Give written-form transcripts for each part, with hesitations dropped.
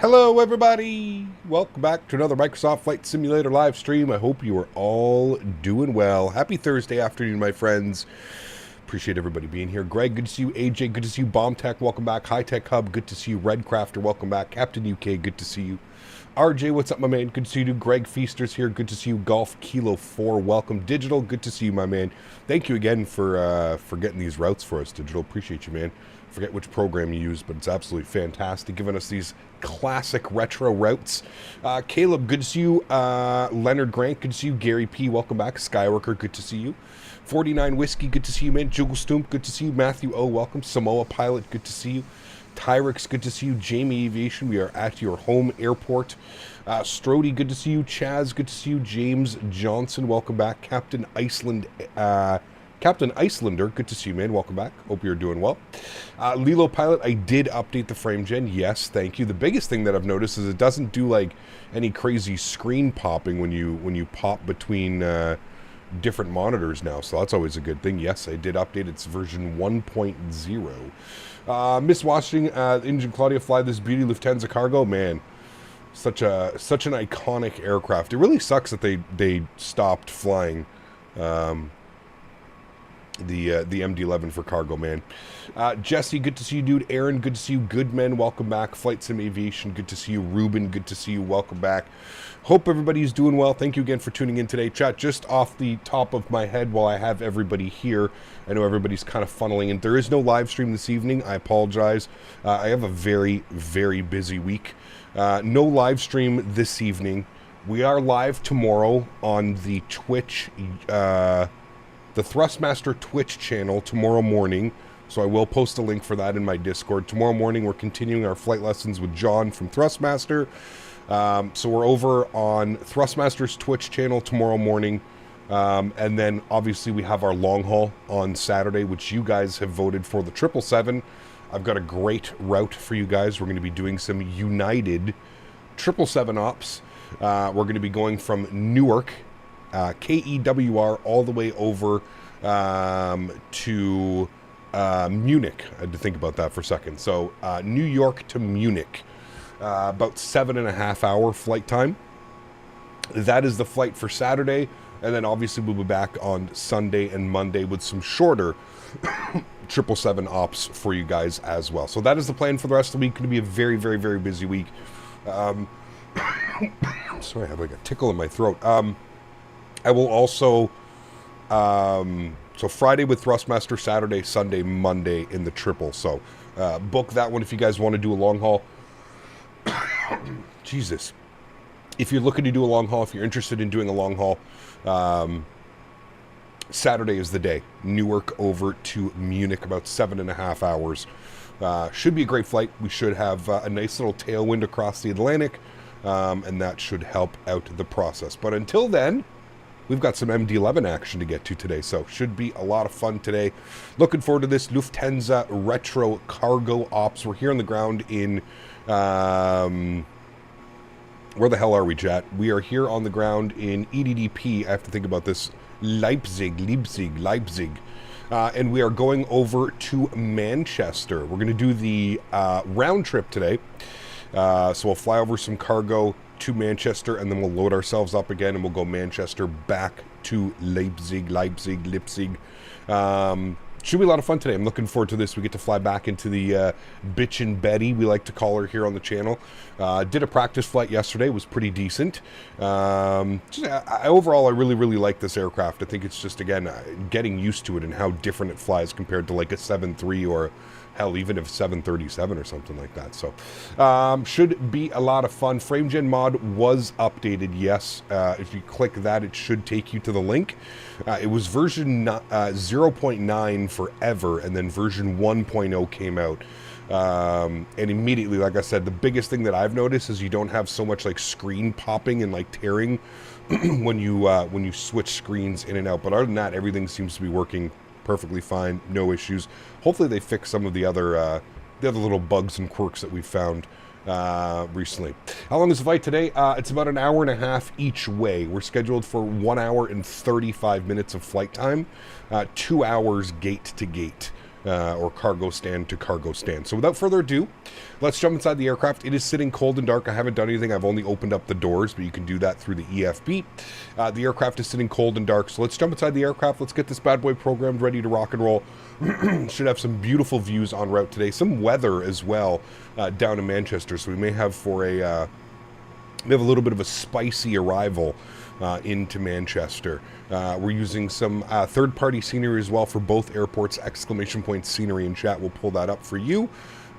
Hello everybody! Welcome back to another Microsoft Flight Simulator live stream. I hope you are all doing well. Happy Thursday afternoon, my friends. Appreciate everybody being here. Greg, good to see you. AJ, good to see you. Bomb Tech, welcome back. High Tech Hub, good to see you. Red Crafter, welcome back. Captain UK, good to see you. RJ, what's up, my man? Good to see you. Greg Feaster's here. Good to see you. Golf Kilo 4, welcome. Digital, good to see you, my man. Thank you again for getting these routes for us, Digital. Appreciate you, man. Forget which program you use, but it's absolutely fantastic, giving us these classic retro routes. Caleb, good to see you. Leonard Grant, good to see you. Gary P, welcome back. Skyworker, good to see you. 49 Whiskey, good to see you, man. Juggle Stoomp, good to see you. Matthew O, welcome. Samoa Pilot, good to see you. Tyrix, good to see you. Jamie Aviation, we are at your home airport. Strody, good to see you. Chaz, good to see you. James Johnson, welcome back. Captain Icelander, good to see you, man. Welcome back. Hope you're doing well. Lilo Pilot, I did update the frame gen. Yes, thank you. The biggest thing that I've noticed is it doesn't do like any crazy screen popping when you pop between different monitors now. So that's always a good thing. Yes, I did update. It's version 1.0. Miss Washington, Engine Claudia, fly this beauty Lufthansa cargo. Man, such an iconic aircraft. It really sucks that they stopped flying the MD-11 for cargo, man. Jesse, good to see you, dude. Erin, good to see you. Goodman, welcome back. Flight Sim Aviation, good to see you. Ruben, good to see you. Welcome back. Hope everybody's doing well. Thank you again for tuning in today. Chat, just off the top of my head while I have everybody here, I know everybody's kind of funneling in. There is no live stream this evening. I apologize. I have a very, very busy week. No live stream this evening. We are live tomorrow on the Twitch, the Thrustmaster Twitch channel tomorrow morning So I will post a link for that in my Discord. Tomorrow morning, we're continuing our flight lessons with John from Thrustmaster. So we're over on Thrustmaster's Twitch channel tomorrow morning. And then obviously we have our long haul on Saturday, which you guys have voted for the 777. I've got a great route for you guys. We're going to be doing some United 777 ops. We're going to be going from Newark, KEWR, all the way over to Munich. I had to think about that for a second. So New York to Munich, about 7.5 hour flight time. That is the flight for Saturday. And then obviously we'll be back on Sunday and Monday with some shorter 777 ops for you guys as well. So that is the plan for the rest of the week. Going to be a very, very, very busy week. Sorry, I have like a tickle in my throat. I will also, so Friday with Thrustmaster, Saturday, Sunday, Monday in the triple. So book that one if you guys want to do a long haul. Jesus. If you're looking to do a long haul, if you're interested in doing a long haul, Saturday is the day. Newark over to Munich, about 7.5 hours. Should be a great flight. We should have a nice little tailwind across the Atlantic, and that should help out the process. But until then, we've got some MD-11 action to get to today, so should be a lot of fun today. Looking forward to this Lufthansa retro cargo ops. We're here on the ground in... where the hell are we, chat? We are here on the ground in EDDP. I have to think about this. Leipzig. And we are going over to Manchester. We're going to do the round trip today. So we'll fly over some cargo to Manchester, and then we'll load ourselves up again, and we'll go Manchester back to Leipzig. Should be a lot of fun today. I'm looking forward to this. We get to fly back into the bitchin' Betty, we like to call her here on the channel. Did a practice flight yesterday. It was pretty decent. Overall, I really, really like this aircraft. I think it's just, again, getting used to it and how different it flies compared to like a 7.3 or hell, even if 737 or something like that. So should be a lot of fun. FrameGen mod was updated, yes. If you click that, it should take you to the link. It was version 0.9 forever, and then version 1.0 came out. And immediately, like I said, the biggest thing that I've noticed is you don't have so much like screen popping and like tearing when you switch screens in and out. But other than that, everything seems to be working perfectly fine, no issues. Hopefully they fix some of the other little bugs and quirks that we found recently. How long is the flight today? It's about an hour and a half each way. We're scheduled for 1 hour and 35 minutes of flight time, 2 hours gate to gate. Or cargo stand to cargo stand. So without further ado, let's jump inside the aircraft. It is sitting cold and dark. I haven't done anything. I've only opened up the doors, but you can do that through the EFB. The aircraft is sitting cold and dark. So let's jump inside the aircraft. Let's get this bad boy programmed, ready to rock and roll. Should have some beautiful views en route today. Some weather as well down in Manchester. So we may have a little bit of a spicy arrival into Manchester. We're using some third-party scenery as well for both airports. Exclamation point scenery in chat. We'll pull that up for you.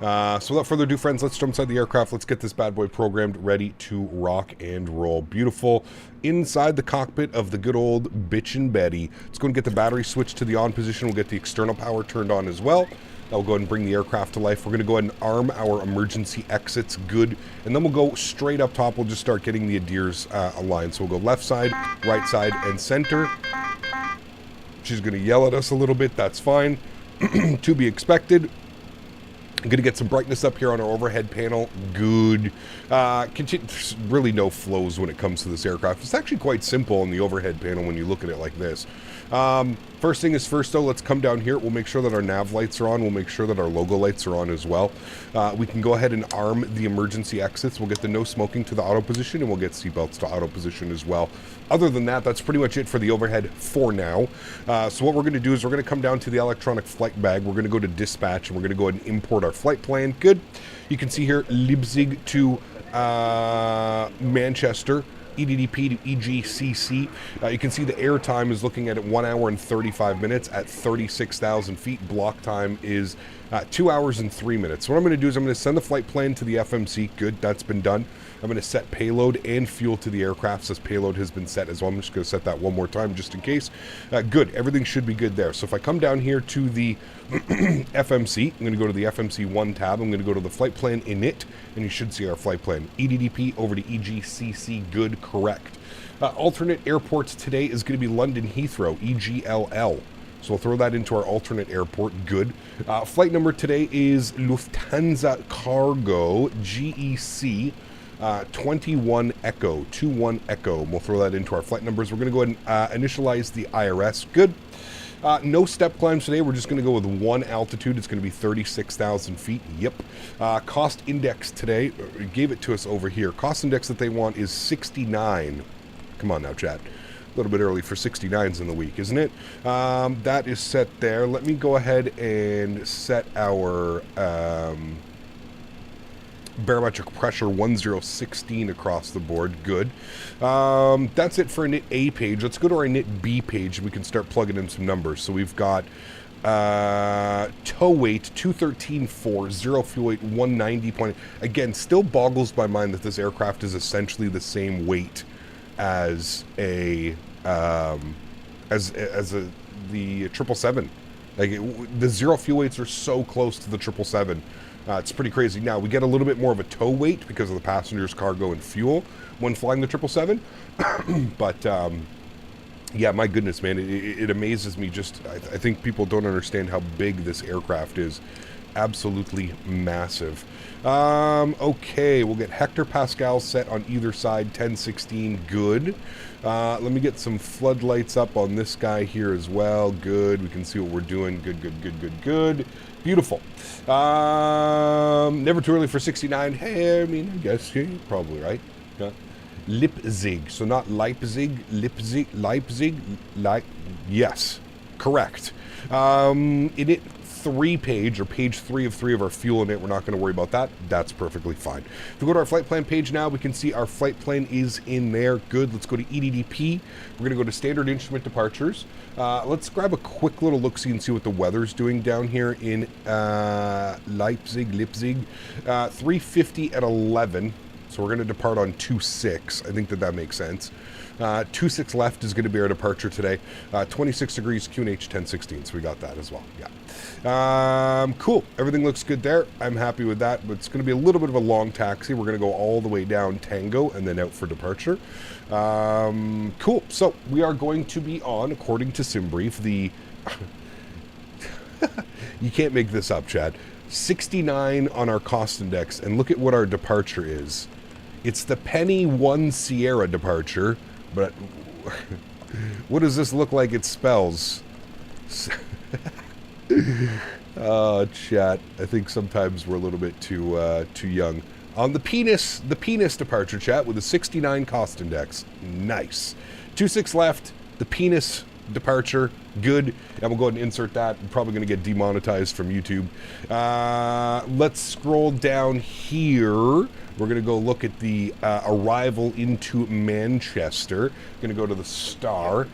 So without further ado, friends, let's jump inside the aircraft. Let's get this bad boy programmed, ready to rock and roll. Beautiful. Inside the cockpit of the good old bitchin' Betty. Let's go and get the battery switched to the on position. We'll get the external power turned on as well. That will go ahead and bring the aircraft to life. We're going to go ahead and arm our emergency exits good. And then we'll go straight up top. We'll just start getting the ADIRs aligned. So we'll go left side, right side, and center. She's going to yell at us a little bit. That's fine. To be expected. I'm going to get some brightness up here on our overhead panel. Good. There's really no flows when it comes to this aircraft. It's actually quite simple on the overhead panel when you look at it like this. First thing is first, though, let's come down here. We'll make sure that our nav lights are on. We'll make sure that our logo lights are on as well. We can go ahead and arm the emergency exits. We'll get the no smoking to the auto position, and we'll get seatbelts to auto position as well. Other than that, that's pretty much it for the overhead for now. So what we're going to do is we're going to come down to the electronic flight bag. We're going to go to dispatch, and we're going to go ahead and import our flight plan. Good. You can see here, Leipzig to Manchester. EDDP to EGCC. You can see the air time is looking at 1 hour and 35 minutes at 36,000 feet. Block time is 2 hours and 3 minutes. So what I'm going to do is I'm going to send the flight plan to the FMC. Good, that's been done. I'm going to set payload and fuel to the aircraft. Says payload has been set as well. I'm just going to set that one more time just in case. Good, everything should be good there. So if I come down here to the FMC, I'm going to go to the FMC1 tab. I'm going to go to the flight plan init, and you should see our flight plan. EDDP over to EGCC, good, correct. Alternate airports today is going to be London Heathrow, EGLL. So we'll throw that into our alternate airport, good. Flight number today is Lufthansa Cargo, GEC, 21 Echo, 21 Echo. We'll throw that into our flight numbers. We're going to go ahead and initialize the IRS, good. No step climbs today. We're just going to go with one altitude. It's going to be 36,000 feet. Yep. Cost index today, gave it to us over here. Cost index that they want is 69. Come on now, chat. A little bit early for 69s in the week, isn't it? That is set there. Let me go ahead and set our barometric pressure 1016 across the board. Good. That's it for init A page. Let's go to our init B page and we can start plugging in some numbers. So we've got tow weight 213.4, zero fuel weight 190. Again, still boggles my mind that this aircraft is essentially the same weight as the 777. Like the zero fuel weights are so close to the 777. It's pretty crazy. Now we get a little bit more of a tow weight because of the passengers, cargo, and fuel when flying the 777. But yeah, my goodness, man, it amazes me. Just I think people don't understand how big this aircraft is. Absolutely massive. Okay, we'll get hectopascals set on either side, 1016, good. Let me get some floodlights up on this guy here as well. Good, we can see what we're doing. Good, good, good, good, good. Beautiful. Never too early for 69. Hey, I mean, I guess you're probably right. Yeah. Leipzig, so not Leipzig, Leipzig, yes, correct. Init 3 page, or page 3 of 3 of our fuel in it. We're not going to worry about that. That's perfectly fine. If we go to our flight plan page now, we can see our flight plan is in there. Good. Let's go to EDDP. We're going to go to standard instrument departures. Let's grab a quick little look-see and see what the weather's doing down here in Leipzig. 350 at 11. So we're going to depart on 26. I think that makes sense. 26 left is going to be our departure today. 26 degrees, QNH 1016. So we got that as well. Yeah. Cool. Everything looks good there. I'm happy with that. But it's going to be a little bit of a long taxi. We're going to go all the way down Tango and then out for departure. Cool. So we are going to be on, according to SimBrief, the... You can't make this up, Chad. 69 on our cost index. And look at what our departure is. It's the Penny 1 Sierra departure, but what does this look like it spells? Oh, chat. I think sometimes we're a little bit too young. On the penis departure, chat, with a 69 cost index. Nice. 26 left. The penis departure, good. And we'll go ahead and insert that. I'm probably going to get demonetized from YouTube. Let's scroll down here. We're going to go look at the arrival into Manchester. Going to go to the star.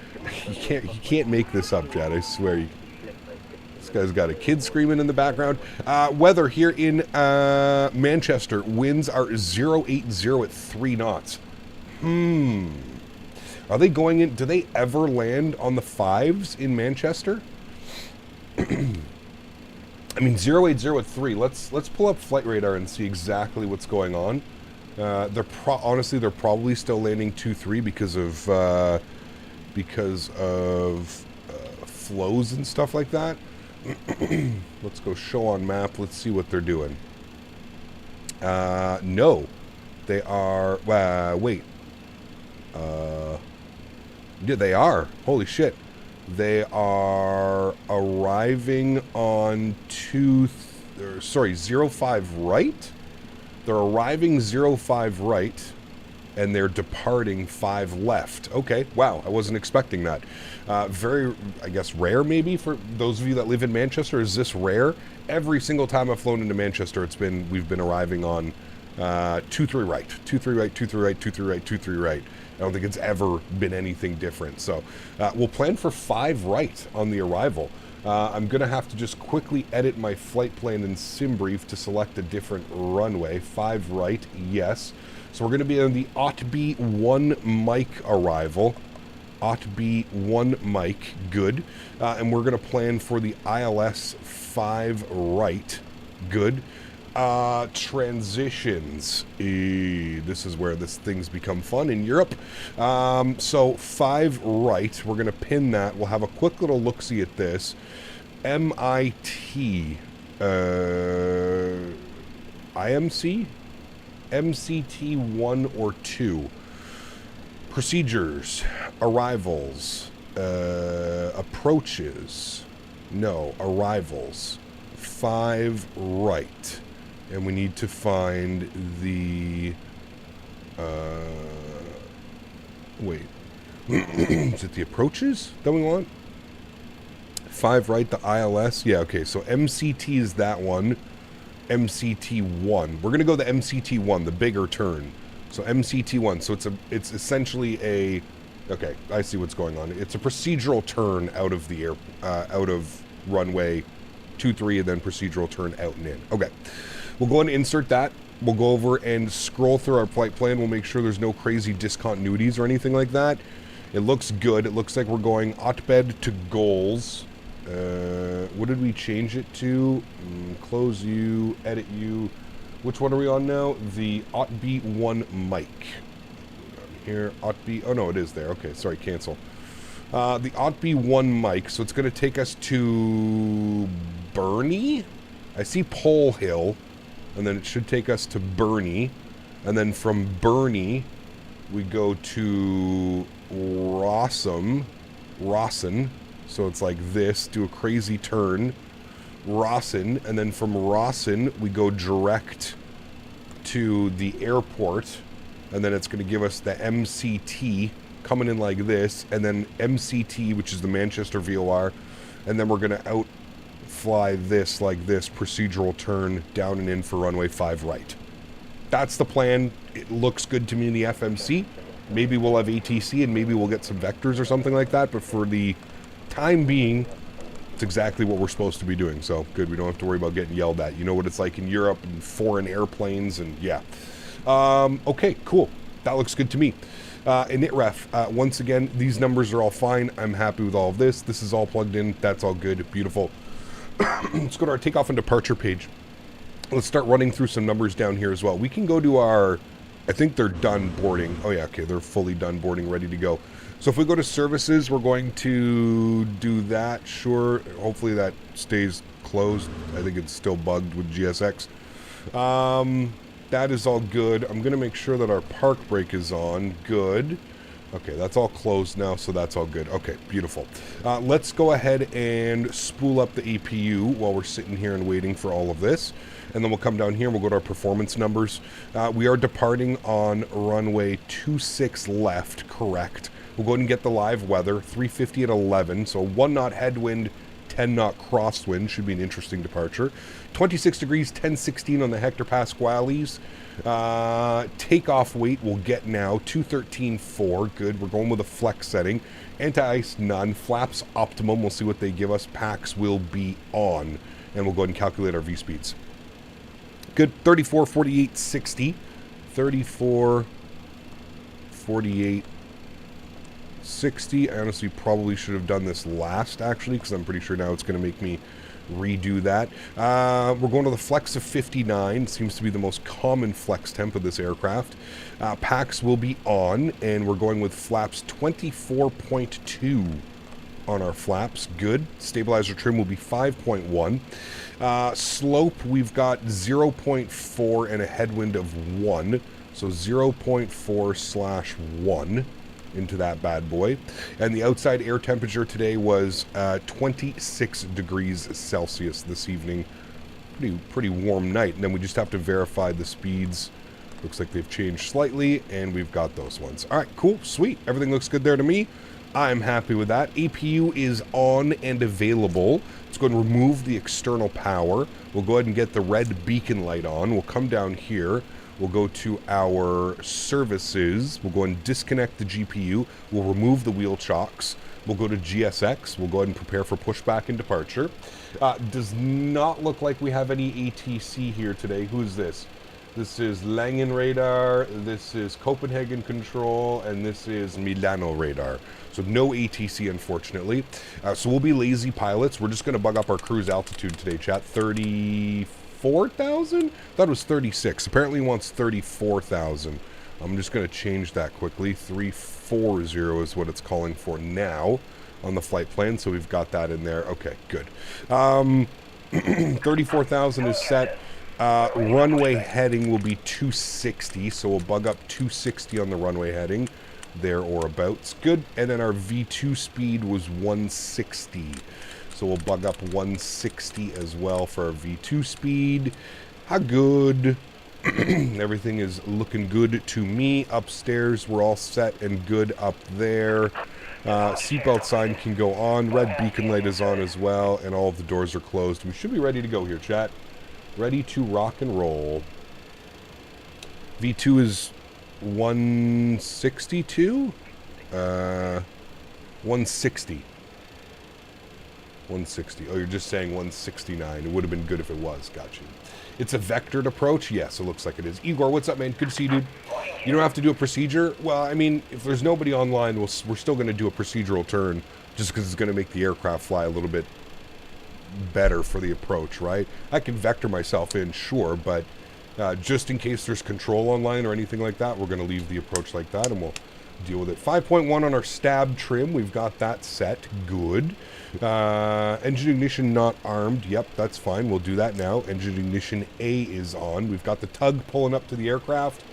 You can't make this up, Chad. I swear. This guy's got a kid screaming in the background. Weather here in Manchester. Winds are 080 at 3 knots. Are they going in? Do they ever land on the 5s in Manchester? I mean, 080 at 3. Let's pull up flight radar and see exactly what's going on. Honestly, they're probably still landing 2-3 because of flows and stuff like that. Let's go show on map. Let's see what they're doing. No, they are. Wait. Yeah, they are. Holy shit. They are arriving on 05 right. They're arriving 05 right, and they're departing 5 left. Okay, wow, I wasn't expecting that. Very, I guess, rare maybe for those of you that live in Manchester. Is this rare? Every single time I've flown into Manchester, we've been arriving on 23 right, 23 right, 23 right, 23 right, 23 right. I don't think it's ever been anything different. So we'll plan for 5 right on the arrival. I'm going to have to just quickly edit my flight plan in SimBrief to select a different runway. 5 right, yes. So we're going to be on the OTB 1 mic arrival. OTB 1 mic, good. And we're going to plan for the ILS 5 right, good. Transitions. This is where things become fun in Europe. So 5 right, we're going to pin that. We'll have a quick little look-see at this. MIT, IMC? MCT 1 or 2. Procedures, arrivals, approaches, no, arrivals, 5 right. And we need to find the, wait, is it the approaches that we want? 5 right, the ILS, yeah, okay, so MCT is that one, MCT 1. We're going to go the MCT 1, the bigger turn. So MCT 1, so it's essentially a, okay, I see what's going on. It's a procedural turn out of the air, out of runway 23, and then procedural turn out and in. Okay. We'll go and insert that. We'll go over and scroll through our flight plan. We'll make sure there's no crazy discontinuities or anything like that. It looks good. It looks like we're going Otbed to goals. What did we change it to? Close you, edit you. Which one are we on now? The OTB 1 mic. Here, OTB. Oh no, it is there. Okay, sorry, cancel. The OTB 1 mic. So it's going to take us to Burney. I see Pole Hill. And then it should take us to Burney. And then from Burney, we go to Rossum. So it's like this, do a crazy turn. Rawson. And then from Rawson, we go direct to the airport. And then it's going to give us the MCT coming in like this. And then MCT, which is the Manchester VOR. And then we're going to fly this like this, procedural turn down and in for runway 5 right. That's the plan. It looks good to me in the FMC. Maybe we'll have ATC and maybe we'll get some vectors or something like that, but for the time being, it's exactly what we're supposed to be doing. So good, we don't have to worry about getting yelled at. You know what it's like in Europe and foreign airplanes, and yeah. Okay, cool. That looks good to me. InitRef, once again, these numbers are all fine. I'm happy with all of this. This is all plugged in. That's all good. Beautiful. Let's go to our takeoff and departure page. Let's start running through some numbers down here as well. We can go to our, I think they're done boarding. Oh yeah, okay, they're fully done boarding, ready to go. So if we go to services, we're going to do that, sure. Hopefully that stays closed. I think it's still bugged with GSX. That is all good. I'm going to make sure that our park brake is on. Good. Okay, that's all closed now, so that's all good. Okay, beautiful. Let's go ahead and spool up the APU while we're sitting here and waiting for all of this. And then we'll come down here and we'll go to our performance numbers. We are departing on runway 26 left, correct. We'll go ahead and get the live weather, 350 at 11, so 1 knot headwind, 10 knot crosswind, should be an interesting departure. 26 degrees, 1016 on the hectopascales. Takeoff weight we'll get now, 213.4, good. We're going with a flex setting. Anti-ice none, flaps optimum, we'll see what they give us. Packs will be on, and we'll go ahead and calculate our V-speeds. Good, 34, 48, 60. 34, 48, 60. I honestly probably should have done this last, actually, because I'm pretty sure now it's going to make me redo that. We're going to the flex of 59. Seems to be the most common flex temp of this aircraft. Packs will be on, and we're going with flaps 24.2 on our flaps. Good. Stabilizer trim will be 5.1. Slope, we've got 0.4 and a headwind of 1. So 0.4/1 into that bad boy. And the outside air temperature today was 26 degrees Celsius this evening. Pretty warm night. And then we just have to verify the speeds. Looks like they've changed slightly, and we've got those ones. All right, cool, sweet. Everything looks good there to me. I'm happy with that. APU is on and available. Let's go and remove the external power. We'll go ahead and get the red beacon light on. We'll come down here. We'll go to our services. We'll go and disconnect the GPU. We'll remove the wheel chocks. We'll go to GSX. We'll go ahead and prepare for pushback and departure. Does not look like we have any ATC here today. Who's this? This is Langen radar, this is Copenhagen control, and this is Milano radar. So no ATC, unfortunately. So we'll be lazy pilots. We're just going to bug up our cruise altitude today, chat. 34,000? Thought it was 36. Apparently he wants 34,000. I'm just going to change that quickly. 340 is what it's calling for now on the flight plan. So we've got that in there. Okay, good. 34,000 is set. Runway heading will be 260, so we'll bug up 260 on the runway heading, there or abouts. Good. And then our V2 speed was 160, so we'll bug up 160 as well for our V2 speed. How good? Everything is looking good to me. Upstairs, we're all set and good up there. Seatbelt sign can go on. Red beacon light is on as well, and all of the doors are closed. We should be ready to go here, chat. Ready to rock and roll. V2 is 162? 160. 160. Oh, you're just saying 169. It would have been good if it was. Gotcha. It's a vectored approach? Yes, it looks like it is. Igor, what's up, man? Good to see you, dude. You don't have to do a procedure? Well, I mean, if there's nobody online, we're still going to do a procedural turn just because it's going to make the aircraft fly a little bit better for the approach, right? I can vector myself in, sure, but just in case there's control online or anything like that, we're going to leave the approach like that and we'll deal with it. 5.1 on our stab trim. We've got that set. Good. Engine ignition not armed. Yep, that's fine. We'll do that now. Engine ignition A is on. We've got the tug pulling up to the aircraft.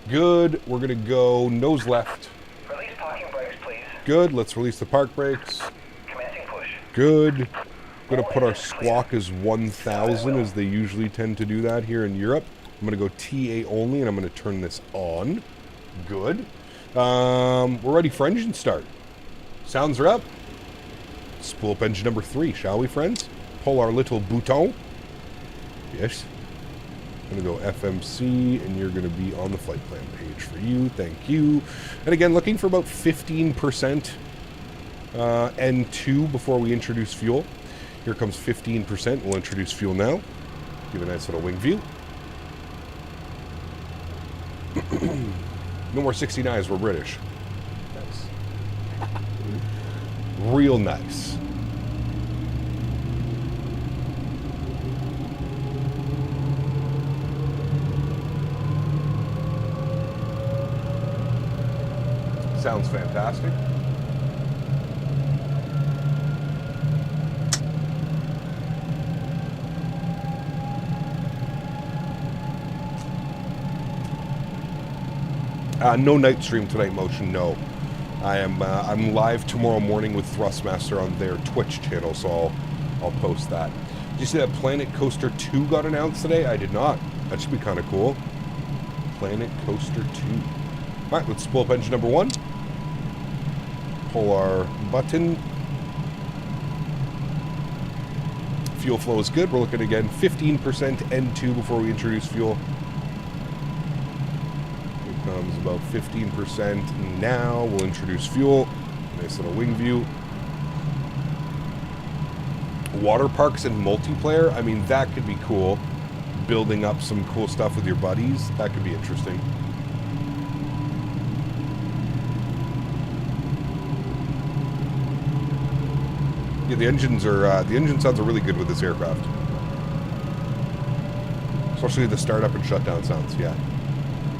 Good. We're going to go nose left. Release parking brakes, please. Good. Let's release the park brakes. Commencing push. Good. I'm going to put our squawk as 1,000 as they usually tend to do that here in Europe. I'm going to go TA only and I'm going to turn this on. Good. We're ready for engine start. Sounds are up. Spool up engine number 3, shall we, friends? Pull our little bouton. Yes. I'm going to go FMC and you're going to be on the flight plan page for you. Thank you. And again, looking for about 15% N2 before we introduce fuel. Here comes 15%. We'll introduce fuel now. Give a nice little wing view. No more 69s, we're British. Nice. Real nice. Sounds fantastic. No night stream tonight, Motion, no. I'm live tomorrow morning with Thrustmaster on their Twitch channel, so I'll post that. Did you see that Planet Coaster 2 got announced today? I did not. That should be kind of cool. Planet Coaster 2. Alright, let's pull up engine number 1. Pull our button. Fuel flow is good. We're looking again 15% N2 before we introduce fuel. Comes about 15% now. We'll introduce fuel. Nice little wing view. Water parks and multiplayer. I mean, that could be cool. Building up some cool stuff with your buddies. That could be interesting. Yeah, the engine sounds are really good with this aircraft. Especially the startup and shutdown sounds, yeah.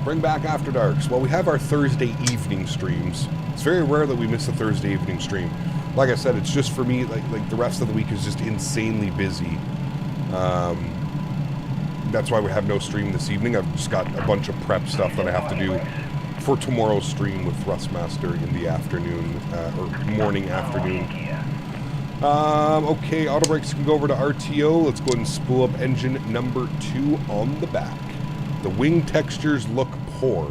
Bring back After Darks. Well, we have our Thursday evening streams. It's very rare that we miss a Thursday evening stream. Like I said, it's just for me, like the rest of the week is just insanely busy. That's why we have no stream this evening. I've just got a bunch of prep stuff that I have to do for tomorrow's stream with Thrustmaster in the afternoon, or morning afternoon. Okay, auto brakes can go over to RTO. Let's go ahead and spool up engine number 2 on the back. The wing textures look poor.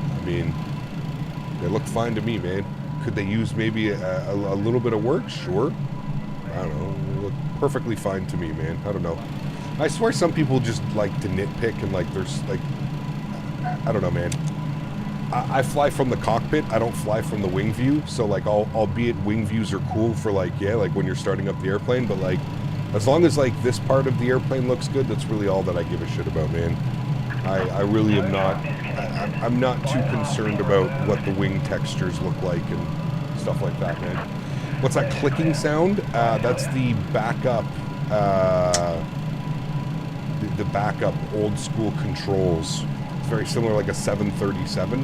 I mean, They looked fine to me, man. Could they use maybe a little bit of work? Sure. I don't know. They look perfectly fine to me, man. I don't know. I swear some people just like to nitpick and like there's like, I don't know, man. I fly from the cockpit. I don't fly from the wing view. So like, albeit wing views are cool for like, yeah, like when you're starting up the airplane, but like, as long as like this part of the airplane looks good, that's really all that I give a shit about, man. I really am not, I'm not too concerned about what the wing textures look like and stuff like that, man. What's that clicking sound? That's the backup, the backup old school controls. It's very similar like a 737.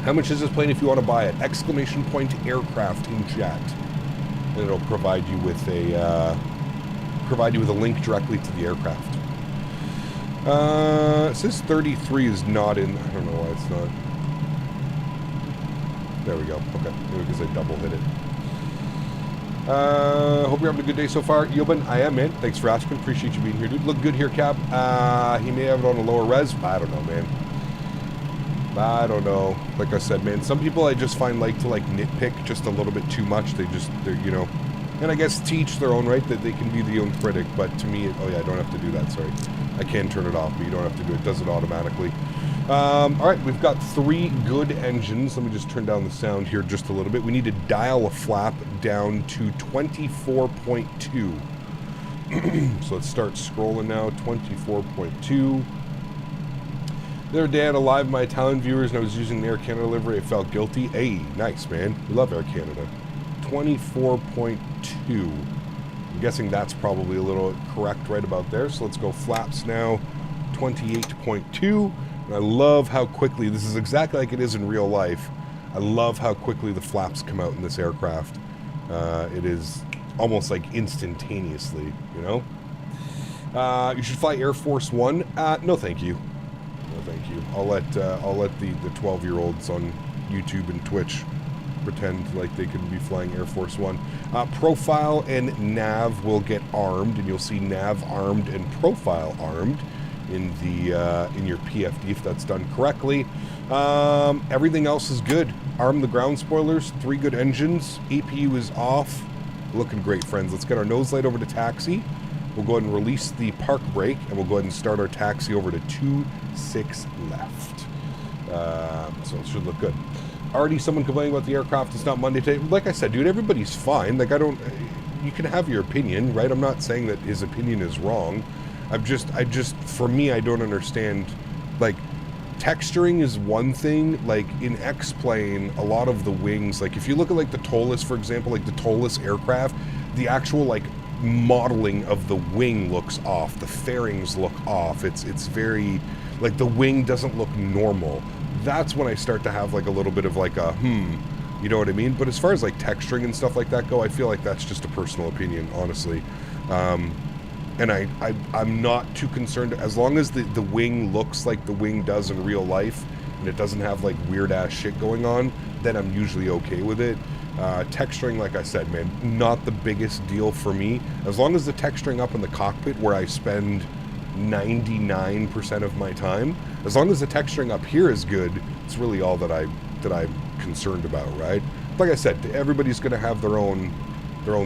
How much is this plane if you want to buy it? Exclamation point aircraft in chat. And it'll provide you with a link directly to the aircraft. It says 33 is not in. I don't know why it's not. There we go. Okay, maybe because I double hit it. Hope you're having a good day so far. Yoban, I am, man. Thanks for asking. Appreciate you being here, dude. Look good here, Cap. He may have it on a lower res. I don't know, man. I don't know. Like I said, man, some people I just find like to like nitpick just a little bit too much. They're, you know, and I guess to each their own, right? That they can be the own critic. But to me, oh yeah, I don't have to do that. Sorry, I can turn it off, but you don't have to do it. It does it automatically. All right, we've got 3 good engines. Let me just turn down the sound here just a little bit. We need to dial a flap down to 24.2. So let's start scrolling now. 24.2. The other day I had a live my Italian viewers and I was using the Air Canada livery. I felt guilty. Hey, nice, man. We love Air Canada. 24.2. I'm guessing that's probably a little correct right about there. So let's go flaps now. 28.2. And I love how quickly, this is exactly like it is in real life. I love how quickly the flaps come out in this aircraft. It is almost like instantaneously, you know? You should fly Air Force One. No, thank you. No, thank you. I'll let the 12-year-olds on YouTube and Twitch pretend like they can be flying Air Force One. Profile and nav will get armed, and you'll see nav armed and profile armed in your PFD if that's done correctly. Everything else is good. Arm the ground spoilers. 3 good engines. APU is off. Looking great, friends. Let's get our nose light over to taxi. We'll go ahead and release the park brake, and we'll go ahead and start our taxi over to 26 left. So it should look good. Already someone complaining about the aircraft. It's not Monday today. Like I said, dude, everybody's fine. Like, you can have your opinion, right? I'm not saying that his opinion is wrong. For me, I don't understand, like, texturing is one thing. Like, in X-Plane, a lot of the wings, like, if you look at, like, the TOLUS, for example, like, the TOLUS aircraft, the actual, like, modeling of the wing looks off. The fairings look off. It's very, like, the wing doesn't look normal. That's when I start to have, like, a little bit of, like, a, you know what I mean? But as far as, like, texturing and stuff like that go, I feel like that's just a personal opinion, honestly. And I'm not too concerned. As long as the wing looks like the wing does in real life, and it doesn't have, like, weird-ass shit going on, then I'm usually okay with it. Texturing, like I said, man, not the biggest deal for me. As long as the texturing up in the cockpit, where I spend 99% of my time, as long as the texturing up here is good, it's really all that I'm concerned about, right? Like I said, everybody's going to have their own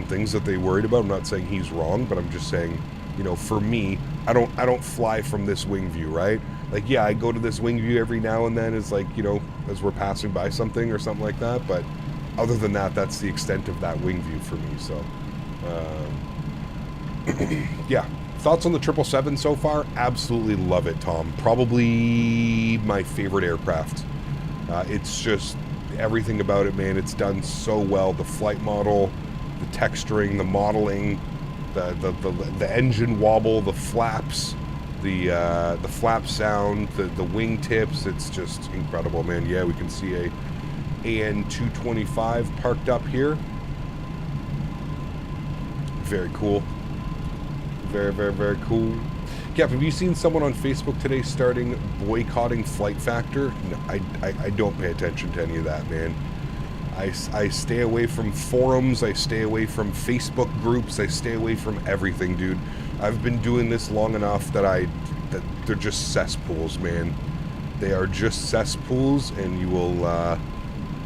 things that they worried about. I'm not saying he's wrong, but I'm just saying, you know, for me, I don't fly from this wing view, right? Like, yeah, I go to this wing view every now and then as, like, you know, as we're passing by something or something like that, but other than that, that's the extent of that wing view for me. So yeah, thoughts on the 777 so far? Absolutely love it, Tom. Probably my favorite aircraft. It's just everything about it, man. It's done so well. The flight model, the texturing, the modeling, the engine wobble, the flaps, the flap sound, the wing tips. It's just incredible, man. Yeah, we can see a AN225 parked up here. Very cool. Very, very, very cool. Cap, have you seen someone on Facebook today starting boycotting Flight Factor? No, I don't pay attention to any of that, man. I stay away from forums, I stay away from Facebook groups, I stay away from everything, dude. I've been doing this long enough that they're just cesspools, man. They are just cesspools, and you will,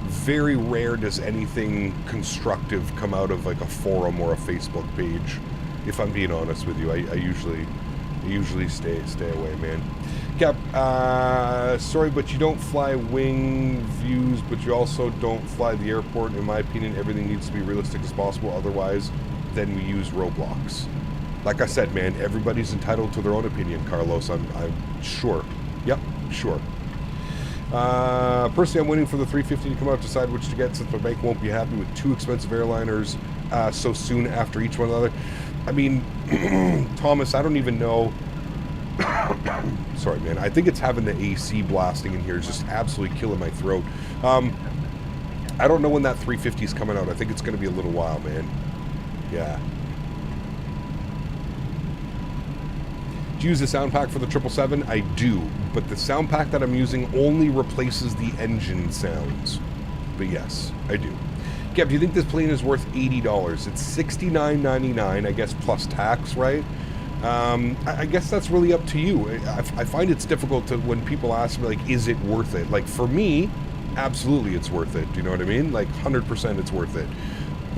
very rare does anything constructive come out of like a forum or a Facebook page, if I'm being honest with you. I usually stay away, man. Cap, sorry, but you don't fly wing views, but you also don't fly the airport. In my opinion, everything needs to be realistic as possible. Otherwise, then we use roadblocks. Like I said, man, everybody's entitled to their own opinion, Carlos. I'm sure. Yep, sure. Personally, I'm waiting for the 350 to come out, decide which to get, since my bank won't be happy with two expensive airliners so soon after each one another. I mean, Thomas, I don't even know. Sorry, man. I think it's having the AC blasting in here is just absolutely killing my throat. I don't know when that 350 is coming out. I think it's going to be a little while, man. Yeah. Do you use the sound pack for the 777? I do, but the sound pack that I'm using only replaces the engine sounds. But yes, I do. Kev, do you think this plane is worth $80? It's $69.99, I guess, plus tax, right? I guess that's really up to you. I find it's difficult to, when people ask me, like, is it worth it? Like, for me, absolutely it's worth it. Do you know what I mean? Like, 100% it's worth it.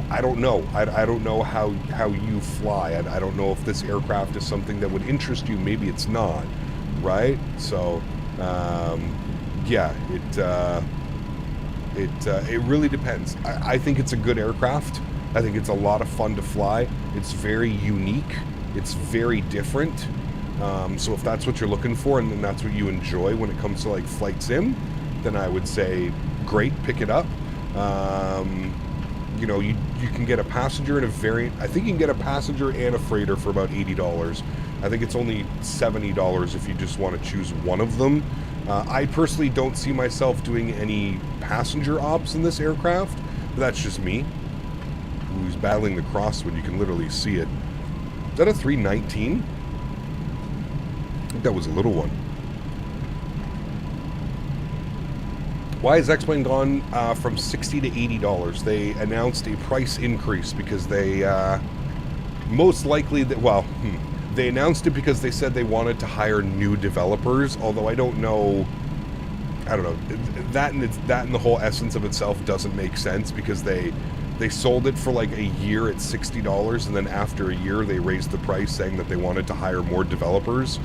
I don't know. I don't know how you fly. I don't know if this aircraft is something that would interest you. Maybe it's not, right? So, yeah, it really depends. I think it's a good aircraft. I think it's a lot of fun to fly. It's very unique. It's very different. So if that's what you're looking for and then that's what you enjoy when it comes to like flight sim, then I would say great, pick it up. You know, you can get a passenger and a variant. I think you can get a passenger and a freighter for about $80. I think it's only $70 if you just want to choose one of them. I personally don't see myself doing any passenger ops in this aircraft, but that's just me. Who's battling the crosswind? You can literally see it. Is that a 319? I think that was a little one. Why has X-Plane gone from $60 to $80? They announced a price increase because they most likely that they announced it because they said they wanted to hire new developers. Although I don't know that and the whole essence of itself doesn't make sense because they sold it for like a year at $60 and then after a year they raised the price saying that they wanted to hire more developers.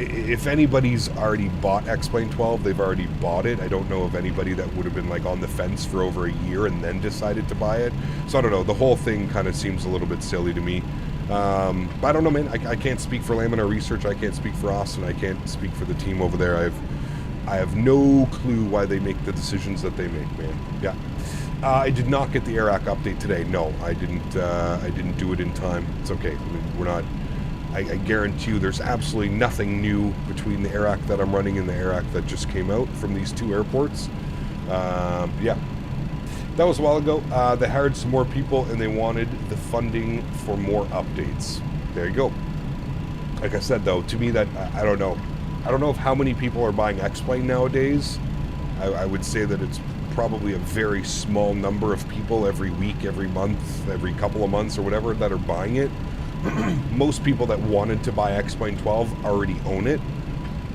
If anybody's already bought X-Plane 12, they've already bought it. I don't know of anybody that would have been like on the fence for over a year and then decided to buy it. So I don't know. The whole thing kind of seems a little bit silly to me. But I don't know, man. I can't speak for Laminar Research. I can't speak for Austin. I can't speak for the team over there. I have no clue why they make the decisions that they make, man. Yeah. I did not get the AirAC update today. No, I didn't do it in time. It's okay. I mean, we're not... I guarantee you there's absolutely nothing new between the AirAC that I'm running and the AirAC that just came out from these two airports. Yeah. That was a while ago. They hired some more people and they wanted the funding for more updates. There you go. Like I said, though, to me that, I don't know. I don't know how many people are buying X-Plane nowadays. I would say that it's probably a very small number of people every week, every month, every couple of months or whatever that are buying it. Most people that wanted to buy X-Plane 12 already own it.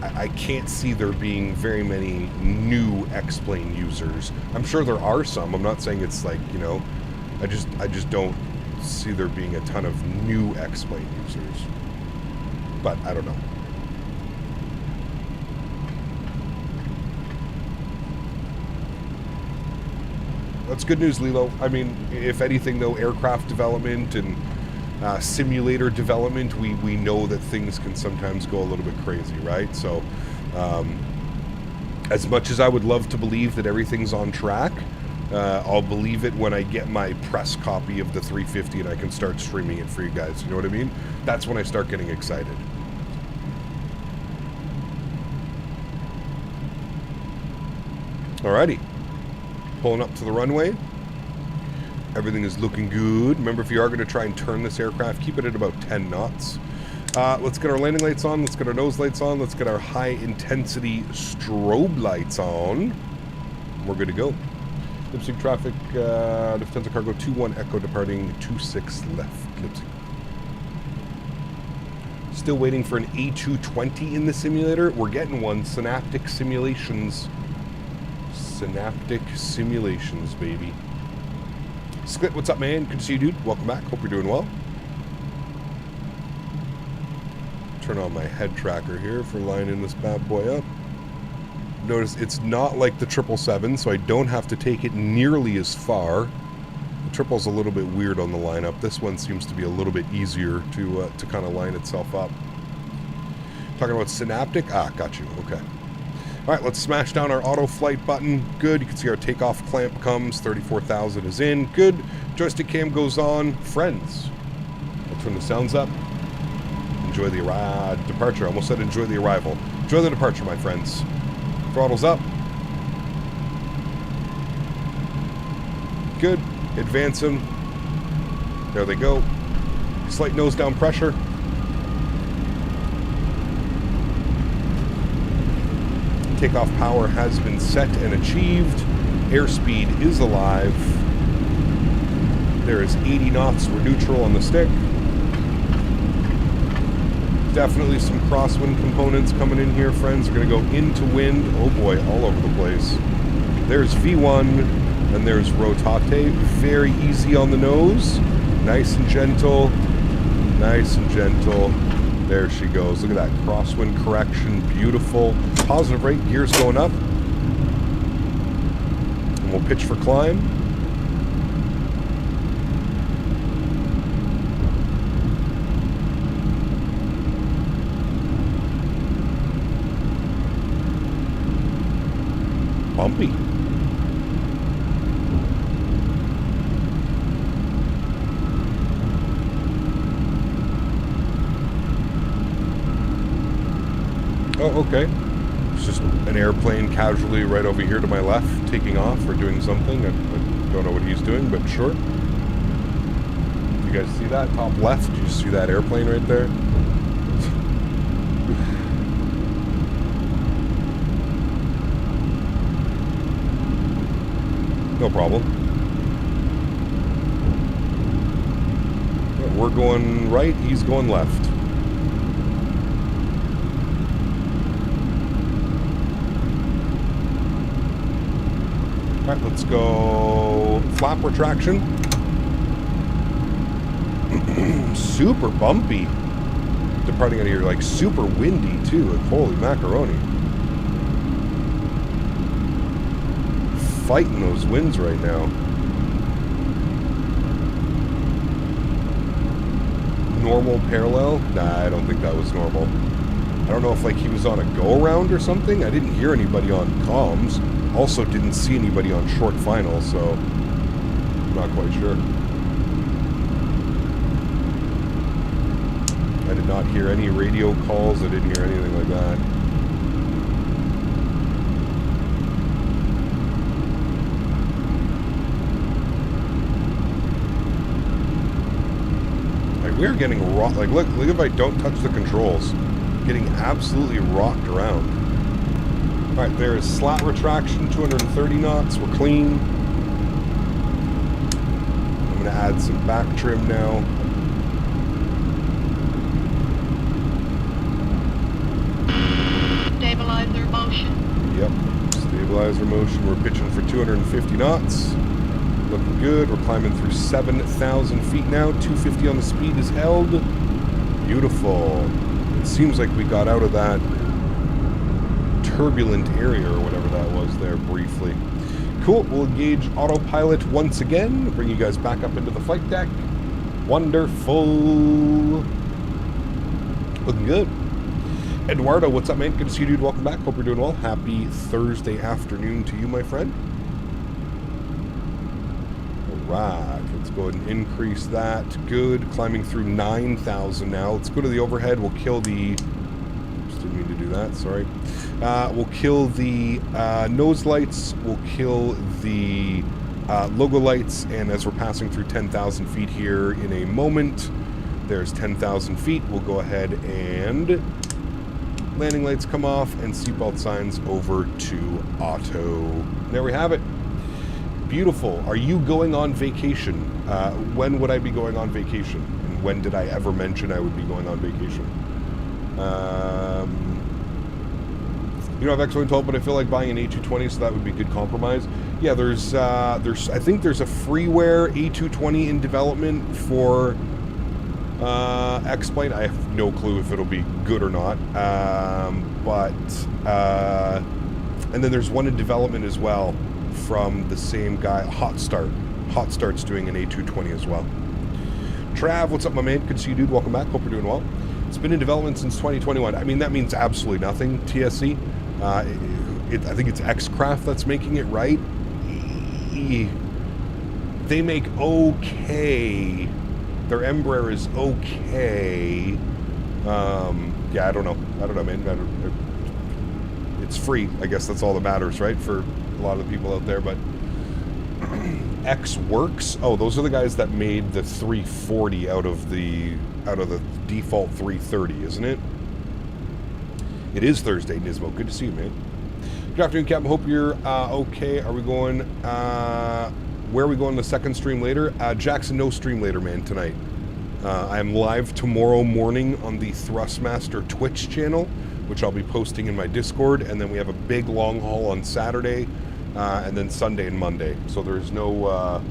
I can't see there being very many new X-Plane users. I'm sure there are some. I'm not saying it's like, you know, I just don't see there being a ton of new X-Plane users. But I don't know. That's good news, Lilo. I mean, if anything, though, aircraft development and simulator development, we know that things can sometimes go a little bit crazy, right? So as much as I would love to believe that everything's on track, I'll believe it when I get my press copy of the 350 and I can start streaming it for you guys. You know what I mean? That's when I start getting excited. Alrighty. Pulling up to the runway. Everything is looking good. Remember, if you are going to try and turn this aircraft, keep it at about 10 knots. Let's get our landing lights on. Let's get our nose lights on. Let's get our high-intensity strobe lights on. We're good to go. Leipzig traffic, Lufthansa cargo 21 Echo departing 26 left. Leipzig. Still waiting for an A220 in the simulator. We're getting one. Synaptic Simulations. Synaptic Simulations, baby. Sklit, what's up, man? Good to see you, dude. Welcome back. Hope you're doing well. Turn on my head tracker here for lining this bad boy up. Notice it's not like the 777, so I don't have to take it nearly as far. The triple's a little bit weird on the lineup. This one seems to be a little bit easier to kind of line itself up. Talking about Synaptic? Ah, got you. Okay. All right, let's smash down our auto flight button. Good. You can see our takeoff clamp comes. 34,000 is in. Good. Joystick cam goes on. Friends. I'll turn the sounds up. Enjoy the departure. I almost said enjoy the arrival. Enjoy the departure, my friends. Throttles up. Good. Advance them. There they go. Slight nose down pressure. Takeoff power has been set and achieved. Airspeed is alive. There is 80 knots. We're neutral on the stick. Definitely some crosswind components coming in here, friends. We're going to go into wind. Oh boy, all over the place. There's V1, and there's rotate. Very easy on the nose. Nice and gentle. Nice and gentle. There she goes. Look at that crosswind correction. Beautiful. Positive rate. Gears going up. And we'll pitch for climb. Bumpy. Oh, okay. It's just an airplane casually right over here to my left, taking off or doing something. I don't know what he's doing, but sure. You guys see that? Top left? You see that airplane right there? No problem. We're going right, he's going left. Alright, let's go flap retraction. Super bumpy. Departing out of here, like super windy too. Like, holy macaroni. Fighting those winds right now. Normal parallel? Nah, I don't think that was normal. I don't know if like he was on a go-around or something. I didn't hear anybody on comms. Also didn't see anybody on short final, so I'm not quite sure. I did not hear any radio calls. I didn't hear anything like that. We're getting rocked. Like, look if I don't touch the controls. Getting absolutely rocked around. Alright, there is slat retraction, 230 knots. We're clean. I'm going to add some back trim now. Stabilizer motion. Yep, stabilizer motion. We're pitching for 250 knots. Looking good. We're climbing through 7,000 feet now. 250 on the speed is held. Beautiful. It seems like we got out of that turbulent area or whatever that was there briefly. Cool. We'll engage autopilot once again. Bring you guys back up into the flight deck. Wonderful. Looking good. Eduardo, what's up, man? Good to see you, dude. Welcome back. Hope you're doing well. Happy Thursday afternoon to you, my friend. Right, let's go ahead and increase that. Good. Climbing through 9,000 now. Let's go to the overhead. We'll kill the... Just didn't mean to do that, sorry. We'll kill the nose lights. We'll kill the logo lights. And as we're passing through 10,000 feet here in a moment, there's 10,000 feet. We'll go ahead and... landing lights come off and seatbelt signs over to auto. There we have it. Beautiful. Are you going on vacation? When would I be going on vacation? And when did I ever mention I would be going on vacation? You know, I have excellent 12, but I feel like buying an A220, so that would be a good compromise. Yeah, there's I think there's a freeware A220 in development for X-Plane. I have no clue if it'll be good or not. And then there's one in development as well from the same guy, Hot Start. Hot Start's doing an A220 as well. Trav, what's up, my man? Good to see you, dude. Welcome back. Hope you're doing well. It's been in development since 2021. I mean, that means absolutely nothing, TSC. I think it's X-Craft that's making it, right? They make okay. Their Embraer is okay. Yeah, I don't know, man. It's free. I guess that's all that matters, right? For a lot of the people out there, but X Works. Oh, those are the guys that made the 340 out of the default 330, isn't it? It is Thursday, Nismo. Good to see you, man. Good afternoon, Captain. Hope you're okay. Are we going? Where are we going the second stream later? Jackson, no stream later, man, tonight. I am live tomorrow morning on the Thrustmaster Twitch channel, which I'll be posting in my Discord, and then we have a big long haul on Saturday, and then Sunday and Monday. So there's no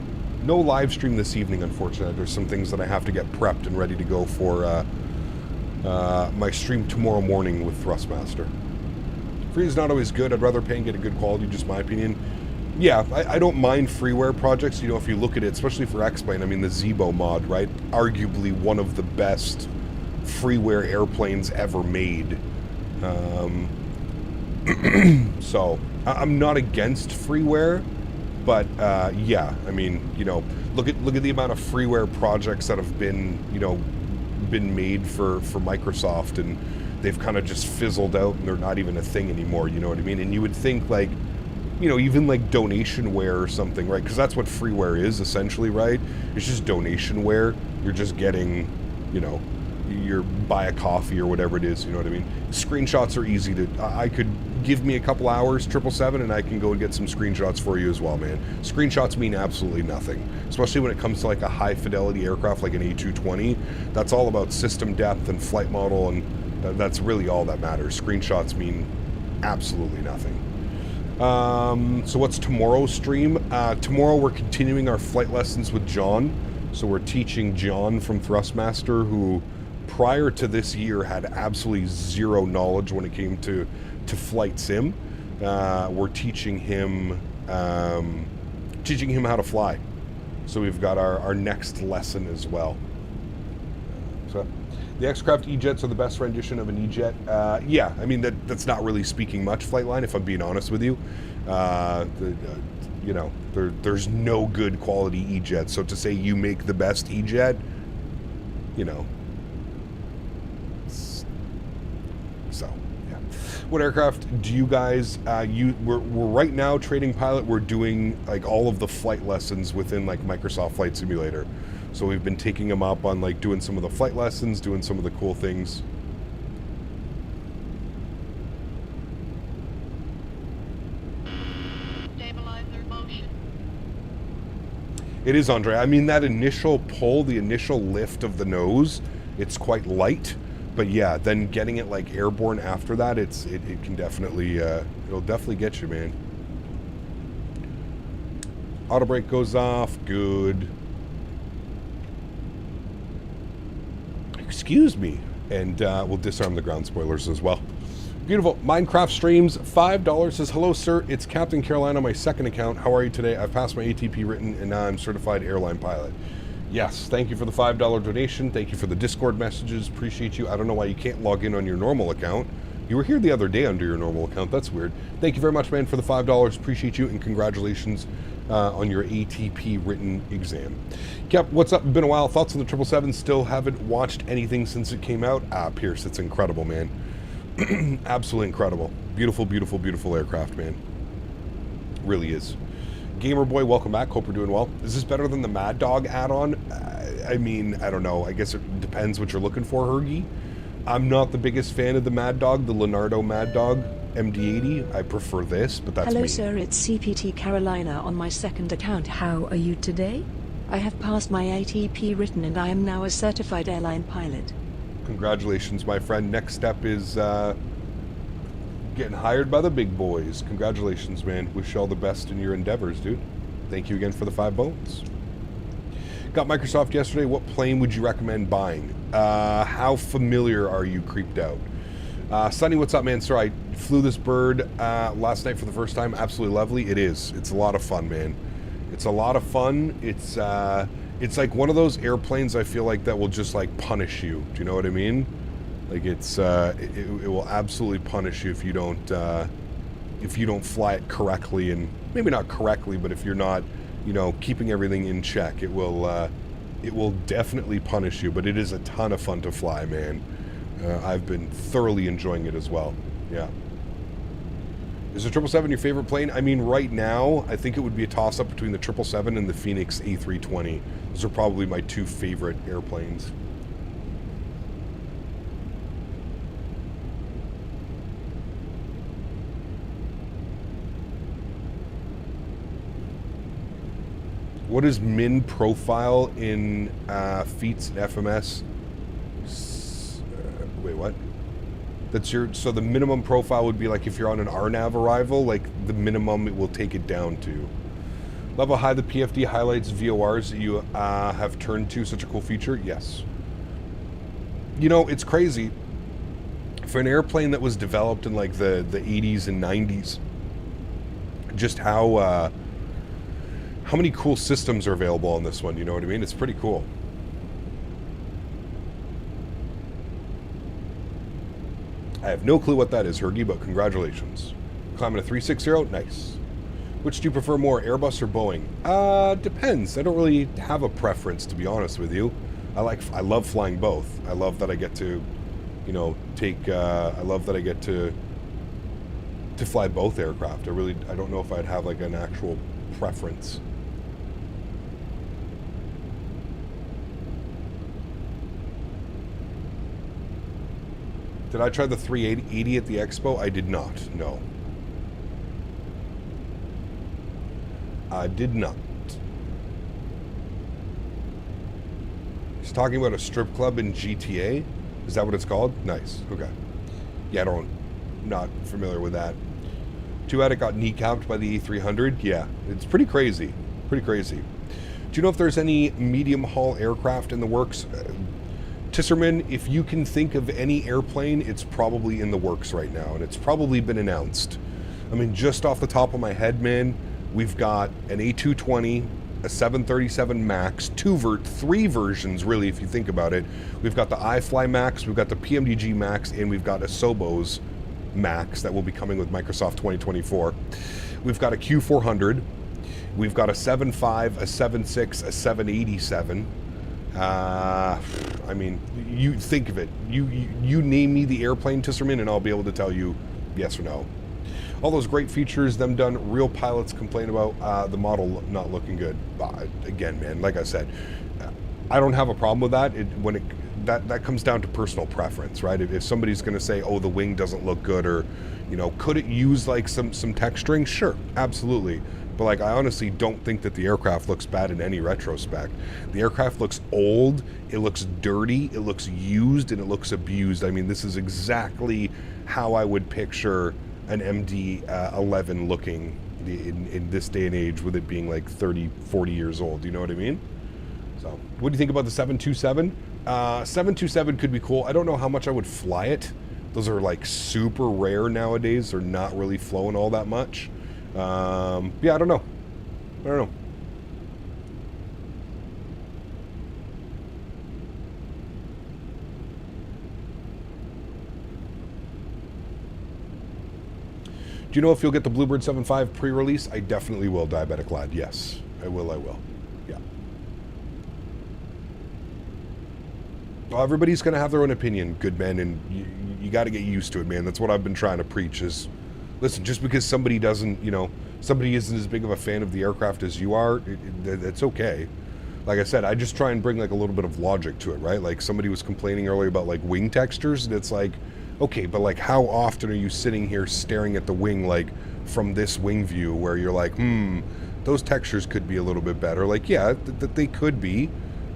live stream this evening, unfortunately. There's some things that I have to get prepped and ready to go for my stream tomorrow morning with Thrustmaster. Free is not always good. I'd rather pay and get a good quality, just my opinion. Yeah, I don't mind freeware projects. You know, if you look at it, especially for X-Plane, I mean, the Zebo mod, right? Arguably one of the best freeware airplanes ever made. So, I'm not against freeware, but yeah, I mean, you know, look at the amount of freeware projects that have been, you know, been made for Microsoft, and they've kind of just fizzled out and they're not even a thing anymore, you know what I mean? And you would think, like, you know, even like donationware or something, right? Because that's what freeware is essentially, right? It's just donationware. You're just getting, you know, you buy a coffee or whatever it is, you know what I mean? Screenshots are easy to, I could give me a couple hours, 777, and I can go and get some screenshots for you as well, man. Screenshots mean absolutely nothing, especially when it comes to like a high fidelity aircraft like an A220. That's all about system depth and flight model, and that's really all that matters. Screenshots mean absolutely nothing. So what's tomorrow's stream? Tomorrow we're continuing our flight lessons with John. So we're teaching John from Thrustmaster, who prior to this year had absolutely zero knowledge when it came to flight sim. We're teaching him how to fly. So we've got our next lesson as well. So the X-Craft E-Jets are the best rendition of an E-Jet. Yeah, I mean, that's not really speaking much, Flightline, if I'm being honest with you. You know, there's no good quality E-Jet. So to say you make the best E-Jet, you know. So, yeah. What aircraft do you guys we're right now trading pilot. We're doing like all of the flight lessons within like Microsoft Flight Simulator. So we've been taking them up on like doing some of the flight lessons, doing some of the cool things. Stabilizer motion. It is, Andre. I mean, that initial pull, the initial lift of the nose, it's quite light. But yeah, then getting it like airborne after that, it can definitely, it'll definitely get you, man. Auto brake goes off. Good. Excuse me. And we'll disarm the ground spoilers as well. Beautiful. Minecraft streams, $5 says, hello, sir. It's Captain Carolina on my second account. How are you today? I've passed my ATP written, and now I'm certified airline pilot. Yes, thank you for the $5 donation. Thank you for the Discord messages. Appreciate you. I don't know why you can't log in on your normal account. You were here the other day under your normal account. That's weird. Thank you very much, man, for the $5. Appreciate you, and congratulations on your ATP written exam. Cap, what's up? Been a while. Thoughts on the 777? Still haven't watched anything since it came out. Pierce, it's incredible, man. Absolutely incredible. Beautiful, beautiful, beautiful aircraft, man. Really is. Gamer Boy, welcome back. Hope you're doing well. Is this better than the Mad Dog add-on? I mean, I don't know. I guess it depends what you're looking for, Hergy. I'm not the biggest fan of the Mad Dog, the Leonardo Mad Dog MD-80. I prefer this, but that's Hello, me. sir. It's CPT Carolina on my second account. How are you today? I have passed my ATP written and I am now a certified airline pilot. Congratulations, my friend. Next step is getting hired by the big boys. Congratulations, man. Wish you all the best in your endeavors, dude. Thank you again for the 5 bones. Got Microsoft yesterday. What plane would you recommend buying? How familiar are you creeped out? Sonny, what's up, man? So I flew this bird last night for the first time. Absolutely lovely. It is. It's a lot of fun, man. It's a lot of fun. It's like one of those airplanes I feel like that will just like punish you. Do you know what I mean? Like it will absolutely punish you if you don't fly it correctly, and maybe not correctly, but if you're not, you know, keeping everything in check, it will definitely punish you. But it is a ton of fun to fly, man. I've been thoroughly enjoying it as well. Yeah. Is the 777 your favorite plane? I mean, right now, I think it would be a toss-up between the 777 and the Phoenix A320. Those are probably my 2 favorite airplanes. What is min profile in feats and FMS? Wait, what? That's your, so the minimum profile would be like if you're on an RNAV arrival, like the minimum it will take it down to. Love how high the PFD highlights VORs that you have turned to. Such a cool feature. Yes. You know, it's crazy. For an airplane that was developed in like the 80s and 90s, just how many cool systems are available on this one, you know what I mean? It's pretty cool. I have no clue what that is, Hergy, but congratulations. Climbing a 360, nice. Which do you prefer more, Airbus or Boeing? Depends. I don't really have a preference, to be honest with you. I love flying both. I love that I get to, you know, I love that I get to fly both aircraft. I don't know if I'd have like an actual preference. Did I try the 380 at the expo? I did not, no. I did not. He's talking about a strip club in GTA? Is that what it's called? Nice, okay. Yeah, not familiar with that. Too bad it got kneecapped by the A300. Yeah, it's pretty crazy, pretty crazy. Do you know if there's any medium haul aircraft in the works? Tisserman, if you can think of any airplane, it's probably in the works right now, and it's probably been announced. I mean, just off the top of my head, man, we've got an A220, a 737 MAX, 3 versions, really, if you think about it. We've got the iFly MAX, we've got the PMDG MAX, and we've got a Sobos MAX that will be coming with Microsoft 2024. We've got a Q400, we've got a 7.5, a 7.6, a 787. I mean, you think of it. You name me the airplane, Tisserman, and I'll be able to tell you yes or no. All those great features, them done. Real pilots complain about the model not looking good. Again, man, like I said, I don't have a problem with that. That comes down to personal preference, right? If somebody's going to say, oh, the wing doesn't look good, or, you know, could it use like some texturing? Sure, absolutely. But like, I honestly don't think that the aircraft looks bad in any retrospect. The aircraft looks old, it looks dirty, it looks used, and it looks abused. I mean, this is exactly how I would picture an MD-11 looking in this day and age, with it being like 30, 40 years old. Do you know what I mean? So, what do you think about the 727? 727 could be cool. I don't know how much I would fly it. Those are like super rare nowadays. They're not really flowing all that much. Yeah, I don't know. Do you know if you'll get the Bluebird 7.5 pre-release? I definitely will, Diabetic Lad. Yes, I will. Yeah. Well, everybody's going to have their own opinion, good man, and you got to get used to it, man. That's what I've been trying to preach is, listen, just because somebody doesn't, you know, somebody isn't as big of a fan of the aircraft as you are, it's okay. Like I said, I just try and bring like a little bit of logic to it, right? Like somebody was complaining earlier about like wing textures, and it's like, okay, but like how often are you sitting here staring at the wing like from this wing view where you're like, those textures could be a little bit better. Like, yeah, they could be,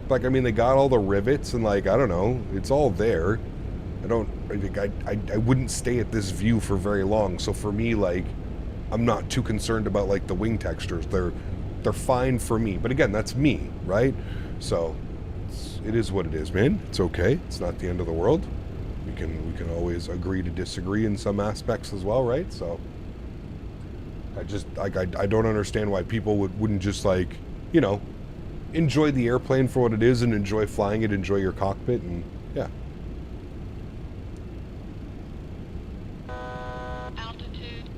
Like, I mean, they got all the rivets and, like, I don't know, it's all there. I wouldn't stay at this view for very long. So for me, like, I'm not too concerned about, like, the wing textures. They're fine for me. But again, that's me, right? So it is what it is, man. It's okay. It's not the end of the world. We can always agree to disagree in some aspects as well, right? So I just, like, I don't understand why people wouldn't just, like, you know, enjoy the airplane for what it is and enjoy flying it, enjoy your cockpit, and yeah. Altitude.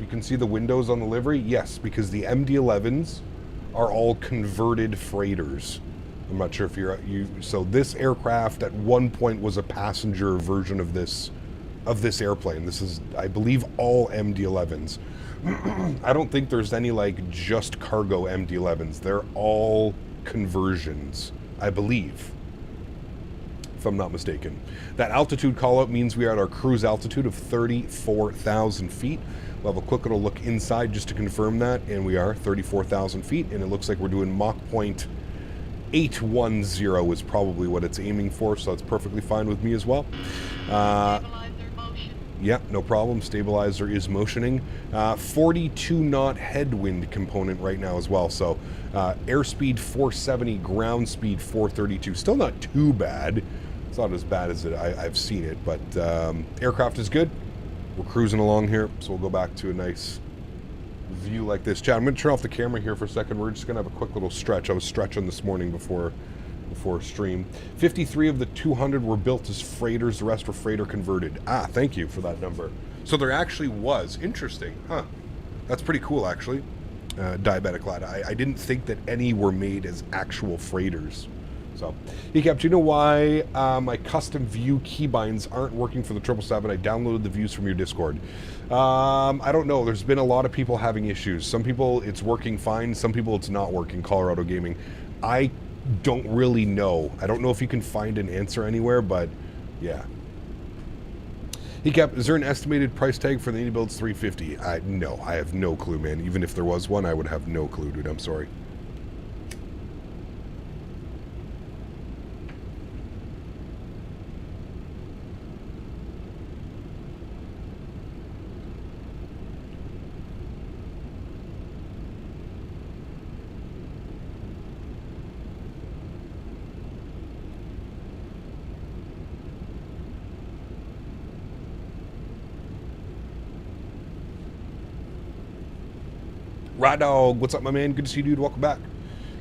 You can see the windows on the livery? Yes, because the MD-11s are all converted freighters. I'm not sure if so this aircraft at one point was a passenger version of this airplane. This is, I believe, all MD-11s. I don't think there's any, like, just cargo MD-11s. They're all conversions, I believe, if I'm not mistaken. That altitude call-out means we are at our cruise altitude of 34,000 feet. We'll have a quick little look inside just to confirm that, and we are 34,000 feet, and it looks like we're doing Mach point 810 is probably what it's aiming for, so that's perfectly fine with me as well. Yeah, no problem. Stabilizer is motioning. 42 knot headwind component right now as well. So airspeed 470, ground speed 432. Still not too bad. It's not as bad as I've seen it, but aircraft is good. We're cruising along here, so we'll go back to a nice view like this. Chad, I'm going to turn off the camera here for a second. We're just going to have a quick little stretch. I was stretching this morning before stream. 53 of the 200 were built as freighters. The rest were freighter converted. Ah, thank you for that number. So there actually was. Interesting. Huh. That's pretty cool, actually. Diabetic lad. I didn't think that any were made as actual freighters. So, Ecap, do you know why my custom view keybinds aren't working for the 777? I downloaded the views from your Discord. I don't know. There's been a lot of people having issues. Some people it's working fine. Some people it's not working. Colorado Gaming. I don't really know. I don't know if you can find an answer anywhere, but yeah. Ecap, is there an estimated price tag for the AnyBuilds 350? No, I have no clue, man. Even if there was one, I would have no clue, dude. I'm sorry. Rat Dog, what's up, my man? Good to see you, dude. Welcome back.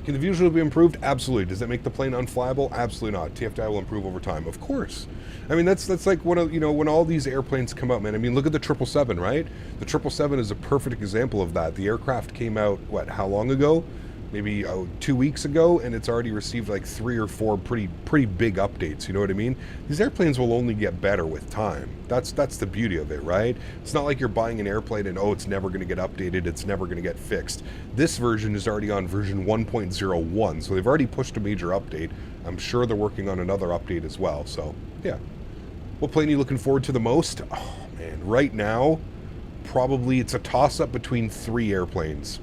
Can the visual be improved? Absolutely. Does that make the plane unflyable? Absolutely not. TFDi will improve over time. Of course. I mean, that's like one of, you know, when all these airplanes come out, man. I mean, look at the 777, right? The 777 is a perfect example of that. The aircraft came out, what, how long ago? Maybe 2 weeks ago, and it's already received like 3 or 4 pretty big updates. You know what I mean? These airplanes will only get better with time. That's the beauty of it, right? It's not like you're buying an airplane and it's never going to get updated. It's never going to get fixed. This version is already on version 1.01, so they've already pushed a major update. I'm sure they're working on another update as well. So yeah, what plane are you looking forward to the most? Oh man, right now, probably it's a toss-up between 3 airplanes.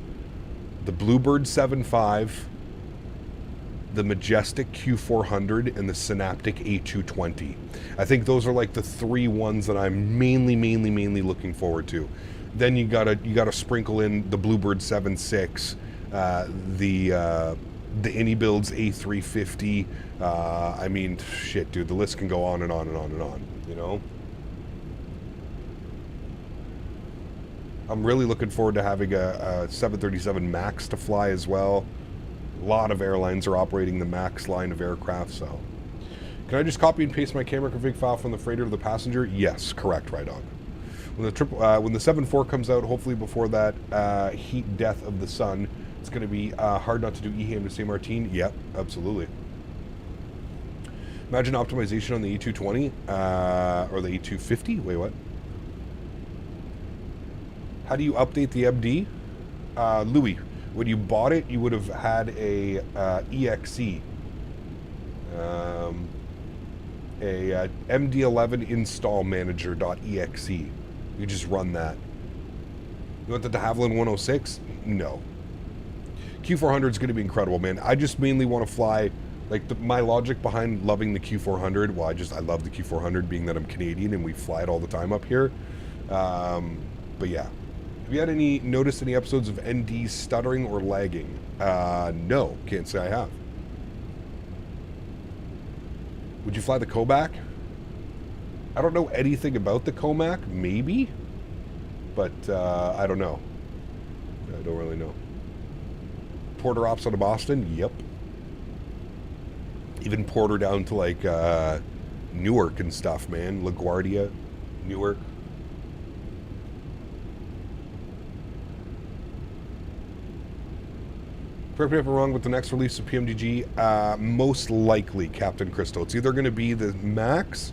The Bluebird 7.5, the Majestic Q400, and the Synaptic A220. I think those are like the 3 ones that I'm mainly looking forward to. Then you gotta sprinkle in the Bluebird 7.6, the AnyBuilds A350. I mean, shit, dude, the list can go on and on and on and on. You know. I'm really looking forward to having a 737 MAX to fly as well. A lot of airlines are operating the MAX line of aircraft, so. Can I just copy and paste my camera config file from the freighter to the passenger? Yes, correct, right on. When the 7.4 comes out, hopefully before that heat death of the sun, it's going to be hard not to do EHAM to St. Martin. Yep, absolutely. Imagine optimization on the E220 or the E250. Wait, what? How do you update the MD? Louis, when you bought it, you would have had a EXE, a MD-11 install manager.exe. You just run that. You want the de Havilland 106? No. Q400 is going to be incredible, man. I just mainly want to fly, like, my logic behind loving the Q400, well, I love the Q400 being that I'm Canadian and we fly it all the time up here. But yeah. Have you had noticed any episodes of ND stuttering or lagging? No, can't say I have. Would you fly the Koch? I don't know anything about the Koch, maybe, but I don't know. I don't really know. Porter ops out of Boston? Yep. Even Porter down to like Newark and stuff, man. LaGuardia, Newark. Correct me if I'm wrong, with the next release of PMDG, most likely Captain Crystal. It's either going to be the Max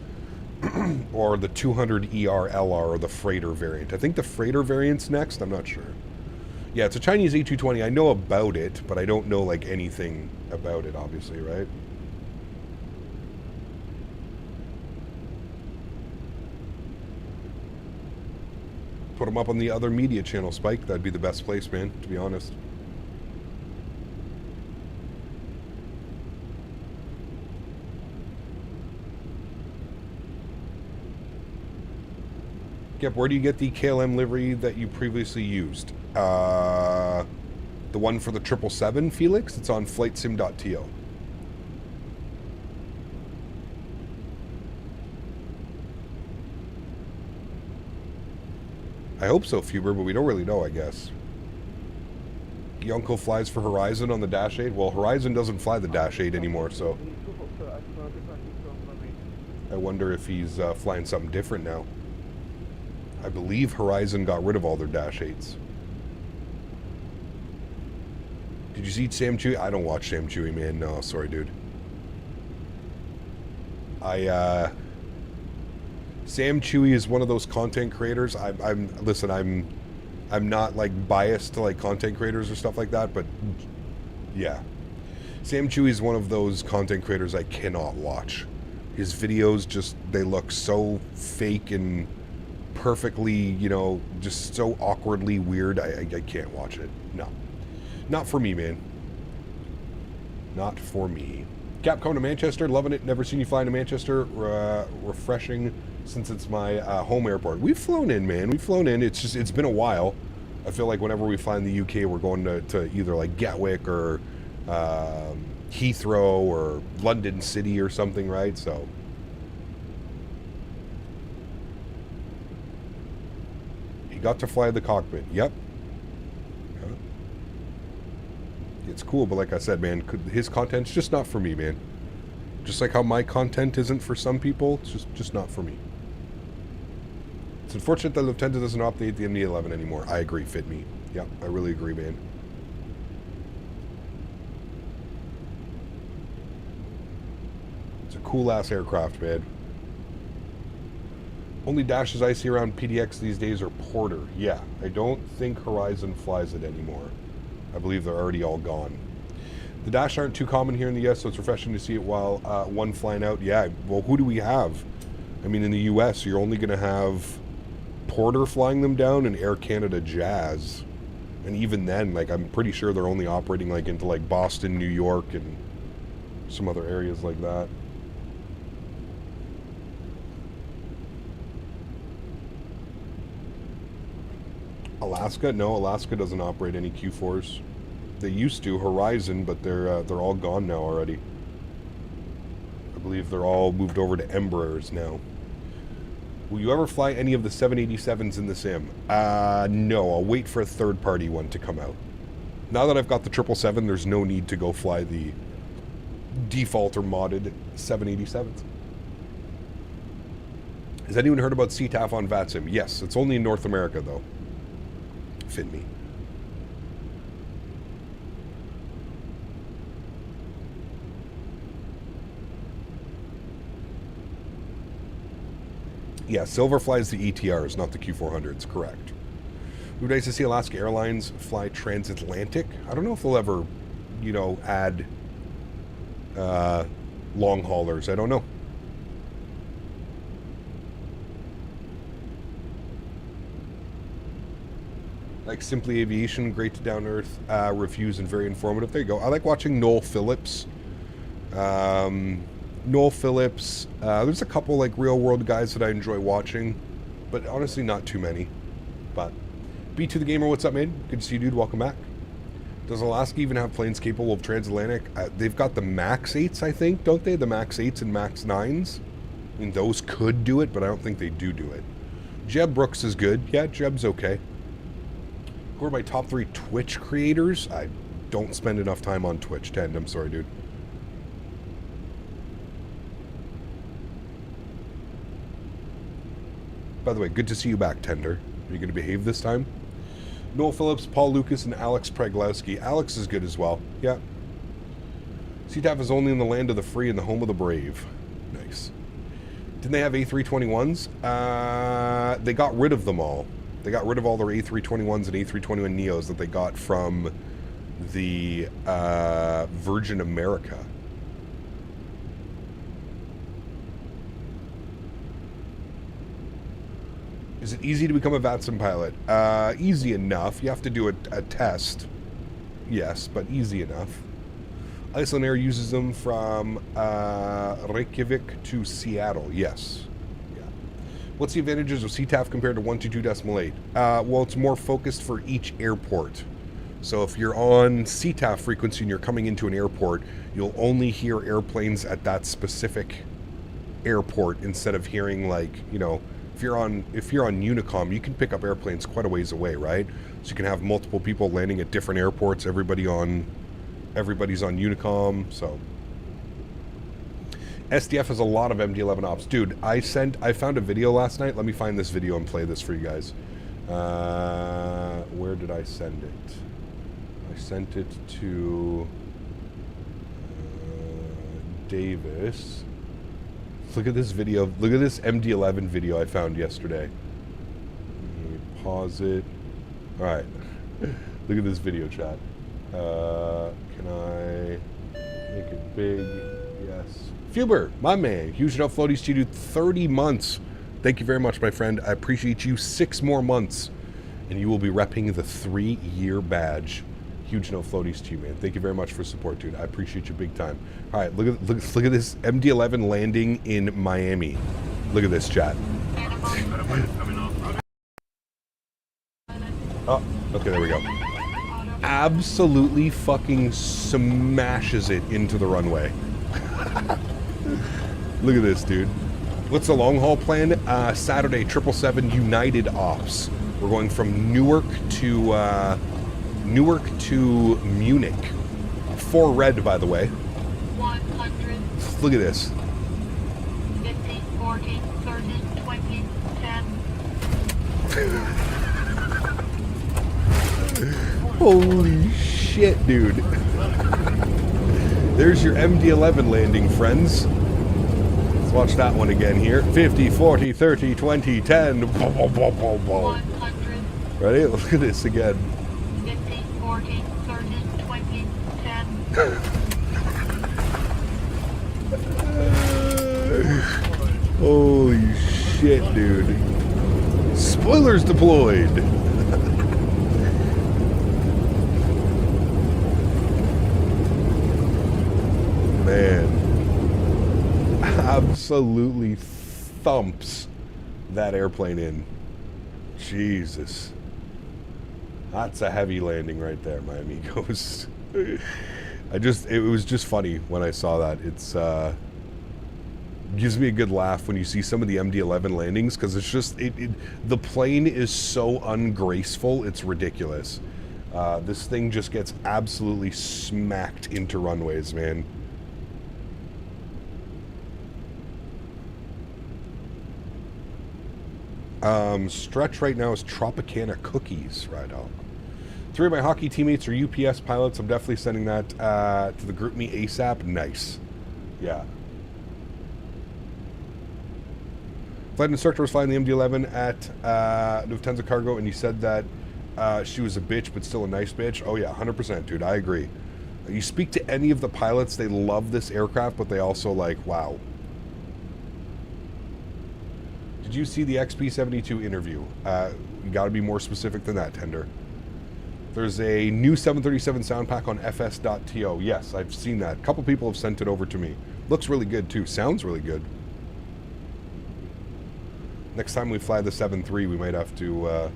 or the 200 ER LR or the Freighter variant. I think the Freighter variant's next. I'm not sure. Yeah, it's a Chinese A220. I know about it, but I don't know like anything about it, obviously, right? Put them up on the other media channel, Spike. That'd be the best place, man, to be honest. Yep, where do you get the KLM livery that you previously used? The one for the 777, Felix? It's on flightsim.to. I hope so, Fuber, but we don't really know, I guess. Yonko flies for Horizon on the Dash 8. Well, Horizon doesn't fly the Dash 8 anymore, so... I wonder if he's flying something different now. I believe Horizon got rid of all their Dash 8s. Did you see Sam Chewy? I don't watch Sam Chewy, man. No, sorry, dude. Sam Chewy is one of those content creators. Listen, I'm not like biased to like content creators or stuff like that, but yeah. Sam Chewy is one of those content creators I cannot watch. His videos just, they look so fake and perfectly, you know, just so awkwardly weird. I can't watch it. No. Not for me, man. Not for me. Cap coming to Manchester, loving it. Never seen you flying to Manchester. Refreshing since it's my home airport. We've flown in, man. We've flown in. It's just, it's been a while. I feel like whenever we fly in the UK, we're going to either like Gatwick or Heathrow or London City or something, right? So he got to fly the cockpit. Yep. Yeah. It's cool, but like I said, man, his content's just not for me, man. Just like how my content isn't for some people, it's just not for me. It's unfortunate that Lufthansa doesn't update the MD-11 anymore. I agree, fit me. Yeah, I really agree, man. It's a cool-ass aircraft, man. Only dashes I see around PDX these days are Porter. Yeah, I don't think Horizon flies it anymore. I believe they're already all gone. The Dash aren't too common here in the US, so it's refreshing to see it while one flying out. Yeah, well, who do we have? I mean, in the US, you're only going to have Porter flying them down and Air Canada Jazz. And even then, like, I'm pretty sure they're only operating, like, into, like, Boston, New York, and some other areas like that. Alaska? No, Alaska doesn't operate any Q4s. They used to, Horizon, but they're all gone now already. I believe they're all moved over to Embraers now. Will you ever fly any of the 787s in the sim? No, I'll wait for a third-party one to come out. Now that I've got the 777, there's no need to go fly the default or modded 787s. Has anyone heard about CTAF on VATSIM? Yes, it's only in North America, though. Fit me. Yeah, Silver flies the ETRs, not the Q400s, correct. It would be nice to see Alaska Airlines fly transatlantic. I don't know if they'll ever, you know, add long haulers. I don't know. Like Simply Aviation, great to down earth reviews and very informative. There you go. I like watching Noel Phillips. Noel Phillips. There's a couple like real world guys that I enjoy watching, but honestly not too many. But B2 the Gamer, what's up, man? Good to see you, dude. Welcome back. Does Alaska even have planes capable of transatlantic? They've got the Max 8s, I think, don't they? The Max 8s and Max 9s. I mean, those could do it, but I don't think they do it. Jeb Brooks is good. Yeah, Jeb's okay. Who are my top 3 Twitch creators? I don't spend enough time on Twitch, Tend. I'm sorry, dude. By the way, good to see you back, Tender. Are you going to behave this time? Noel Phillips, Paul Lucas, and Alex Preglowski. Alex is good as well. Yeah. CTAF is only in the land of the free and the home of the brave. Nice. Didn't they have A321s? They got rid of them all. They got rid of all their A321s and A321 Neos that they got from the Virgin America. Is it easy to become a VATSIM pilot? Easy enough. You have to do a test. Yes, but easy enough. Iceland Air uses them from Reykjavik to Seattle. Yes. Yeah. What's the advantages of CTAF compared to 122.8? Well, it's more focused for each airport. So if you're on CTAF frequency and you're coming into an airport, you'll only hear airplanes at that specific airport instead of hearing, like, you know, if you're on Unicom, you can pick up airplanes quite a ways away, right? So you can have multiple people landing at different airports, everybody's on Unicom. So SDF has a lot of MD-11 ops. Dude, I found a video last night. Let me find this video and play this for you guys. Where did I send it? I sent it to Davis. Look at this video. Look at this MD-11 video I found yesterday. Let me pause it. All right. Look at this video, chat. Can I make it big? Yes. Fuber, my man. Huge enough floaties to do 30 months. Thank you very much, my friend. I appreciate you. 6 more months, and you will be repping the 3-year badge. Huge no floaties to you, man. Thank you very much for support, dude. I appreciate you big time. All right, look at this MD-11 landing in Miami. Look at this, chat. Oh, okay, there we go. Absolutely fucking smashes it into the runway. Look at this, dude. What's the long haul plan? Saturday, 777 United Ops. We're going from Newark to Munich. 4 red, by the way. 100. Look at this. 50, 40, 30, 20, 10. Holy shit, dude. There's your MD-11 landing, friends. Let's watch that one again here. 50, 40, 30, 20, 10. 100. Ready? Look at this again. 50, 40, 30, 20, 10. Holy shit, dude. Spoilers deployed. Man. Absolutely thumps that airplane in. Jesus. That's a heavy landing right there, my amigos. It was just funny when I saw that. It's gives me a good laugh when you see some of the MD-11 landings, because it's just the plane is so ungraceful, it's ridiculous. This thing just gets absolutely smacked into runways, man. Stretch right now is Tropicana cookies, right on. 3 of my hockey teammates are UPS pilots. I'm definitely sending that to the group me ASAP. Nice. Yeah. Flight instructor was flying the MD-11 at Lufthansa Cargo, and he said that she was a bitch, but still a nice bitch. Oh yeah, 100%, dude. I agree. You speak to any of the pilots, they love this aircraft, but they also like, wow. Did you see the XP-72 interview? You got to be more specific than that, Tender. There's a new 737 sound pack on fs.to. Yes, I've seen that. A couple people have sent it over to me. Looks really good too. Sounds really good. Next time we fly the 7.3, we might have to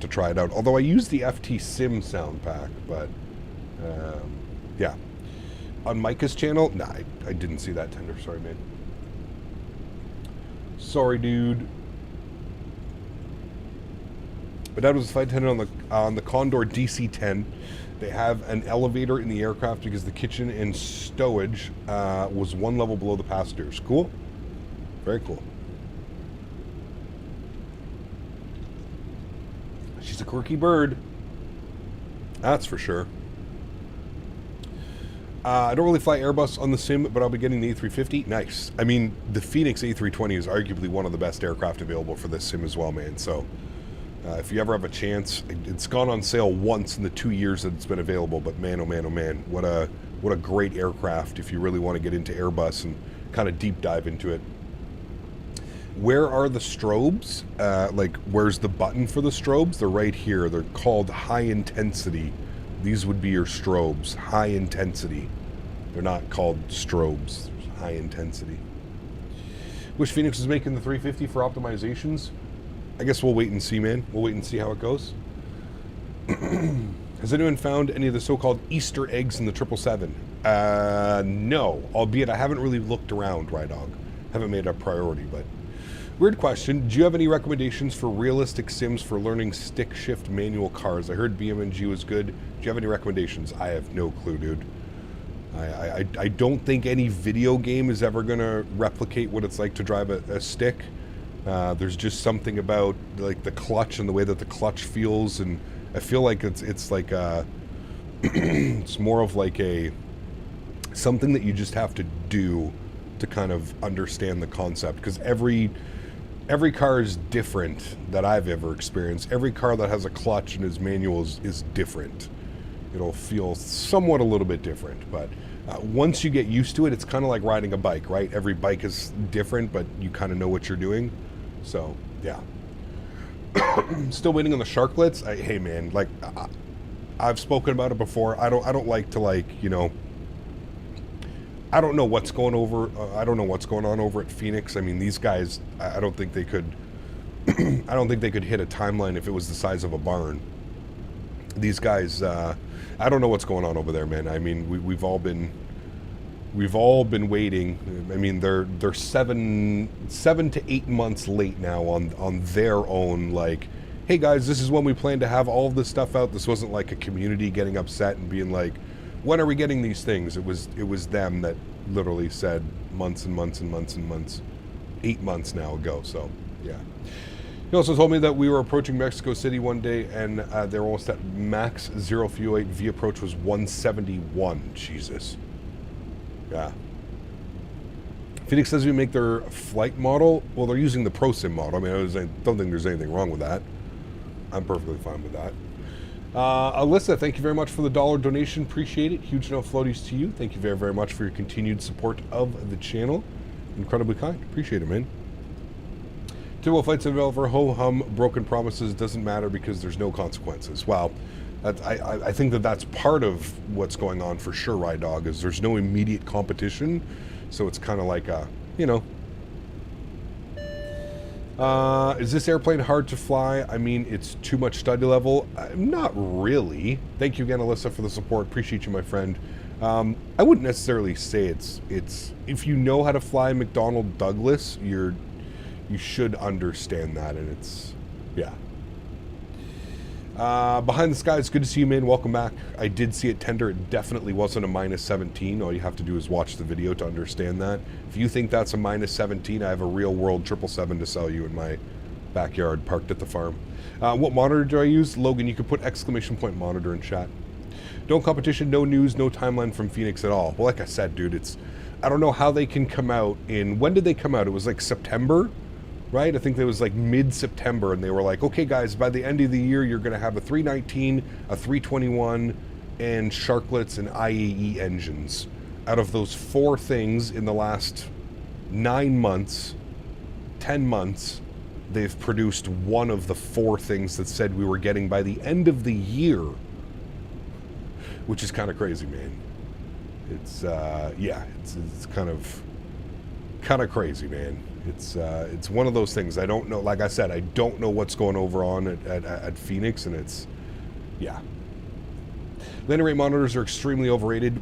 try it out. Although I use the FT Sim sound pack, but yeah. On Micah's channel, nah, I didn't see that tender. Sorry, man. Sorry, dude. But that was a flight attendant on the Condor DC-10. They have an elevator in the aircraft because the kitchen and stowage was one level below the passengers. Cool. Very cool. She's a quirky bird. That's for sure. I don't really fly Airbus on the sim, but I'll be getting the A350. Nice. I mean, the Phoenix A320 is arguably one of the best aircraft available for this sim as well, man. So if you ever have a chance, it's gone on sale once in the 2 years that it's been available, but man, oh man, oh man, what a great aircraft if you really want to get into Airbus and kind of deep dive into it. Where are the strobes? Like, where's the button for the strobes? They're right here. They're called high intensity. These would be your strobes, high intensity. They're not called strobes, high intensity. Wish Phoenix was making the 350 for optimizations. I guess we'll wait and see, man. We'll wait and see how it goes. Has anyone found any of the so-called Easter eggs in the 777? No, albeit I haven't really looked around, Rydog. Haven't made it a priority, but... Weird question. Do you have any recommendations for realistic sims for learning stick shift manual cars? I heard BMG was good. Do you have any recommendations? I have no clue, dude. I don't think any video game is ever going to replicate what it's like to drive a stick. There's just something about like the clutch and the way that the clutch feels, and I feel like it's like it's more of like something that you just have to do to kind of understand the concept, because every car is different that I've ever experienced. Every car that has a clutch and is manual is different. It'll feel somewhat a little bit different, but once you get used to it, it's kind of like riding a bike, right? Every bike is different, but you kind of know what you're doing. So, yeah. Still waiting on the sharklets. Hey, man, like, I've spoken about it before. I don't like to, like, you know, I don't know what's going on over at Phoenix. I mean, these guys, I don't think they could I don't think they could hit a timeline if it was the size of a barn. These guys, I don't know what's going on over there, man. I mean, we've all been waiting. I mean, they're 7 to 8 months late now on their own, like, hey guys, this is when we plan to have all of this stuff out. This wasn't like a community getting upset and being like, when are we getting these things? It was them that literally said months and months and months and months, 8 months now ago. So yeah. He also told me that we were approaching Mexico City one day, and they're almost at max 0 fuel weight. V approach was 171. Jesus. Yeah. Phoenix says we make their flight model. Well, they're using the ProSim model. I mean, I don't think there's anything wrong with that. I'm perfectly fine with that. Alyssa, thank you very much for the $1 donation. Appreciate it. Huge no floaties to you. Thank you very, very much for your continued support of the channel. Incredibly kind. Appreciate it, man. Typical flight developer, ho-hum, broken promises, doesn't matter because there's no consequences. Wow. I think that's part of what's going on for sure, Rydog, is there's no immediate competition. So it's kind of like a, you know. Is this airplane hard to fly? I mean, it's too much study level. Not really. Thank you again, Alyssa, for the support. Appreciate you, my friend. I wouldn't necessarily say it's if you know how to fly McDonnell Douglas, you should understand that, and it's, yeah. Behind the Sky, it's good to see you, man. Welcome back. I did see it tender. It definitely wasn't a minus 17. All you have to do is watch the video to understand that. If you think that's a minus 17, I have a real world 777 to sell you in my backyard parked at the farm. What monitor do I use? Logan, you could put exclamation point monitor in chat. No competition, no news, no timeline from Phoenix at all. Well, like I said, dude, I don't know how they can come out in, when did they come out? It was like September? Right? I think it was like mid-September, and they were like, okay, guys, by the end of the year, you're going to have a 319, a 321, and sharklets and IAE engines. Out of those 4 things in the last 9 months, 10 months, they've produced one of the 4 things that said we were getting by the end of the year, which is kind of crazy, man. It's it's kind of crazy, man. It's one of those things. I don't know. Like I said, I don't know what's going over on at Phoenix, and it's, yeah. Landing rate monitors are extremely overrated.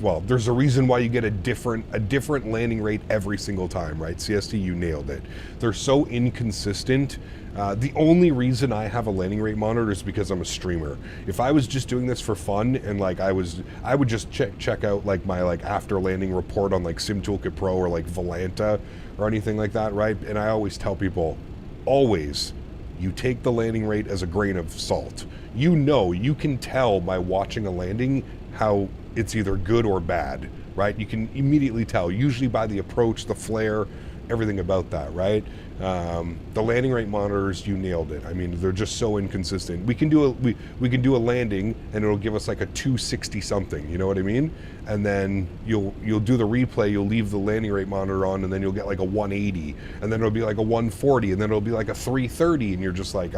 Well, there's a reason why you get a different landing rate every single time, right? CST, you nailed it. They're so inconsistent. The only reason I have a landing rate monitor is because I'm a streamer. If I was just doing this for fun and like I would just check out like my like after landing report on like Sim Toolkit Pro or like Volanta or anything like that, right? And I always tell people, always, you take the landing rate as a grain of salt. You can tell by watching a landing how it's either good or bad, right? You can immediately tell, usually by the approach, the flare, everything about that, right? The landing rate monitors, you nailed it. I mean, they're just so inconsistent. We can do a landing and it'll give us like a 260 something, you know what I mean? And then you'll do the replay, you'll leave the landing rate monitor on, and then you'll get like a 180, and then it'll be like a 140, and then it'll be like a 330, and you're just like,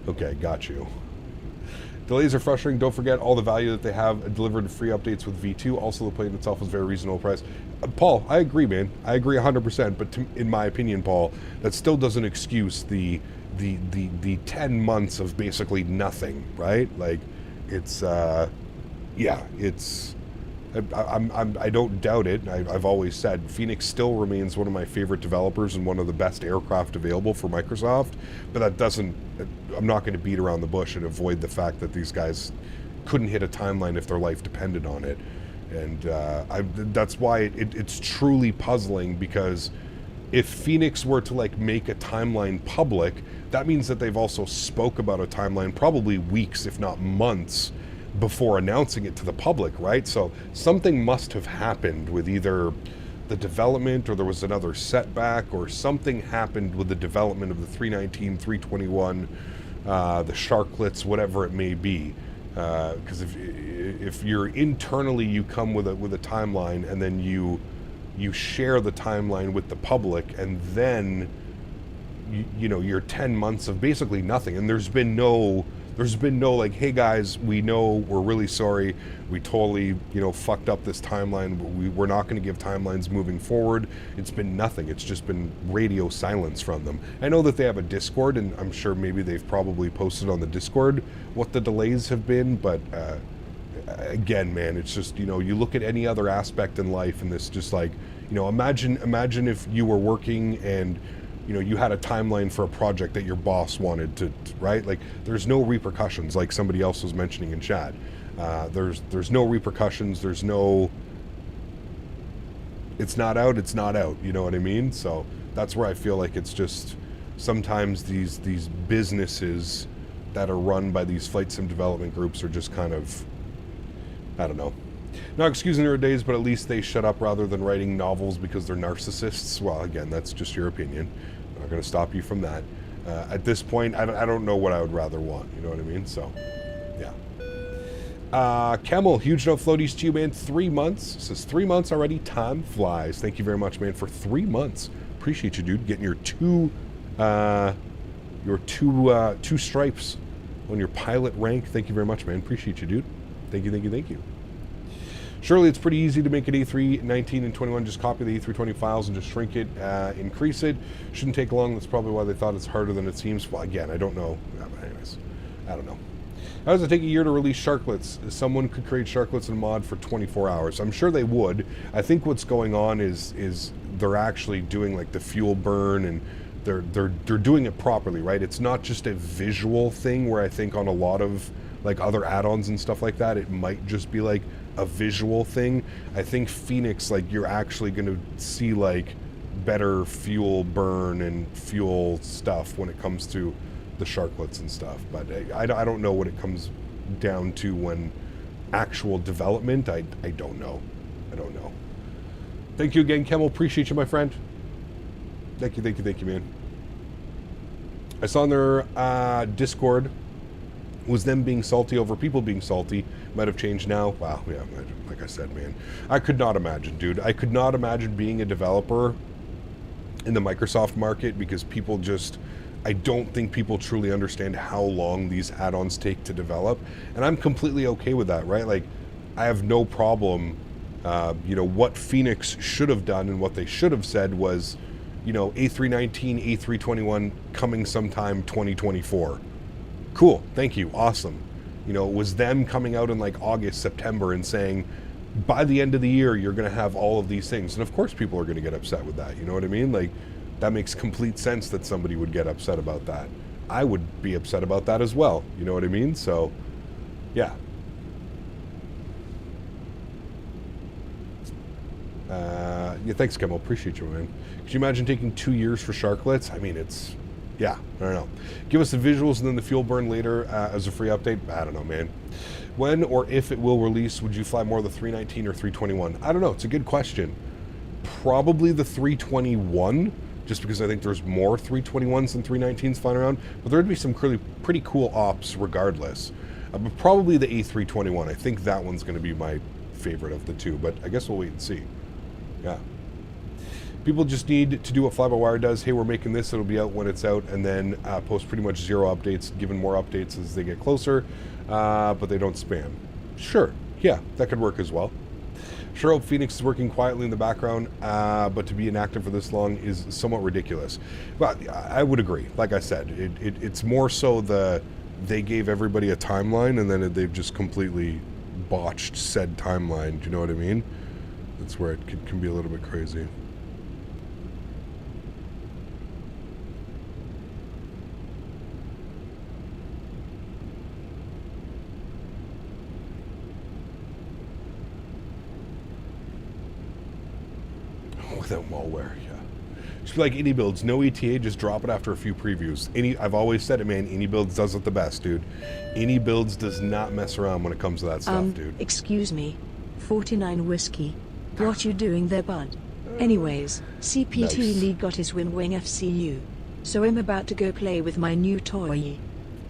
okay, got you. Delays are frustrating. Don't forget all the value that they have delivered free updates with V2. Also, the plane itself is very reasonable price. Paul, I agree, man. I agree 100%. But in my opinion, Paul, that still doesn't excuse the 10 months of basically nothing, right? Like, it's it's. I don't doubt it. I've always said Phoenix still remains one of my favorite developers and one of the best aircraft available for Microsoft. But that doesn't. I'm not going to beat around the bush and avoid the fact that these guys couldn't hit a timeline if their life depended on it. And that's why it's truly puzzling, because if Phoenix were to like make a timeline public, that means that they've also spoke about a timeline probably weeks, if not months, before announcing it to the public, right? So something must have happened with either the development, or there was another setback, or something happened with the development of the 319, 321, the Sharklets, whatever it may be. Because if you're internally, you come with a timeline, and then you share the timeline with the public, and then you know you're 10 months of basically nothing, and there's been no like, hey guys, we know, we're really sorry, we totally fucked up this timeline, we're not going to give timelines moving forward. It's been nothing. It's just been radio silence from them. I know that they have a Discord, and I'm sure maybe they've probably posted on the Discord what the delays have been, but again, man, it's just, you look at any other aspect in life, and this just like, imagine if you were working and you had a timeline for a project that your boss wanted to, right? Like, there's no repercussions, like somebody else was mentioning in chat. There's no repercussions. There's no, it's not out, you know what I mean? So that's where I feel like it's just, sometimes these businesses that are run by these flight sim development groups are just kind of, I don't know. Not excusing their days, but at least they shut up rather than writing novels because they're narcissists. Well, again, that's just your opinion. I'm not going to stop you from that. At this point, I don't know what I would rather want. You know what I mean? So, yeah. Camel, huge note floaties to you, man. 3 months. It says 3 months already. Time flies. Thank you very much, man, for 3 months. Appreciate you, dude. Getting your two stripes on your pilot rank. Thank you very much, man. Appreciate you, dude. Thank you. Surely it's pretty easy to make an A3 19 and 21. Just copy the A320 files and just shrink it, increase it. Shouldn't take long. That's probably why they thought it's harder than it seems. Well, again, I don't know. Anyways, I don't know. How does it take a year to release Sharklets? Someone could create Sharklets in mod for 24 hours. I'm sure they would. I think what's going on is they're actually doing like the fuel burn, and they're doing it properly, right? It's not just a visual thing where I think on a lot of like other add-ons and stuff like that, it might just be like a visual thing. I think Phoenix, like, you're actually going to see like better fuel burn and fuel stuff when it comes to the Sharklets and stuff. But I don't know what it comes down to when actual development. I don't know. Thank you again, Kemmel. Appreciate you, my friend. Thank you, man. I saw in their Discord was them being salty over people being salty. Might have changed now. Wow, yeah, like I said, man. I could not imagine, dude. I could not imagine being a developer in the Microsoft market, because people just, I don't think people truly understand how long these add-ons take to develop, and I'm completely okay with that, right? Like, I have no problem. You know, what Phoenix should have done and what they should have said was, you know, A319, A321 coming sometime 2024. Cool, thank you, awesome. You know, it was them coming out in like August, September and saying, by the end of the year, you're going to have all of these things. And of course people are going to get upset with that, you know what I mean? Like, that makes complete sense that somebody would get upset about that. I would be upset about that as well, you know what I mean? So, yeah. Yeah, thanks, Kemo. Appreciate you, man. Could you imagine taking 2 years for Sharklets? I mean, it's, yeah, I don't know. Give us the visuals and then the fuel burn later as a free update. I don't know, man. When or if it will release, would you fly more of the 319 or 321? I don't know. It's a good question. Probably the 321, just because I think there's more 321s than 319s flying around. But there'd be some pretty cool ops regardless. But probably the A321. I think that one's going to be my favorite of the two. But I guess we'll wait and see. Yeah. People just need to do what Fly-by-Wire does. Hey, we're making this. It'll be out when it's out. And then post pretty much zero updates, given more updates as they get closer. But they don't spam. Sure. Yeah, that could work as well. Sure hope Phoenix is working quietly in the background, but to be inactive for this long is somewhat ridiculous. But I would agree. Like I said, it's more so they gave everybody a timeline, and then they've just completely botched said timeline. Do you know what I mean? That's where it can be a little bit crazy. Without malware, yeah. Just like any builds, no ETA, just drop it after a few previews. I've always said it, man. Any builds does it the best, dude. Any builds does not mess around when it comes to that stuff, dude. Excuse me, 49 whiskey. What you doing there, bud? Anyways, CPT Nice. League got his wing FCU, so I'm about to go play with my new toy.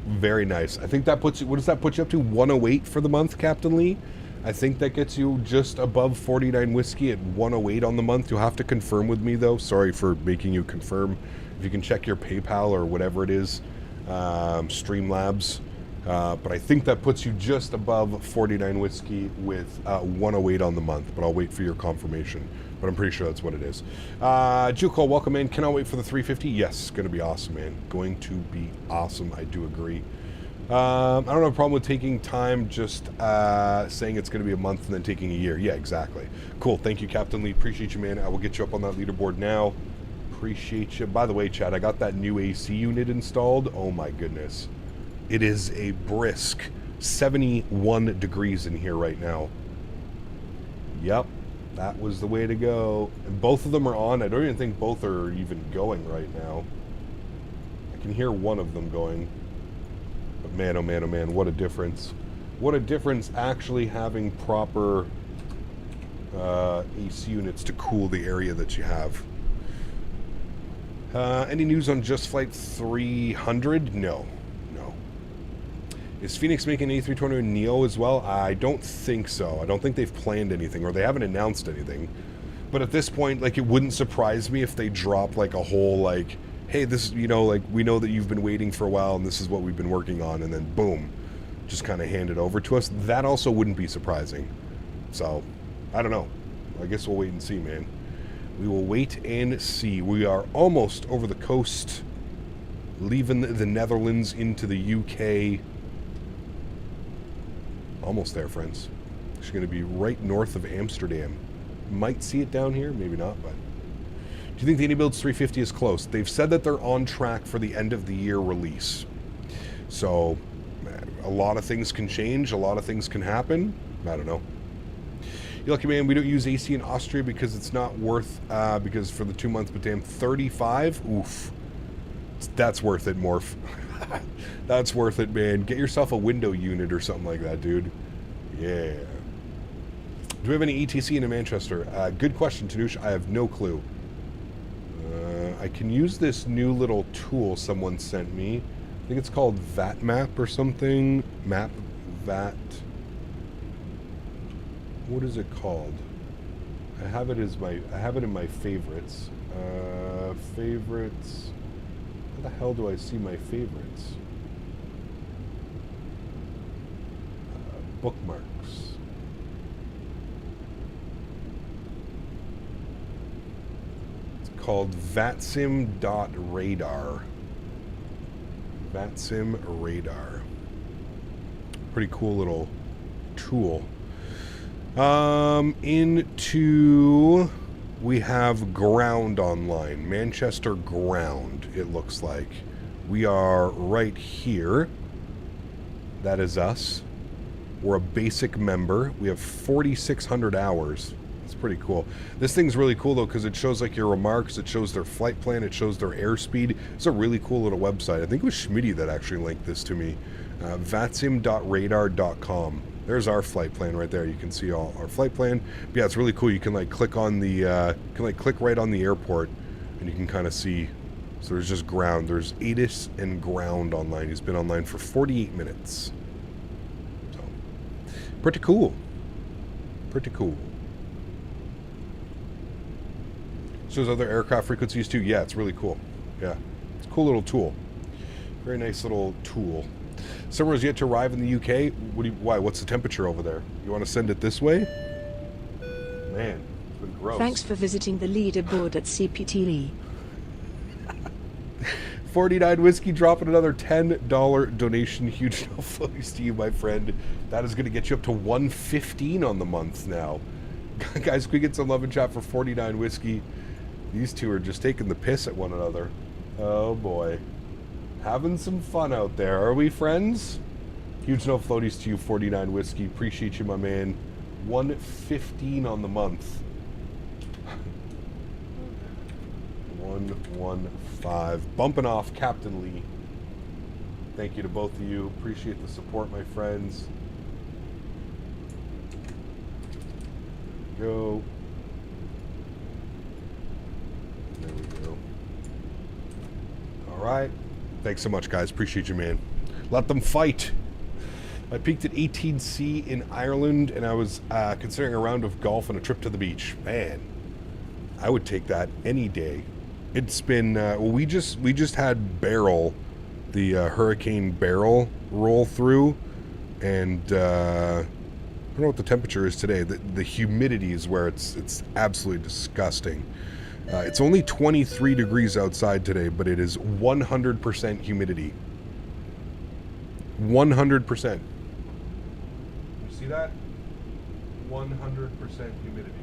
Very nice. I think that puts you, what does that put you up to? 108 for the month, Captain Lee? I think that gets you just above 49 whiskey at 108 on the month. You'll have to confirm with me, though. Sorry for making you confirm. If you can check your PayPal or whatever it is, Streamlabs. But I think that puts you just above 49 whiskey with 108 on the month. But I'll wait for your confirmation. But I'm pretty sure that's what it is. Juco, welcome in. Cannot wait for the 350. Yes, going to be awesome, man. Going to be awesome. I do agree. I don't have a problem with taking time, just saying it's going to be a month and then taking a year. Yeah, exactly. Cool. Thank you, Captain Lee. Appreciate you, man. I will get you up on that leaderboard now. Appreciate you. By the way, Chad, I got that new AC unit installed. Oh, my goodness. It is a brisk 71 degrees in here right now. Yep, that was the way to go. And both of them are on. I don't even think both are even going right now. I can hear one of them going. But man, oh man, oh man, what a difference. What a difference actually having proper AC units to cool the area that you have. Any news on Just Flight 300? No. Is Phoenix making an A320 Neo as well? I don't think so. I don't think they've planned anything, or they haven't announced anything. But at this point, like, it wouldn't surprise me if they drop, like, a whole, like, hey, this, you know, like, we know that you've been waiting for a while, and this is what we've been working on, and then, boom, just kind of hand it over to us. That also wouldn't be surprising. So, I don't know. I guess we'll wait and see, man. We will wait and see. We are almost over the coast, leaving the Netherlands into the UK. Almost there, friends. It's going to be right north of Amsterdam. Might see it down here, maybe not, but... Do you think the AnyBuilds 350 is close? They've said that they're on track for the end of the year release. So, a lot of things can change, a lot of things can happen. I don't know. You're lucky, man. We don't use AC in Austria because it's not worth, because for the 2 months, but damn, 35? Oof. That's worth it, Morph. That's worth it, man. Get yourself a window unit or something like that, dude. Yeah. Do we have any ETC in Manchester? Good question, Tanush. I have no clue. I can use this new little tool someone sent me. I think it's called VAT Map or something. Map VAT. What is it called? I have it in my favorites. Favorites. How the hell do I see my favorites? Bookmarks. It's called vatsim.radar. Vatsim radar. Pretty cool little tool. We have ground online. Manchester ground, it looks like. We are right here. That is us. We're a basic member. We have 4,600 hours. It's pretty cool. This thing's really cool though because it shows like your remarks, it shows their flight plan, it shows their airspeed. It's a really cool little website. I think it was Smitty that actually linked this to me. vatsim.radar.com. There's our flight plan right there. You can see all our flight plan. But yeah, it's really cool. You can like click on the click right on the airport and you can kind of see. So there's just ground. There's ATIS and ground online. He's been online for 48 minutes. So pretty cool. Pretty cool. So there's other aircraft frequencies too. Yeah, it's really cool. Yeah, it's a cool little tool. Very nice little tool. Summer is yet to arrive in the UK. Why? What's the temperature over there? You want to send it this way? Man, it's been gross. Thanks for visiting the leaderboard at CPT. 49 Whiskey dropping another $10 donation. Huge no floaties to you, my friend. That is going to get you up to 115 on the month now. Guys, can we get some love and chat for 49 Whiskey? These two are just taking the piss at one another. Oh boy. Having some fun out there, are we, friends? Huge no floaties to you, 49 Whiskey. Appreciate you, my man. 115 on the month. 115. Bumping off Captain Lee. Thank you to both of you. Appreciate the support, my friends. Go. There we go. All right. Thanks so much, guys. Appreciate you, man. Let them fight. I peaked at 18C in Ireland, and I was considering a round of golf and a trip to the beach. Man, I would take that any day. It's been we just had Beryl, the Hurricane Beryl, roll through, and I don't know what the temperature is today. The humidity is where it's absolutely disgusting. It's only 23 degrees outside today, but it is 100% humidity. 100%. You see that? 100% humidity.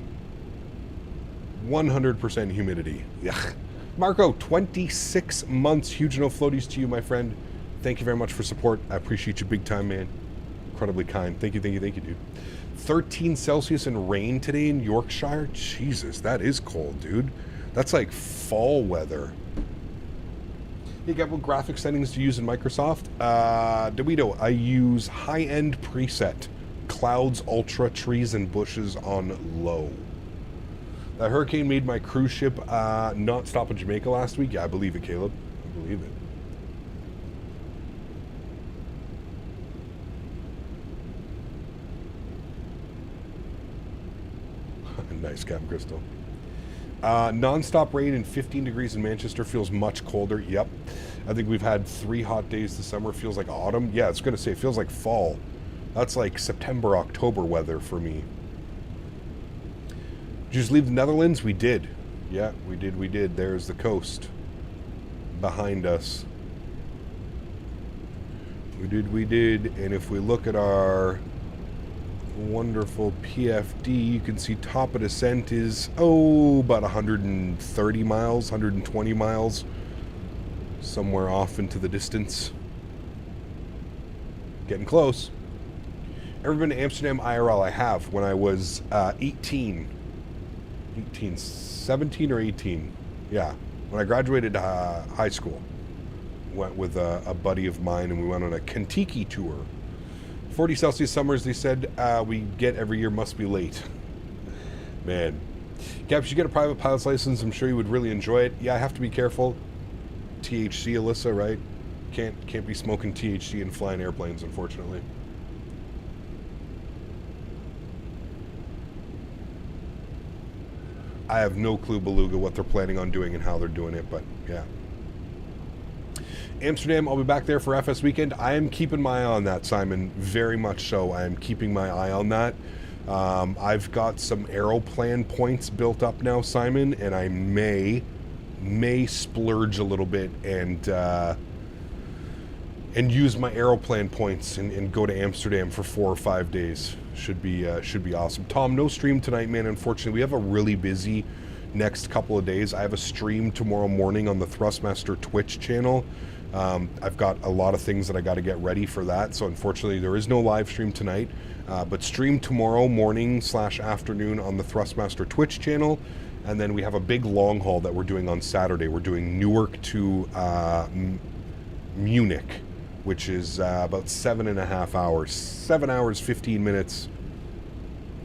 100% humidity. Yuck. Marco, 26 months. Huge no floaties to you, my friend. Thank you very much for support. I appreciate you big time, man. Incredibly kind. Thank you, dude. 13 Celsius and rain today in Yorkshire. Jesus, that is cold, dude. That's like fall weather. You got what graphic settings to use in Microsoft? DeWito, I use high-end preset. Clouds, ultra, trees, and bushes on low. That hurricane made my cruise ship not stop in Jamaica last week. Yeah, I believe it, Caleb. I believe it. Nice, Captain Crystal. Non-stop rain and 15 degrees in Manchester feels much colder. Yep. I think we've had 3 hot days this summer. Feels like autumn. Yeah, it's going to say it feels like fall. That's like September, October weather for me. Did you just leave the Netherlands? We did. Yeah, we did. There's the coast behind us. We did. And if we look at our wonderful PFD, you can see top of descent is about 130 miles, 120 miles, somewhere off into the distance. Getting close. Ever been to Amsterdam IRL? I have, when I was 17 or 18. Yeah, when I graduated high school. Went with a buddy of mine and we went on a Kentucky tour. 40 Celsius summers, they said, we get every year, must be late. Man. Caps, you get a private pilot's license, I'm sure you would really enjoy it. Yeah, I have to be careful. THC, Alyssa, right? Can't be smoking THC and flying airplanes, unfortunately. I have no clue, Beluga, what they're planning on doing and how they're doing it, but yeah. Amsterdam, I'll be back there for FS weekend. I am keeping my eye on that, Simon, very much so. I am keeping my eye on that. I've got some Aeroplan points built up now, Simon, and I may splurge a little bit and use my Aeroplan points and go to Amsterdam for 4 or 5 days. Should be awesome. Tom, no stream tonight, man. Unfortunately, we have a really busy next couple of days. I have a stream tomorrow morning on the Thrustmaster Twitch channel. I've got a lot of things that I got to get ready for that, so unfortunately there is no live stream tonight, but stream tomorrow morning / afternoon on the Thrustmaster Twitch channel, and then we have a big long haul that we're doing on Saturday. We're doing Newark to Munich, which is about 7.5 hours, 7 hours 15 minutes,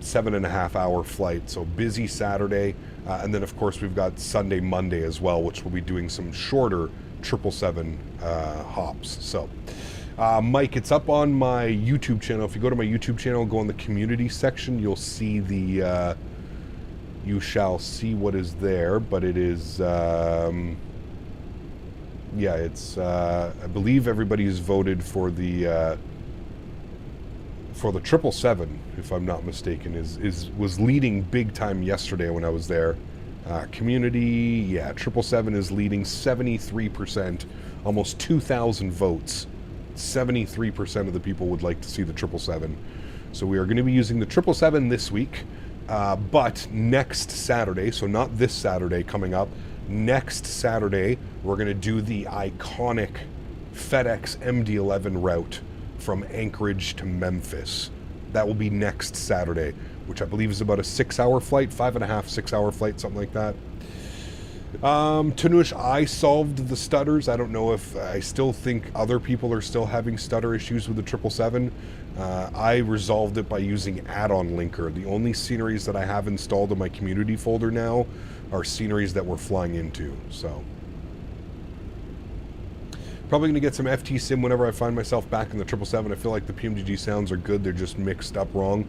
7.5 hour flight. So busy Saturday, and then of course we've got Sunday, Monday as well, which we'll be doing some shorter 777 hops. So Mike, it's up on my YouTube channel. If you go to my YouTube channel, go in the community section, you'll see the you shall see what is there, but it is yeah, it's I believe everybody's voted for the 777, if I'm not mistaken, was leading big time yesterday when I was there. Community, yeah, 777 is leading 73%, almost 2,000 votes. 73% of the people would like to see the 777. So we are going to be using the 777 this week, but next Saturday, so not this Saturday coming up, next Saturday, we're going to do the iconic FedEx MD-11 route from Anchorage to Memphis. That will be next Saturday, which I believe is about a 6-hour flight, 5.5, 6-hour flight, something like that. Tanush, I solved the stutters. I don't know if I still think other people are still having stutter issues with the 777. I resolved it by using add-on linker. The only sceneries that I have installed in my community folder now are sceneries that we're flying into, so. Probably going to get some FT sim whenever I find myself back in the 777. I feel like the PMGG sounds are good. They're just mixed up wrong.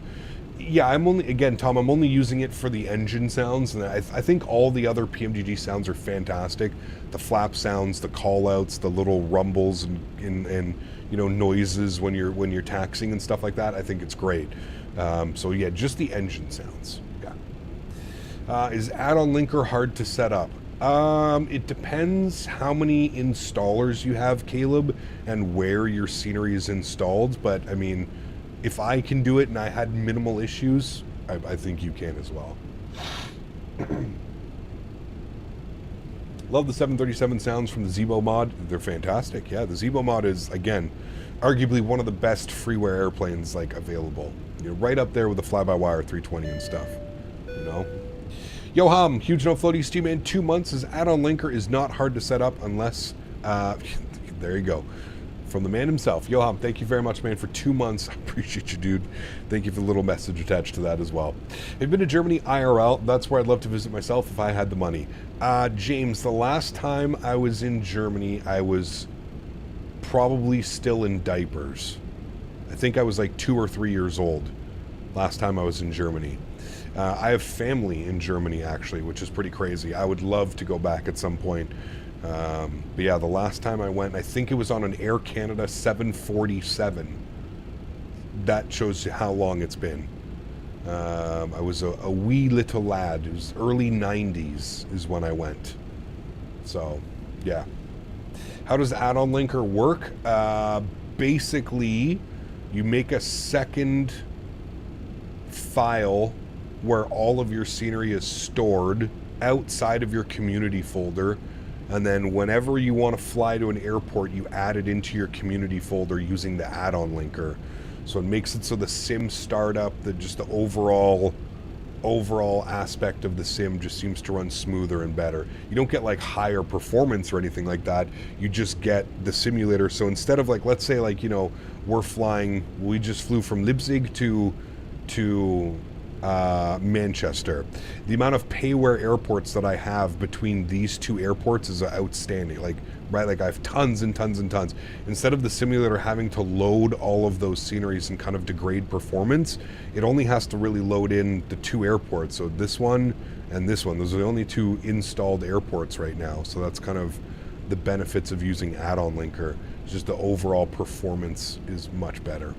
Yeah, I'm only, again, Tom, I'm only using it for the engine sounds, and I think all the other PMGG sounds are fantastic. The flap sounds, the call-outs, the little rumbles and you know, noises when you're taxiing and stuff like that. I think it's great. So yeah, just the engine sounds. Yeah. Is add-on linker hard to set up? It depends how many installers you have, Caleb, and where your scenery is installed. But I mean, if I can do it and I had minimal issues, I think you can as well. Love the 737 sounds from the Zebo mod. They're fantastic. Yeah, the Zebo mod is, again, arguably one of the best freeware airplanes like available. You're right up there with the fly-by-wire 320 and stuff, you know. Yo, Ham, huge no floaty steam in 2 months. As add-on linker is not hard to set up unless, there you go. From the man himself. Yo, Ham, thank you very much, man, for 2 months. I appreciate you, dude. Thank you for the little message attached to that as well. I've been to Germany IRL. That's where I'd love to visit myself if I had the money. James, the last time I was in Germany, I was probably still in diapers. I think I was like 2 or 3 years old last time I was in Germany. I have family in Germany, actually, which is pretty crazy. I would love to go back at some point. But yeah, the last time I went, I think it was on an Air Canada 747. That shows you how long it's been. I was a wee little lad. It was early 90s is when I went. So, yeah. How does add-on linker work? Basically, you make a second file where all of your scenery is stored outside of your community folder, and then whenever you want to fly to an airport, you add it into your community folder using the add-on linker. So it makes it so the sim startup, just the overall aspect of the sim just seems to run smoother and better. You don't get like higher performance or anything like that. You just get the simulator. So instead of like, let's say like, you know, we just flew from Leipzig to Manchester. The amount of payware airports that I have between these two airports is outstanding. Like, right, like I have tons and tons and tons. Instead of the simulator having to load all of those sceneries and kind of degrade performance, it only has to really load in the two airports. So this one and this one, those are the only two installed airports right now. So that's kind of the benefits of using add-on linker. It's just the overall performance is much better.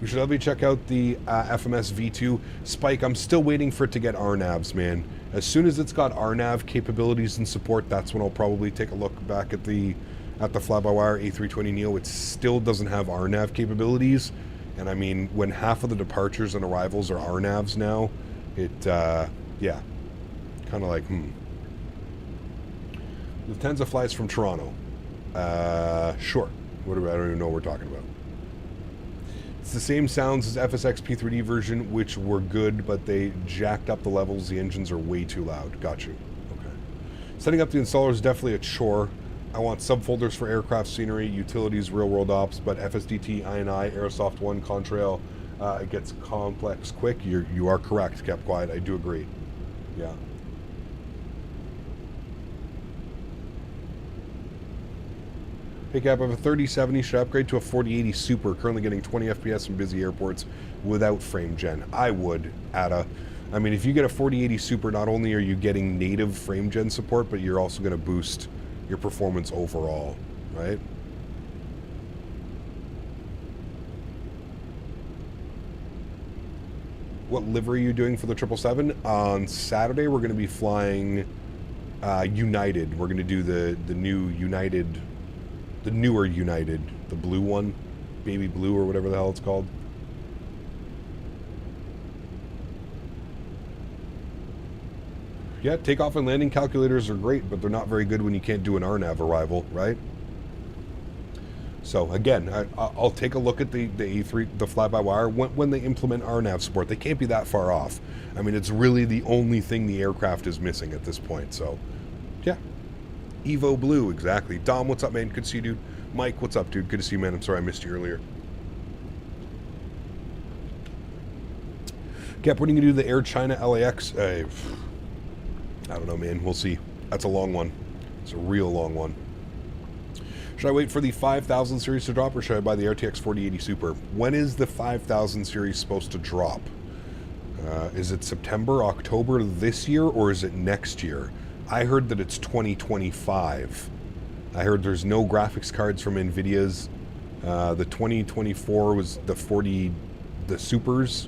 We should probably check out the FMS V2 Spike. I'm still waiting for it to get RNAVs, man. As soon as it's got RNAV capabilities and support, that's when I'll probably take a look back at the fly-by-wire A320neo. It still doesn't have RNAV capabilities, and I mean, when half of the departures and arrivals are RNAVs now, it yeah, kind of like Lufthansa flies from Toronto. Sure. I don't even know what we're talking about. It's the same sounds as FSX P3D version, which were good, but they jacked up the levels. The engines are way too loud. Got you. Okay. Setting up the installer is definitely a chore. I want subfolders for aircraft scenery, utilities, real-world ops, but FSDT, INI, Aerosoft 1, Contrail, it gets complex quick. You are correct, Kept Quiet. I do agree. Yeah. Hey Cap, I have a 3070, should I upgrade to a 4080 Super, currently getting 20 FPS in busy airports without frame gen. I would, Ada. I mean, if you get a 4080 Super, not only are you getting native frame gen support, but you're also going to boost your performance overall, right? What livery are you doing for the 777? On Saturday, we're going to be flying United. We're going to do the new United... the newer United, the blue one, baby blue or whatever the hell it's called. Yeah, takeoff and landing calculators are great, but they're not very good when you can't do an RNAV arrival, right? So again, I'll take a look at the A3, the fly-by-wire, when they implement RNAV support. They can't be that far off. I mean, it's really the only thing the aircraft is missing at this point, so yeah. Evo Blue, exactly. Dom, what's up, man? Good to see you, dude. Mike, what's up, dude? Good to see you, man. I'm sorry I missed you earlier. Cap, when are you going to do the Air China LAX? I don't know, man. We'll see. That's a long one. It's a real long one. Should I wait for the 5000 series to drop, or should I buy the RTX 4080 Super? When is the 5000 series supposed to drop? Is it September, October this year, or is it next year? I heard that it's 2025. I heard there's no graphics cards from NVIDIA's. The 2024 was the Supers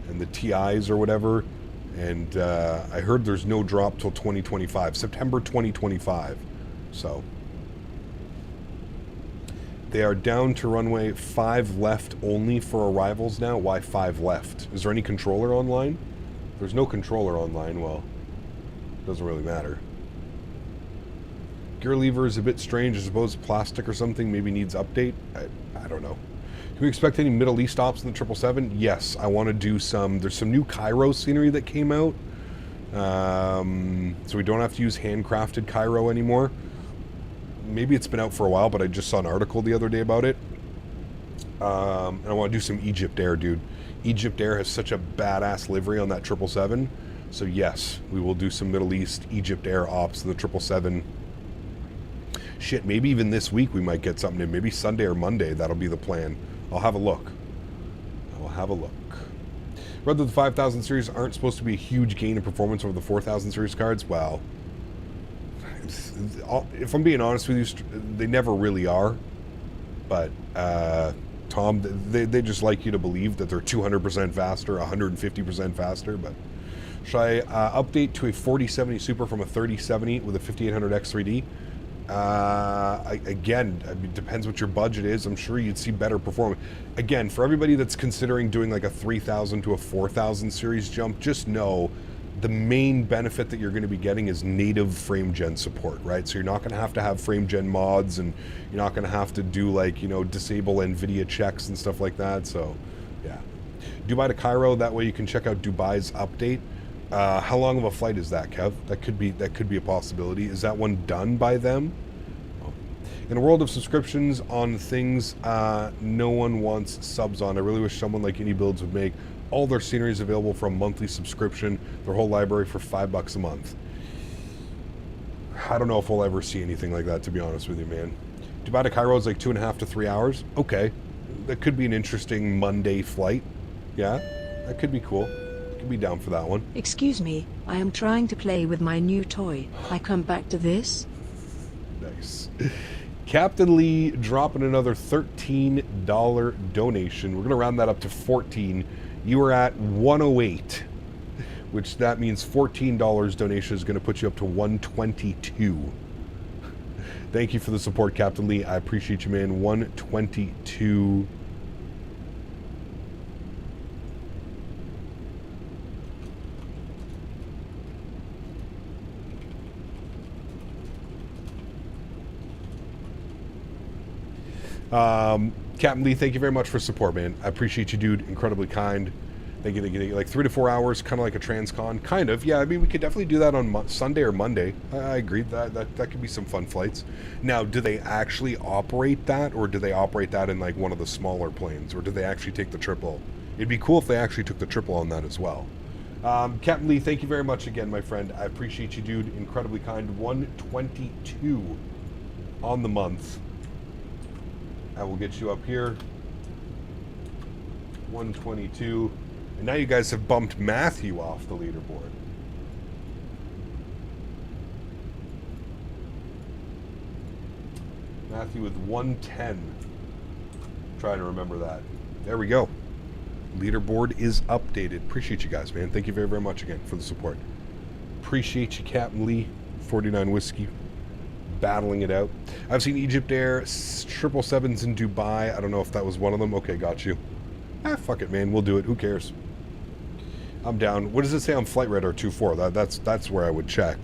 and the TIs or whatever. And I heard there's no drop till 2025, September 2025. So they are down to runway 5 left only for arrivals now. Why 5 left? Is there any controller online? There's no controller online. Well, doesn't really matter. Gear lever is a bit strange. I suppose plastic or something maybe needs update. I don't know. Can we expect any Middle East ops in the 777? Yes, I want to do some. There's some new Cairo scenery that came out. So we don't have to use handcrafted Cairo anymore. Maybe it's been out for a while, but I just saw an article the other day about it. And I want to do some Egypt Air, dude. Egypt Air has such a badass livery on that 777. So yes, we will do some Middle East Egypt Air ops in the 777. Shit, maybe even this week we might get something in. Maybe Sunday or Monday, that'll be the plan. I'll have a look. Read that the 5000 series aren't supposed to be a huge gain in performance over the 4000 series cards. Well, if I'm being honest with you, they never really are. But, Tom, they just like you to believe that they're 200% faster, 150% faster, but... Should I update to a 4070 Super from a 3070 with a 5800 X3D? Again, I mean, depends what your budget is. I'm sure you'd see better performance. Again, for everybody that's considering doing like a 3000 to a 4000 series jump, just know the main benefit that you're going to be getting is native frame gen support, right? So you're not going to have frame gen mods, and you're not going to have to do like, you know, disable NVIDIA checks and stuff like that. So, yeah. Dubai to Cairo, that way you can check out Dubai's update. How long of a flight is that, Kev? That could be a possibility. Is that one done by them? Oh. In a world of subscriptions on things no one wants subs on, I really wish someone like Indie Builds would make All their scenery is available for a monthly subscription. Their whole library for $5 a month. I don't know if we'll ever see anything like that, to be honest with you, man. Dubai to Cairo is like 2.5 to 3 hours. Okay. That could be an interesting Monday flight. Yeah, that could be cool. Could be down for that one. Excuse me, I am trying to play with my new toy. I come back to this? Nice. Captain Lee dropping another $13 donation. We're going to round that up to 14. You are at 108, which that means $14 donation is going to put you up to 122. Thank you for the support, Captain Lee. I appreciate you, man. 122. Captain Lee, thank you very much for support, man. I appreciate you, dude. Incredibly kind. Thank you. Like 3 to 4 hours, kind of like a transcon. Kind of, yeah. I mean, we could definitely do that on Sunday or Monday. I agree. That could be some fun flights. Now, do they actually operate that, or do they operate that in like one of the smaller planes, or do they actually take the triple? It'd be cool if they actually took the triple on that as well. Captain Lee, thank you very much again, my friend. I appreciate you, dude. Incredibly kind. 122 on the month. I will get you up here. 122. And now you guys have bumped Matthew off the leaderboard. Matthew with 110. Trying to remember that. There we go. Leaderboard is updated. Appreciate you guys, man. Thank you very, very much again for the support. Appreciate you, Captain Lee. 49 Whiskey. Battling it out. I've seen Egypt Air 777s in Dubai. I don't know if that was one of them. Okay, got you. Fuck it, man. We'll do it. Who cares? I'm down. What does it say on Flight Radar 24? That's where I would check.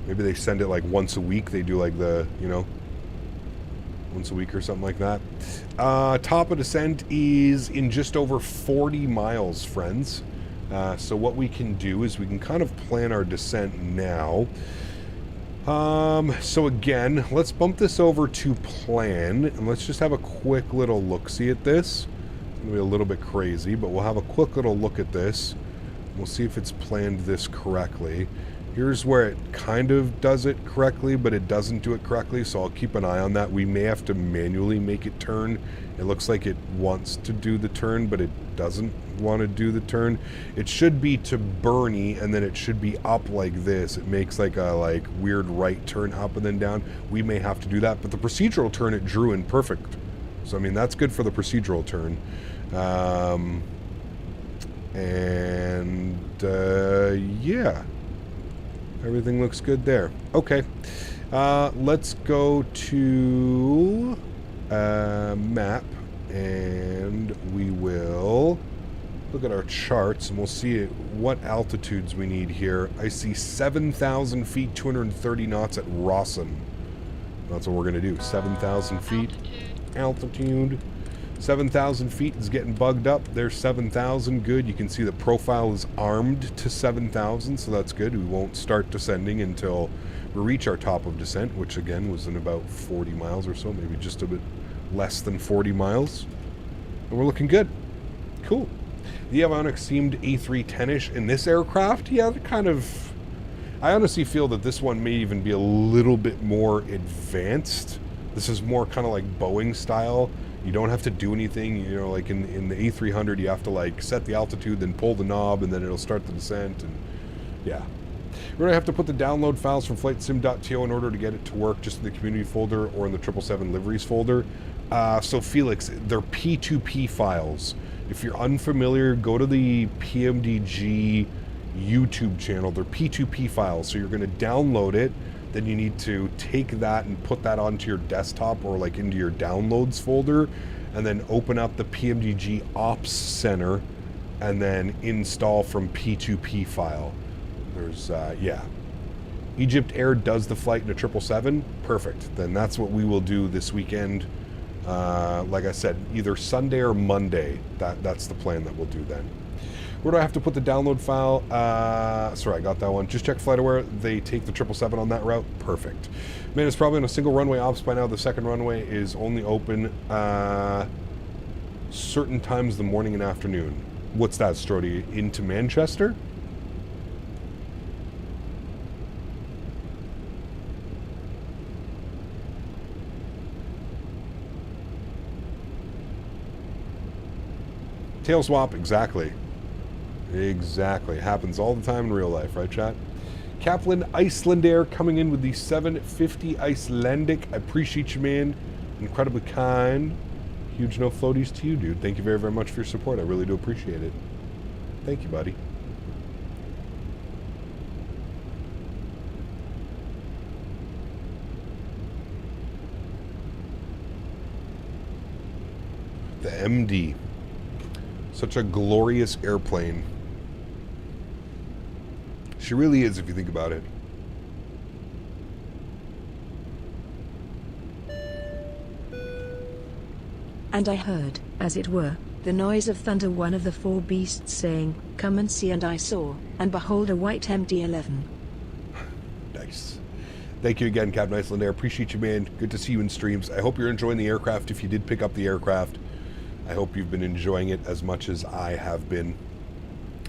Maybe they send it like once a week. They do like the, you know, once a week or something like that. Top of descent is in just over 40 miles, friends. So what we can do is we can kind of plan our descent now. So again, let's bump this over to plan, and let's just have a quick little look-see at this. It's going to be a little bit crazy, but we'll have a quick little look at this. We'll see if it's planned this correctly. Here's where it kind of does it correctly, but it doesn't do it correctly, so I'll keep an eye on that. We may have to manually make it turn. It looks like it wants to do the turn, but it doesn't want to do the turn. It should be to Bernie, and then it should be up like this. It makes like a weird right turn up and then down. We may have to do that, but the procedural turn it drew in perfect. So I mean, that's good for the procedural turn. Yeah. Everything looks good there. Okay. Let's go to map, and we will look at our charts, and we'll see what altitudes we need here. I see 7,000 feet, 230 knots at Rawson. That's what we're going to do. 7,000 feet. Altitude. 7,000 feet is getting bugged up. There's 7,000. Good. You can see the profile is armed to 7,000, so that's good. We won't start descending until we reach our top of descent, which again was in about 40 miles or so, maybe just a bit less than 40 miles. And we're looking good. Cool. The avionics seemed A310-ish in this aircraft. Yeah, kind of. I honestly feel that this one may even be a little bit more advanced. This is more kind of like Boeing style. You don't have to do anything, you know, like in the A300, you have to like set the altitude, then pull the knob, and then it'll start the descent, and yeah. We're going to have to put the download files from flightsim.to in order to get it to work, just in the community folder or in the 777 liveries folder. So Felix, they're P2P files. If you're unfamiliar, go to the PMDG YouTube channel. They're P2P files, so you're going to download it. Then you need to take that and put that onto your desktop or like into your downloads folder, and then open up the PMDG Ops Center and then install from P2P file. There's, yeah. Egypt Air does the flight in a 777. Perfect. Then that's what we will do this weekend. Like I said, either Sunday or Monday. That's the plan that we'll do then. Where do I have to put the download file? Sorry, I got that one. Just check FlightAware. They take the 777 on that route. Perfect. Man, it's probably on a single runway ops by now. The second runway is only open certain times of the morning and afternoon. What's that, Strody? Into Manchester? Tail swap, exactly. Exactly. Happens all the time in real life, right, chat? Kaplan Icelander coming in with the 750 Icelandic. I appreciate you, man. Incredibly kind. Huge no floaties to you, dude. Thank you very, very much for your support. I really do appreciate it. Thank you, buddy. The MD. Such a glorious airplane. She really is, if you think about it. And I heard, as it were, the noise of thunder, one of the four beasts saying, "Come and see," and I saw, and behold, a white MD-11. Nice. Thank you again, Captain Icelander. Appreciate you, man. Good to see you in streams. I hope you're enjoying the aircraft. If you did pick up the aircraft, I hope you've been enjoying it as much as I have been.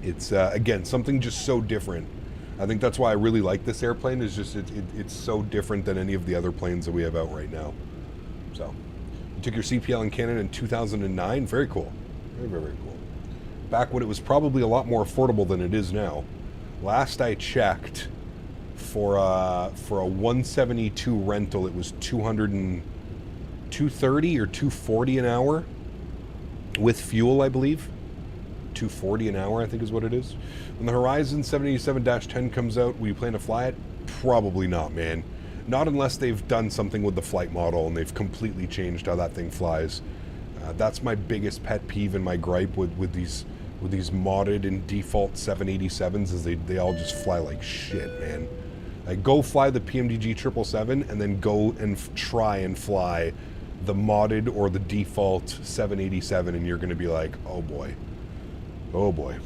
It's, again, something just so different. I think that's why I really like this airplane, is just it's so different than any of the other planes that we have out right now. So, you took your CPL in Canada in 2009. Very cool. Very, very, very cool. Back when it was probably a lot more affordable than it is now. Last I checked, for a 172 rental, it was $230 or $240 an hour. With fuel, I believe. $240 an hour, I think is what it is. When the Horizon 787-10 comes out, will you plan to fly it? Probably not, man. Not unless they've done something with the flight model and they've completely changed how that thing flies. That's my biggest pet peeve and my gripe with these modded and default 787s, is they all just fly like shit, man. Like, go fly the PMDG 777 and then go and try and fly the modded or the default 787, and you're going to be like, oh boy. Oh boy.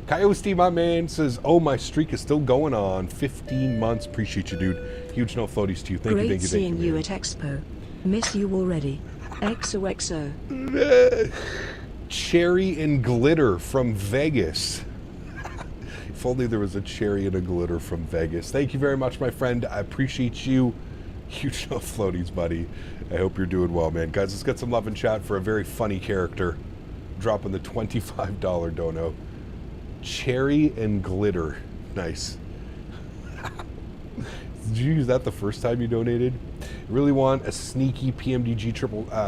Coyote, my man, says, oh, my streak is still going on. 15 months. Appreciate you, dude. Huge no floaties to you. Thank you, thank you, seeing thank you, you man. at Expo. Miss you already. XOXO. Cherry and glitter from Vegas. If only there was a cherry and a glitter from Vegas. Thank you very much, my friend. I appreciate you. Huge no floaties, buddy. I hope you're doing well, man. Guys, let's get some love and chat for a very funny character. Dropping the $25 dono. Cherry and glitter. Nice. Did you use that the first time you donated? Really want a sneaky PMDG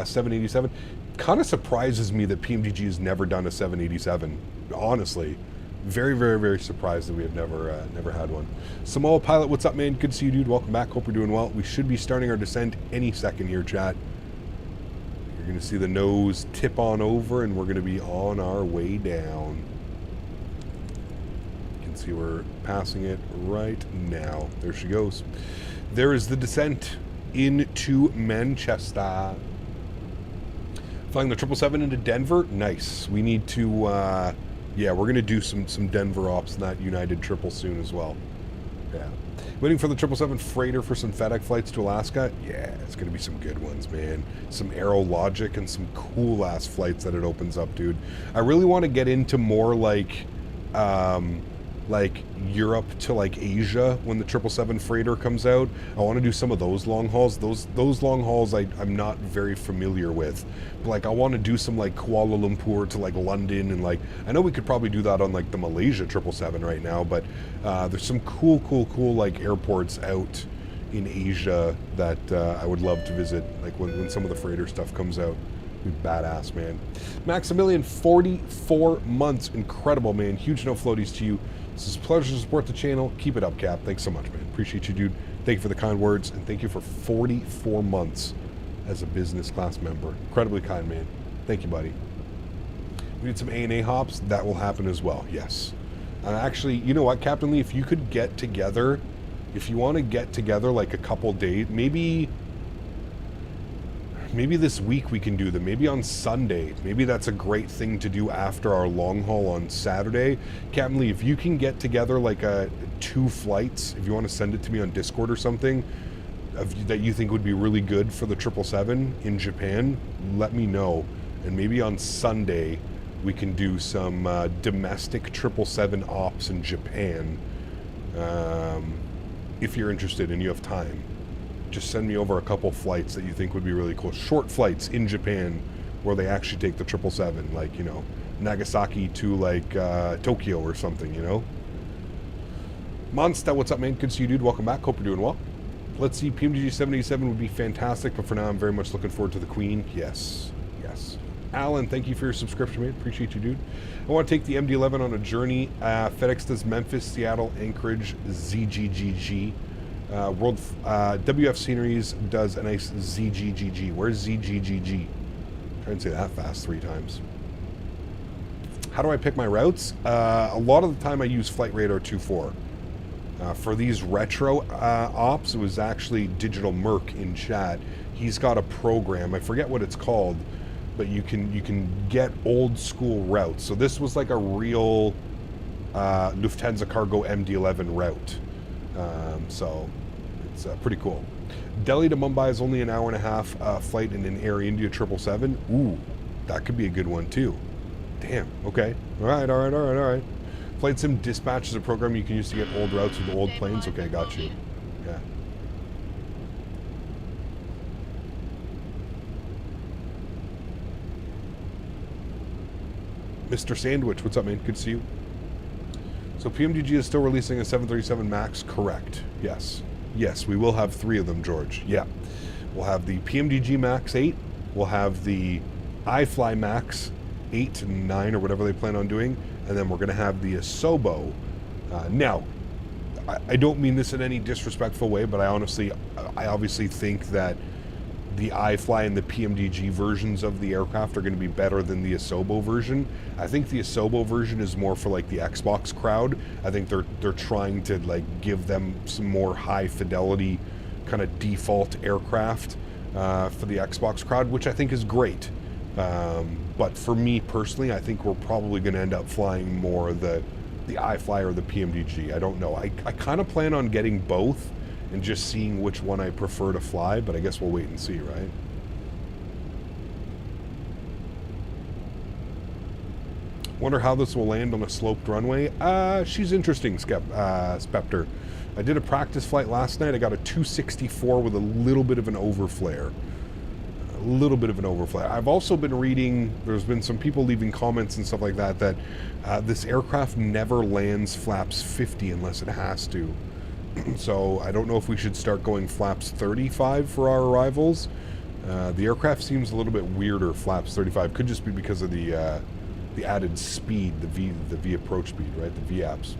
787. Kind of surprises me that PMDG has never done a 787. Honestly. Very, very, very surprised that we have never had one. Samoa Pilot, what's up, man? Good to see you, dude. Welcome back. Hope you're doing well. We should be starting our descent any second here, chat. You're going to see the nose tip on over, and we're going to be on our way down. You can see we're passing it right now. There she goes. There is the descent into Manchester. Flying the 777 into Denver. Nice. We need to... yeah, we're going to do some Denver ops in that United triple soon as well. Yeah. Waiting for the 777 freighter for some FedEx flights to Alaska. Yeah, it's going to be some good ones, man. Some Aerologic and some cool-ass flights that it opens up, dude. I really want to get into more like Europe to like Asia when the 777 freighter comes out. I want to do some of those long hauls. Those long hauls I'm not very familiar with. But like I want to do some like Kuala Lumpur to like London, and like I know we could probably do that on like the Malaysia 777 right now, but there's some cool like airports out in Asia that I would love to visit, like when some of the freighter stuff comes out. Be badass, man. Maximilian, 44 months. Incredible, man. Huge no floaties to you. This is a pleasure to support the channel. Keep it up, Cap. Thanks so much, man. Appreciate you, dude. Thank you for the kind words, and thank you for 44 months as a business class member. Incredibly kind, man. Thank you, buddy. We need some A&A hops. That will happen as well, yes. Actually, you know what, Captain Lee? If you could get together, if you want to get together like a couple days, maybe this week we can do them. Maybe on Sunday. Maybe that's a great thing to do after our long haul on Saturday. Captain Lee, if you can get together like 2 flights, if you want to send it to me on Discord or something, that you think would be really good for the 777 in Japan, let me know. And maybe on Sunday we can do some domestic 777 ops in Japan. If you're interested and you have time, just send me over a couple flights that you think would be really cool. Short flights in Japan where they actually take the 777, like, you know, Nagasaki to, like, Tokyo or something, you know? Monsta, what's up, man? Good to see you, dude. Welcome back. Hope you're doing well. Let's see. PMDG 787 would be fantastic, but for now, I'm very much looking forward to the Queen. Yes. Yes. Alan, thank you for your subscription, man. Appreciate you, dude. I want to take the MD-11 on a journey. FedEx does Memphis, Seattle, Anchorage, ZGGG. WF Sceneries does a nice ZGGG. Where's ZGGG? Try and say that fast 3 times. How do I pick my routes? A lot of the time I use Flight Radar 2.4. For these retro ops, it was actually Digital Merc in chat. He's got a program. I forget what it's called, but you can get old school routes. So this was like a real Lufthansa Cargo MD-11 route. So it's pretty cool. Delhi to Mumbai is only an hour and a half flight in an Air India 777. Ooh, that could be a good one too. Damn, okay. All right. Flight Sim Dispatch is a program you can use to get old routes with old planes. Okay, got you. Yeah. Mr. Sandwich, what's up, man? Good to see you. So PMDG is still releasing a 737 MAX, correct? Yes. Yes, we will have 3 of them, George. Yeah. We'll have the PMDG MAX 8. We'll have the iFly MAX 8 and 9 or whatever they plan on doing. And then we're going to have the Asobo. Now, I don't mean this in any disrespectful way, but I obviously think that the iFly and the PMDG versions of the aircraft are going to be better than the Asobo version. I think the Asobo version is more for like the Xbox crowd. I think they're trying to like give them some more high fidelity kind of default aircraft for the Xbox crowd, which I think is great. But for me personally, I think we're probably going to end up flying more the iFly or the PMDG. I don't know. I kind of plan on getting both and just seeing which one I prefer to fly, but I guess we'll wait and see, right? Wonder how this will land on a sloped runway. She's interesting, Spectre. I did a practice flight last night. I got a 264 with a little bit of an overflare. I've also been reading, there's been some people leaving comments and stuff like that, that this aircraft never lands flaps 50 unless it has to. So I don't know if we should start going flaps 35 for our arrivals. The aircraft seems a little bit weirder, flaps 35. Could just be because of the added speed, the V approach speed, right? The VAPs.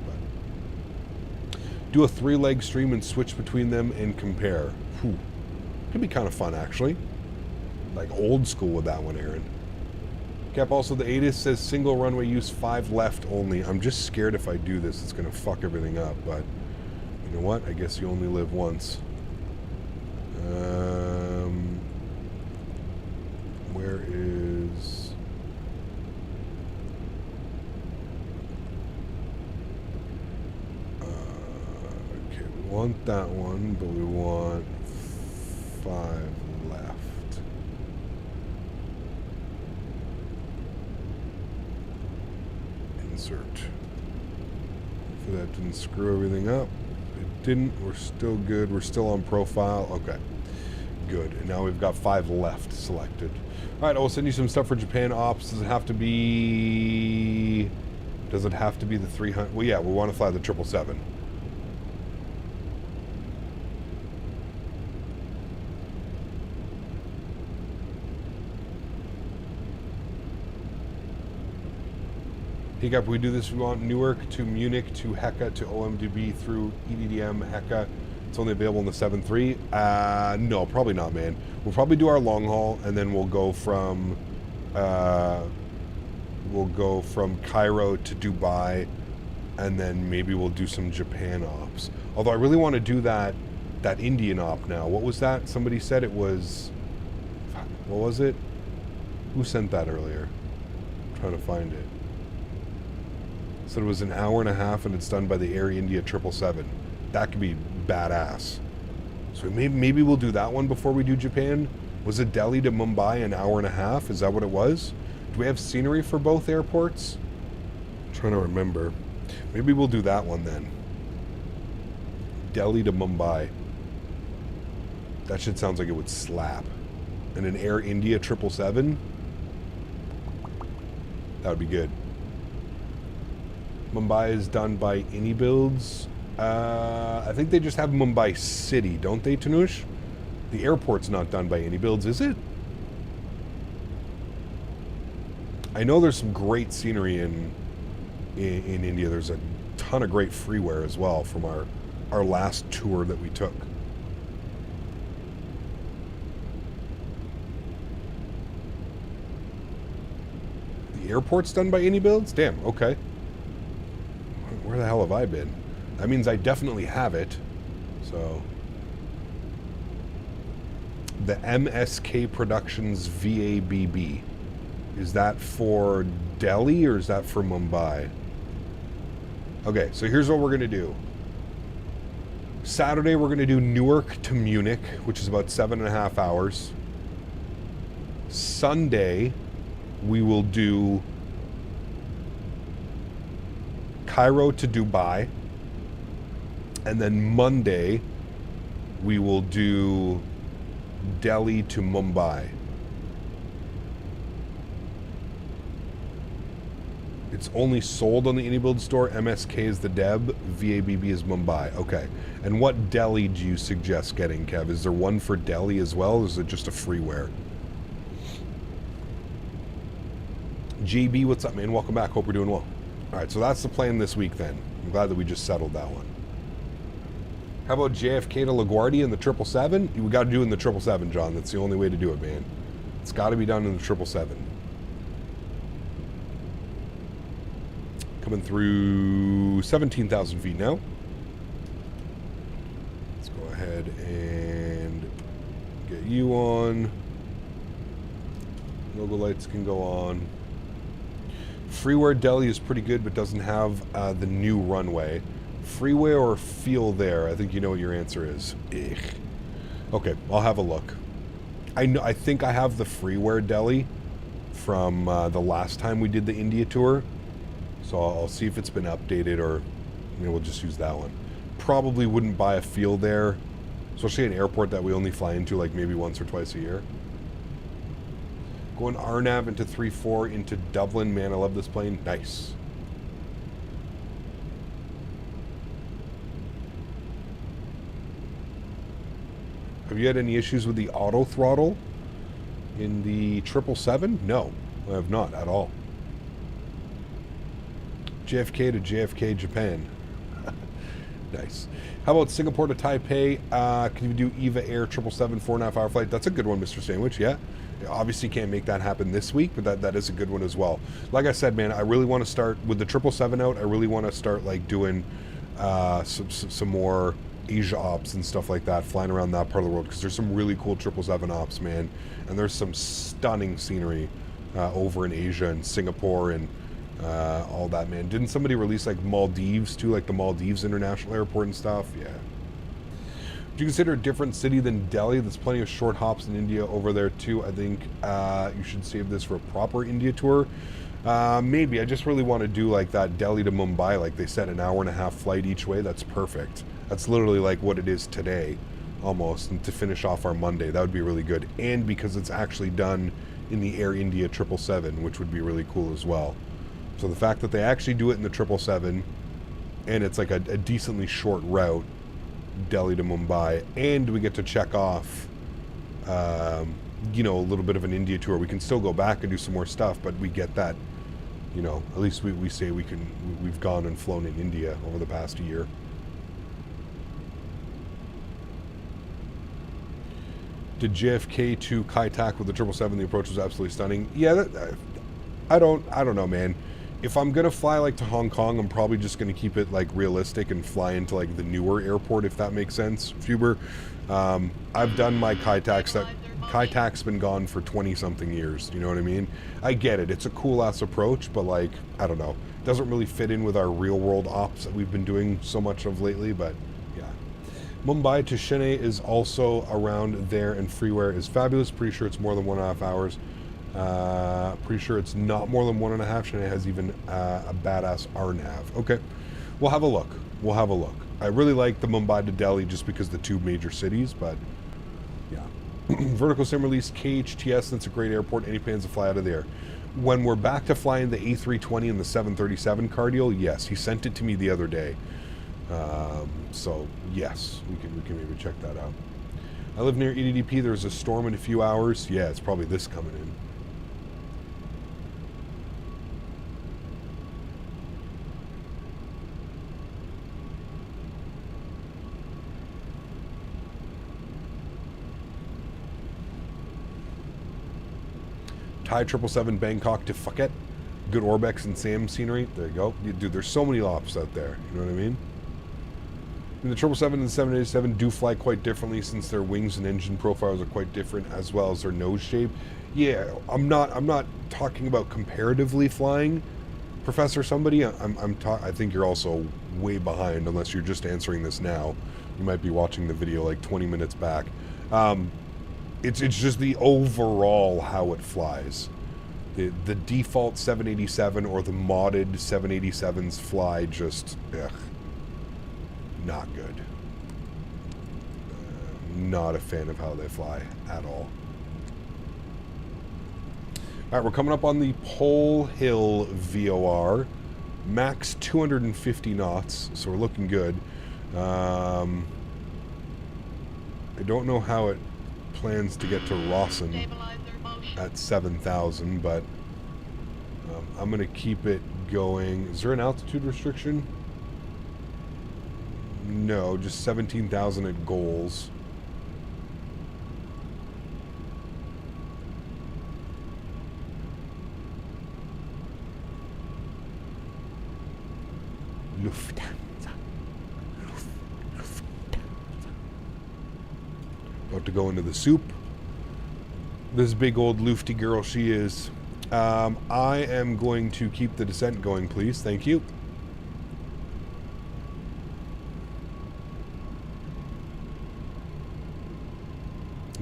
But do a 3-leg stream and switch between them and compare. Whew. Could be kind of fun, actually. Like old school with that one, Erin. Cap, also the ATIS says single runway use 5 left only. I'm just scared if I do this, it's going to fuck everything up, but you know what? I guess you only live once. Where is... okay, we want that one, but we want 5 left. Insert. Hopefully that didn't screw everything up. It didn't. We're still good. We're still on profile. Okay. Good. And now we've got 5 left selected. All right, I'll send you some stuff for Japan ops. Does it have to be the 300? Well, yeah, we want to fly the 777. Takeoff, we do this. We want Newark to Munich to Hecka to OMDB through EDDM Hecka. It's only available in the 7.3. No, probably not, man. We'll probably do our long haul, and then we'll go from Cairo to Dubai, and then maybe we'll do some Japan ops. Although I really want to do that Indian op now. What was that? Somebody said it was. What was it? Who sent that earlier? I'm trying to find it. Said it was an hour and a half, and it's done by the Air India 777. That could be badass. So maybe we'll do that one before we do Japan. Was it Delhi to Mumbai an hour and a half? Is that what it was? Do Do we have scenery for both airports? I'm trying to remember. Maybe we'll do that one then. Delhi to Mumbai. That shit sounds like it would slap. And an Air India 777. That would be good. Mumbai is done by AnyBuilds. I think they just have Mumbai City, don't they, Tanush? The airport's not done by AnyBuilds, is it? I know there's some great scenery in India. There's a ton of great freeware as well from our last tour that we took. The airport's done by AnyBuilds? Damn, okay. Where the hell have I been? That means I definitely have it. So the MSK Productions VABB. Is that for Delhi or is that for Mumbai? Okay, so here's what we're going to do. Saturday, we're going to do Newark to Munich, which is about 7.5 hours. Sunday, we will do Cairo to Dubai. And then Monday, we will do Delhi to Mumbai. It's only sold on the AnyBuild store. MSK is the Deb. VABB is Mumbai. Okay. And what Delhi do you suggest getting, Kev? Is there one for Delhi as well, or is it just a freeware? JB, what's up, man? Welcome back. Hope we're doing well. All right, so that's the plan this week then. I'm glad that we just settled that one. How about JFK to LaGuardia in the 777? We got to do it in the 777, John. That's the only way to do it, man. It's got to be done in the 777. Coming through 17,000 feet now. Let's go ahead and get you on. Logo lights can go on. Freeware Delhi is pretty good, but doesn't have the new runway. Freeway or feel there? I think you know what your answer is. Ugh. Okay, I'll have a look. I think I have the freeware Delhi from the last time we did the India tour. So I'll see if it's been updated, or we'll just use that one. Probably wouldn't buy a feel there, especially an airport that we only fly into like maybe once or twice a year. Going RNAV into 3-4 into Dublin. Man, I love this plane. Nice. Have you had any issues with the auto throttle in the 777? No, I have not at all. JFK to JFK, Japan. Nice. How about Singapore to Taipei? Can you do EVA Air 777 4.5 hour flight? That's a good one, Mr. Sandwich. Yeah. Obviously can't make that happen this week, but that is a good one as well. Like I said, man, I really want to start with the 777 out. I really want to start like doing some more Asia ops and stuff like that, flying around that part of the world, because there's some really cool 777 ops, man, and there's some stunning scenery over in Asia and Singapore and all that, man. Didn't somebody release like Maldives too, like the Maldives International Airport and stuff? Yeah. Do you consider a different city than Delhi? There's plenty of short hops in India over there too. I think you should save this for a proper India tour. Maybe. I just really want to do like that Delhi to Mumbai, like they said, an 1.5-hour flight each way. That's perfect. That's literally like what it is today, almost. And to finish off our Monday, that would be really good. And because it's actually done in the Air India 777, which would be really cool as well. So the fact that they actually do it in the 777, and it's like a decently short route, Delhi to Mumbai, and we get to check off, a little bit of an India tour. We can still go back and do some more stuff, but we get that, at least we say we've gone and flown in India over the past year. Did JFK to Kai Tak with the 777? The approach was absolutely stunning. Yeah, I don't know, man. If I'm gonna fly like to Hong Kong, I'm probably just gonna keep it like realistic and fly into like the newer airport, if that makes sense. Fuber, I've done my Kai Tak. Kai Tak's been gone for 20-something years. You know what I mean? I get it. It's a cool ass approach, but like I don't know, it doesn't really fit in with our real world ops that we've been doing so much of lately. But yeah, Mumbai to Chennai is also around there, and freeware is fabulous. Pretty sure it's more than 1.5 hours. Pretty sure it's not more than 1.5, and it has even a badass RNAV. Okay, we'll have a look. We'll have a look. I really like the Mumbai to Delhi just because the two major cities, but yeah. Vertical sim release, KHTS, that's a great airport. Any plans to fly out of there? When we're back to flying the A320 and the 737 Cardial, yes, he sent it to me the other day. So yes, we can maybe check that out. I live near EDDP. There's a storm in a few hours. Yeah, it's probably this coming in. Thai 777 Bangkok to Phuket. Good Orbex and Sam scenery. There you go. Dude, there's so many ops out there. You know what I mean? And the 777 and the 787 do fly quite differently since their wings and engine profiles are quite different, as well as their nose shape. Yeah, I'm not talking about comparatively flying, Professor somebody. I think you're also way behind unless you're just answering this now. You might be watching the video like 20 minutes back. It's just the overall how it flies. The default 787 or the modded 787s fly just not good. Not a fan of how they fly at all. Alright, we're coming up on the Pole Hill VOR. Max 250 knots, so we're looking good. I don't know how it plans to get to Rawson at 7,000, but I'm going to keep it going. Is there an altitude restriction? No, just 17,000 at goals. Lufthansa. About to go into the soup. This big old lufty girl she is. I am going to keep the descent going, please. Thank you.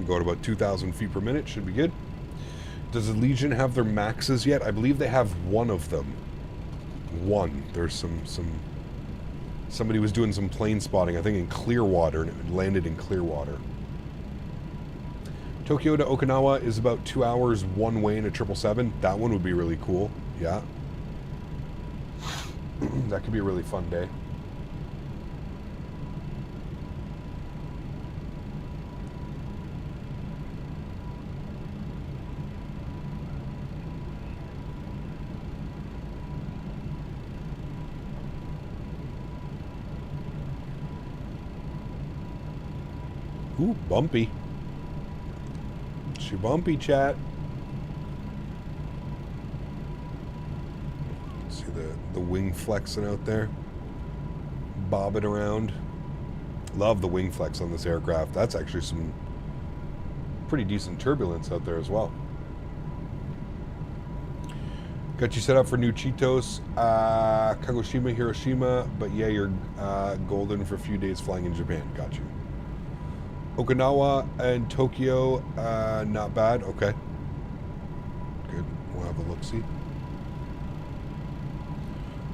Go at about 2,000 feet per minute. Should be good. Does the Legion have their maxes yet? I believe they have one of them. One. There's somebody was doing some plane spotting, I think in Clearwater, and it landed in Clearwater. Tokyo to Okinawa is about 2 hours one way in a 777. That one would be really cool. Yeah. That could be a really fun day. Ooh, bumpy. She bumpy, chat. See the wing flexing out there? Bobbing around. Love the wing flex on this aircraft. That's actually some pretty decent turbulence out there as well. Got you set up for new Cheetos, Kagoshima, Hiroshima, but yeah, you're golden for a few days flying in Japan. Got you. Okinawa and Tokyo, not bad. Okay. Good. We'll have a look-see.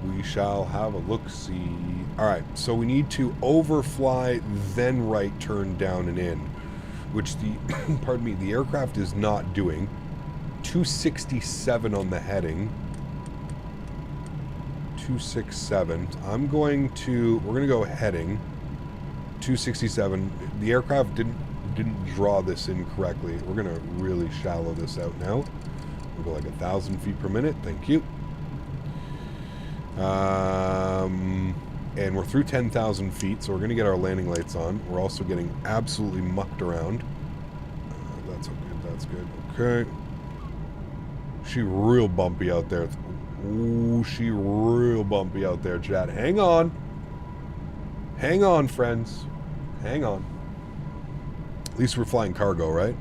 We shall have a look-see. Alright, so we need to overfly, then right turn down and in, which the, pardon me, the aircraft is not doing. 267 on the heading. 267. We're going to go heading. 267. The aircraft didn't draw this in correctly. We're gonna really shallow this out now. We'll go like 1,000 feet per minute. Thank you. And we're through 10,000 feet, so we're gonna get our landing lights on. We're also getting absolutely mucked around. That's good. That's good. Okay. She real bumpy out there. Ooh, she real bumpy out there, chat. Hang on. Hang on, friends. Hang on. At least we're flying cargo, right?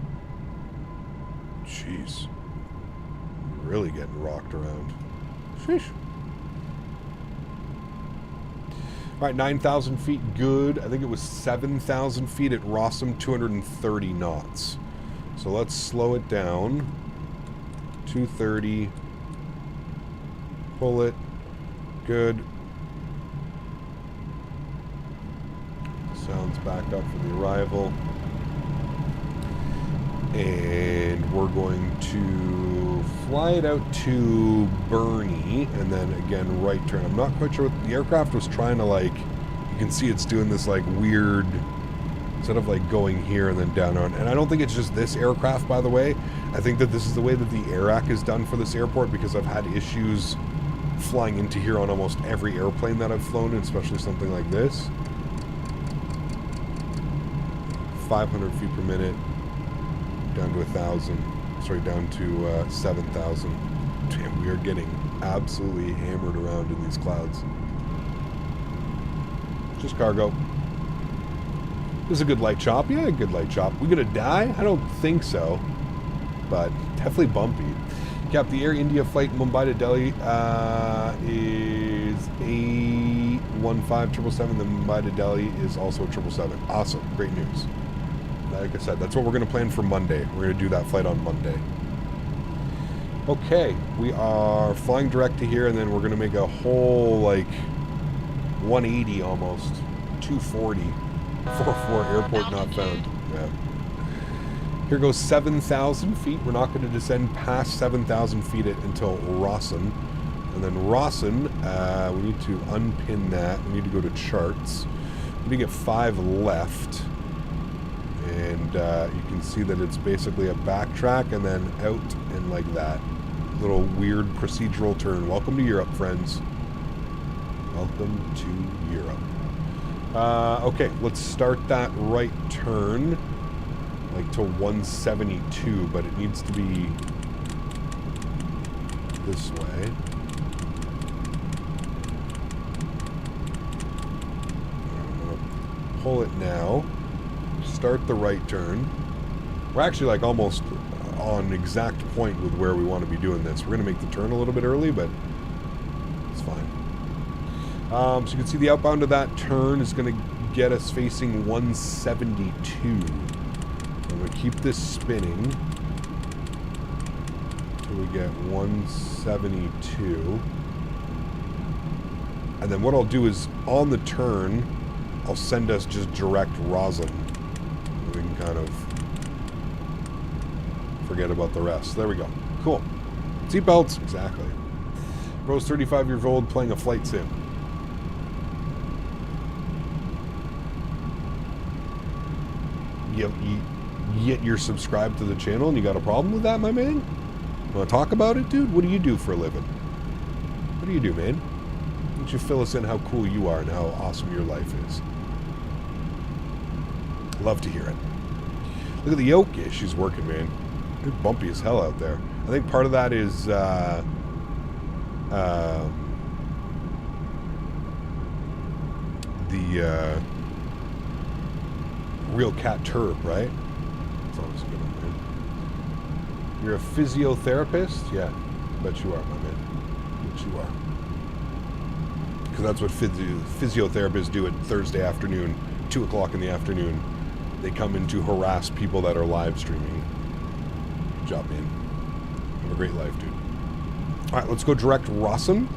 Jeez. Really getting rocked around. Sheesh. Alright, 9,000 feet, good. I think it was 7,000 feet at Rossum, 230 knots. So let's slow it down. 230. Pull it. Good. Sounds back up for the arrival. And we're going to fly it out to Bernie, and then again right turn. I'm not quite sure what the aircraft was trying to, like, you can see it's doing this like weird, instead of like going here and then down on, and I don't think it's just this aircraft, by the way. I think that this is the way that the AirAC is done for this airport, because I've had issues flying into here on almost every airplane that I've flown, especially something like this. 500 feet per minute. Down to 1,000. Sorry, down to 7,000. Damn, we are getting absolutely hammered around in these clouds. Just cargo. This is a good light chop. Yeah, a good light chop. We gonna die? I don't think so. But definitely bumpy. Cap, the Air India flight Mumbai to Delhi is A15777. The Mumbai to Delhi is also 777. Awesome. Great news. Like I said, that's what we're going to plan for Monday. We're going to do that flight on Monday. Okay, we are flying direct to here, and then we're going to make a whole, like, 180 almost. 240. 44 airport not found. Yeah. Here goes 7,000 feet. We're not going to descend past 7,000 feet until Rawson. And then Rawson, we need to unpin that. We need to go to charts. We need to get 5 left. And you can see that it's basically a backtrack and then out and like that. Little weird procedural turn. Welcome to Europe, friends. Welcome to Europe. Okay, let's start that right turn. Like to 172, but it needs to be this way. I'm gonna pull it now. Start the right turn. We're actually like almost on exact point with where we want to be doing this. We're going to make the turn a little bit early, but it's fine. So you can see the outbound of that turn is going to get us facing 172. I'm going to keep this spinning until we get 172. And then what I'll do is on the turn, I'll send us just direct Roslyn. We can kind of forget about the rest. There we go. Cool. Seatbelts. Exactly. Bro's 35 years old playing a flight sim. Yet you're subscribed to the channel and you got a problem with that, my man? Want to talk about it, dude? What do you do for a living? What do you do, man? Why don't you fill us in how cool you are and how awesome your life is? Love to hear it. Look at the yoke. Yeah, she's working, man. It's bumpy as hell out there. I think part of that is the real cat turb, right? It's always a good one, man. You're a physiotherapist? Yeah, I bet you are, my man. I bet you are. Because that's what physiotherapists do at Thursday afternoon, 2 o'clock in the afternoon. They come in to harass people that are live streaming. Good job, man. Have a great life, dude. All right, let's go direct Rawson.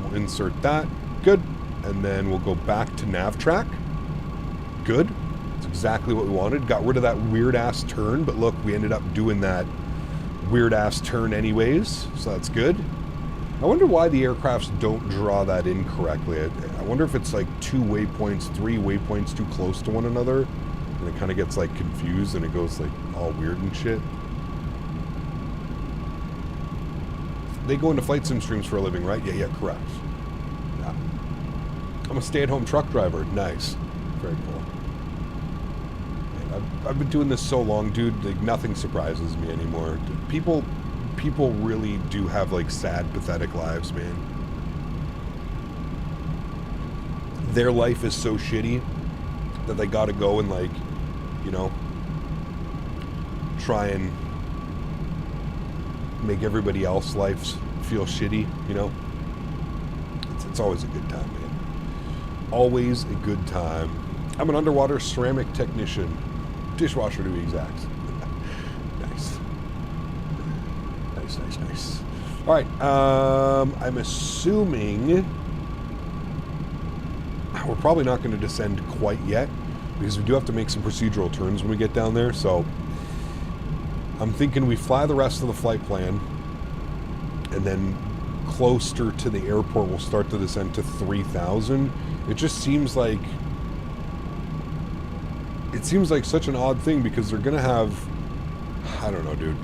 We'll insert that. Good. And then we'll go back to nav track. Good. That's exactly what we wanted. Got rid of that weird-ass turn, but look, we ended up doing that weird-ass turn anyways, so that's good. I wonder why the aircrafts don't draw that in correctly. I wonder if it's like 2 waypoints, 3 waypoints too close to one another. And it kind of gets like confused and it goes like all weird and shit. They go into flight sim streams for a living, right? Yeah, correct. Yeah. I'm a stay-at-home truck driver. Nice. Very cool. Man, I've been doing this so long, dude. Like, nothing surprises me anymore. People really do have like sad, pathetic lives, man. Their life is so shitty that they gotta go and like, you know, try and make everybody else's lives feel shitty, you know. It's always a good time, man. Always a good time. I'm an underwater ceramic technician. Dishwasher to be exact. Nice. Nice. All right. I'm assuming we're probably not going to descend quite yet because we do have to make some procedural turns when we get down there. So I'm thinking we fly the rest of the flight plan, and then closer to the airport, we'll start to descend to 3,000. It just seems like such an odd thing because they're going to have, I don't know, dude.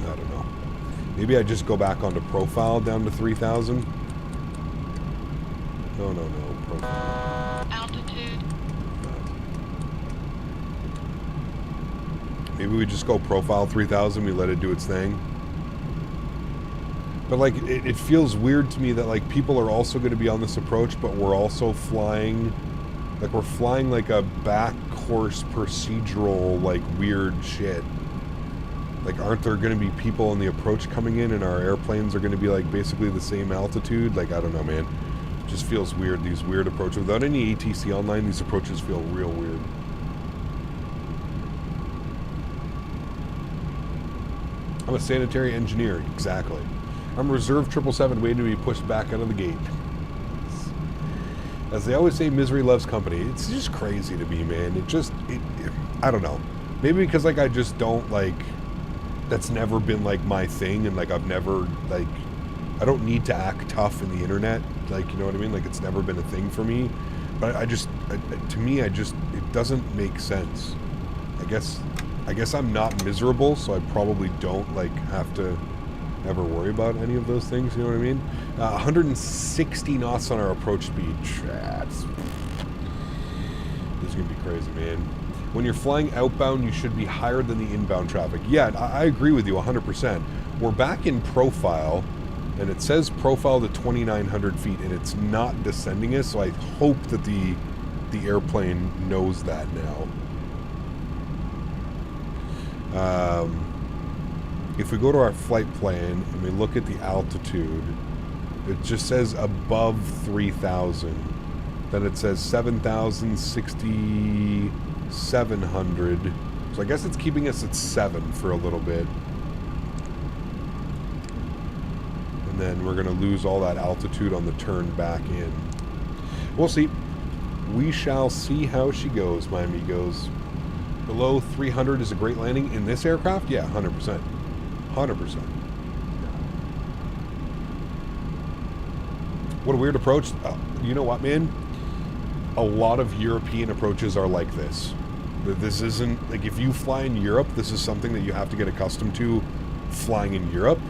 I don't know. Maybe I just go back onto profile down to 3,000. No, profile. Altitude. Maybe we just go profile 3,000, we let it do its thing. But like, it feels weird to me that like people are also going to be on this approach, but we're also flying, like we're flying like a back course procedural, like weird shit. Like, aren't there going to be people on the approach coming in and our airplanes are going to be like basically the same altitude? Like, I don't know, man. It just feels weird, these weird approaches. Without any ATC online, these approaches feel real weird. I'm a sanitary engineer, exactly. I'm a reserve 777 waiting to be pushed back out of the gate. As they always say, misery loves company. It's just crazy to me, man. I don't know. Maybe because, like, I just don't, like, that's never been, like, my thing. And, like, I've never, like, I don't need to act tough in the internet. Like, you know what I mean? Like, it's never been a thing for me. But to me, it doesn't make sense. I guess I'm not miserable, so I probably don't, like, have to ever worry about any of those things, you know what I mean? 160 knots on our approach speed. This is going to be crazy, man. When you're flying outbound, you should be higher than the inbound traffic. Yeah, I agree with you 100%. We're back in profile, and it says profile to 2,900 feet, and it's not descending us, so I hope that the airplane knows that now. If we go to our flight plan and we look at the altitude, it just says above 3,000. Then it says 7,067. So I guess it's keeping us at 7 for a little bit. And then we're going to lose all that altitude on the turn back in. We'll see. We shall see how she goes, my amigos. Below 300 is a great landing in this aircraft? Yeah, 100%. 100%. What a weird approach. You know what, man? A lot of European approaches are like this. This isn't, like, if you fly in Europe, this is something that you have to get accustomed to flying in Europe.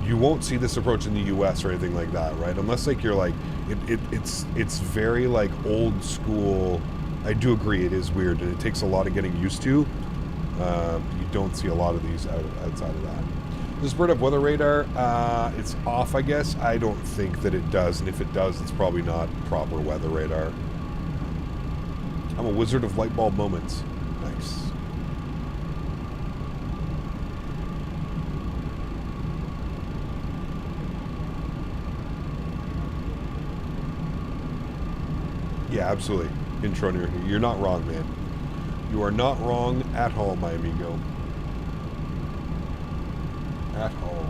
You won't see this approach in the US or anything like that, right? Unless, like, you're like, it's very, like, old school. I do agree, it is weird, and it takes a lot of getting used to. You don't see a lot of these outside of that. Does bird have weather radar? It's off, I guess. I don't think that it does, and if it does, it's probably not proper weather radar. I'm a wizard of light bulb moments. Nice. Yeah, absolutely. Intro near here. You're not wrong, man. You are not wrong at all, my amigo. At all.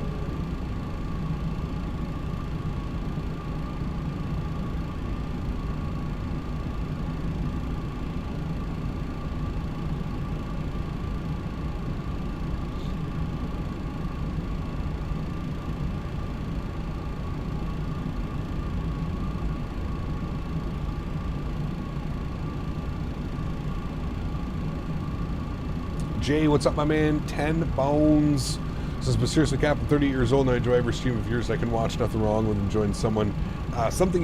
Jay, what's up, my man? 10 bones. Says, but seriously, Cap, I'm 38 years old and I enjoy every stream of yours I can watch. Nothing wrong with enjoying something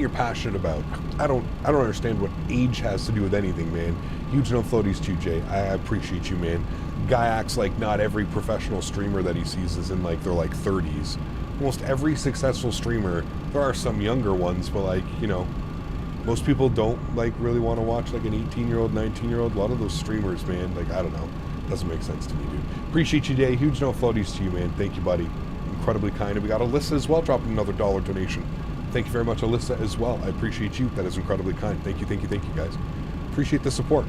you're passionate about. I don't understand what age has to do with anything, man. Huge no floaties to you, Jay. I appreciate you, man. Guy acts like not every professional streamer that he sees is in, like, they're like 30s. Almost every successful streamer, there are some younger ones, but, like, you know, most people don't, like, really want to watch, like, an 18-year-old, 19-year-old. A lot of those streamers, man, like, I don't know. Doesn't make sense to me, dude. Appreciate you, Day. Huge no floaties to you, man. Thank you, buddy. Incredibly kind. And we got Alyssa as well, dropping another $1 donation. Thank you very much, Alyssa, as well. I appreciate you. That is incredibly kind. Thank you, guys. Appreciate the support.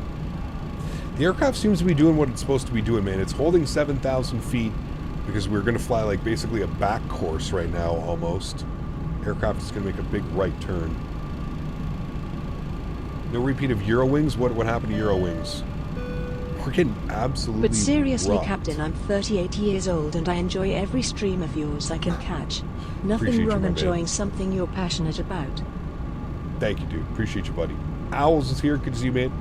The aircraft seems to be doing what it's supposed to be doing, man. It's holding 7,000 feet because we're going to fly like basically a back course right now almost. Aircraft is going to make a big right turn. No repeat of Eurowings? What happened to Eurowings? We're getting absolutely But seriously, rocked. Captain, I'm 38 years old and I enjoy every stream of yours I can catch. Nothing Appreciate you, wrong my man. enjoying something you're passionate about. Thank you, dude. Appreciate you, buddy. Owls is here. Good to see you, man.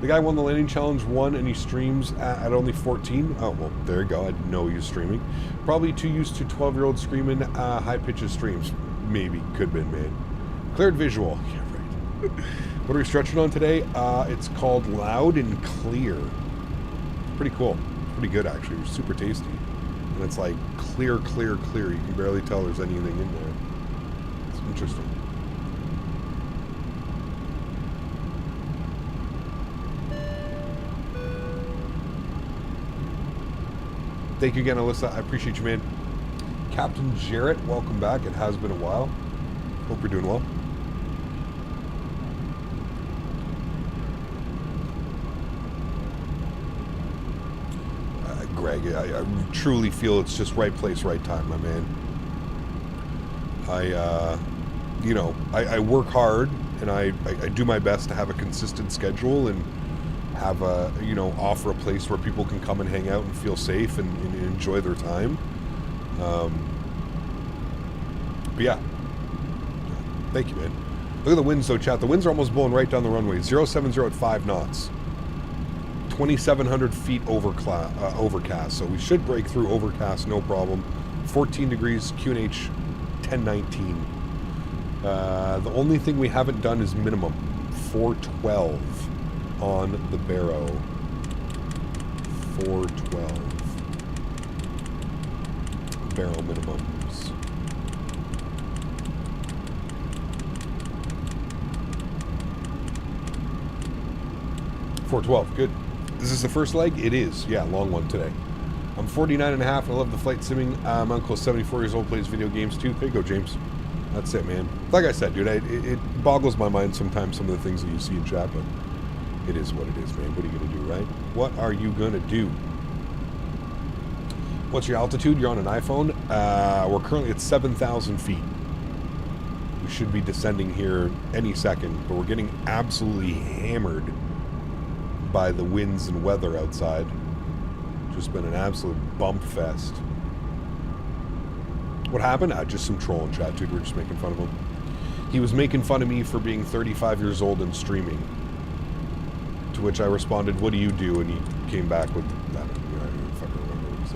The guy won the landing challenge, won, and he streams at only 14. Oh, well, there you go. I didn't know he was streaming. Probably too used to 12-year-old screaming high-pitched streams. Maybe. Could have been, man. Cleared visual. Yeah, right. What are we stretching on today? It's called Loud and Clear. Pretty cool. Pretty good, actually. It's super tasty. And it's like clear, clear, clear. You can barely tell there's anything in there. It's interesting. Thank you again, Alyssa. I appreciate you, man. Captain Jarrett, welcome back. It has been a while. Hope you're doing well. Greg, I truly feel it's just right place, right time, my man. I work hard and I do my best to have a consistent schedule and have offer a place where people can come and hang out and feel safe and enjoy their time. But yeah, thank you, man. Look at the winds though, chat. The winds are almost blowing right down the runway. 070 at 5 knots. 2,700 feet overcast, so we should break through overcast, no problem. 14 degrees, QNH 1019. The only thing we haven't done is minimum. 412 on the Barrow. 412. Barrow minimums. $412, good. Is this the first leg? It is. Yeah, long one today. I'm 49 and a half, and I love the flight simming. My uncle is 74 years old, plays video games too. There you go, James. That's it, man. Like I said, dude, it boggles my mind sometimes, some of the things that you see in chat, but it is what it is, man. What are you going to do, right? What are you going to do? What's your altitude? You're on an iPhone. We're currently at 7,000 feet. We should be descending here any second, but we're getting absolutely hammered by the winds and weather outside. Just been an absolute bump fest. What happened? Just some troll in chat, dude. We're just making fun of him. He was making fun of me for being 35 years old and streaming. To which I responded, "What do you do?" And he came back with, I don't even fucking remember what he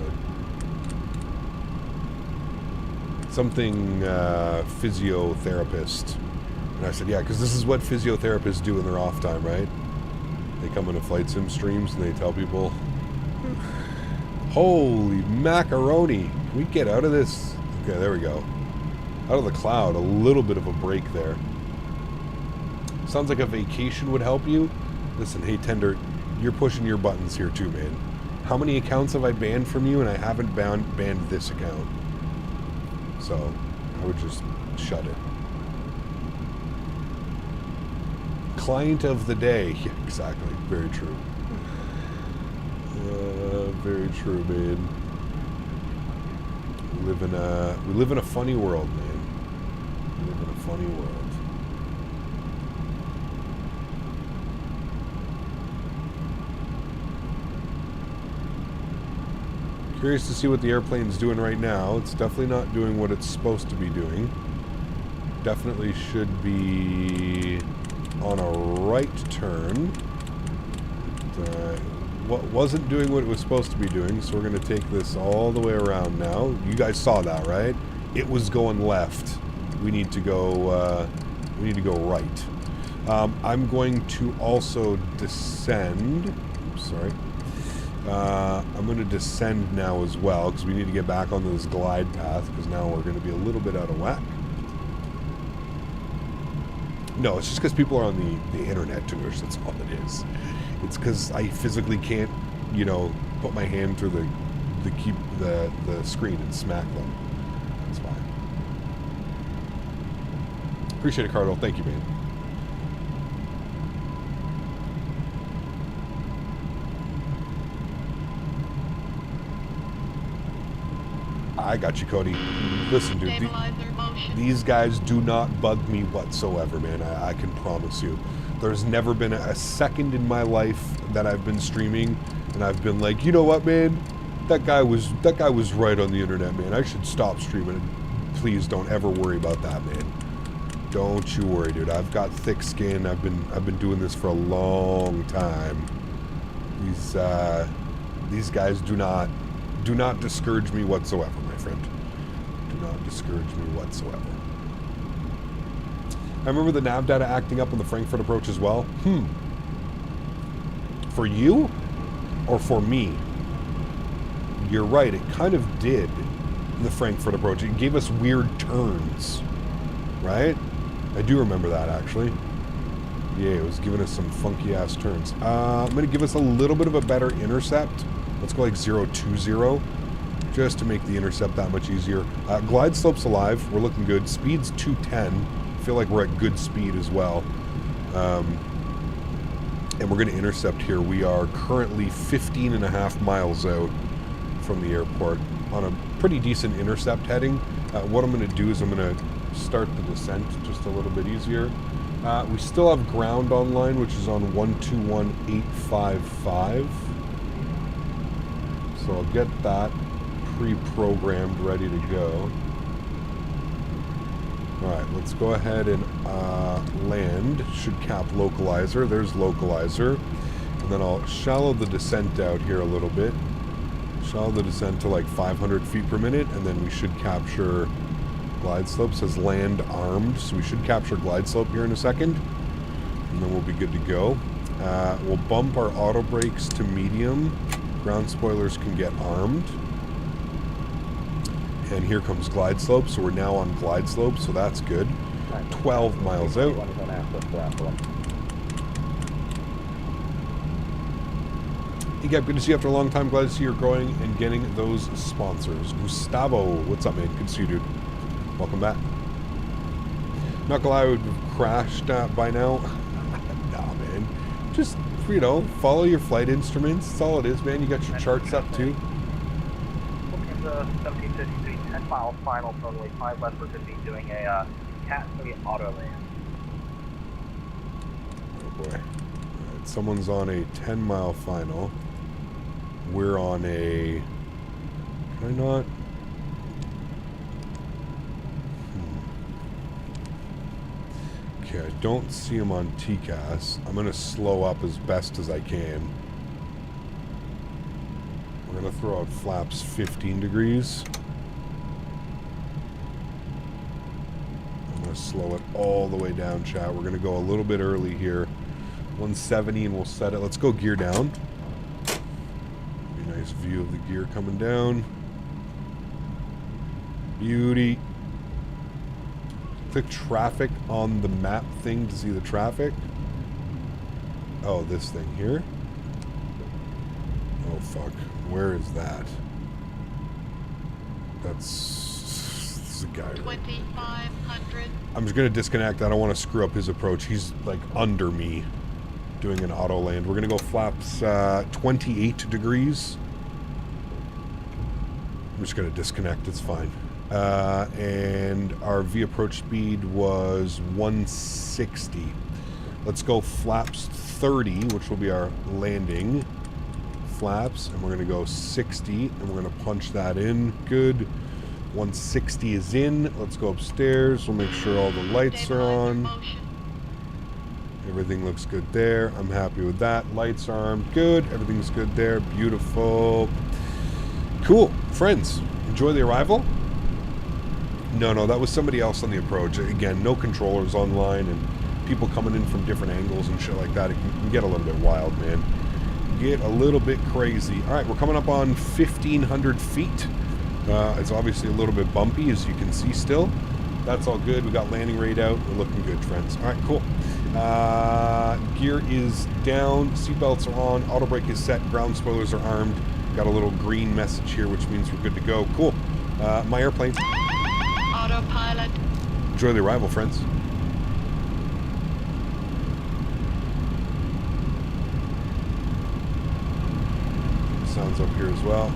said. Something physiotherapist. And I said, yeah, because this is what physiotherapists do in their off time, right? They come into flight sim streams and they tell people, holy macaroni, can we get out of this? Okay, there we go. Out of the cloud, a little bit of a break there. Sounds like a vacation would help you. Listen, hey Tender, you're pushing your buttons here too, man. How many accounts have I banned from you, and I haven't banned this account? So, I would just shut it. Client of the day. Yeah, exactly. Very true. Very true, man. We live in a funny world, man. We live in a funny world. Curious to see what the airplane's doing right now. It's definitely not doing what it's supposed to be doing. Definitely should be on a right turn. What wasn't doing what it was supposed to be doing, so we're going to take this all the way around now. You guys saw that, right? It was going left. We need to go right. I'm going to also descend. Oops, sorry. I'm going to descend now as well, because we need to get back on this glide path, because now we're going to be a little bit out of whack. No, it's just because people are on the internet too much. That's all it is. It's because I physically can't, put my hand through the screen and smack them. That's fine. Appreciate it, Karl. Thank you, man. I got you, Cody. Listen, dude, Stabilizer motion. these guys do not bug me whatsoever, man. I can promise you. There's never been a second in my life that I've been streaming and I've been like, you know what, man? That guy was right on the internet, man. I should stop streaming. Please don't ever worry about that, man. Don't you worry, dude. I've got thick skin. I've been doing this for a long time. These guys do not discourage me whatsoever, my friend. Do not discourage me whatsoever. I remember the nav data acting up on the Frankfurt approach as well. For you or for me? You're right, it kind of did in the Frankfurt approach. It gave us weird turns, right? I do remember that, actually. Yeah, it was giving us some funky ass turns. I'm going to give us a little bit of a better intercept. Let's go like 020, just to make the intercept that much easier. Glide slope's alive. We're looking good. Speed's 210. I feel like we're at good speed as well. And we're going to intercept here. We are currently 15 and a half miles out from the airport on a pretty decent intercept heading. What I'm going to do is I'm going to start the descent just a little bit easier. We still have ground online, which is on 121855. So I'll get that pre-programmed, ready to go. Alright, let's go ahead and land. Should cap localizer. There's localizer. And then I'll shallow the descent out here a little bit. Shallow the descent to like 500 feet per minute, and then we should capture glide slope. Says land armed, so we should capture glide slope here in a second. And then we'll be good to go. We'll bump our auto brakes to medium. Ground spoilers can get armed. And here comes glide slope, so we're now on glide slope, so that's good. 12 miles out. Hey, Gab, good to see you after a long time. Glad to see you're growing and getting those sponsors. Gustavo, what's up, man? Good to see you, dude. Welcome back. Not gonna lie, I would have crashed by now. Nah, man. Just, you know, follow your flight instruments. That's all it is, man. You got your charts up, too. Looking at the 1753, 10 miles final, totally 5 left. We're going to be doing a Castevens auto land. Oh, boy. All right, someone's on a 10-mile final. We're on a... Can I not? Okay, I don't see him on TCAS. I'm going to slow up as best as I can. We're going to throw out flaps 15 degrees. I'm going to slow it all the way down, chat. We're going to go a little bit early here. 170 and we'll set it. Let's go gear down. Be a nice view of the gear coming down. Beauty. Click traffic on the map thing to see the traffic. Oh, this thing here. Oh, fuck. Where is that? That's a guy. Right? 2500. I'm just going to disconnect. I don't want to screw up his approach. He's like under me doing an auto land. We're going to go flaps 28 degrees. I'm just going to disconnect. It's fine. And our V approach speed was 160. Let's go flaps 30, which will be our landing flaps, and we're going to go 60, and we're going to punch that in. Good. 160 is in. Let's go upstairs. We'll make sure all the lights are on. Everything looks good there. I'm happy with that. Lights are armed. Good. Everything's good there. Beautiful. Cool. Friends, enjoy the arrival. No, that was somebody else on the approach. Again, no controllers online and people coming in from different angles and shit like that. It can get a little bit wild, man. Get a little bit crazy. All right, we're coming up on 1,500 feet. It's obviously a little bit bumpy, as you can see still. That's all good. We got landing rate out. We're looking good, friends. All right, cool. Gear is down. Seatbelts are on. Auto brake is set. Ground spoilers are armed. Got a little green message here, which means we're good to go. Cool. My airplane. Autopilot. Enjoy the arrival, friends. Sounds up here as well.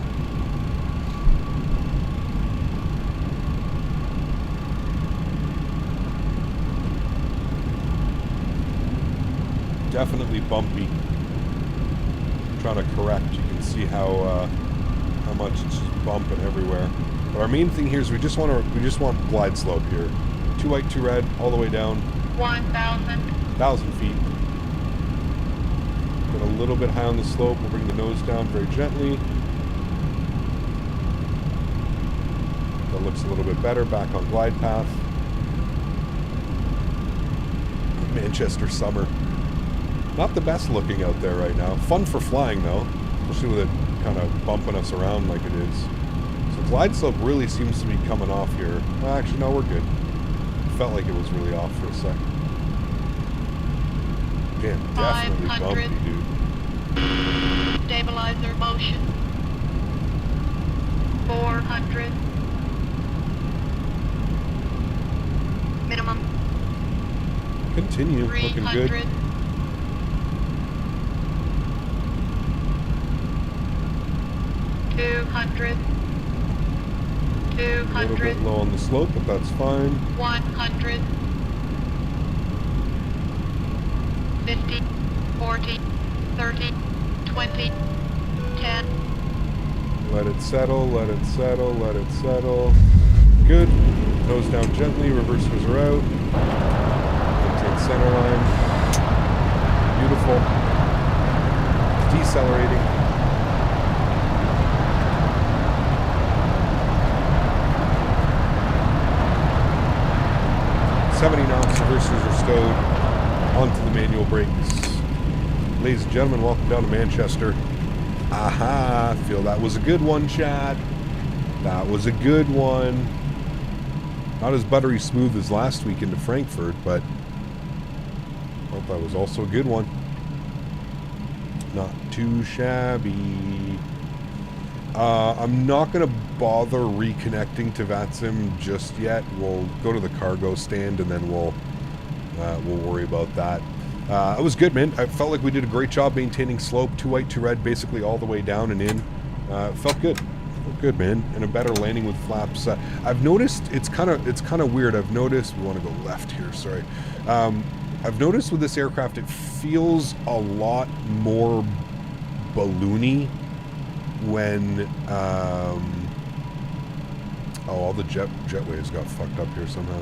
Definitely bumpy. Trying to correct. You can see how much it's just bumping everywhere. But our main thing here is we just want glide slope here. 2 white, 2 red, all the way down. 1,000 feet. Get a little bit high on the slope. We'll bring the nose down very gently. That looks a little bit better. Back on glide path. Manchester summer. Not the best looking out there right now. Fun for flying though, especially with it kind of bumping us around like it is. So glide slope really seems to be coming off here. Well, actually, no, we're good. Felt like it was really off for a sec. Damn, definitely bumpy, dude. Stabilizer motion. 400. Minimum. Continue, looking good. 300. 200. A little bit low on the slope, but that's fine. 100. 50. 40. 30. 20. 10. Let it settle, let it settle, let it settle. Good. Nose down gently, reversers are out. Maintain center line. Beautiful. Decelerating. 70 knots, reversers are stowed. Onto the manual brakes. Ladies and gentlemen, welcome down to Manchester. Aha, feel that was a good one, Chad. That was a good one. Not as buttery smooth as last week into Frankfurt, but I thought that was also a good one. Not too shabby. I'm not going to bother reconnecting to VATSIM just yet. We'll go to the cargo stand and then we'll worry about that. It was good, man. I felt like we did a great job maintaining slope, 2 white, 2 red, basically all the way down and in. It felt good. Felt good, man. And a better landing with flaps. I've noticed it's kind of weird. I've noticed we want to go left here. Sorry. I've noticed with this aircraft it feels a lot more balloony when all the jetways got fucked up here somehow.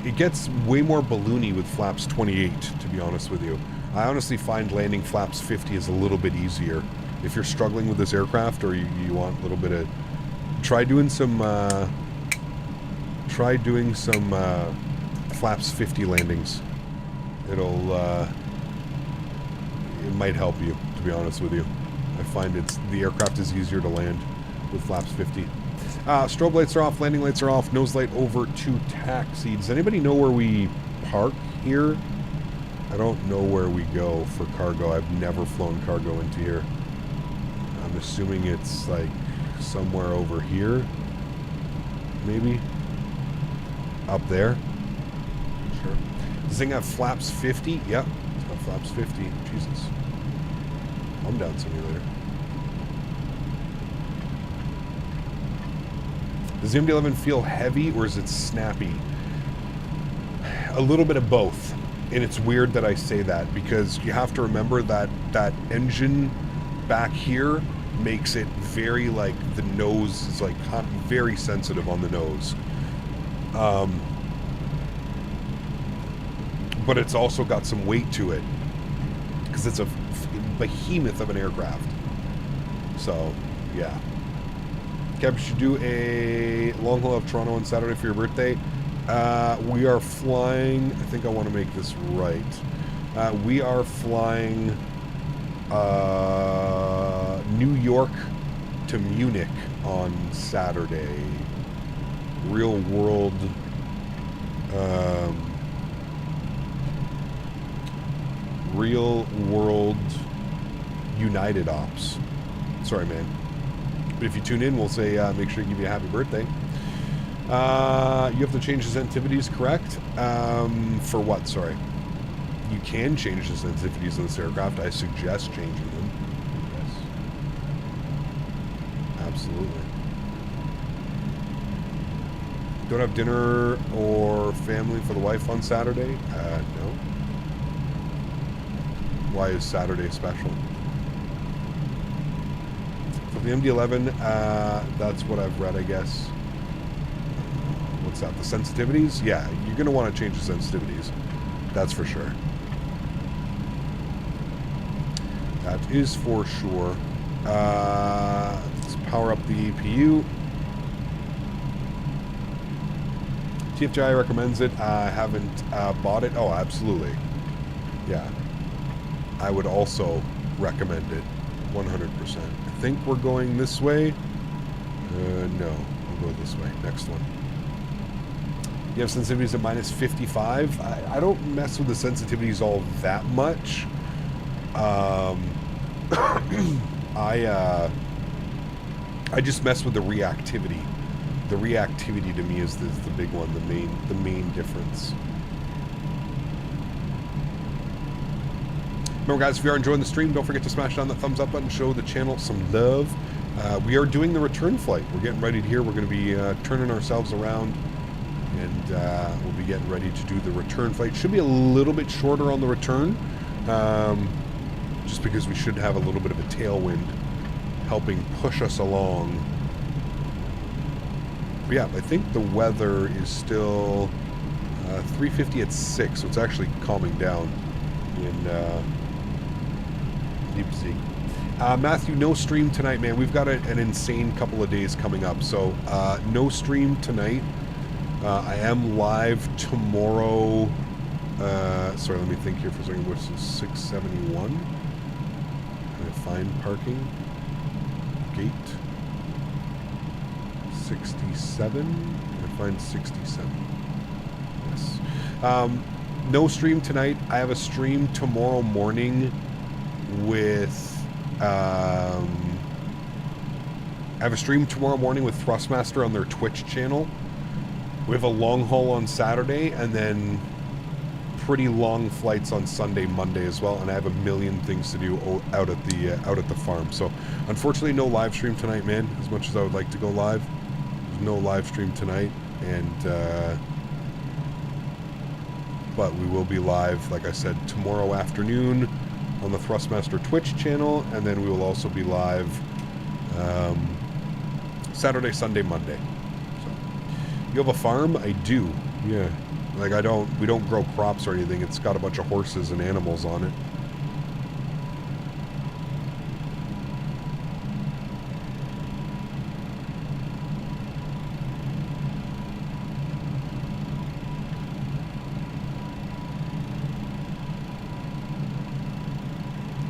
It gets way more balloony with flaps 28, to be honest with you. I honestly find landing flaps 50 is a little bit easier. If you're struggling with this aircraft or you want a little bit of... Try doing some flaps 50 landings. It might help you, to be honest with you. I find the aircraft is easier to land with flaps 50. Strobe lights are off, landing lights are off, nose light over to taxi. Does anybody know where we park here? I don't know where we go for cargo. I've never flown cargo into here. I'm assuming it's like somewhere over here. Maybe? Up there? Sure. Does this thing have flaps 50? Yep. It's got flaps 50. Jesus. Calm down, simulator. Does the MD-11 feel heavy or is it snappy? A little bit of both. And it's weird that I say that because you have to remember that that engine back here makes it very like the nose is like very sensitive on the nose. But it's also got some weight to it because it's a behemoth of an aircraft. So, yeah. Kev, should do a long haul of Toronto on Saturday for your birthday. We are flying, I think I want to make this right. We are flying New York to Munich on Saturday. Real world United Ops. Sorry, man. But if you tune in, we'll say, make sure you give you a happy birthday. You have to change the sensitivities, correct? For what, sorry? You can change the sensitivities of this aircraft. I suggest changing them. Yes. Absolutely. Don't have dinner or family for the wife on Saturday? No. Why is Saturday special? For the MD-11, that's what I've read, I guess. What's that? The sensitivities? Yeah, you're going to want to change the sensitivities. That's for sure. That is for sure. Let's power up the APU. TFDi recommends it. I haven't bought it. Oh, absolutely. Yeah. I would also recommend it 100%. I think we're going this way. No, we'll go this way. Next one. You have sensitivities at minus 55. I don't mess with the sensitivities all that much. I just mess with the reactivity. The reactivity to me is the big one, the main difference. Remember, guys, if you are enjoying the stream, don't forget to smash down that thumbs up button, show the channel some love. We are doing the return flight. We're getting ready here. We're going to be turning ourselves around, and we'll be getting ready to do the return flight. Should be a little bit shorter on the return, just because we should have a little bit of a tailwind helping push us along. But yeah, I think the weather is still 350 at 6, so it's actually calming down in Leipzig. Matthew, no stream tonight, man. We've got an insane couple of days coming up, so no stream tonight. I am live tomorrow. Sorry, let me think here for a second. What's this? 671? Can I find parking? Gate. 67. Can I find 67? Yes. No stream tonight. I have a stream tomorrow morning with I have a stream tomorrow morning with Thrustmaster on their Twitch channel. We have a long haul on Saturday, and then pretty long flights on Sunday, Monday as well. And I have a million things to do out at the farm. So unfortunately, no live stream tonight, man. As much as I would like to go live, there's no live stream tonight, and but we will be live, like I said, tomorrow afternoon on the Thrustmaster Twitch channel, and then we will also be live Saturday, Sunday, Monday. So, you have a farm? I do. Yeah. Like we don't grow crops or anything. It's got a bunch of horses and animals on it.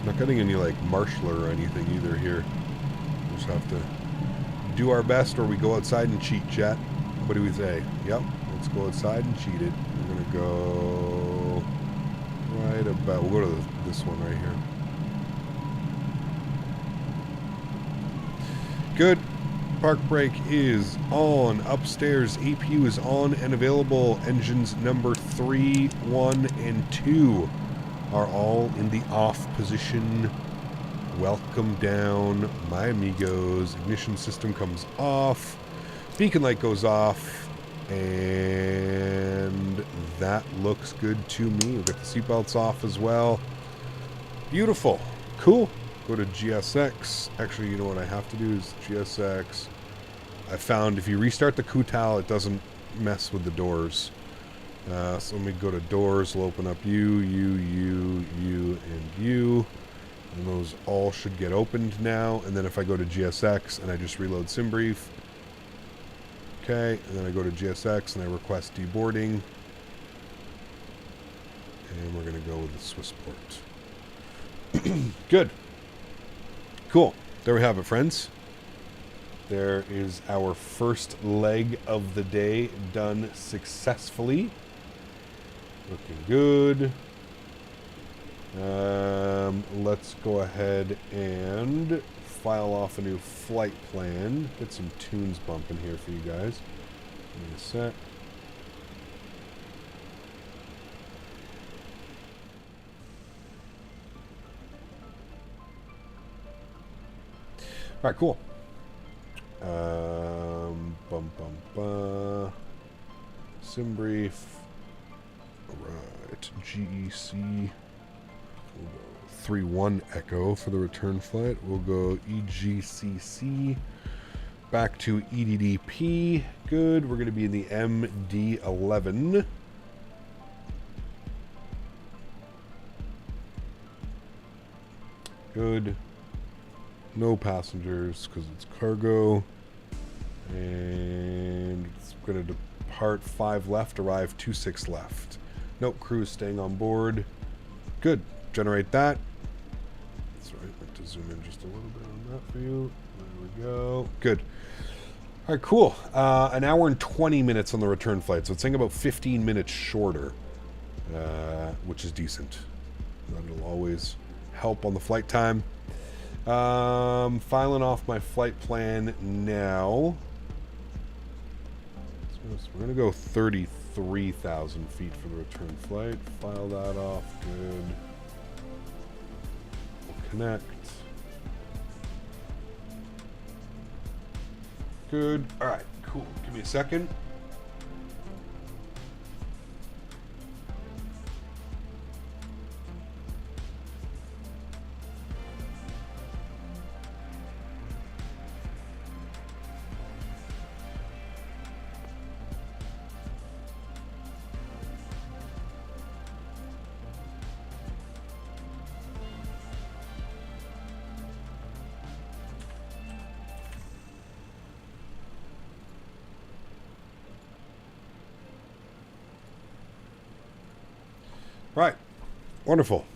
Not getting any like marshaller or anything either here. We'll just have to do our best, or we go outside and cheat, chat. What do we say? Yep, let's go outside and cheat it. We're gonna go right about. We'll go to this one right here. Good. Park brake is on. Upstairs, APU is on and available. Engines number 3, 1, and 2 are all in the off position. Welcome down, my amigos. Ignition system comes off. Beacon light goes off. And that looks good to me. We've got the seatbelts off as well. Beautiful. Cool. Go to GSX. Actually, you know what I have to do is GSX. I found if you restart the Kutal, it doesn't mess with the doors. So let me go to doors. We'll open up you, and you. And those all should get opened now. And then if I go to GSX and I just reload SimBrief. Okay, and then I go to GSX and I request deboarding. And we're going to go with the Swissport. Good. Cool. There we have it, friends. There is our first leg of the day done successfully. Looking good. Let's go ahead and file off a new flight plan. Get some tunes bumping here for you guys. Give me a sec. All right, cool. SimBrief. Right, GEC 3-1 Echo for the return flight. We'll go EGCC back to EDDP. Good. We're going to be in the MD-11. Good. No passengers because it's cargo. And it's going to depart 5 left, arrive 26 left. Nope, crew is staying on board. Good. Generate that. That's right. I'd like to zoom in just a little bit on that for you. There we go. Good. All right, cool. An hour and 20 minutes on the return flight. So it's saying about 15 minutes shorter, which is decent. That'll always help on the flight time. Filing off my flight plan now. So we're going to go 33,000 feet for the return flight. File that off. Good. We'll connect. Good. All right, cool. Give me a second. Right. Wonderful.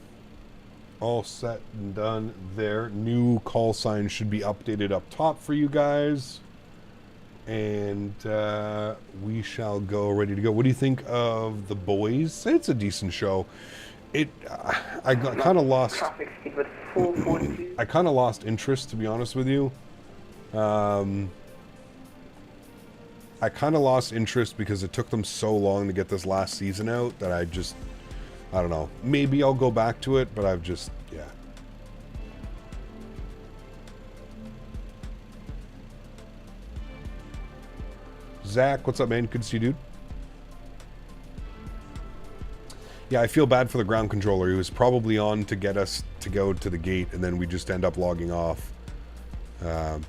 All set and done there. New call sign should be updated up top for you guys. And we shall go ready to go. What do you think of The Boys? It's a decent show. I kind of lost... Traffic speed with 442. I kind of lost interest, to be honest with you. I kind of lost interest because it took them so long to get this last season out that I don't know. Maybe I'll go back to it, but I've just, yeah. Zach, what's up, man? Good to see you, dude. Yeah, I feel bad for the ground controller. He was probably on to get us to go to the gate, and then we just end up logging off.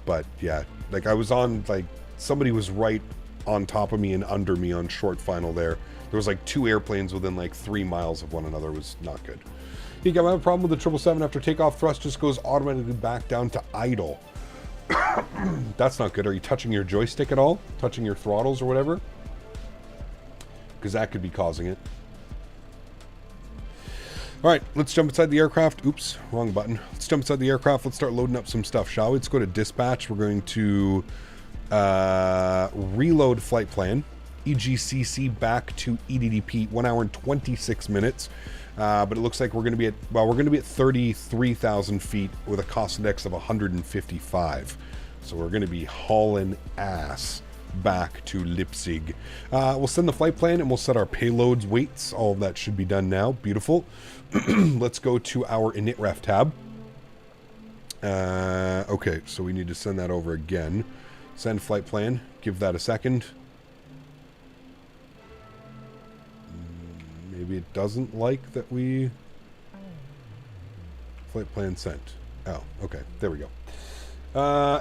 But, yeah, like, I was on, like, somebody was right on top of me and under me on short final there. There was like 2 airplanes within like 3 miles of one another. It was not good. You got a problem with the 777 after takeoff. Thrust just goes automatically back down to idle. That's not good. Are you touching your joystick at all? Touching your throttles or whatever? Because that could be causing it. All right, let's jump inside the aircraft. Oops, wrong button. Let's jump inside the aircraft. Let's start loading up some stuff, shall we? Let's go to dispatch. We're going to reload flight plan. EGCC back to EDDP, 1 hour and 26 minutes. But it looks like we're going to be at, well, we're going to be at 33,000 feet with a cost index of 155. So we're going to be hauling ass back to Leipzig. We'll send the flight plan and we'll set our payloads, weights. All of that should be done now. Beautiful. Let's go to our init ref tab. Okay, so we need to send that over again. Send flight plan. Give that a second. Maybe it doesn't like that we... Flight plan sent. Oh, okay. There we go.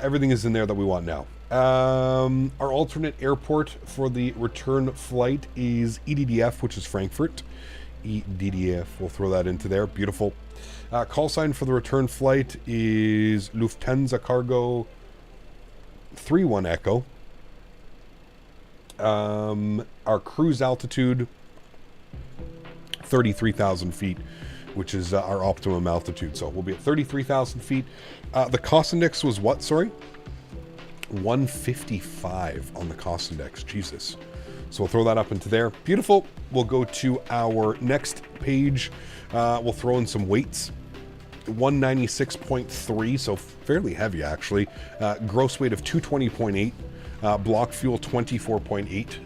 Everything is in there that we want now. Our alternate airport for the return flight is EDDF, which is Frankfurt. EDDF. We'll throw that into there. Beautiful. Call sign for the return flight is Lufthansa Cargo 3-1 Echo. Our cruise altitude... 33,000 feet, which is our optimum altitude. So we'll be at 33,000 feet. The cost index was what? Sorry? 155 on the cost index. Jesus. So we'll throw that up into there. Beautiful. We'll go to our next page. We'll throw in some weights. 196.3, so fairly heavy actually. Gross weight of 220.8. Block fuel 24.8.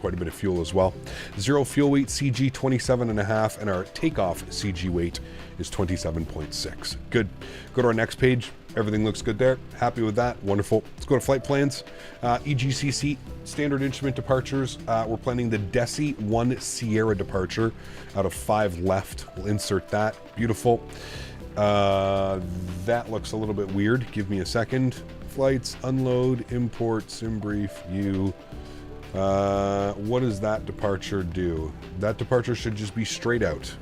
Quite a bit of fuel as well. Zero fuel weight CG 27.5, and our takeoff CG weight is 27.6. Good. Go to our next page. Everything looks good there. Happy with that. Wonderful. Let's go to flight plans. EGCC, standard instrument departures. We're planning the Desi 1 Sierra departure out of 5 left. We'll insert that. Beautiful. That looks a little bit weird. Give me a second. Flights, unload, import, sim brief, view. What does that departure do? That departure should just be straight out.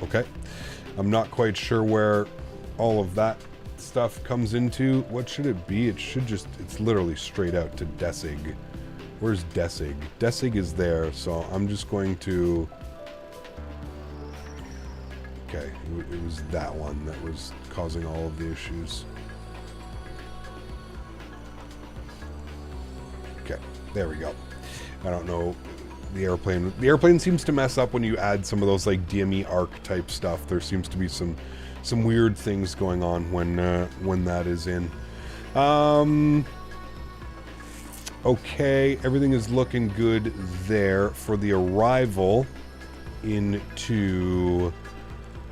Okay. I'm not quite sure where all of that stuff comes into. What should it be? It should just, it's literally straight out to Desig. Where's Desig? Desig is there, so I'm just going to... Okay, it was that one that was causing all of the issues. Okay, there we go. I don't know. The airplane seems to mess up when you add some of those like DME arc type stuff. There seems to be some weird things going on when that is in. Okay, everything is looking good there for the arrival into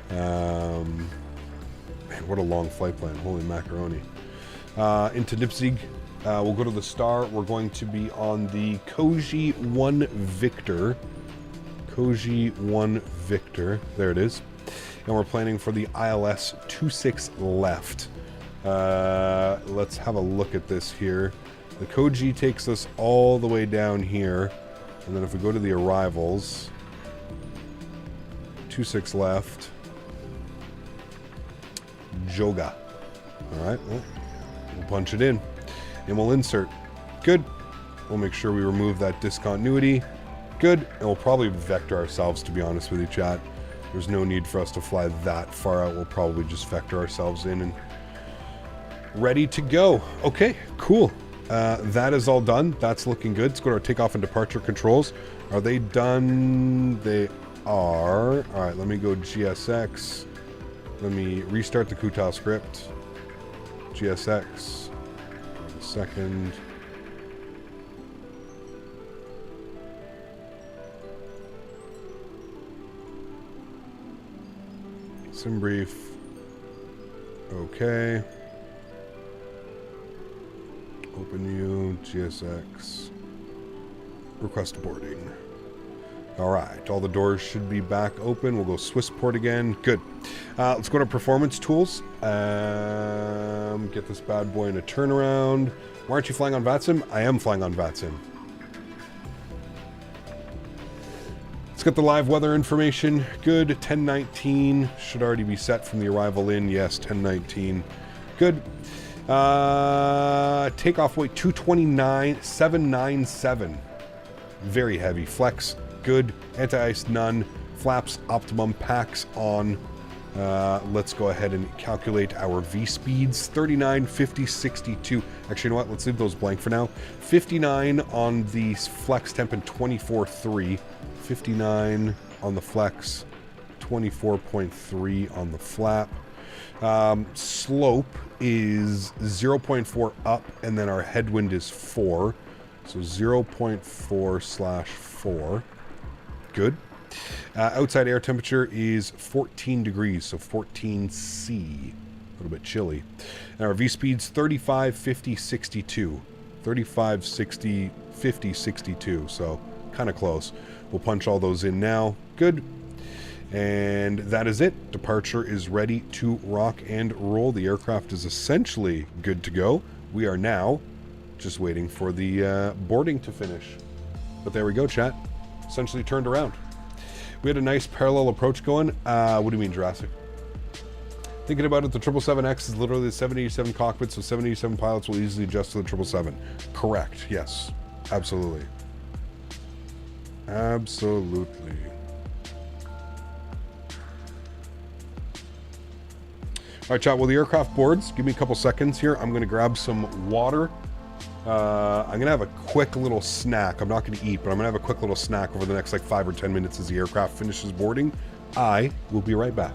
man, what a long flight plan. Holy macaroni. Into Leipzig. We'll go to the Star. We're going to be on the Koji 1 Victor. Koji 1 Victor. There it is. And we're planning for the ILS 26 left. Let's have a look at this here. The Koji takes us all the way down here. And then if we go to the arrivals, 26 left. Joga. Alright, well, we'll punch it in. And we'll insert. Good. We'll make sure we remove that discontinuity. Good. And we'll probably vector ourselves, to be honest with you, chat. There's no need for us to fly that far out. We'll probably just vector ourselves in and ready to go. Okay, cool. That is all done. That's looking good. Let's go to our takeoff and departure controls. Are they done? They are. All right, let me go GSX. Let me restart the Kutal script. GSX. Second. Sim brief. Okay. Open you, GSX. Request boarding. Alright, all the doors should be back open. We'll go Swissport again. Good. Let's go to performance tools. Get this bad boy in a turnaround. Why aren't you flying on VATSIM? I am flying on VATSIM. Let's get the live weather information. Good. 1019. Should already be set from the arrival in. Yes, 1019. Good. Takeoff weight 229,797. Very heavy. Flex. Good. Anti-ice none. Flaps optimum. Packs on. Let's go ahead and calculate our V speeds. 39, 50, 62. Actually, you know what? Let's leave those blank for now. 59 on the flex temp and 24.3. 59 on the flex. 24.3 on the flap. Slope is 0.4 up, and then our headwind is 4. So 0.4/4. Good. Outside air temperature is 14 degrees, so 14C. A little bit chilly. And our V speed's 35, 50, 62. 35, 60, 50, 62. So kind of close. We'll punch all those in now. Good. And that is it. Departure is ready to rock and roll. The aircraft is essentially good to go. We are now just waiting for the boarding to finish. But there we go, chat. Essentially turned around. We had a nice parallel approach going. What do you mean, Jurassic? Thinking about it, the 777X is literally the 787 cockpit, so 787 pilots will easily adjust to the 777. Correct. Yes. Absolutely. Absolutely. All right, chat. Well, the aircraft boards. Give me a couple seconds here. I'm going to grab some water. I'm going to have a quick little snack. I'm not going to eat, but I'm going to have a quick little snack over the next like 5 or 10 minutes as the aircraft finishes boarding. I will be right back.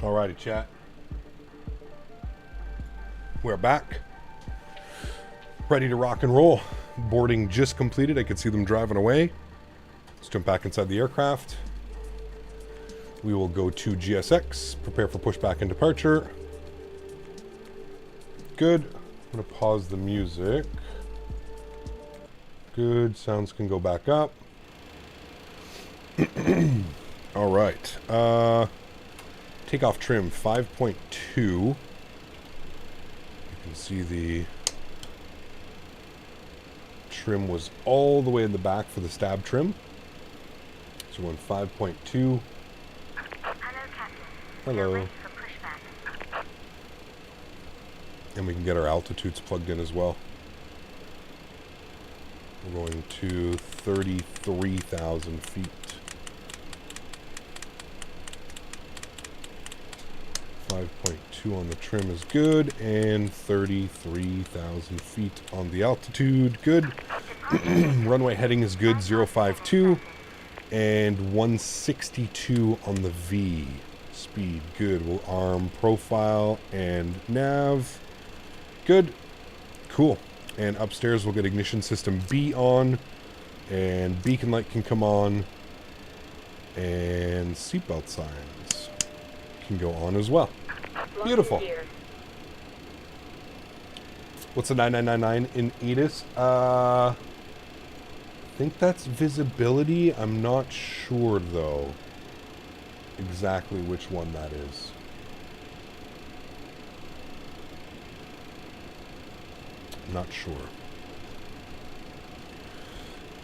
Alrighty, chat. We're back. Ready to rock and roll. Boarding just completed. I could see them driving away. Let's jump back inside the aircraft. We will go to GSX. Prepare for pushback and departure. Good. I'm going to pause the music. Good. Sounds can go back up. Alright. Takeoff trim 5.2. You can see the trim was all the way in the back for the stab trim. So we're on 5.2. Hello. And we can get our altitudes plugged in as well. We're going to 33,000 feet. 5.2 on the trim is good, and 33,000 feet on the altitude. Good. Runway heading is good, 052, and 162 on the V. Speed, good. We'll arm profile and nav. Good. Cool. And upstairs we'll get ignition system B on, and beacon light can come on, and seatbelt signs can go on as well. Beautiful. What's the 9999 in EDIS? I think that's visibility. I'm not sure though exactly which one that is. Not sure.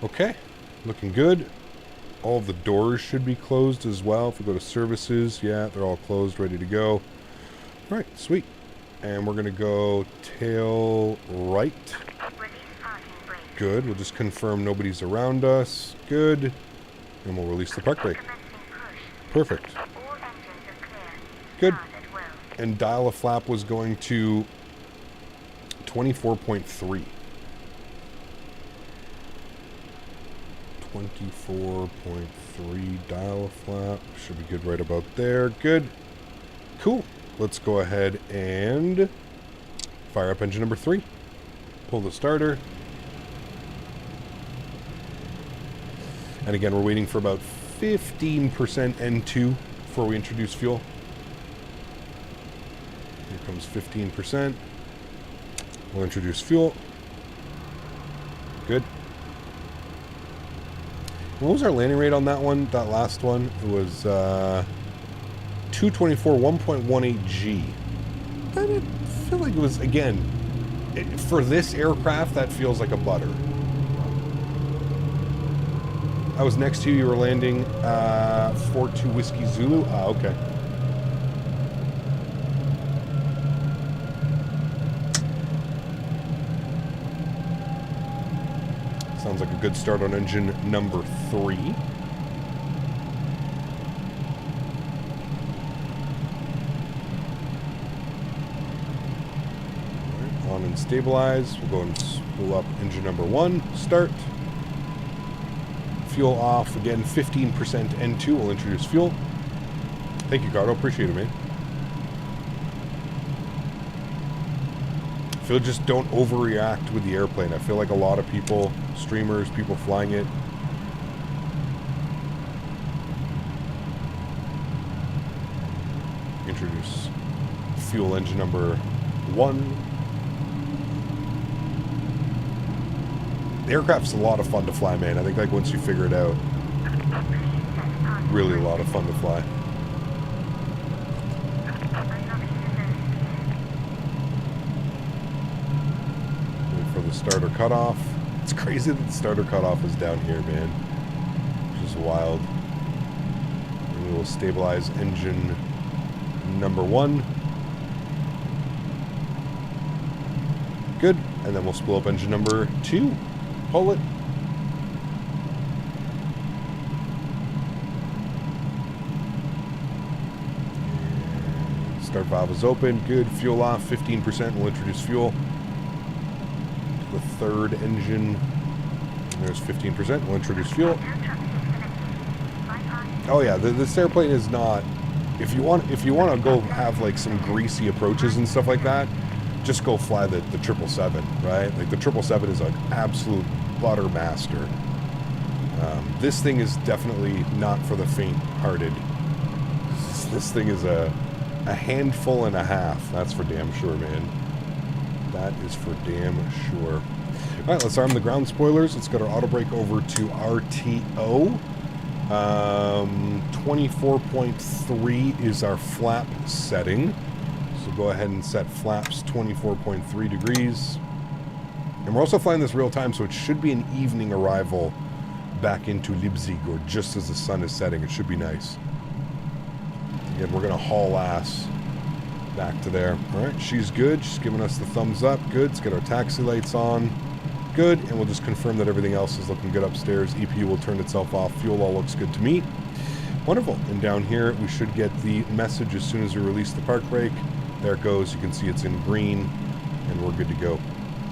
Okay, looking good. All of the doors should be closed as well. If we go to services, yeah, they're all closed, ready to go. All right, sweet. And we're gonna go tail right. Good, we'll just confirm nobody's around us. Good. And we'll release the park brake. Perfect. Good. And dial a flap was going to 24.3. 24.3 dial a flap. Should be good right about there. Good. Cool. Let's go ahead and fire up engine number 3. Pull the starter. And again, we're waiting for about 15% N2 before we introduce fuel. Here comes 15%. We'll introduce fuel. Good. What was our landing rate on that one? That last one? It was 224, 1.18 G. I feel like it was, again, for this aircraft, that feels like a butter. I was next to you. You were landing 42 Whiskey Zulu. Ah, okay. Sounds like a good start on engine number 3. Right, on and stabilize. We'll go and spool up engine number 1. Start. Fuel off. Again, 15% N2. We'll introduce fuel. Thank you, Karl. Appreciate it, man. I feel just don't overreact with the airplane. I feel like a lot of people, streamers, people flying it, introduce fuel engine number 1. The aircraft's a lot of fun to fly, man. I think like once you figure it out, really a lot of fun to fly. Wait for the starter cutoff. It's crazy that the starter cutoff is down here, man. Which is wild. And we will stabilize engine number 1. Good. And then we'll spool up engine number 2. Pull it. Start valve is open. Good. Fuel off. 15%. We'll introduce fuel. The third engine. There's 15%. We'll introduce fuel. Oh yeah, this airplane is not if you want to go have like some greasy approaches and stuff like that, just go fly the 777, right? Like the 777 is an absolute butter master. This thing is definitely not for the faint-hearted. This thing is a handful and a half. That's for damn sure, man. That is for damn sure. All right, let's arm the ground spoilers. Let's get our auto brake over to RTO. 24.3 is our flap setting. So go ahead and set flaps 24.3 degrees. And we're also flying this real time, so it should be an evening arrival back into Leipzig, or just as the sun is setting. It should be nice. Again, we're going to haul ass back to there. All right, she's good. She's giving us the thumbs up. Good. Let's get our taxi lights on. Good. And we'll just confirm that everything else is looking good upstairs. EPU will turn itself off. Fuel all looks good to me. Wonderful. And down here, we should get the message as soon as we release the park brake. There it goes. You can see it's in green, and we're good to go.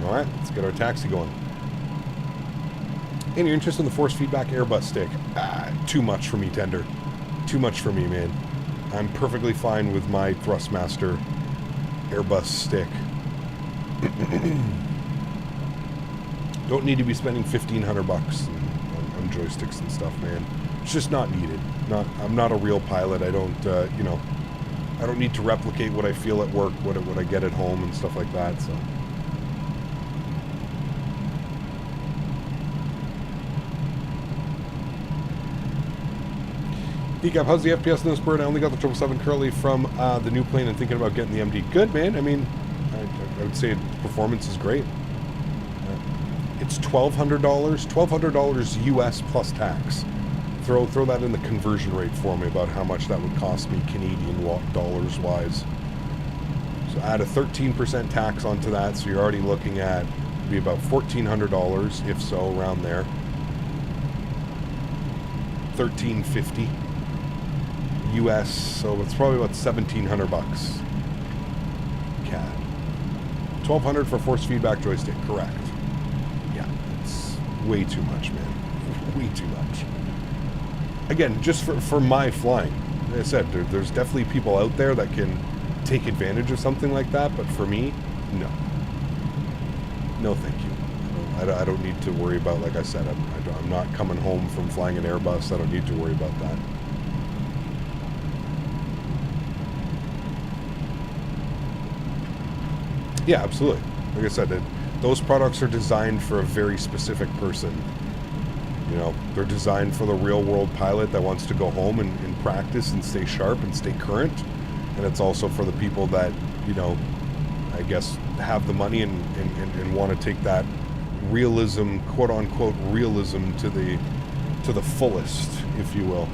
All right, let's get our taxi going. And you're interested in the force feedback Airbus stick? Too much for me, Tender. Too much for me, man. I'm perfectly fine with my Thrustmaster Airbus stick. Don't need to be spending $1,500 on joysticks and stuff, man. It's just not needed. I'm not a real pilot. I don't, I don't need to replicate what I feel at work, what I get at home, and stuff like that. So. Decap, how's the FPS in this bird? I only got the 777 currently from the new plane and thinking about getting the MD. Good, man. I mean, I would say performance is great. It's $1,200. $1,200 US plus tax. Throw that in the conversion rate for me about how much that would cost me Canadian dollars wise. So add a 13% tax onto that, so you're already looking at be about $1,400, if so, around there. $1,350 US, so it's probably about $1,700 CAD. $1,200 for force feedback joystick, correct? Yeah, it's way too much, man. Way too much. Again, just for my flying. Like I said, there's definitely people out there that can take advantage of something like that, but for me, no. No, thank you. I don't need to worry about, like I said, I'm not coming home from flying an Airbus. I don't need to worry about that. Yeah, absolutely. Like I said, those products are designed for a very specific person. You know, they're designed for the real-world pilot that wants to go home and practice and stay sharp and stay current. And it's also for the people that, you know, I guess have the money and want to take that realism, quote-unquote realism, to the fullest, if you will.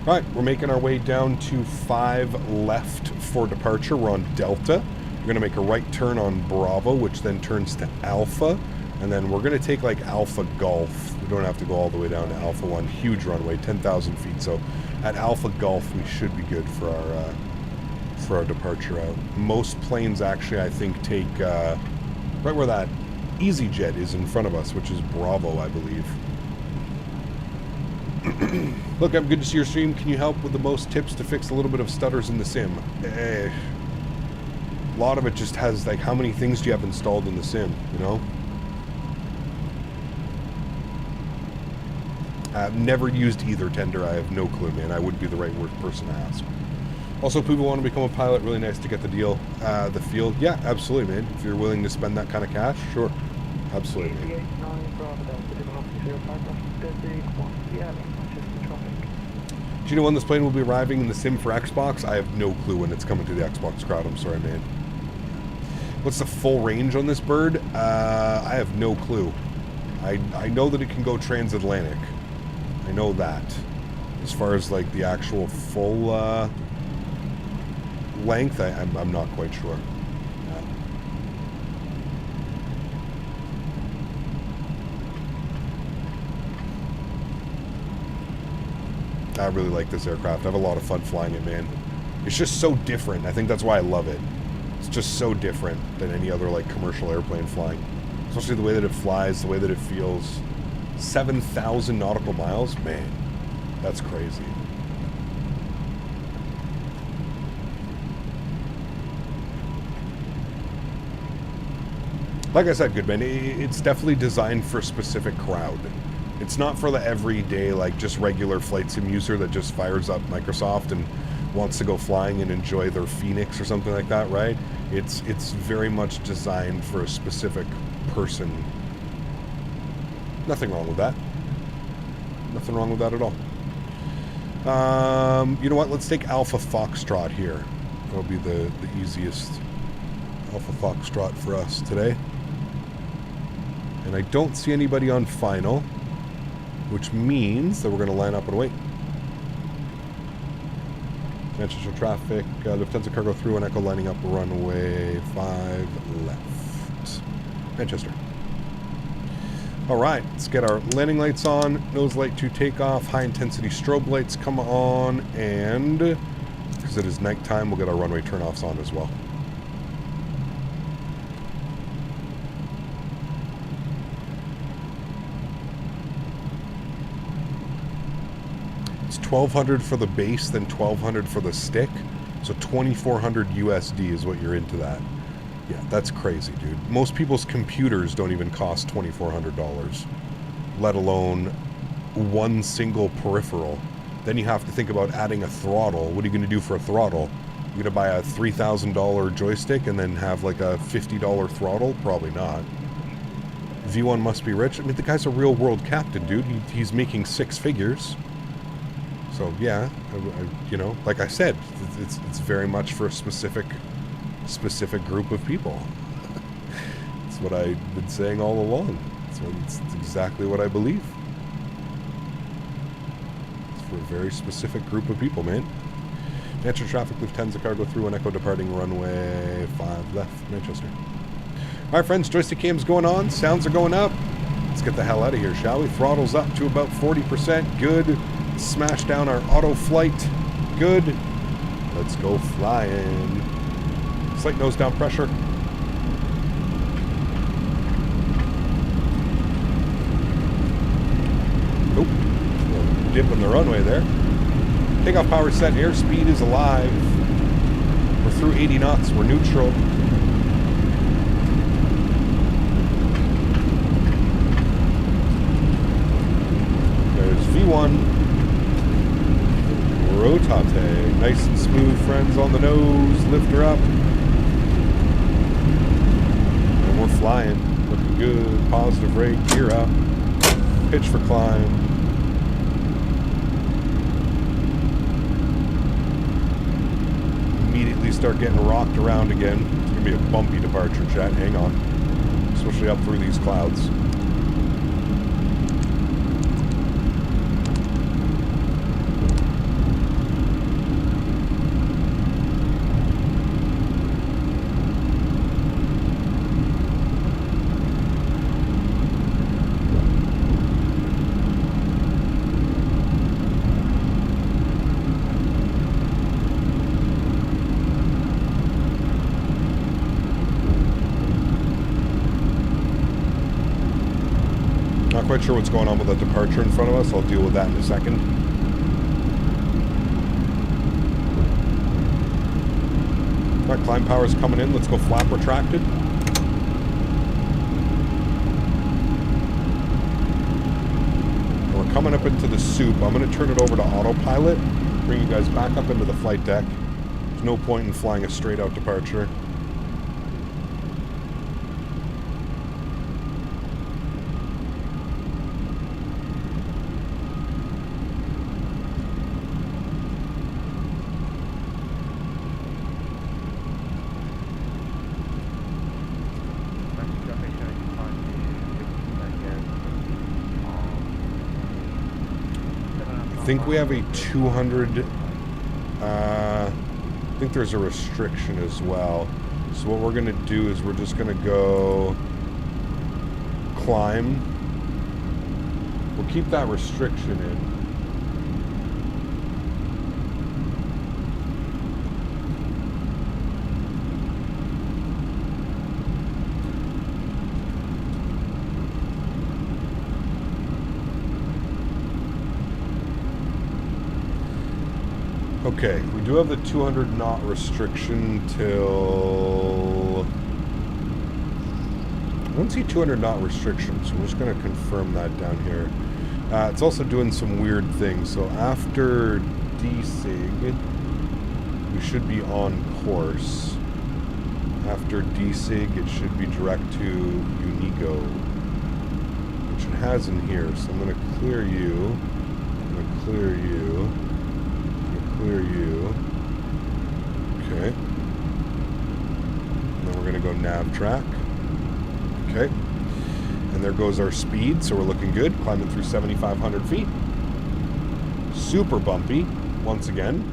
All right, we're making our way down to 5 left for departure. We're on Delta. We're going to make a right turn on Bravo, which then turns to Alpha. And then we're going to take like Alpha Golf. We don't have to go all the way down to Alpha 1. Huge runway, 10,000 feet. So at Alpha Golf, we should be good for our departure out. Most planes actually, I think, take right where that EasyJet is in front of us, which is Bravo, I believe. Look, I'm good to see your stream. Can you help with the most tips to fix a little bit of stutters in the sim? A lot of it just has, like, how many things do you have installed in the sim, you know? I've never used either, Tender. I have no clue, man. I would be the right person to ask. Also, people want to become a pilot. Really nice to get the deal. The field. Yeah, absolutely, man. If you're willing to spend that kind of cash, sure. Absolutely, man. Do you know when this plane will be arriving in the sim for Xbox? I have no clue when it's coming to the Xbox crowd. I'm sorry, man. What's the full range on this bird? I have no clue. I know that it can go transatlantic. I know that. As far as like the actual full length, I'm not quite sure. I really like this aircraft. I have a lot of fun flying it, man. It's just so different. I think that's why I love it. It's just so different than any other like commercial airplane flying. Especially the way that it flies, the way that it feels. 7,000 nautical miles, man. That's crazy. Like I said, Goodman, it's definitely designed for a specific crowd. It's not for the everyday, like, just regular flight sim user that just fires up Microsoft and wants to go flying and enjoy their Phoenix or something like that, right? It's very much designed for a specific person. Nothing wrong with that. Nothing wrong with that at all. You know what? Let's take Alpha Foxtrot here. That'll be the easiest Alpha Foxtrot for us today. And I don't see anybody on final, which means that we're going to line up and wait. Manchester traffic, Lufthansa cargo through and Echo lining up runway 5 left. Manchester. Alright, let's get our landing lights on, nose light to takeoff, high intensity strobe lights come on, and because it is nighttime, we'll get our runway turnoffs on as well. It's $1,200 for the base, then $1,200 for the stick, so $2,400 USD is what you're into that. Yeah, that's crazy, dude. Most people's computers don't even cost $2,400, let alone one single peripheral. Then you have to think about adding a throttle. What are you going to do for a throttle? You're going to buy a $3,000 joystick and then have like a $50 throttle? Probably not. V1 must be rich. I mean, the guy's a real world captain, dude. He's making six figures. So, yeah, you know, like I said, it's very much for a specific group of people. It's what I've been saying all along. It's exactly what I believe. It's for a very specific group of people, man. Manchester traffic, Lufthansa cargo through and Echo departing runway 5 left, Manchester. Alright friends, joystick cam's going on, sounds are going up. Let's get the hell out of here, shall we? Throttle's up to about 40%, good. Smash down our auto flight, good. Let's go flying. Slight nose down pressure. Nope. Little dip in the runway there. Takeoff power set. Airspeed is alive. We're through 80 knots. We're neutral. There's V1. Rotate. Nice and smooth, friends, on the nose. Lift her up. And we're flying. Looking good. Positive rate. Gear up. Pitch for climb. Immediately start getting rocked around again. It's going to be a bumpy departure, chat. Hang on. Especially up through these clouds. Quite sure what's going on with that departure in front of us. I'll deal with that in a second. Alright, climb power's coming in. Let's go flap retracted. We're coming up into the soup. I'm going to turn it over to autopilot. Bring you guys back up into the flight deck. There's no point in flying a straight out departure. I think we have a 200, I think there's a restriction as well. So what we're going to do is we're just going to go climb. We'll keep that restriction in. Okay, we do have the 200 knot restriction till... I don't see 200 knot restriction, so we're just going to confirm that down here. It's also doing some weird things. So after desig, we should be on course. After desig, it should be direct to Unigo, which it has in here. So I'm going to clear you. I'm going to clear you. Clear you. Okay. And then we're going to go nav track. Okay. And there goes our speed, so we're looking good. Climbing through 7,500 feet. Super bumpy, once again.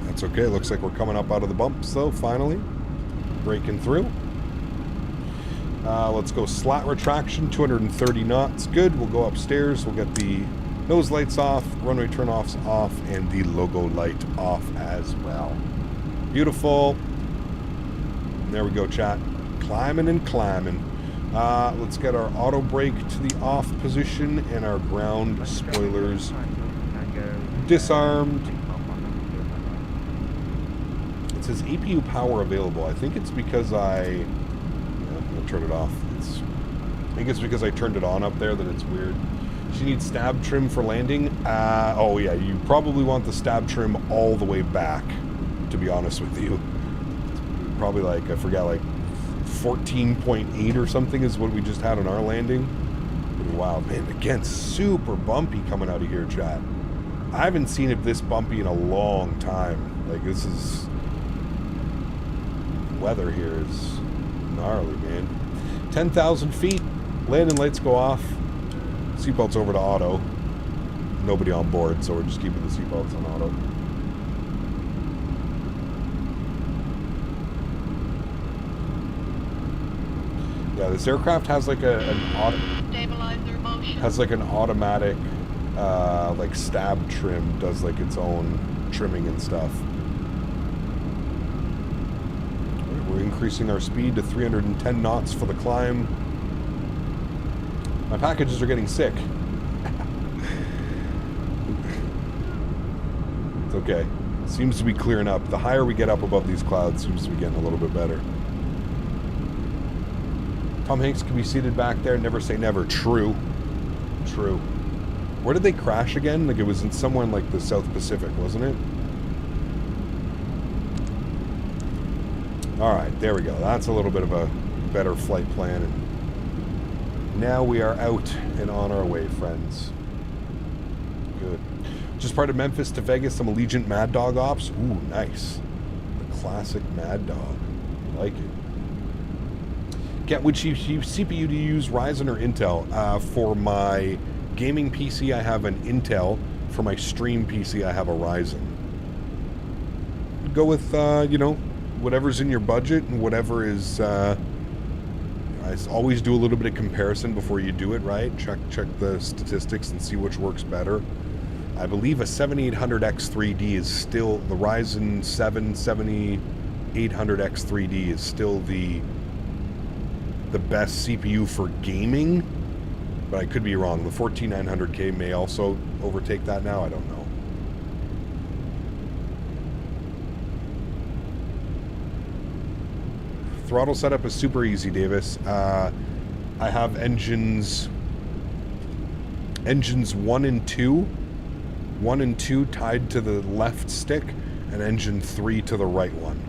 That's okay. Looks like we're coming up out of the bumps, though, finally. Breaking through. Let's go slat retraction, 230 knots. Good. We'll go upstairs. We'll get the nose lights off, runway turn-offs off, and the logo light off as well. Beautiful. And there we go, chat. Climbing and climbing. Let's get our auto brake to the off position and our ground spoilers disarmed. It says APU power available. I think it's because I'm going to turn it off. I think it's because I turned it on up there that it's weird. She needs stab trim for landing. Oh yeah, you probably want the stab trim all the way back, to be honest with you. It's probably like, I forgot, like 14.8 or something is what we just had on our landing. Wow, man, again, super bumpy coming out of here, chat. I haven't seen it this bumpy in a long time. Like, this is... weather here is gnarly, man. 10,000 feet, landing lights go off. Seatbelts over to auto. Nobody on board, so we're just keeping the seatbelts on auto. Yeah, this aircraft has like has like an automatic like stab trim, does like its own trimming and stuff. Right, we're increasing our speed to 310 knots for the climb. My packages are getting sick. It's okay. Seems to be clearing up. The higher we get up above these clouds, seems to be getting a little bit better. Tom Hanks can be seated back there. Never say never. True. True. Where did they crash again? Like, it was in somewhere in, like, the South Pacific, wasn't it? Alright, there we go. That's a little bit of a better flight plan. And now we are out and on our way, friends. Good. Just part of Memphis to Vegas, some Allegiant Mad Dog ops. Ooh, nice. The classic Mad Dog. I like it. Get which CPU to use, Ryzen or Intel? For my gaming PC, I have an Intel. For my stream PC, I have a Ryzen. Go with, you know, whatever's in your budget and whatever is... I always do a little bit of comparison before you do it, right? Check the statistics and see which works better. I believe a 7800X3D is still... The Ryzen 7 7800X3D is still the best CPU for gaming, but I could be wrong. The 14900K may also overtake that now. I don't know. Throttle setup is super easy, Davis. I have engines 1 and 2 tied to the left stick, and engine 3 to the right one.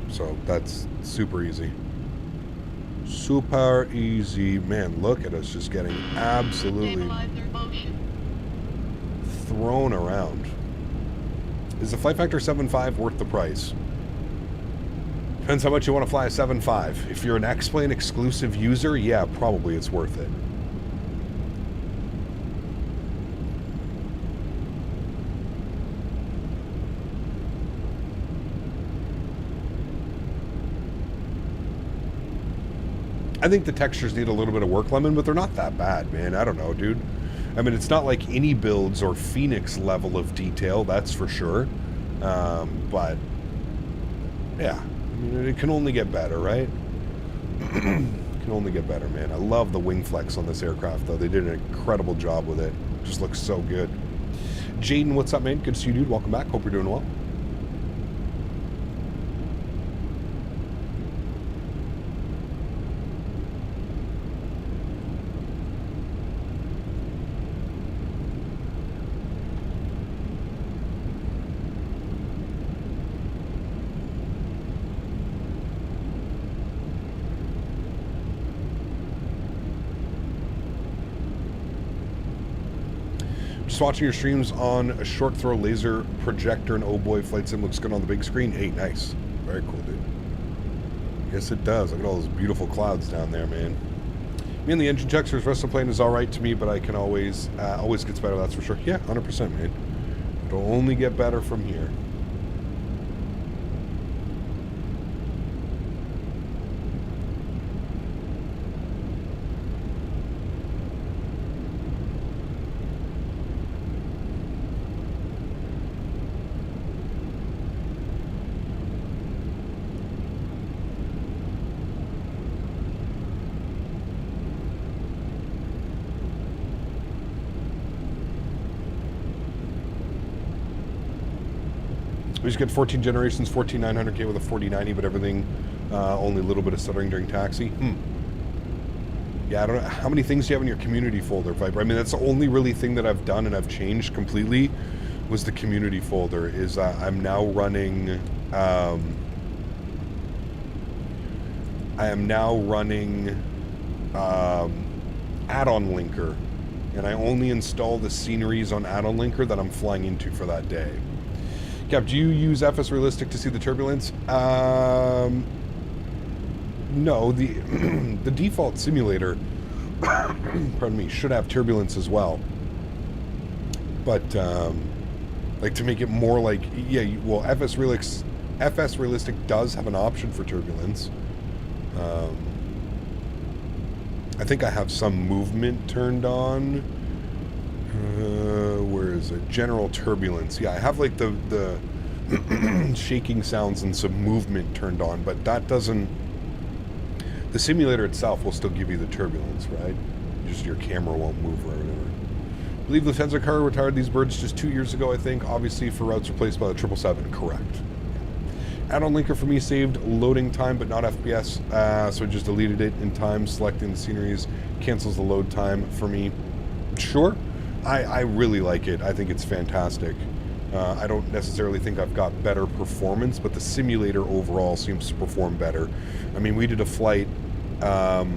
So that's super easy. Super easy. Man, look at us just getting absolutely thrown around. Is the Flight Factor 7.5 worth the price? Depends how much you want to fly a 7.5. If you're an X-Plane exclusive user, yeah, probably it's worth it. I think the textures need a little bit of work, Lemon, but they're not that bad, man. I don't know, dude. I mean, it's not like any builds or Phoenix level of detail, that's for sure. But, yeah. I mean, it can only get better, right? It can only get better, man. I love the wing flex on this aircraft, though. They did an incredible job with it. It just looks so good. Jaden, what's up, man? Good to see you, dude. Welcome back. Hope you're doing well. Just watching your streams on a short throw laser projector, and oh boy, Flight Sim looks good on the big screen. Hey, nice. Very cool, dude. Yes, it does. Look at all those beautiful clouds down there, man. Me and the engine checks, the rest of the plane is all right to me, but I can always gets better, that's for sure. Yeah, 100%, man. It'll only get better from here. We just get 14 generations, 14900K with a 4090, but everything, only a little bit of stuttering during taxi. Yeah, I don't know. How many things do you have in your community folder, Viper? I mean, that's the only really thing that I've done and I've changed completely was the community folder. Is I'm now running, I am now running add-on linker, and I only install the sceneries on add-on linker that I'm flying into for that day. Cap, do you use FS Realistic to see the turbulence? No, the default simulator, pardon me, should have turbulence as well. But like to make it more like, yeah, well, FS Realistic does have an option for turbulence. I think I have some movement turned on. Where is it? General turbulence. Yeah, I have like the shaking sounds and some movement turned on, but that doesn't. The simulator itself will still give you the turbulence, right? Just your camera won't move or whatever. I believe Lufthansa Karl retired these birds just 2 years ago, I think, obviously for routes replaced by the 777. Correct. Add-on linker for me saved loading time, but not FPS, so I just deleted it in time. Selecting the sceneries cancels the load time for me. Sure. I really like it. I think it's fantastic. I don't necessarily think I've got better performance, but the simulator overall seems to perform better. I mean, we did a flight on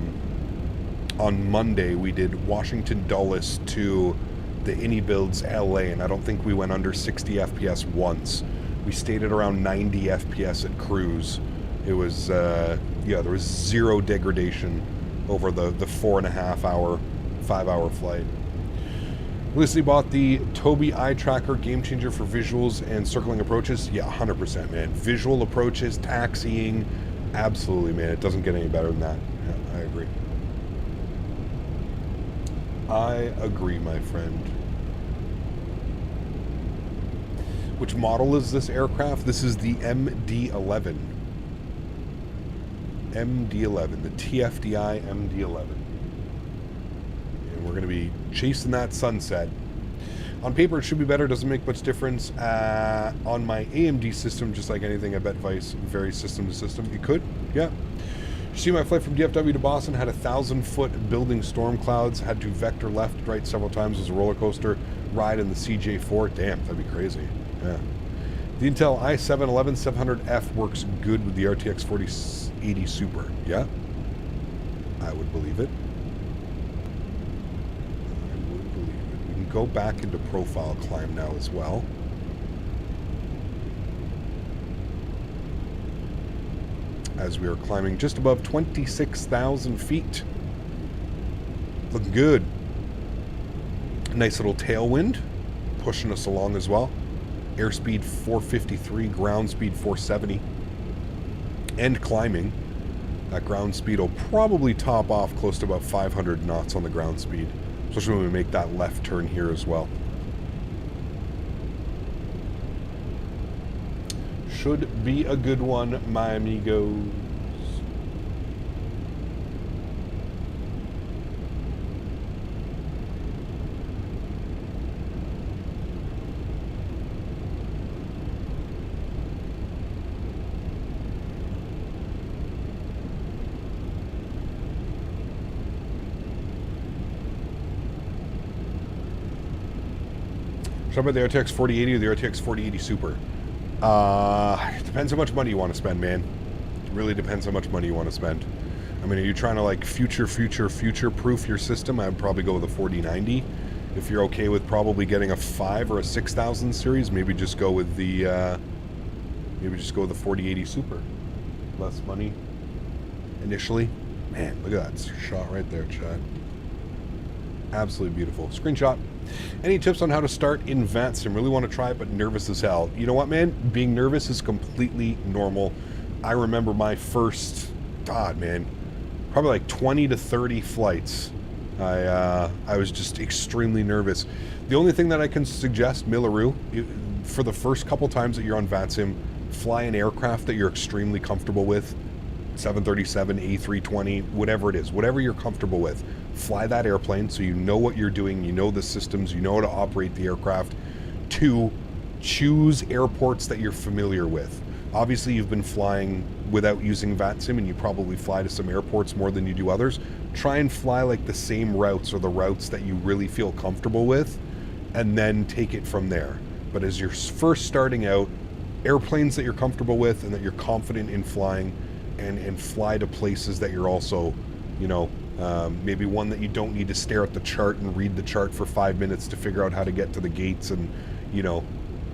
Monday. We did Washington Dulles to the Innie Builds LA, and I don't think we went under 60 FPS once. We stayed at around 90 FPS at cruise. It was, yeah, there was zero degradation over the 4.5 hour, 5 hour flight. Recently bought the Tobii eye tracker, game changer for visuals and circling approaches. Yeah, 100%, man. Visual approaches, taxiing, absolutely, man. It doesn't get any better than that. Yeah, I agree. I agree, my friend. Which model is this aircraft? This is the MD-11. MD-11, the TFDi MD-11. We're going to be chasing that sunset. On paper, it should be better. Doesn't make much difference. On my AMD system, just like anything, I bet Vice varies system to system. It could, yeah. You see my flight from DFW to Boston had 1,000-foot building storm clouds. Had to vector left, right several times. It was a roller coaster ride in the CJ4. Damn, that'd be crazy. Yeah. The Intel i7-11700F works good with the RTX 4080 Super. Yeah, I would believe it. Go back into profile climb now as well. As we are climbing just above 26,000 feet. Looking good. Nice little tailwind pushing us along as well. Airspeed 453, ground speed 470. And climbing. That ground speed will probably top off close to about 500 knots on the ground speed. Especially when we make that left turn here as well. Should be a good one, my amigos. Talk about the RTX 4080 or the RTX 4080 Super. It depends how much money you want to spend, man. It really depends how much money you want to spend. I mean, are you trying to like future-proof your system? I'd probably go with a 4090. If you're okay with probably getting a 5 or a 6000 series, maybe just go with the 4080 Super. Less money initially. Man, look at that shot right there, Chad. Absolutely beautiful. Screenshot. Any tips on how to start in VATSIM? Really want to try it, but nervous as hell. You know what, man? Being nervous is completely normal. I remember my first, God, man, probably like 20 to 30 flights. I was just extremely nervous. The only thing that I can suggest, Millaroo, for the first couple times that you're on VATSIM, fly an aircraft that you're extremely comfortable with. 737, A320, whatever it is, whatever you're comfortable with. Fly that airplane so you know what you're doing, you know the systems, you know how to operate the aircraft. 2, choose airports that you're familiar with. Obviously, you've been flying without using VATSIM, and you probably fly to some airports more than you do others. Try and fly like the same routes or the routes that you really feel comfortable with, and then take it from there. But as you're first starting out, airplanes that you're comfortable with and that you're confident in flying, and fly to places that you're also, you know, maybe one that you don't need to stare at the chart and read the chart for 5 minutes to figure out how to get to the gates, and, you know,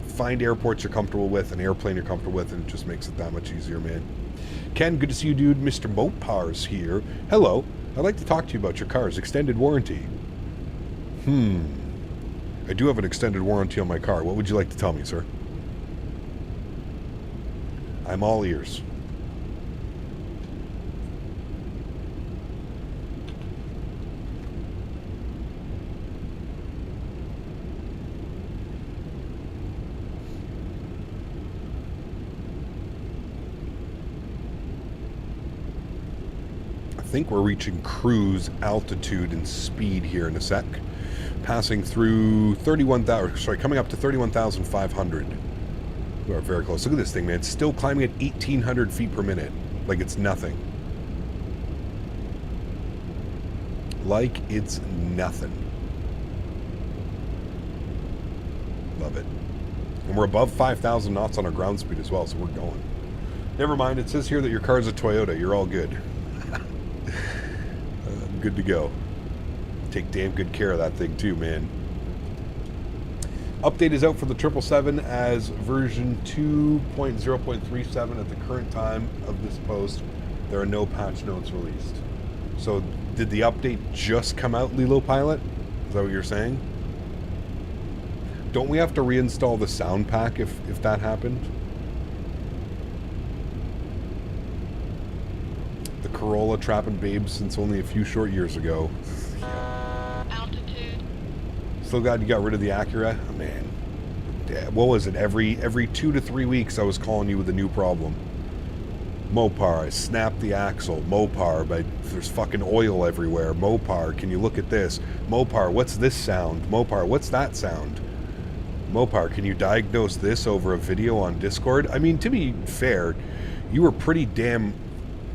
find airports you're comfortable with, an airplane you're comfortable with, and it just makes it that much easier, man. Ken, good to see you, dude. Mr. Mopar's here. Hello. I'd like to talk to you about your car's extended warranty. I do have an extended warranty on my car. What would you like to tell me, sir? I'm all ears. I think we're reaching cruise altitude and speed here in a sec. Passing through 31,000, sorry, coming up to 31,500. We are very close. Look at this thing, man. It's still climbing at 1,800 feet per minute. Like it's nothing. Like it's nothing. Love it. And we're above 5,000 knots on our ground speed as well, so we're going. Never mind, it says here that your car's a Toyota. You're all good. Good to go. Take damn good care of that thing too, man. Update is out for the 777 as version 2.0.37 at the current time of this post. There are no patch notes released. So did the update just come out, Lilo Pilot? Is that what you're saying? Don't we have to reinstall the sound pack if that happened? The Corolla trapping babes since only a few short years ago. Altitude. Still glad you got rid of the Acura? Oh, man. Yeah, what was it? Every 2 to 3 weeks I was calling you with a new problem. Mopar, I snapped the axle. Mopar, but there's fucking oil everywhere. Mopar, can you look at this? Mopar, what's this sound? Mopar, what's that sound? Mopar, can you diagnose this over a video on Discord? I mean, to be fair, you were pretty damn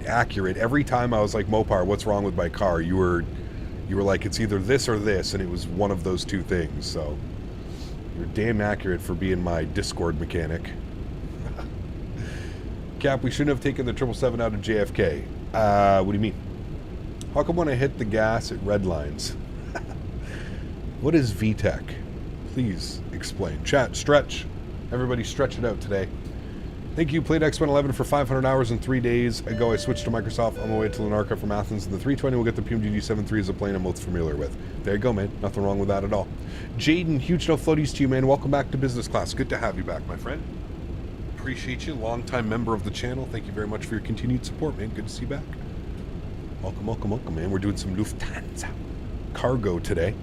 accurate. Every time I was like, Mopar, what's wrong with my car? You were like, it's either this or this, and it was one of those two things. So you're damn accurate for being my Discord mechanic. Cap, we shouldn't have taken the 777 out of JFK. What do you mean? How come when I hit the gas it redlines? What is VTEC? Please explain. Chat, stretch. Everybody stretch it out today. Thank you, played X-11 for 500 hours and 3 days ago. I switched to Microsoft on my way to Lanarka from Athens, and the 320 will get the PMGG 73 as a plane I'm most familiar with. There you go, man. Nothing wrong with that at all. Jaden, huge no floaties to you, man. Welcome back to business class. Good to have you back, my friend. Appreciate you. Longtime member of the channel. Thank you very much for your continued support, man. Good to see you back. Welcome, welcome, welcome, man. We're doing some Lufthansa cargo today.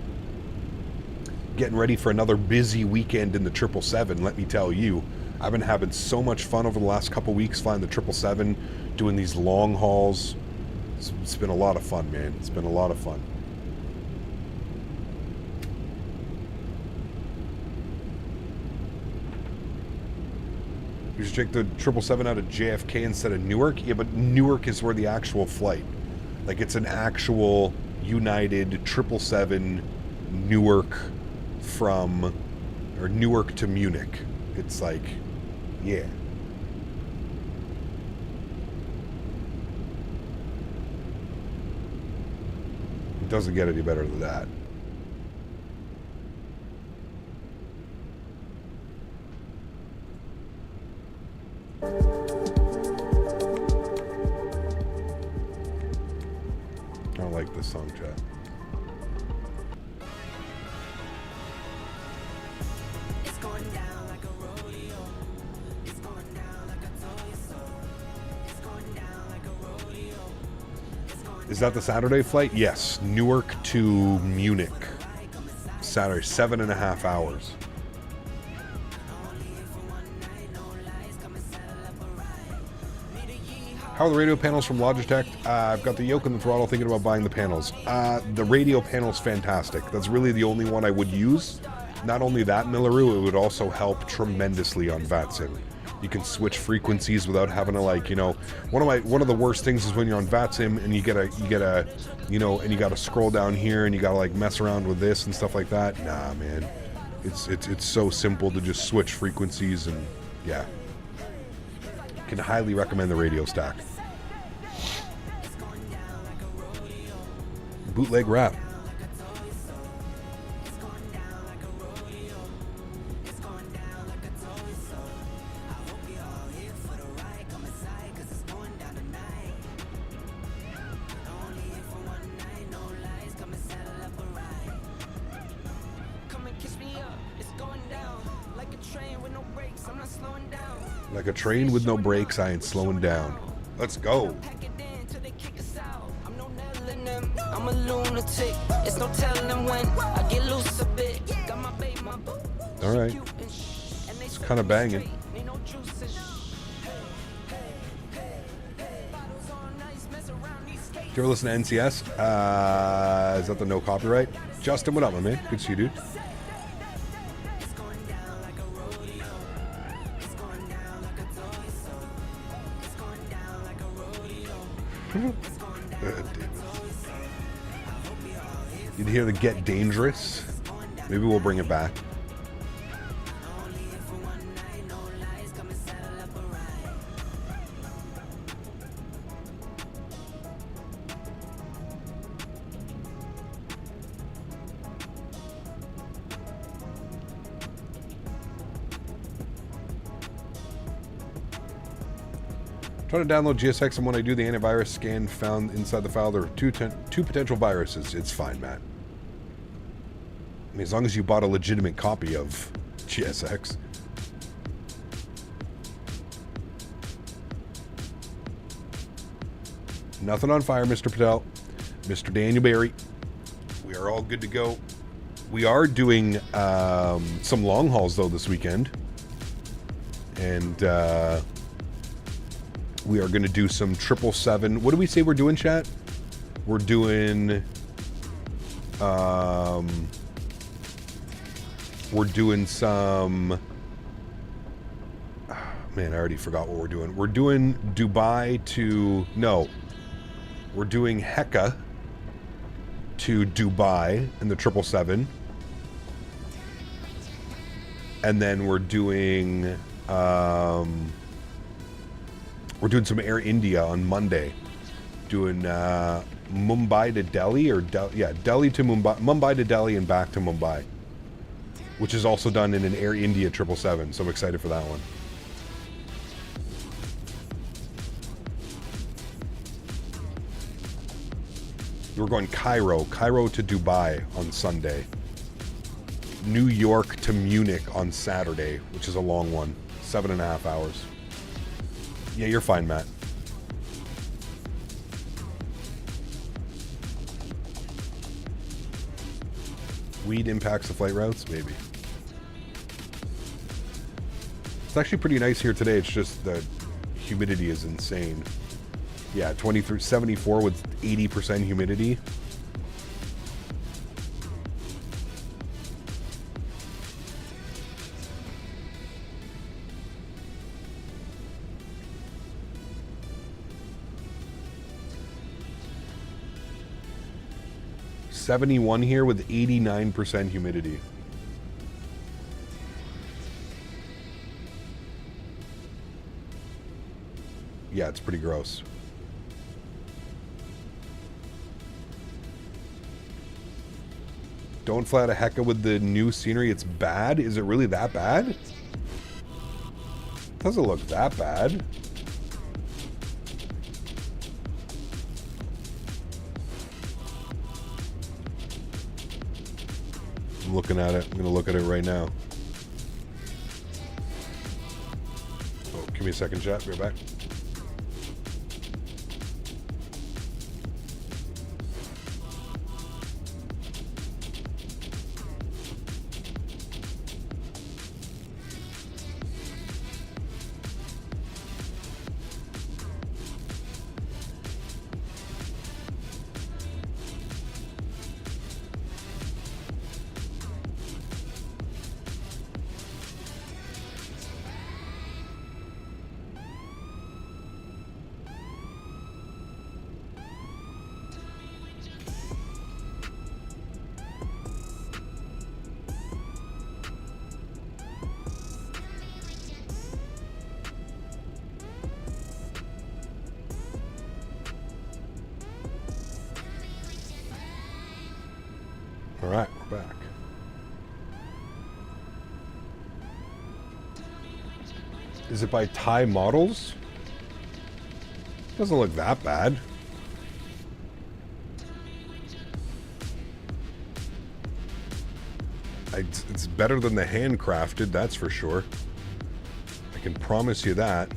Getting ready for another busy weekend in the 777, let me tell you. I've been having so much fun over the last couple weeks flying the 777, doing these long hauls. It's been a lot of fun, man. It's been a lot of fun. You should check the 777 out of JFK instead of Newark. Yeah, but Newark is where the actual flight. Like, it's an actual United 777 Newark from... or Newark to Munich. It's like, yeah. It doesn't get any better than that. I don't like this song, chat. Is that the Saturday flight? Yes. Newark to Munich. Saturday, 7.5 hours. How are the radio panels from Logitech? I've got the yoke and the throttle, thinking about buying the panels. The radio panel's fantastic. That's really the only one I would use. Not only that, Millaroo, it would also help tremendously on VATSIM. You can switch frequencies without having to, like, you know, one of the worst things is when you're on VATSIM and you gotta scroll down here and you gotta like mess around with this and stuff like that. Nah, man, it's so simple to just switch frequencies, and yeah, can highly recommend the radio stack. Bootleg rap. Like a train with no brakes, I ain't slowing down. Let's go. I'm a lunatic. It's no telling when I get loose a bit. Got my babe, my boo. All right. It's kind of banging. Do you ever listen to NCS? Is that the no copyright? Justin, what up, my man? Good to see you, dude. You'd hear the Get Dangerous. Maybe we'll bring it back. Trying to download GSX, and when I do the antivirus scan found inside the file, there are two potential viruses. It's fine, Matt. I mean, as long as you bought a legitimate copy of GSX. Nothing on fire, Mr. Patel. Mr. Daniel Barry. We are all good to go. We are doing some long hauls, though, this weekend. And we are going to do some 777. What do we say we're doing, chat? We're doing... we're doing some... Man, I already forgot what we're doing. We're doing Dubai to... No. We're doing Heka to Dubai in the 777. And then we're doing... we're doing some Air India on Monday. Doing Mumbai to Delhi, or Delhi to Mumbai, Mumbai to Delhi and back to Mumbai, which is also done in an Air India 777. So I'm excited for that one. We're going Cairo to Dubai on Sunday. New York to Munich on Saturday, which is a long one, 7.5 hours. Yeah, you're fine, Matt. Weed impacts the flight routes? Maybe. It's actually pretty nice here today. It's just the humidity is insane. Yeah, 74 with 80% humidity. #71 here with 89% humidity. Yeah, it's pretty gross. Don't fly out of Hecka with the new scenery. It's bad? Is it really that bad? Doesn't look that bad. I'm looking at it. I'm going to look at it right now. Oh, give me a second, chat. Be right back. Alright, we're back. Is it by Thai Models? Doesn't look that bad. It's better than the handcrafted, that's for sure. I can promise you that.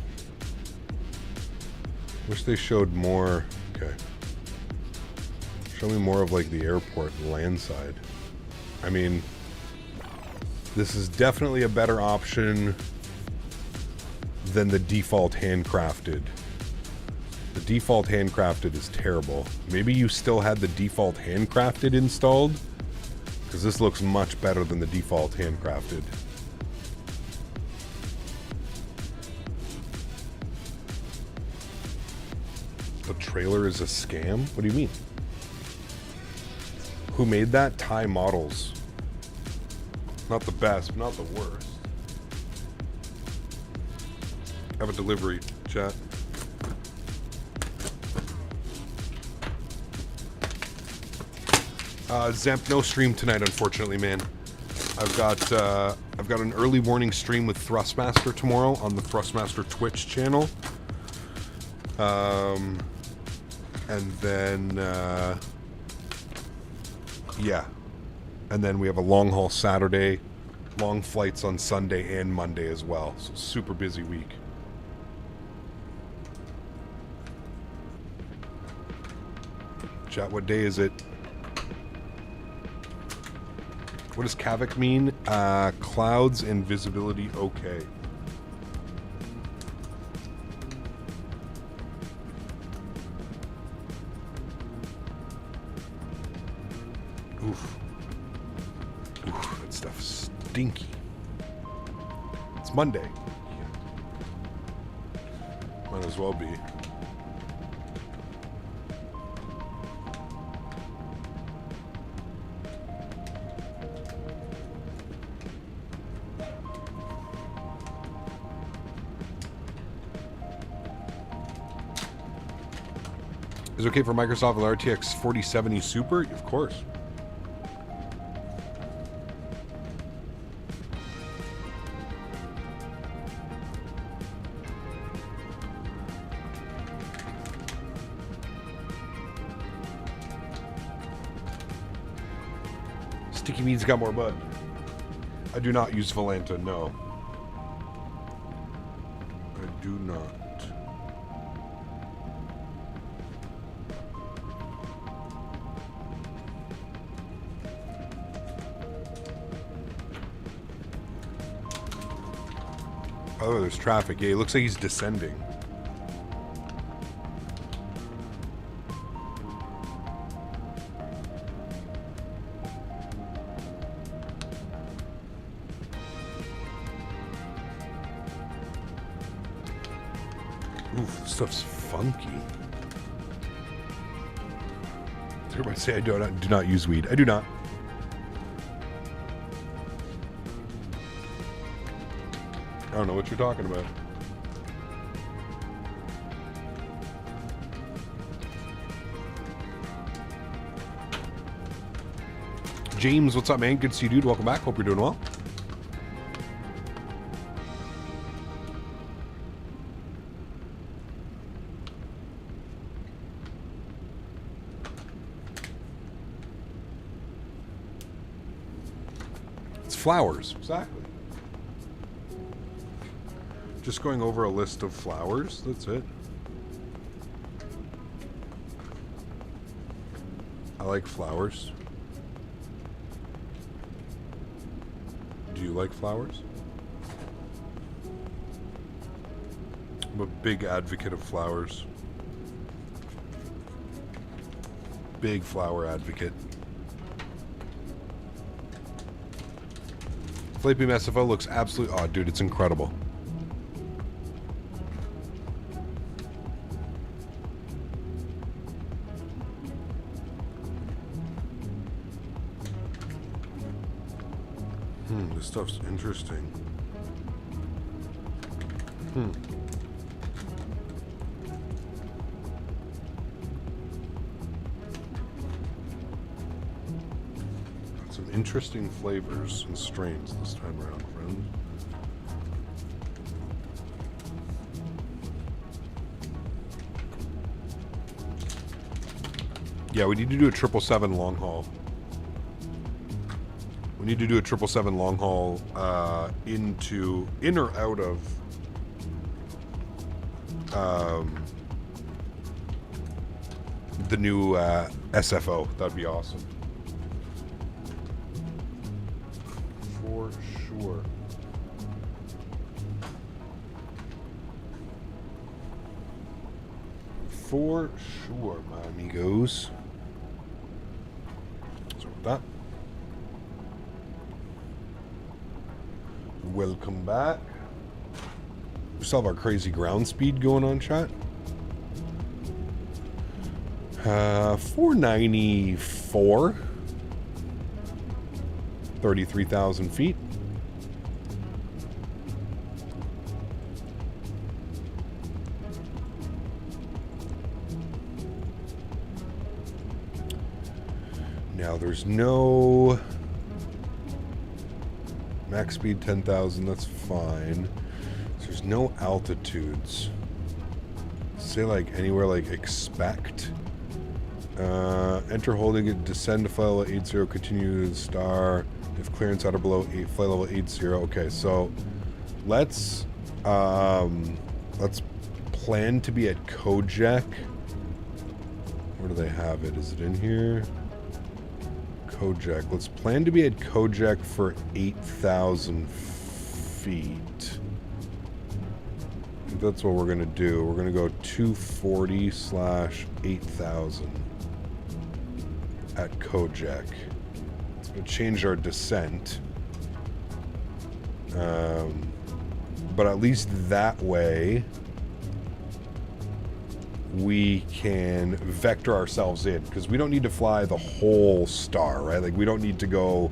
Wish they showed more. Okay. Show me more of like the airport land side. I mean, this is definitely a better option than the default handcrafted. The default handcrafted is terrible. Maybe you still had the default handcrafted installed, because this looks much better than the default handcrafted. The trailer is a scam? What do you mean? Who made that? Thai Models. Not the best, but not the worst. Have a delivery, chat. Zemp, no stream tonight, unfortunately, man. I've got an early morning stream with Thrustmaster tomorrow on the Thrustmaster Twitch channel. And then yeah. And then we have a long haul Saturday, long flights on Sunday and Monday as well. So super busy week. Chat, what day is it? What does Kavik mean? Clouds and visibility okay. Oof. Oof, that stuff's stinky. It's Monday. Might as well be. Is it okay for Microsoft with RTX 4070 Super? Of course. Sticky Meat's got more bud. I do not use Volanta, no. I do not. Oh, there's traffic. Yeah, it looks like he's descending. Oof, this stuff's funky. Everybody say I do not use weed. I do not. I don't know what you're talking about. James, what's up, man? Good to see you, dude. Welcome back. Hope you're doing well. It's flowers. Exactly. Just going over a list of flowers. That's it. I like flowers. Do you like flowers? I'm a big advocate of flowers. Big flower advocate. Flite MSFS looks absolutely... Oh, dude, it's incredible. This stuff's interesting. Got some interesting flavors and strains this time around, friends. Yeah, we need to do a 777 long haul. We need to do a 777 long haul in or out of the new SFO. That'd be awesome. For sure. For sure, my amigos. So with that. Welcome back. We still have our crazy ground speed going on, chat. 494. 33,000 feet. Now there's no... Max speed 10,000, that's fine. So there's no altitudes. Say like anywhere like expect. Enter holding it, descend to flight level 80, continue to star. If clearance out or below flight level 80. Okay, so let's plan to be at Koch. Where do they have it? Is it in here? Koch. Let's plan to be at Koch for 8,000 feet. I think that's what we're going to do. We're going to go 240/8,000 at Koch. It's going to change our descent. But at least that way we can vector ourselves in, because we don't need to fly the whole star, right? Like we don't need to go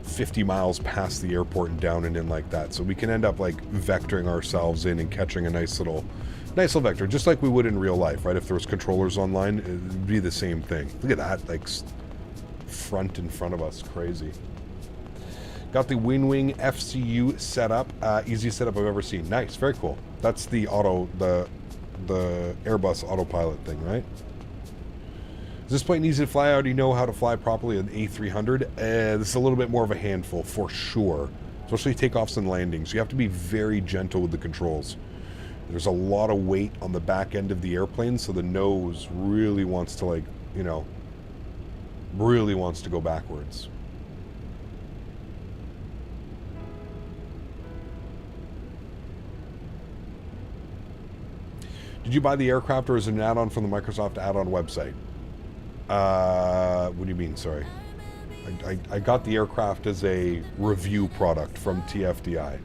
50 miles past the airport and down and in like that. So we can end up like vectoring ourselves in and catching a nice little vector, just like we would in real life, right? If there was controllers online, it would be the same thing. Look at that, like front in front of us, crazy. Got the Wing FCU setup, easiest setup I've ever seen. Nice, very cool. That's the the Airbus autopilot thing, right? Is this plane easy to fly? I already know how to fly properly an A300. This is a little bit more of a handful, for sure. Especially takeoffs and landings. You have to be very gentle with the controls. There's a lot of weight on the back end of the airplane, so the nose really wants to, like, you know, really wants to go backwards. Did you buy the aircraft, or is it an add-on from the Microsoft add-on website? What do you mean, sorry? I got the aircraft as a review product from TFDi.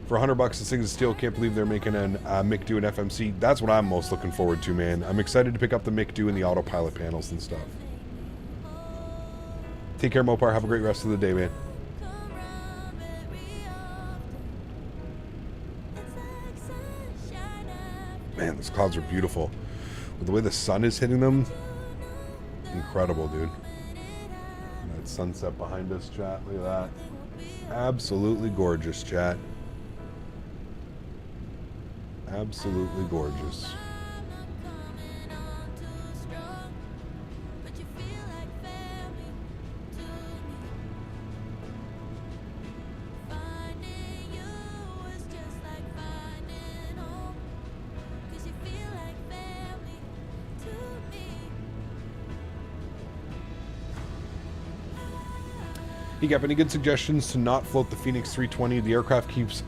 For $100, this thing is steel. Can't believe they're making an MIC-2 and FMC. That's what I'm most looking forward to, man. I'm excited to pick up the MIC-2 and the autopilot panels and stuff. Take care, Mopar. Have a great rest of the day, man. Man, those clouds are beautiful. But the way the sun is hitting them, incredible, dude. That sunset behind us, chat. Look at that. Absolutely gorgeous, chat. Absolutely gorgeous. You got any good suggestions to not float the Phoenix 320? The aircraft keeps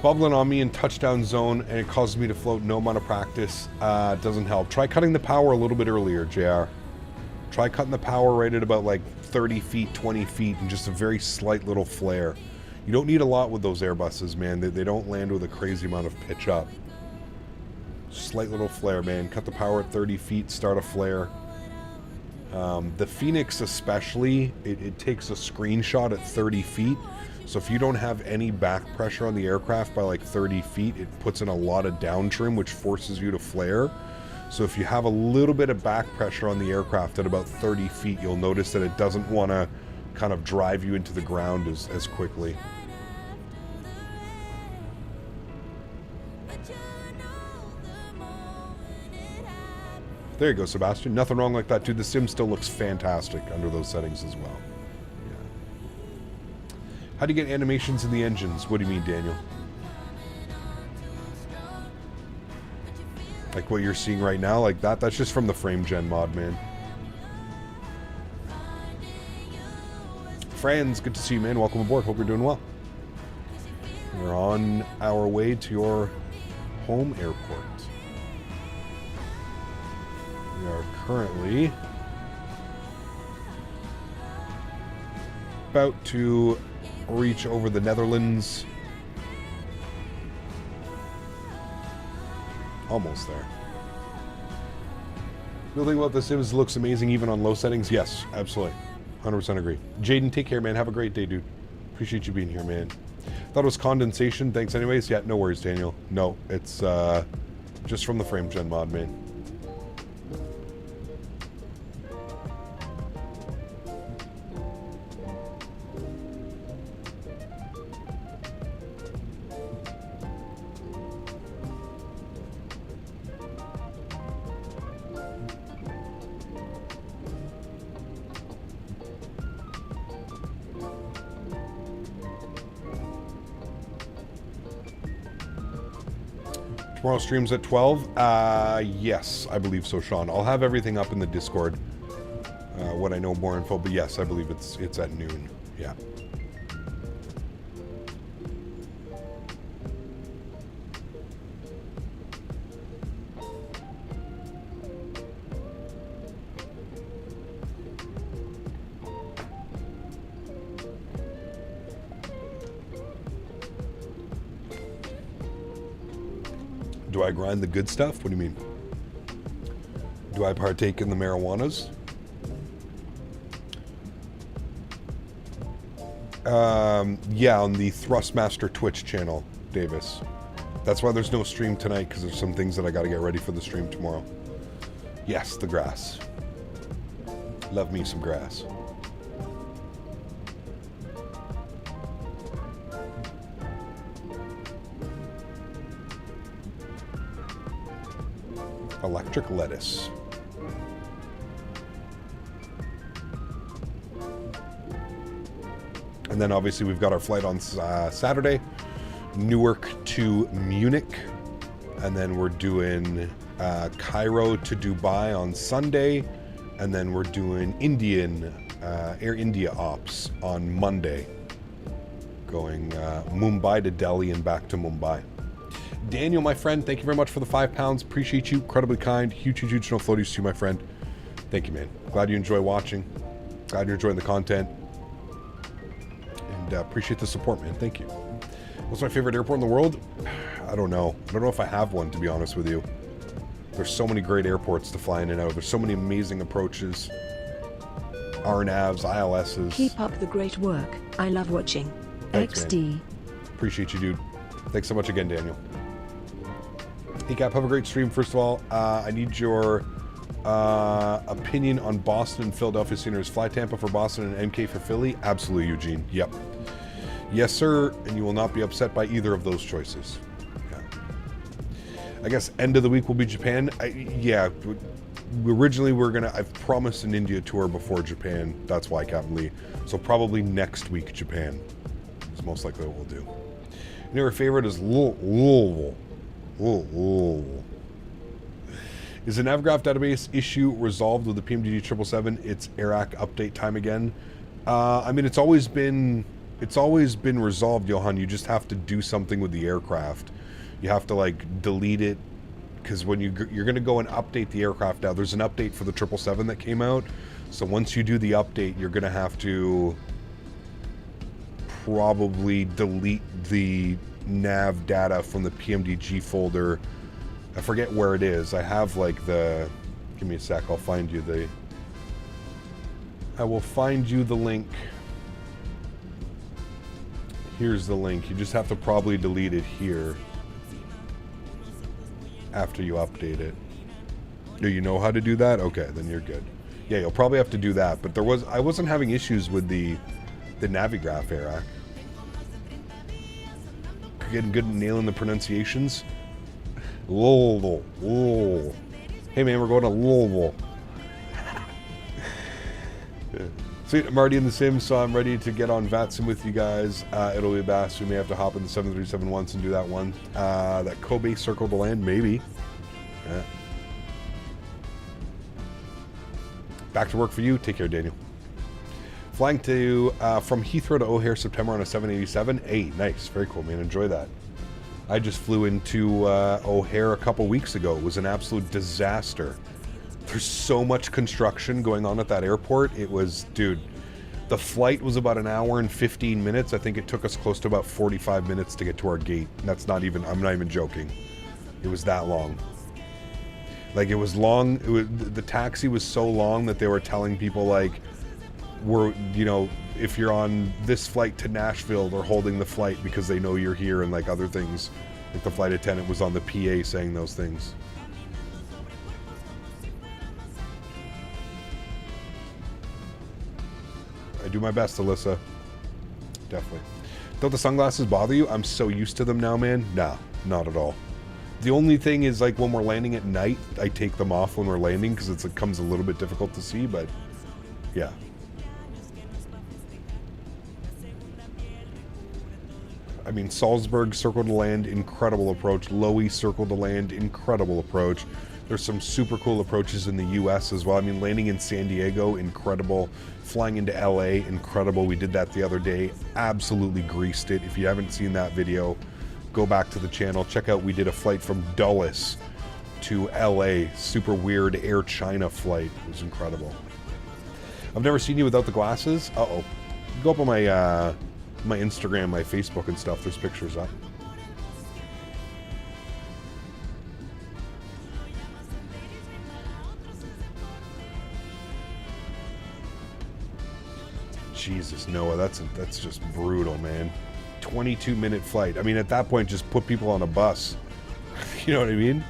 bubbling on me in touchdown zone, and it causes me to float. No amount of practice doesn't help. Try cutting the power a little bit earlier, JR. Try cutting the power right at about like 30 feet, 20 feet, and just a very slight little flare. You don't need a lot with those Airbuses, man. They don't land with a crazy amount of pitch up. Slight little flare, man. Cut the power at 30 feet, start a flare. The Phoenix especially, it takes a screenshot at 30 feet. So if you don't have any back pressure on the aircraft by like 30 feet, it puts in a lot of down trim, which forces you to flare. So if you have a little bit of back pressure on the aircraft at about 30 feet, you'll notice that it doesn't want to kind of drive you into the ground as quickly. There you go, Sebastian. Nothing wrong like that, dude. The sim still looks fantastic under those settings as well. Yeah. How do you get animations in the engines? What do you mean, Daniel? Like what you're seeing right now, like that? That's just from the frame gen mod, man. Friends, good to see you, man. Welcome aboard. Hope you're doing well. We're on our way to your home airport. We are currently about to reach over the Netherlands. Almost there. The thing about this is it looks amazing even on low settings. Yes, absolutely. 100% agree. Jaden, take care, man. Have a great day, dude. Appreciate you being here, man. Thought it was condensation. Thanks anyways. Yeah, no worries, Daniel. No, it's just from the frame gen mod, man. Tomorrow streams at 12? Yes, I believe so, Sean. I'll have everything up in the Discord when I know more info, but yes, I believe it's at noon. Yeah. Do I grind the good stuff? What do you mean? Do I partake in the marijuanas? Yeah, on the Thrustmaster Twitch channel, Davis. That's why there's no stream tonight, because there's some things that I got to get ready for the stream tomorrow. Yes, the grass. Love me some grass. Electric lettuce. And then obviously we've got our flight on Saturday, Newark to Munich, and then we're doing Cairo to Dubai on Sunday, and then we're doing Air India ops on Monday, going Mumbai to Delhi and back to Mumbai. Daniel, my friend, thank you very much for the £5. Appreciate you. Incredibly kind. Huge no floaties to you, my friend. Thank you, man. Glad you enjoy watching. Glad you're enjoying the content. And appreciate the support, man. Thank you. What's my favorite airport in the world? I don't know. I don't know if I have one, to be honest with you. There's so many great airports to fly in and out. There's so many amazing approaches. RNAVs, ILSs. Keep up the great work. I love watching. Thanks, XD. man. Appreciate you, dude. Thanks so much again, Daniel. Hey Cap, have a great stream. First of all, I need your opinion on Boston and Philadelphia Sooners. Fly Tampa for Boston and MK for Philly? Absolutely, Eugene. Yep. Yes, sir, and you will not be upset by either of those choices. Yeah. I guess end of the week will be Japan. Originally we're gonna, I've promised an India tour before Japan. That's why, Captain Lee. So probably next week Japan is most likely what we'll do. And your favorite is Louisville. Louisville. Is the Navgraph database issue resolved with the PMDG 777? It's Iraq update time again. I mean, it's always been resolved, Johan. You just have to do something with the aircraft. You have to like delete it, because when you're going to go and update the aircraft now, there's an update for the 777 that came out. So once you do the update, you're going to have to probably delete the nav data from the PMDG folder. I forget where it is. I have like the, give me a sec, I will find you the link. Here's the link. You just have to probably delete it here after you update it. Do you know how to do that? Okay, then you're good. Yeah, you'll probably have to do that. But I wasn't having issues with the Navigraph era. Getting good at nailing the pronunciations. Louisville. Louisville. Hey man, we're going to Louisville. Sweet, I'm already in the sim, so I'm ready to get on VATSIM with you guys. It'll be a blast. We may have to hop in the 737 once and do that one. That Kobe circle to land, maybe. Yeah. Back to work for you. Take care, Daniel. Flying to from Heathrow to O'Hare September on a 787. Hey, nice. Very cool, man. Enjoy that. I just flew into O'Hare a couple weeks ago. It was an absolute disaster. There's so much construction going on at that airport. It was, dude, the flight was about an hour and 15 minutes. I think it took us close to about 45 minutes to get to our gate. And that's not even, I'm not even joking. It was that long. Like, it was long. The taxi was so long that they were telling people, like, if you're on this flight to Nashville, they're holding the flight because they know you're here, and like other things. Like the flight attendant was on the PA saying those things. I do my best, Alyssa. Definitely. Don't the sunglasses bother you? I'm so used to them now, man. Nah, not at all. The only thing is, like, when we're landing at night, I take them off when we're landing because it becomes a little bit difficult to see, but yeah. I mean, Salzburg, circle to land, incredible approach. Lowy, circle to land, incredible approach. There's some super cool approaches in the US as well. I mean, landing in San Diego, incredible. Flying into LA, incredible. We did that the other day. Absolutely greased it. If you haven't seen that video, go back to the channel. Check out, we did a flight from Dulles to LA. Super weird Air China flight. It was incredible. I've never seen you without the glasses. Uh-oh. Go up on my my Instagram, my Facebook and stuff. There's pictures up. Jesus, Noah, that's just brutal, man. 22-minute flight. I mean, at that point, just put people on a bus. You know what I mean?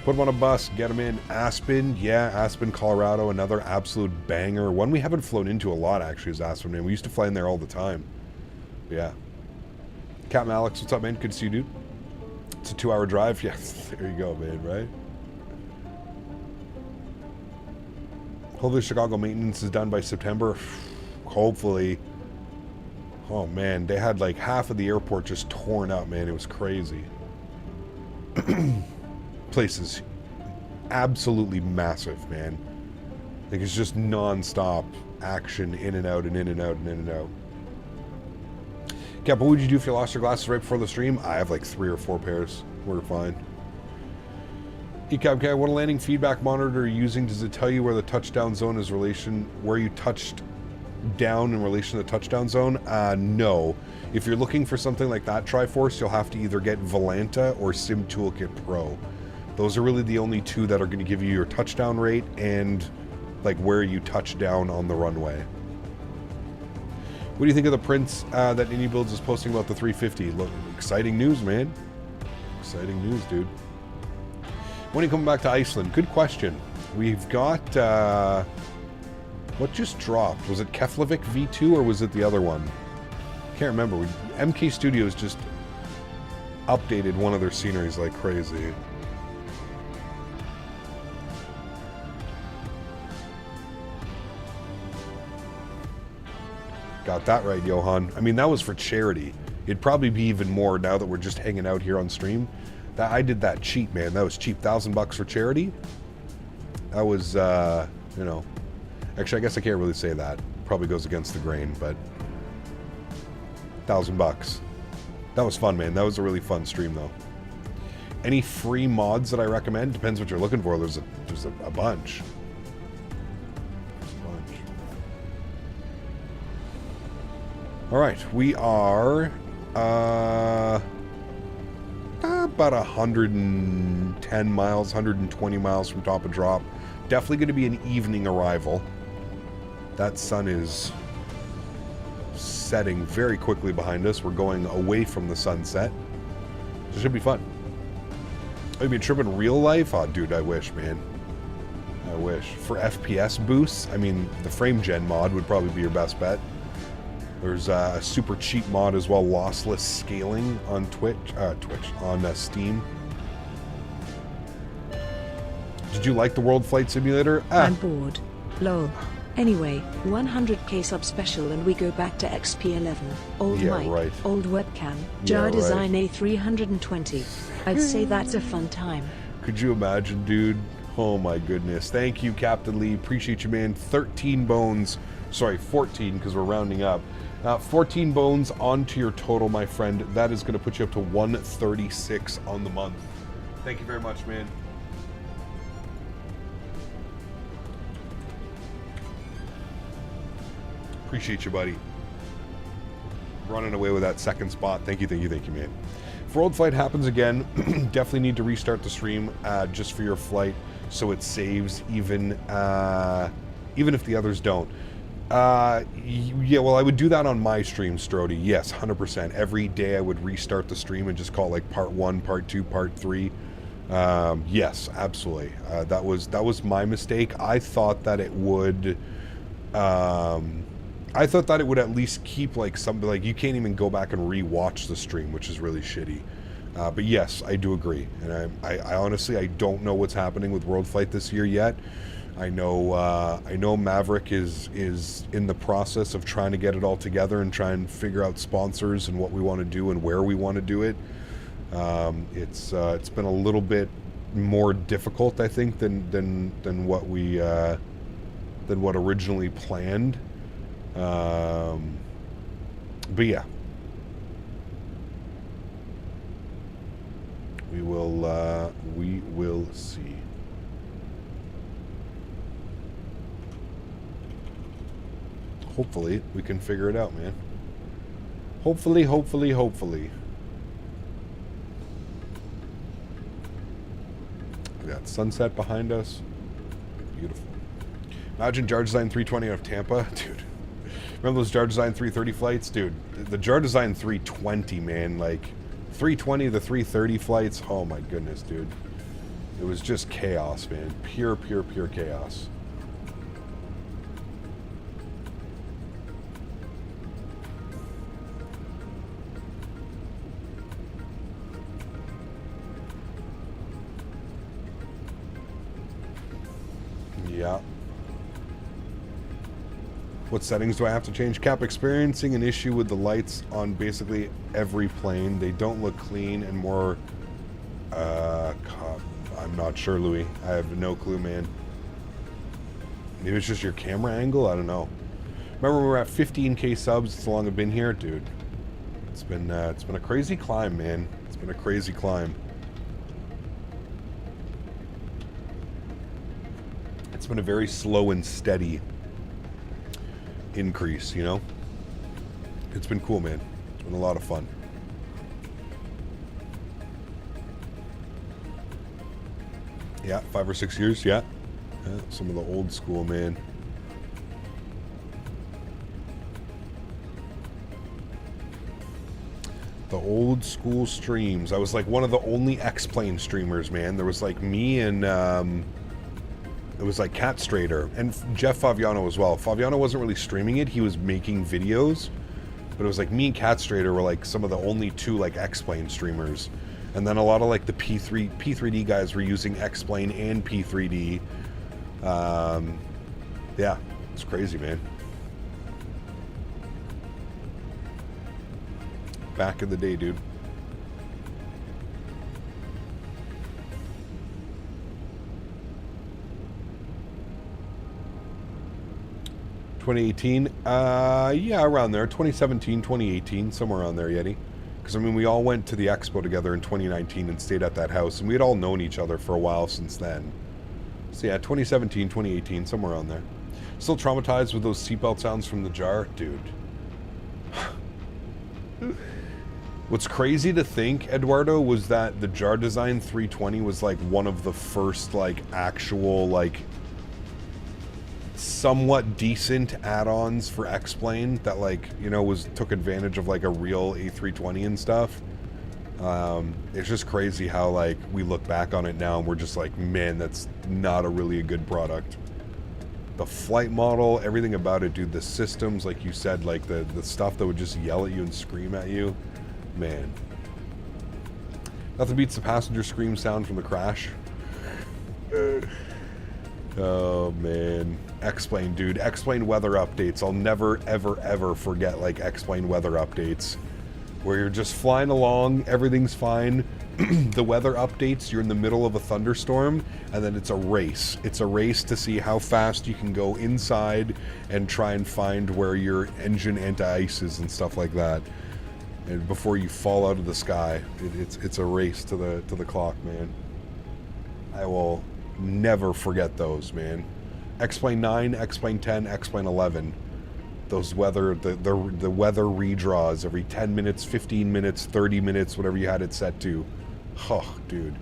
Put them on a bus, get them in. Aspen, yeah, Aspen, Colorado, another absolute banger. One we haven't flown into a lot, actually, is Aspen, man. We used to fly in there all the time. Yeah. Captain Alex, what's up, man? Good to see you, dude. It's a 2-hour drive. Yeah, there you go, man, right? Hopefully Chicago maintenance is done by September. Hopefully. Oh, man, they had like half of the airport just torn up, man. It was crazy. Place is absolutely massive, man. Like, it's just non-stop action, in and out and in and out and in and out. Cap, what would you do if you lost your glasses right before the stream? I have like 3 or 4 pairs. We're fine. ECAB, what a landing feedback monitor are you using? Does it tell you where the touchdown zone is where you touched down in relation to the touchdown zone? No. If you're looking for something like that, Triforce, you'll have to either get Volanta or Sim Toolkit Pro. Those are really the only two that are going to give you your touchdown rate and like where you touch down on the runway. What do you think of the prints that Indie Builds is posting about the 350? Look, exciting news, man. Exciting news, dude. When are you coming back to Iceland? Good question. We've got, what just dropped? Was it Keflavik V2 or was it the other one? Can't remember. MK Studios just updated one of their sceneries like crazy. Got that right, Johan. I mean, that was for charity. It'd probably be even more now that we're just hanging out here on stream. That I did that cheap, man. That was cheap. $1,000 for charity. That was, you know. Actually, I guess I can't really say that. Probably goes against the grain, but $1,000. That was fun, man. That was a really fun stream, though. Any free mods that I recommend? Depends what you're looking for. There's a bunch. All right, we are about 110 miles, 120 miles from top of drop. Definitely going to be an evening arrival. That sun is setting very quickly behind us. We're going away from the sunset. It should be fun. Maybe a trip in real life? Oh, dude, I wish, man. I wish. For FPS boosts, I mean, the frame gen mod would probably be your best bet. There's a super cheap mod as well, lossless scaling on on Steam. Did you like the World Flight Simulator? I'm bored. Lol. Anyway, 100k sub special and we go back to XP11. Old Yeah, mic, right. old webcam, Yeah, jar right. design A320. I'd say that's a fun time. Could you imagine, dude? Oh my goodness. Thank you, Captain Lee. Appreciate you, man. 13 bones. Sorry, 14 because we're rounding up. 14 bones onto your total, my friend. That is going to put you up to 136 on the month. Thank you very much, man. Appreciate you, buddy. Running away with that second spot. Thank you, man. If World Flight happens again, definitely need to restart the stream just for your flight so it saves even if the others don't. Yeah, well, I would do that on my stream, Strody. Yes, 100%. Every day I would restart the stream and just call it like part 1, part 2, part 3. Yes, absolutely. That was my mistake. I thought that it would at least keep like something like you can't even go back and re-watch the stream, which is really shitty. But yes, I do agree. And I honestly, I don't know what's happening with World Flight this year yet. I know Maverick is in the process of trying to get it all together and try and figure out sponsors and what we want to do and where we want to do it. It's been a little bit more difficult, I think, than what originally planned. But yeah, we will see. Hopefully, we can figure it out, man. Hopefully. Look at that sunset behind us. Beautiful. Imagine Jar Design 320 out of Tampa. Dude. Remember those Jar Design 330 flights? Dude, the Jar Design 320, man. Like, 320 to 330 flights. Oh, my goodness, dude. It was just chaos, man. Pure chaos. Yeah. What settings do I have to change? Cap, experiencing an issue with the lights on basically every plane. They don't look clean and more... I'm not sure, Louis. I have no clue, man. Maybe it's just your camera angle? I don't know. Remember we were at 15k subs. It's how long I've been here? Dude, it's been a crazy climb, man. It's been a crazy climb. It's been a very slow and steady increase, you know? It's been cool, man. It's been a lot of fun. Yeah, 5 or 6 years, yeah. Some of the old school, man. The old school streams. I was like one of the only X-Plane streamers, man. There was like me and it was like Cat Strader and Jeff Faviano as well. Faviano wasn't really streaming it. He was making videos. But it was like me and Cat Strader were like some of the only two like X-Plane streamers. And then a lot of like the P3D guys were using X-Plane and P3D. Yeah, it's crazy, man. Back in the day, dude. $2018, yeah, around there. 2017, 2018, somewhere around there, Yeti. Because, I mean, we all went to the expo together in 2019 and stayed at that house, and we had all known each other for a while since then. So, yeah, 2017, 2018, somewhere around there. Still traumatized with those seatbelt sounds from the jar? Dude. What's crazy to think, Eduardo, was that the Jar Design 320 was, like, one of the first, like, actual, like, somewhat decent add-ons for X-Plane that, like, you know, took advantage of, like, a real A320 and stuff. It's just crazy how, like, we look back on it now and we're just like, man, that's not a good product. The flight model, everything about it, dude, the systems, like you said, like, the stuff that would just yell at you and scream at you. Man. Nothing beats the passenger scream sound from the crash. Oh, man. X-Plane, dude. X-Plane weather updates. I'll never, ever, ever forget, like, X-Plane weather updates. Where you're just flying along, everything's fine. The weather updates, you're in the middle of a thunderstorm, and then it's a race. It's a race to see how fast you can go inside and try and find where your engine anti-ice is and stuff like that. And before you fall out of the sky, it's a race to the clock, man. I will never forget those, man. X-Plane 9, X-Plane 10, X-Plane 11. Those weather, the weather redraws every 10 minutes, 15 minutes, 30 minutes, whatever you had it set to. Oh, dude.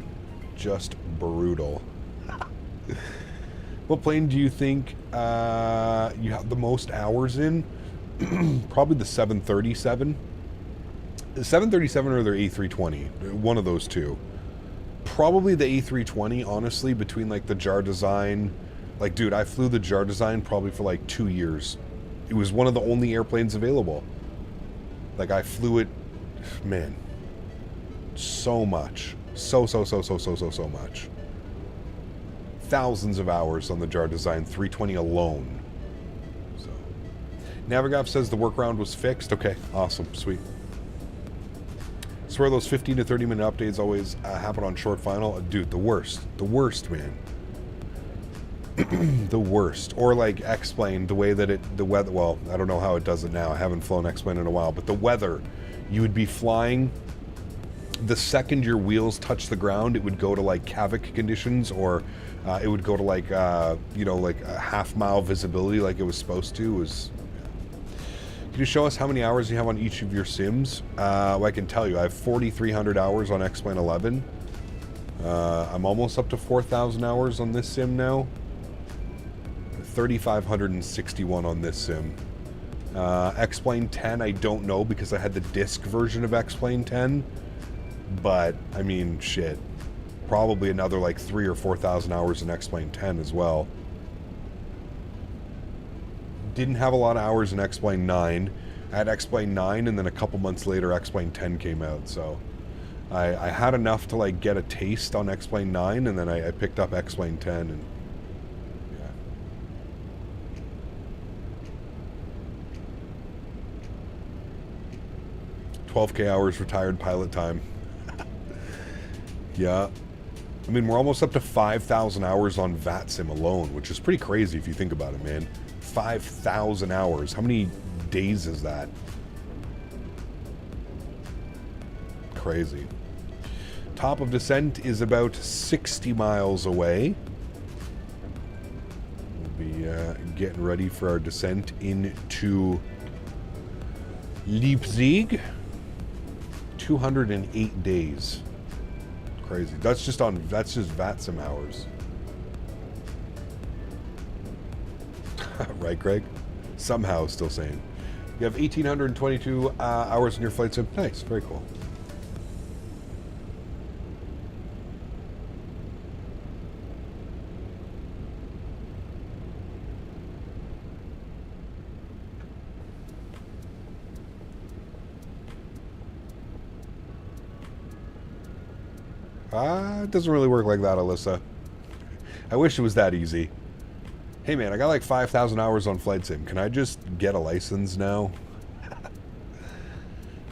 Just brutal. What plane do you think you have the most hours in? Probably the 737. The 737 or their A320. One of those two. Probably the A320, honestly, between, like, the Jar Design. Like, dude, I flew the Jar Design probably for, like, 2 years. It was one of the only airplanes available. Like, I flew it, man, so much. So much. Thousands of hours on the Jar Design 320 alone. So, Navigaf says the workaround was fixed. Okay, awesome, sweet. Swear those 15 to 30 minute updates always happen on short final. Dude, the worst, man. The worst. Or like X-Plane, the way that the weather, well, I don't know how it does it now. I haven't flown X-Plane in a while, but the weather, you would be flying, the second your wheels touch the ground, it would go to like Kavik conditions, or it would go to like, you know, like a half-mile visibility like it was supposed to. It was... Can you show us how many hours you have on each of your sims? Well, I can tell you, I have 4,300 hours on X-Plane 11. I'm almost up to 4,000 hours on this sim now. 3,561 on this sim. X-Plane 10, I don't know because I had the disc version of X-Plane 10. But, I mean, shit. Probably another like 3,000 or 4,000 hours in X-Plane 10 as well. Didn't have a lot of hours in X-Plane 9. I had X-Plane 9, and then a couple months later X-Plane 10 came out, so I had enough to like get a taste on X-Plane 9, and then I picked up X-Plane 10, and yeah. 12K hours retired pilot time. Yeah. I mean, we're almost up to 5,000 hours on VATSIM alone, which is pretty crazy if you think about it, man. 5,000 hours. How many days is that? Crazy. Top of descent is about 60 miles away. We'll be getting ready for our descent into Leipzig. 208 days. Crazy. That's just VATSIM hours. Right, Greg? Somehow still saying. You have 1,822 hours in your flight sim. Nice. Very cool. It doesn't really work like that, Alyssa. I wish it was that easy. Hey man, I got like 5,000 hours on Flight Sim. Can I just get a license now?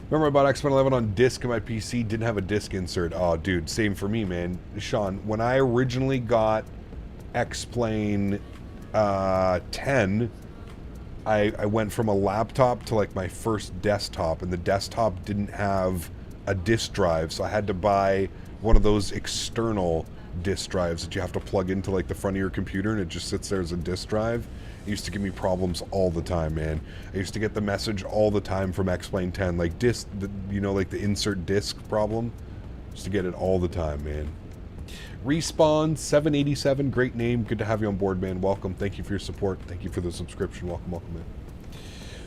Remember I bought X-Men 11 on disc in my PC, didn't have a disc insert. Oh, dude, same for me, man. Sean, when I originally got X-Plane 10, I went from a laptop to like my first desktop, and the desktop didn't have a disk drive, so I had to buy one of those external disk drives that you have to plug into like the front of your computer, and it just sits there as a disk drive. It used to give me problems all the time, man. I used to get the message all the time from X-Plane 10, like disk, you know, like the insert disk problem. Used to get it all the time, man. Respawn 787, great name. Good to have you on board, man. Welcome. Thank you for your support. Thank you for the subscription. Welcome, welcome, man.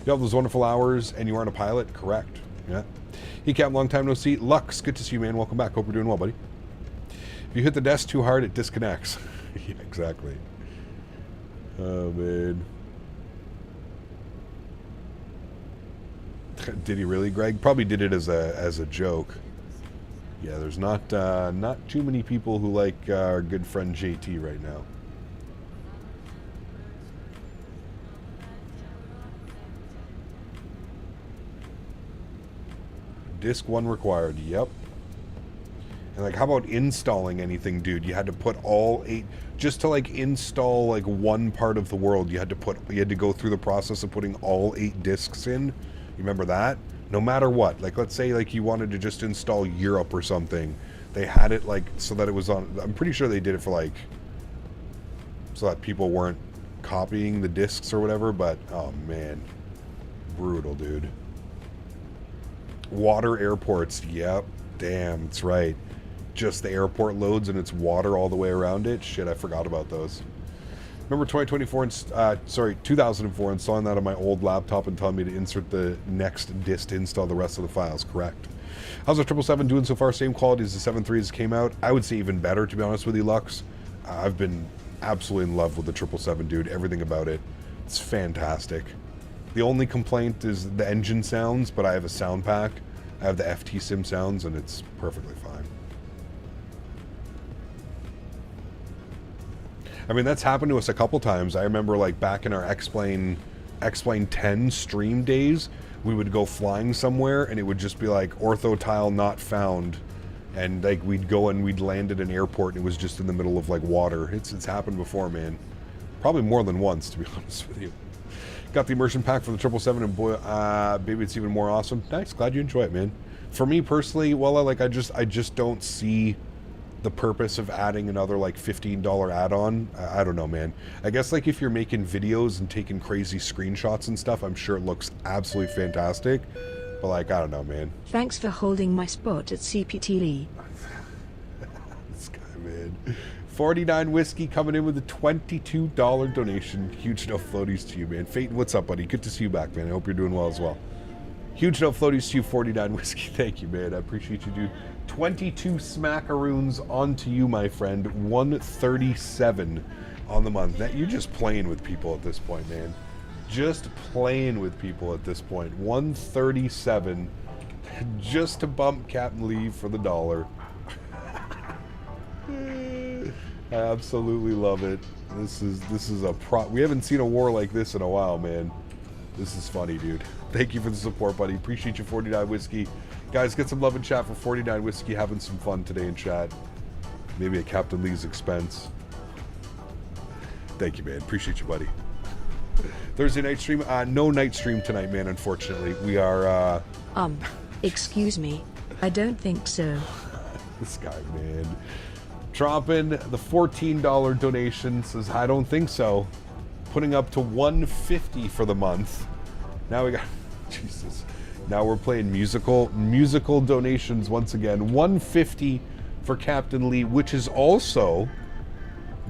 You have those wonderful hours, and you aren't a pilot? Correct. Yeah. Hey, Cap, long time no see. Lux, good to see you, man. Welcome back. Hope you're doing well, buddy. If you hit the desk too hard, it disconnects. Yeah, exactly. Oh, man. Did he really, Greg? Probably did it as a joke. Yeah, there's not too many people who like our good friend JT right now. Disc 1 required, yep. And like, how about installing anything, dude? You had to put all 8, just to like install like one part of the world, you had to go through the process of putting all 8 discs in. You remember that? No matter what, like let's say like you wanted to just install Europe or something, they had it like so that it was on, I'm pretty sure they did it for like, so that people weren't copying the discs or whatever, but oh man, brutal, dude. Water airports, yep, damn, that's right. Just the airport loads and it's water all the way around it. Shit, I forgot about those. Remember 2004, installing that on my old laptop and telling me to insert the next disk to install the rest of the files, correct. How's the 777 doing so far? Same quality as the 737s came out? I would say even better, to be honest with you, Lux. I've been absolutely in love with the 777, dude. Everything about it. It's fantastic. The only complaint is the engine sounds, but I have a sound pack. I have the FT Sim sounds, and it's perfectly fine. I mean, that's happened to us a couple times. I remember, like, back in our X-Plane 10 stream days, we would go flying somewhere, and it would just be like, ortho tile not found. And, like, we'd go and we'd land at an airport, and it was just in the middle of, like, water. It's happened before, man. Probably more than once, to be honest with you. Got the immersion pack for the 777, and boy, baby, it's even more awesome. Nice, glad you enjoy it, man. For me personally, well, I just don't see the purpose of adding another like $15 add-on. I don't know, man. I guess like if you're making videos and taking crazy screenshots and stuff, I'm sure it looks absolutely fantastic. But like, I don't know, man. Thanks for holding my spot at CPT Lee. This guy, man. 49 Whiskey coming in with a $22 donation. Huge no floaties to you, man. Faten, what's up, buddy? Good to see you back, man. I hope you're doing well as well. Huge no floaties to you, 49 Whiskey. Thank you, man. I appreciate you, dude. 22 smackaroons onto you, my friend. 137 on the month. That, you're just playing with people at this point, man. Just playing with people at this point. 137 just to bump Captain Lee for the dollar. I absolutely love it. This is a we haven't seen a war like this in a while, man. This is funny, dude. Thank you for the support, buddy. Appreciate you, 49 Whiskey. Guys, get some love in chat for 49 Whiskey having some fun today in chat. Maybe at Captain Lee's expense. Thank you, man. Appreciate you, buddy. Thursday night stream? No night stream tonight, man, unfortunately. We are, excuse me. I don't think so. This guy, man. Dropping the $14 donation, says, I don't think so. Putting up to $150 for the month. Now we got, Jesus. Now we're playing musical donations once again. $150 for Captain Lee, which is also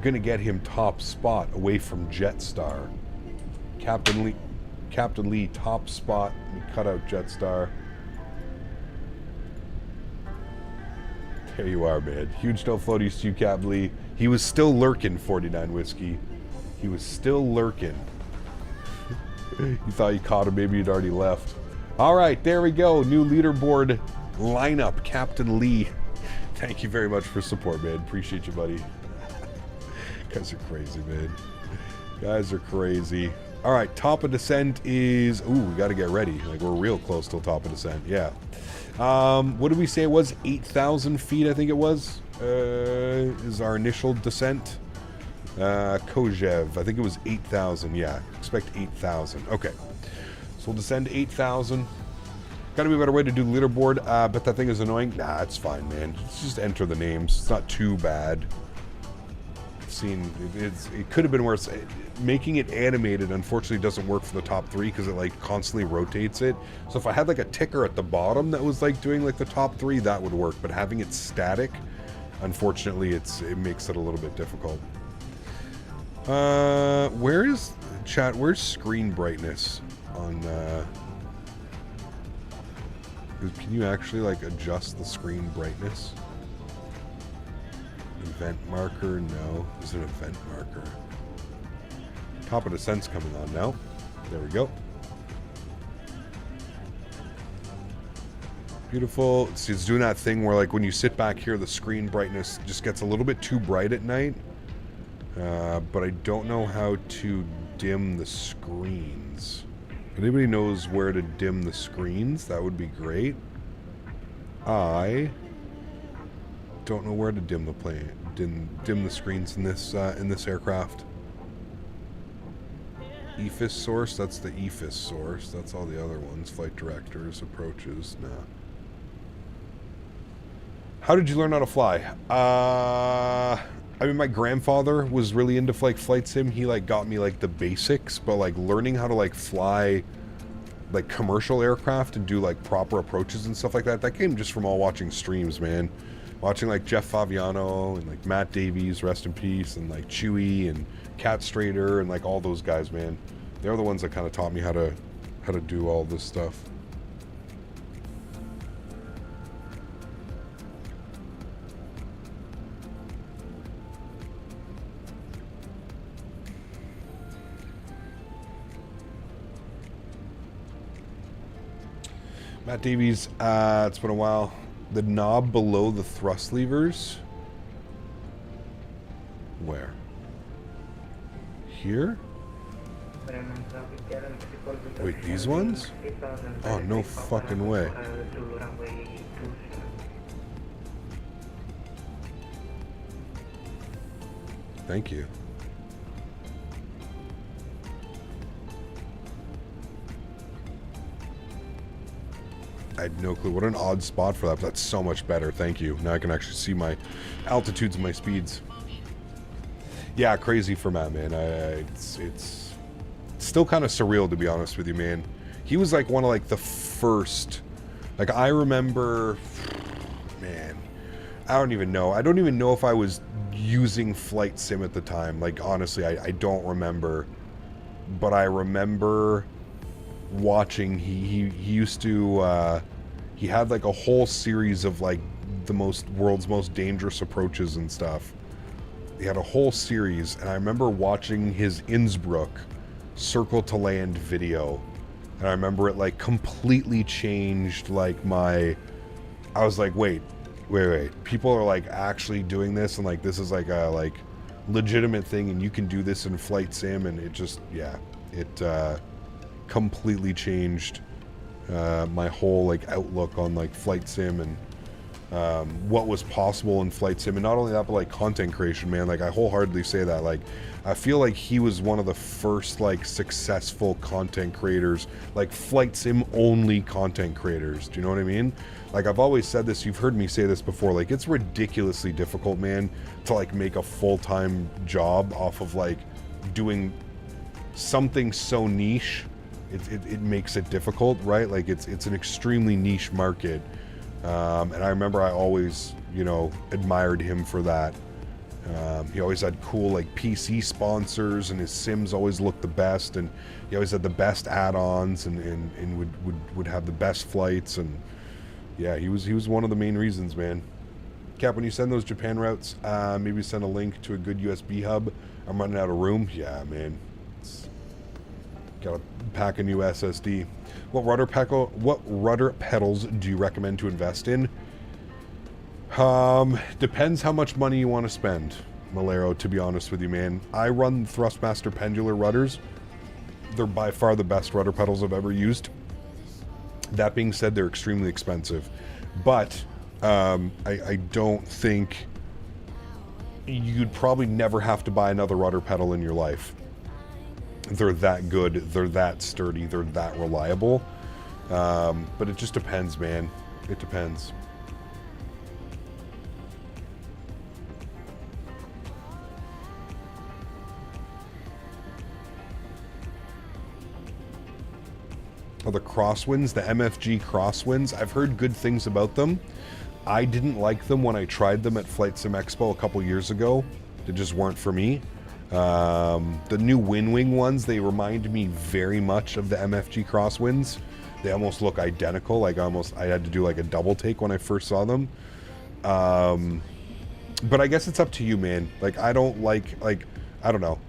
going to get him top spot away from Jetstar. Captain Lee, top spot. Let me cut out Jetstar. There you are, man. Huge no floaties to you, Cap Lee. He was still lurking, 49 Whiskey. He was still lurking. You thought you caught him, maybe he'd already left. All right, there we go. New leaderboard lineup. Captain Lee, Thank you very much for support, man. Appreciate you, buddy. Guys are crazy, man. Guys are crazy. All right, top of descent is... Ooh, we got to get ready. Like, we're real close till top of descent. Yeah. What did we say it was? 8,000 feet, I think it was. Is our initial descent. Kojev, I think it was 8,000. Yeah, expect 8,000. Okay. So we'll descend 8,000. Got to be a better way to do leaderboard. But that thing is annoying. Nah, it's fine, man. Just enter the names. It's not too bad. It could have been worse. Making it animated unfortunately doesn't work for the top 3 because it like constantly rotates it. So if I had like a ticker at the bottom that was like doing like the top 3, that would work. But having it static, unfortunately, it makes it a little bit difficult. Where is chat? Where's screen brightness on? Can you actually like adjust the screen brightness? Event marker? No. Is it an event marker? Top of descent's coming on now. There we go. Beautiful. See, it's doing that thing where like when you sit back here, the screen brightness just gets a little bit too bright at night. But I don't know how to dim the screens. If anybody knows where to dim the screens, that would be great. I don't know where to dim the plane, dim the screens in this aircraft. EFIS source, that's the EFIS source. That's all the other ones. Flight directors, approaches, nah. How did you learn how to fly? I mean, my grandfather was really into like flight sim. He like got me like the basics, but like learning how to like fly like commercial aircraft and do like proper approaches and stuff like that, that came just from all watching streams, man. Watching like Jeff Favignano and like Matt Davies, rest in peace, and like Chewy and Cat Strader and like all those guys, man. They're the ones that kind of taught me how to do all this stuff. Matt Davies, it's been a while. The knob below the thrust levers. Where? Here? Wait, these ones? Oh, no fucking way. Thank you. I had no clue. What an odd spot for that. But that's so much better. Thank you. Now I can actually see my altitudes and my speeds. Yeah, crazy for Matt, man. It's still kind of surreal, to be honest with you, man. He was like one of like the first. Like I remember, man. I don't even know. I don't even know if I was using flight sim at the time. Like honestly, I don't remember. But I remember watching. He used to. He had like a whole series of like the world's most dangerous approaches and stuff. He had a whole series, and I remember watching his Innsbruck circle to land video, and I remember it like completely changed like my. I was like, wait, people are like actually doing this, and like this is like a like legitimate thing, and you can do this in flight sim, and it just it completely changed my whole like outlook on like flight sim and what was possible in flight sim. And not only that, but like content creation, man. Like I wholeheartedly say that. Like I feel like he was one of the first like successful content creators, like flight sim only content creators. Do you know what I mean? Like I've always said this, you've heard me say this before, like it's ridiculously difficult, man, to like make a full-time job off of like doing something so niche. It makes it difficult, right? Like it's an extremely niche market. And I remember I always, you know, admired him for that. He always had cool like PC sponsors, and his sims always looked the best, and he always had the best add-ons, and would have the best flights. And yeah, he was one of the main reasons, man. Cap, when you send those Japan routes, maybe send a link to a good USB hub. I'm running out of room. Yeah, man. Gotta pack a new SSD. What rudder pedals do you recommend to invest in? Depends how much money you want to spend, Malero, to be honest with you, man. I run Thrustmaster pendular rudders. They're by far the best rudder pedals I've ever used. That being said, they're extremely expensive. But I don't think... You'd probably never have to buy another rudder pedal in your life. They're that good, they're that sturdy, they're that reliable. But it just depends, man. It depends. Oh, the crosswinds, the MFG crosswinds, I've heard good things about them. I didn't like them when I tried them at Flight Sim Expo a couple years ago. They just weren't for me. The new Winwing ones, they remind me very much of the MFG crosswinds. They almost look identical. Like I had to do like a double take when I first saw them. But I guess it's up to you, man. Like I don't know.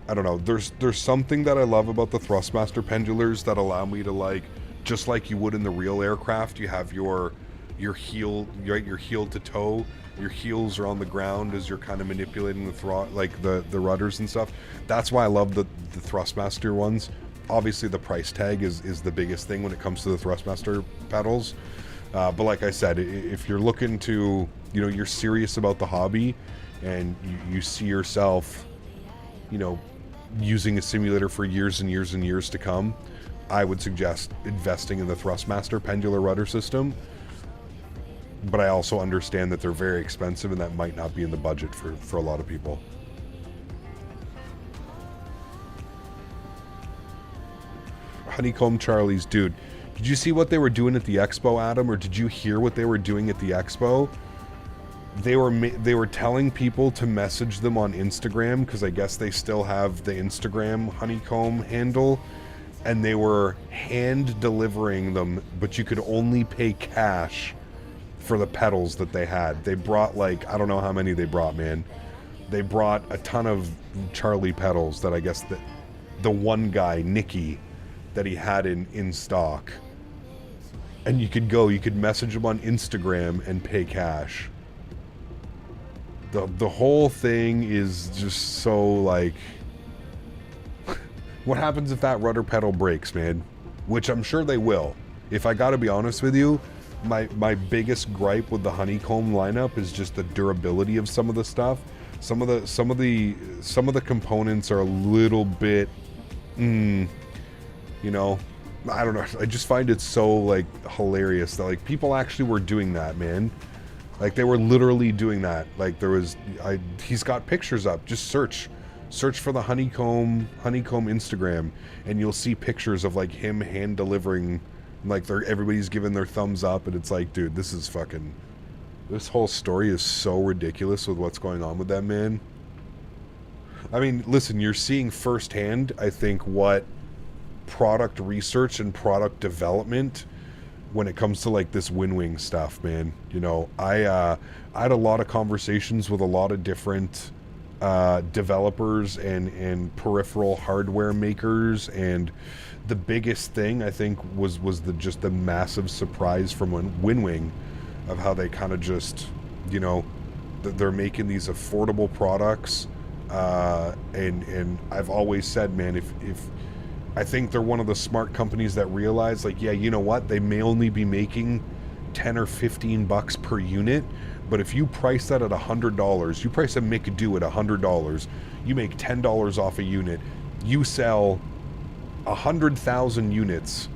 There's something that I love about the Thrustmaster pendulars that allow me to, like, just like you would in the real aircraft, you have your heel, right, your heel to toe, your heels are on the ground as you're kind of manipulating the the rudders and stuff. That's why I love the Thrustmaster ones. Obviously the price tag is the biggest thing when it comes to the Thrustmaster pedals. But like I said, if you're looking to, you're serious about the hobby and you see yourself, using a simulator for years and years and years to come, I would suggest investing in the Thrustmaster pendular rudder system. But I also understand that they're very expensive and that might not be in the budget for a lot of people. Honeycomb Charlie's, dude, did you see what they were doing at the expo, Adam? Or did you hear what they were doing at the expo? They were telling people to message them on Instagram, because I guess they still have the Instagram Honeycomb handle, and they were hand delivering them, but you could only pay cash for the pedals that they had. They brought, like, I don't know how many they brought, man. They brought a ton of Charlie pedals that I guess the one guy, Nicky, that he had in stock. And you could message him on Instagram and pay cash. The whole thing is just so, like, what happens if that rudder pedal breaks, man? Which I'm sure they will. If I gotta be honest with you, my biggest gripe with the Honeycomb lineup is just the durability of some of the stuff. Some of the components are a little bit, I don't know. I just find it so, like, hilarious that, like, people actually were doing that, man. Like, they were literally doing that. Like, he's got pictures up. Just search for the Honeycomb Instagram, and you'll see pictures of, like, him hand delivering. Like, everybody's giving their thumbs up, and it's like, dude, this whole story is so ridiculous with what's going on with that man. I mean, listen, you're seeing firsthand, I think, what product research and product development when it comes to, like, this Winwing stuff, man. I had a lot of conversations with a lot of different developers and peripheral hardware makers, and the biggest thing I think was just the massive surprise from Winwing of how they kind of just, they're making these affordable products, and I've always said, man, if I think they're one of the smart companies that realize, like, yeah, you know what, they may only be making 10 or 15 bucks per unit, but if you price that at $100, you price a McDo at $100, you make $10 off a unit, you sell 100,000 units,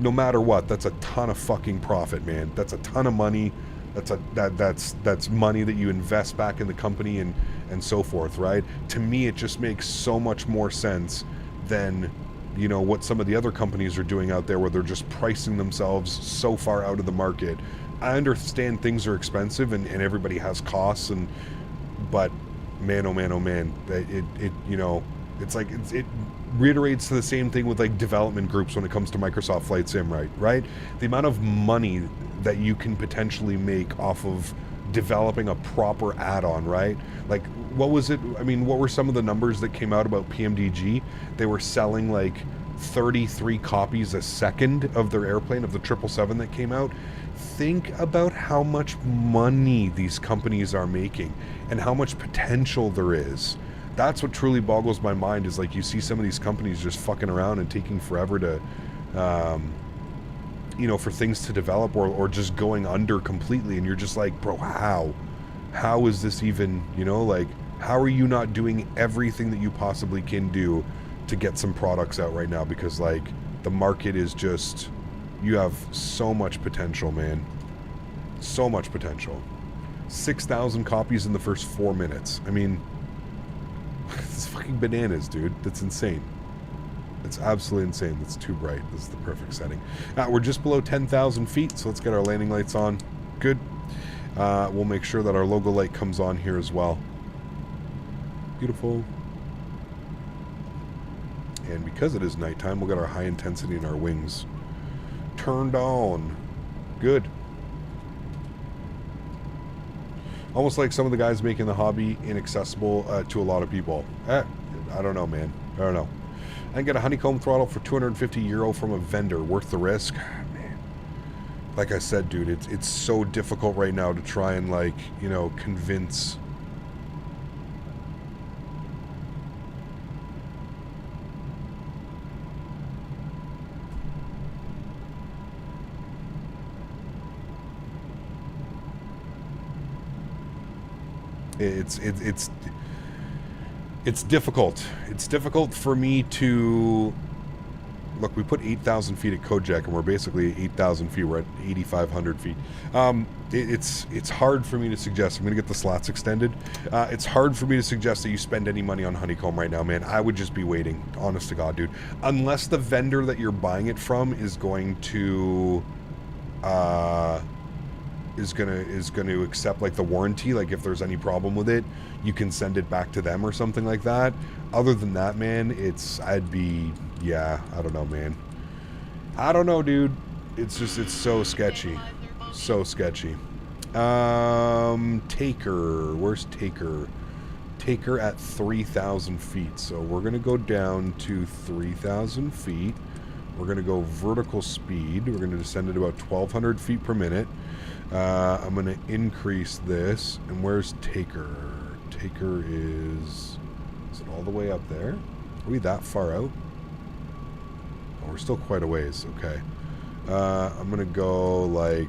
no matter what, that's a ton of fucking profit, man. That's a ton of money. That's money that you invest back in the company and so forth, right? To me, it just makes so much more sense than, what some of the other companies are doing out there, where they're just pricing themselves so far out of the market. I understand things are expensive and everybody has costs, but man, oh man, oh man, it's like, it reiterates to the same thing with, like, development groups when it comes to Microsoft Flight Sim, right? The amount of money that you can potentially make off of developing a proper add-on, right? Like, what was it? I mean, what were some of the numbers that came out about PMDG? They were selling, like, 33 copies a second of their airplane, of the 777 that came out. Think about how much money these companies are making and how much potential there is. That's what truly boggles my mind, is like you see some of these companies just fucking around and taking forever to, you know, for things to develop, or just going under completely. And you're just like, bro, how is this even, you know, like, how are you not doing everything that you possibly can do to get some products out right now? Because like the market is just, you have so much potential, man. So much potential. 6,000 copies in the first 4 minutes. I mean, it's fucking bananas, dude. That's insane. It's absolutely insane. That's too bright. This is the perfect setting. We're just below 10,000 feet, so let's get our landing lights on. Good. We'll make sure that our logo light comes on here as well. Beautiful. And because it is nighttime, we'll get our high intensity in our wings turned on. Good. Almost like some of the guys making the hobby inaccessible to a lot of people. I don't know, man. I don't know. I can get a honeycomb throttle for €250 from a vendor. Worth the risk? Man. Like I said, dude, it's so difficult right now to try and, like, you know, convince... It's difficult. It's difficult for me to look. We put 8,000 feet at Kojak, and we're basically 8,000 feet. We're at 8,500 feet. It's hard for me to suggest. I'm going to get the slots extended. It's hard for me to suggest that you spend any money on honeycomb right now, man. I would just be waiting. Honest to God, dude. Unless the vendor that you're buying it from is going to. Is gonna accept like the warranty, like if there's any problem with it, you can send it back to them or something like that. Other than that, man, I don't know, man. I don't know, dude. It's so sketchy. So sketchy. Taker. Where's Taker? Taker at 3,000 feet. So we're gonna go down to 3,000 feet. We're gonna go vertical speed. We're gonna descend at about 1,200 feet per minute. I'm going to increase this. And where's Taker? Taker is it all the way up there? Are we that far out? Oh, we're still quite a ways. Okay. I'm going to go like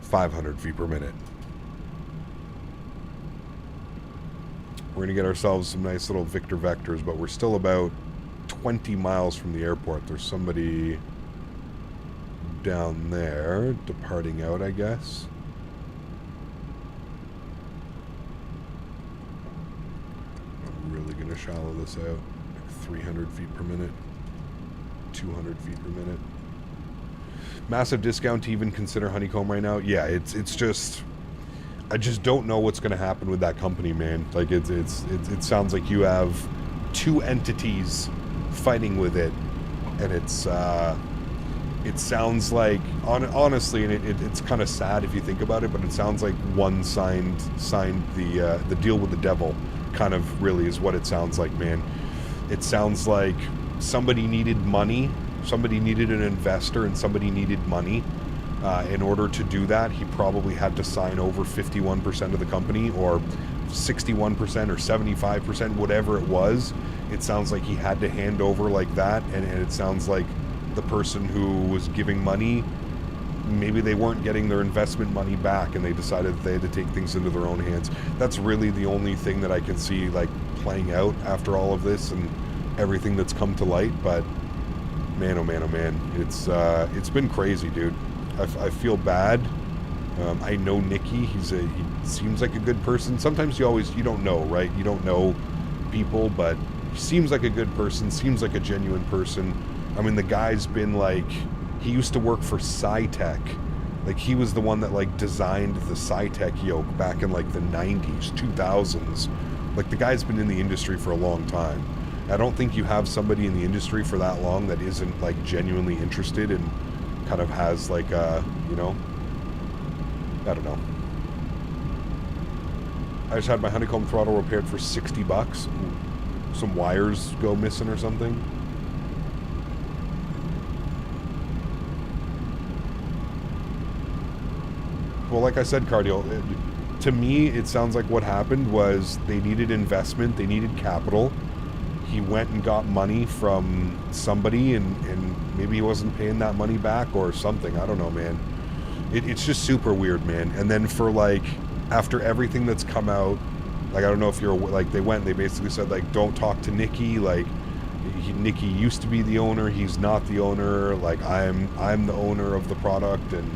500 feet per minute. We're going to get ourselves some nice little Victor Vectors, but we're still about 20 miles from the airport. There's somebody down there departing out, I guess. I'm really gonna shallow this out, like 300 feet per minute, 200 feet per minute. Massive discount to even consider honeycomb right now. Yeah, it's just, I just don't know what's gonna happen with that company, man. Like it sounds like you have two entities fighting with it, and it sounds like, honestly, and it's kind of sad if you think about it, but it sounds like one signed the deal with the devil, kind of really is what it sounds like, man. It sounds like somebody needed money, somebody needed an investor, and somebody needed money. In order to do that, he probably had to sign over 51% of the company, or 61% or 75%, whatever it was. It sounds like he had to hand over like that, and it sounds like the person who was giving money, maybe they weren't getting their investment money back, and they decided that they had to take things into their own hands. That's really the only thing that I can see like playing out after all of this and everything that's come to light. But man, oh man, oh man, it's been crazy, dude. I feel bad. I know Nicky. He seems like a good person. Sometimes you don't know, right? You don't know people, but he seems like a good person. Seems like a genuine person. I mean, the guy's been like, he used to work for Scitech. Like, he was the one that like designed the Scitech yoke back in like the 90s, 2000s. Like, the guy's been in the industry for a long time. I don't think you have somebody in the industry for that long that isn't like genuinely interested and kind of has like you know, I don't know. I just had my honeycomb throttle repaired for $60. Some wires go missing or something. Well, like I said, Cardio, to me, it sounds like what happened was they needed investment, they needed capital. He went and got money from somebody, and maybe he wasn't paying that money back or something. I don't know, man. It's just super weird, man. And then for, like, after everything that's come out, like, I don't know if you're, like, they basically said, like, don't talk to Nikki, like, Nikki used to be the owner, he's not the owner, like, I'm the owner of the product, and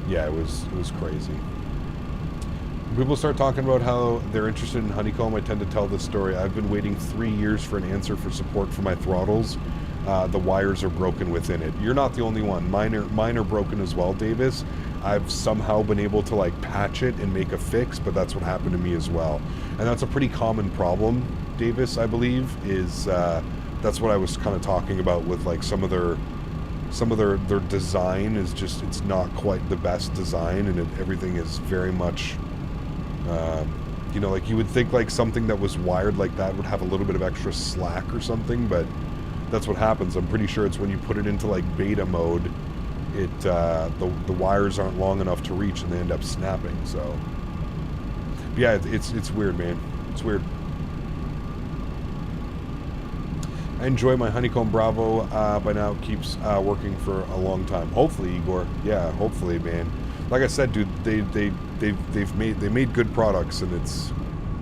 yeah, it was crazy. When people start talking about how they're interested in honeycomb, I tend to tell this story. I've been waiting 3 years for an answer for support for my throttles. The wires are broken within it. You're not the only one. Mine are broken as well, Davis. I've somehow been able to, like, patch it and make a fix, but that's what happened to me as well. And that's a pretty common problem, Davis, I believe, is that's what I was kind of talking about with, like, some of their design is just, it's not quite the best design, and everything is very much, you know, like, you would think, like, something that was wired like that would have a little bit of extra slack or something, but that's what happens. I'm pretty sure it's when you put it into, like, beta mode, the wires aren't long enough to reach and they end up snapping. So but yeah, it's weird, man. It's weird. I enjoy my Honeycomb Bravo. By now it keeps working for a long time. Hopefully, Igor. Yeah, hopefully, man. Like I said, dude, they made good products, and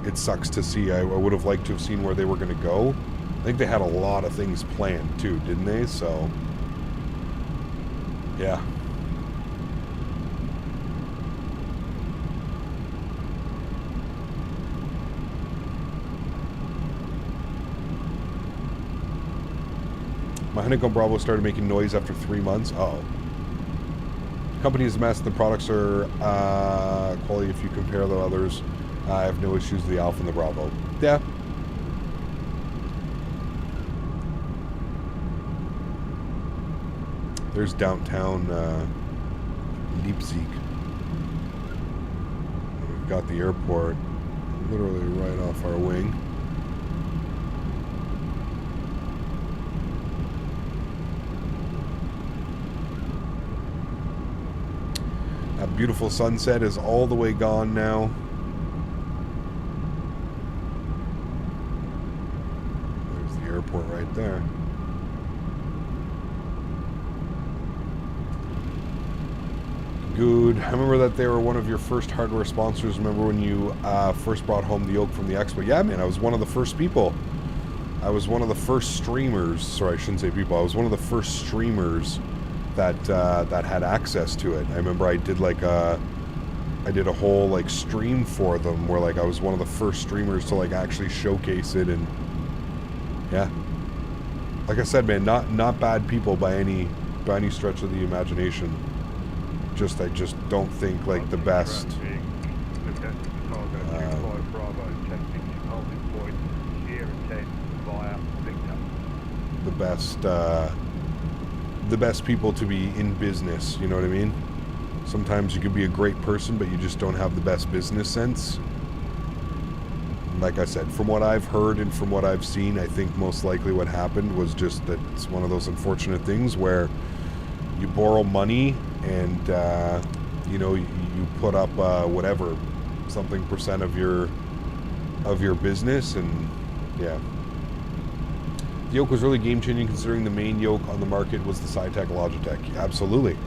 it sucks to see. I would have liked to have seen where they were going to go. I think they had a lot of things planned too, didn't they? So yeah. My Honeycomb Bravo started making noise after 3 months. Uh-oh. The company is a mess. The products are quality if you compare the others. I have no issues with the Alpha and the Bravo. Yeah. There's downtown Leipzig. We've got the airport literally right off our wing. That beautiful sunset is all the way gone now. There's the airport right there. Good. I remember that they were one of your first hardware sponsors. Remember when you first brought home the yoke from the expo? Yeah, man, I was one of the first people. I was one of the first streamers. Sorry, I shouldn't say people. I was one of the first streamers that that had access to it. I remember I did like a whole like stream for them where like I was one of the first streamers to like actually showcase it, and yeah, like I said, man, not bad people by any stretch of the imagination. I just don't think like the best. The best people to be in business, you know what I mean? Sometimes you could be a great person, but you just don't have the best business sense. Like I said, from what I've heard and from what I've seen, I think most likely what happened was just that it's one of those unfortunate things where you borrow money and you know, you put up whatever, something percent of your business, and yeah. The yoke was really game-changing considering the main yoke on the market was the Cytec Logitech. Absolutely.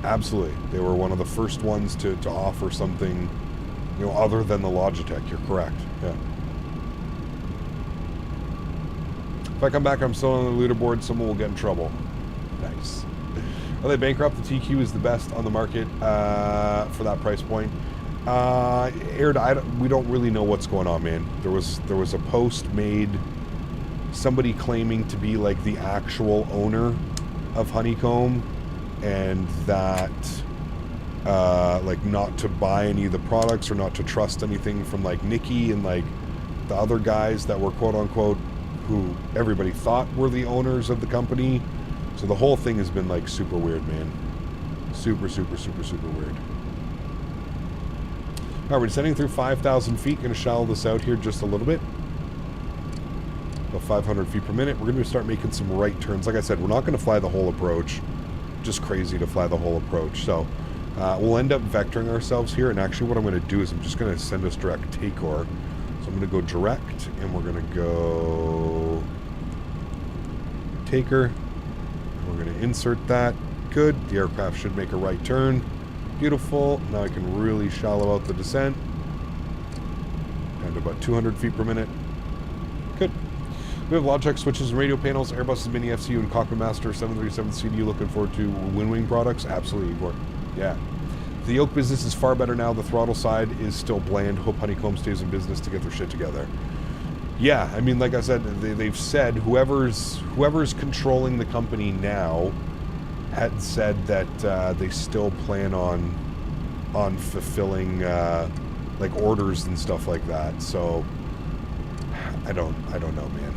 Absolutely. They were one of the first ones to offer something, you know, other than the Logitech. You're correct. Yeah. If I come back, I'm still on the leaderboard, someone will get in trouble. Nice. Are they bankrupt? The TQ is the best on the market for that price point. Aaron, we don't really know what's going on, man. There was a post made, somebody claiming to be like the actual owner of Honeycomb, and that like not to buy any of the products or not to trust anything from like Nikki and like the other guys that were quote unquote who everybody thought were the owners of the company. So the whole thing has been like super weird, man. Super, super, super, super weird. All right, we're descending through 5,000 feet. Going to shallow this out here just a little bit. About 500 feet per minute. We're going to start making some right turns. Like I said, we're not going to fly the whole approach. Just crazy to fly the whole approach. So We'll end up vectoring ourselves here, and actually what I'm going to do is I'm just going to send us direct takeoff. So I'm going to go direct, and we're going to go taker. We're going to insert that. Good. The aircraft should make a right turn. Beautiful. Now I can really shallow out the descent. Down to about 200 feet per minute. Good. We have Logitech switches and radio panels, Airbus's Mini FCU and Cockpit Master 737 CDU. Looking forward to Wing products? Absolutely, Igor. Yeah. The yoke business is far better now. The throttle side is still bland. Hope Honeycomb stays in business to get their shit together. Yeah, I mean, like I said, they've said whoever's controlling the company now had said that they still plan on fulfilling like orders and stuff like that. So I don't know, man.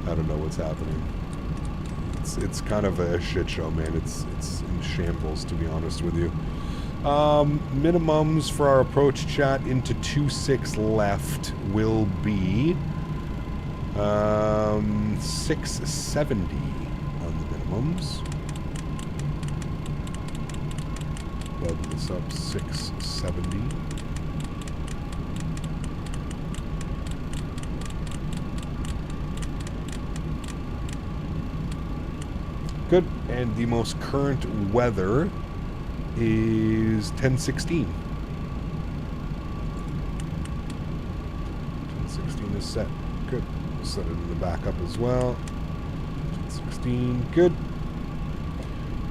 I don't know what's happening. It's kind of a shit show, man. It's in shambles, to be honest with you. Minimums for our approach chat into 26 left will be 670 on the minimums. Bug this up, 670. Good. And the most current weather is 1016. 1016 is set. Good. We'll set it in the backup as well. 1016. Good.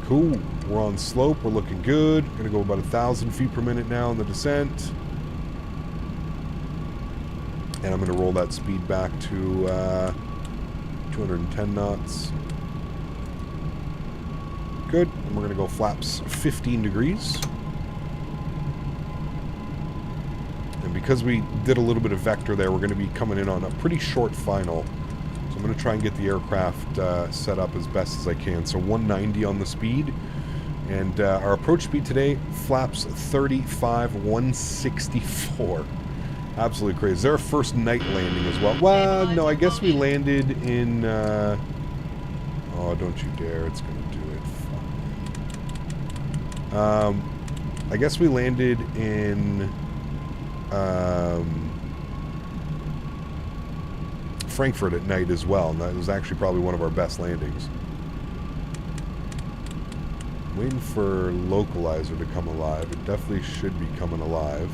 Cool. We're on slope. We're looking good. Gonna go about 1,000 feet per minute now on the descent. And I'm gonna roll that speed back to 210 knots. Good. And we're going to go flaps 15 degrees. And because we did a little bit of vector there, we're going to be coming in on a pretty short final. So I'm going to try and get the aircraft set up as best as I can. So 190 on the speed. And our approach speed today, flaps 35, 164. Absolutely crazy. Is there a first night landing as well? Well, no, I guess we landed in... oh, don't you dare. It's going to do it. I guess we landed in Frankfurt at night as well, and that was actually probably one of our best landings. Waiting for localizer to come alive. It definitely should be coming alive.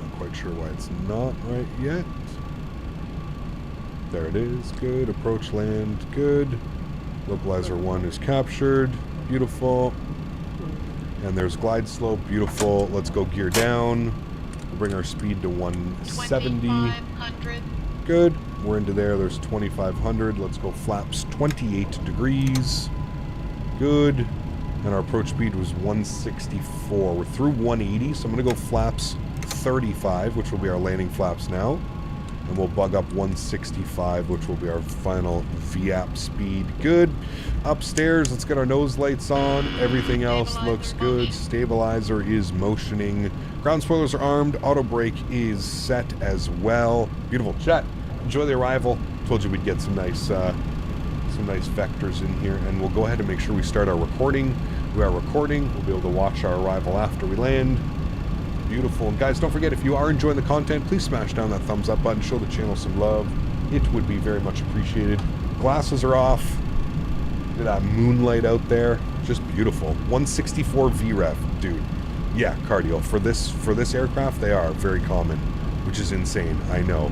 Not quite sure why it's not right yet. There it is. Good. Approach land. Good. Localizer 1 is captured. Beautiful. And there's glide slope. Beautiful. Let's go gear down. We'll bring our speed to 170. 2,500. Good. We're into there. There's 2,500. Let's go flaps 28 degrees. Good. And our approach speed was 164. We're through 180, so I'm going to go flaps 35, which will be our landing flaps now. And we'll bug up 165, which will be our final VAP speed. Good. Upstairs, let's get our nose lights on. Everything else looks good. Stabilizer is motioning. Ground spoilers are armed. Auto brake is set as well. Beautiful. Chat, enjoy the arrival. Told you we'd get some nice vectors in here. And we'll go ahead and make sure we start our recording. We are recording. We'll be able to watch our arrival after we land. Beautiful. And guys, don't forget, if you are enjoying the content, please smash down that thumbs up button. Show the channel some love. It would be very much appreciated. Glasses are off. Look at that moonlight out there. Just beautiful. 164 VREF, dude. Yeah, cardio. For this aircraft, they are very common, which is insane. I know.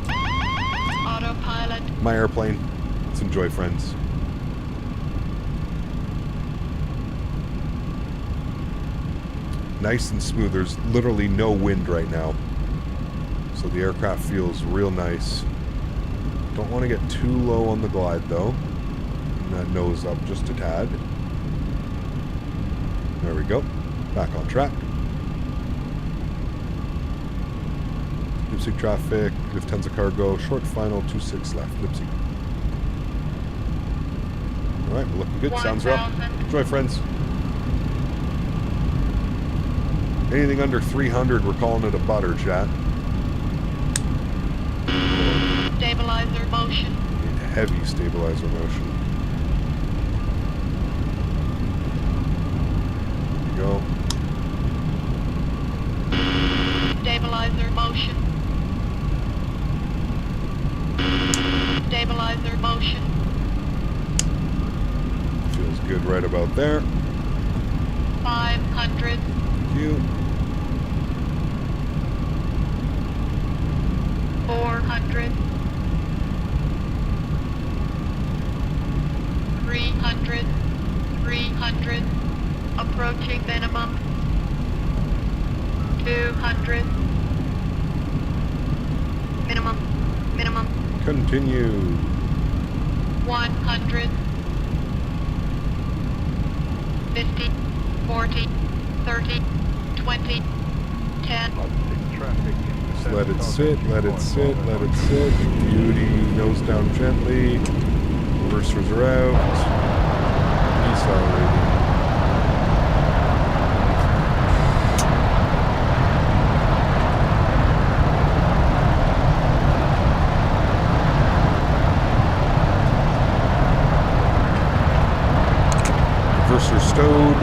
Autopilot. My airplane. Let's enjoy, friends. Nice and smooth. There's literally no wind right now, so the aircraft feels real nice. Don't want to get too low on the glide though. And that nose up just a tad. There we go. Back on track. Leipzig traffic, Lufthansa cargo, short final, 26 left. Leipzig. Alright, we're looking good. Sounds rough. Enjoy, friends. Anything under 300, we're calling it a butter, chat. Stabilizer motion. Heavy stabilizer motion. go. Stabilizer motion. Stabilizer motion. Feels good right about there. 500. Thank you. 400. 300. 300. Approaching minimum. 200. Minimum. Continue. 100. 50. 40. 30. 20. 10. Just let it sit, let it sit, let it sit. Beauty, nose down gently. Reversers are out. Decelerating. Reverser stowed.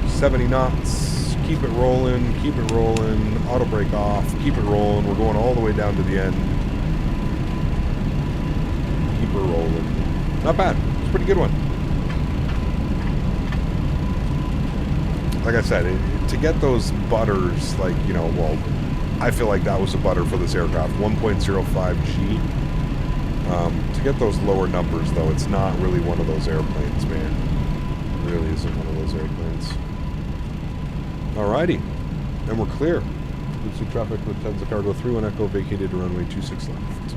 70 knots. Keep it rolling, keep it rolling. Auto brake off, keep it rolling. We're going all the way down to the end. Keep her rolling. Not bad. It's a pretty good one. Like I said, to get those butters, like, you know, well, I feel like that was a butter for this aircraft. 1.05 G. To get those lower numbers, though, it's not really one of those airplanes, man. It really isn't one of those airplanes. Alrighty. And we're clear. Good see traffic with Lufthansa cargo through and Echo vacated runway 26 left.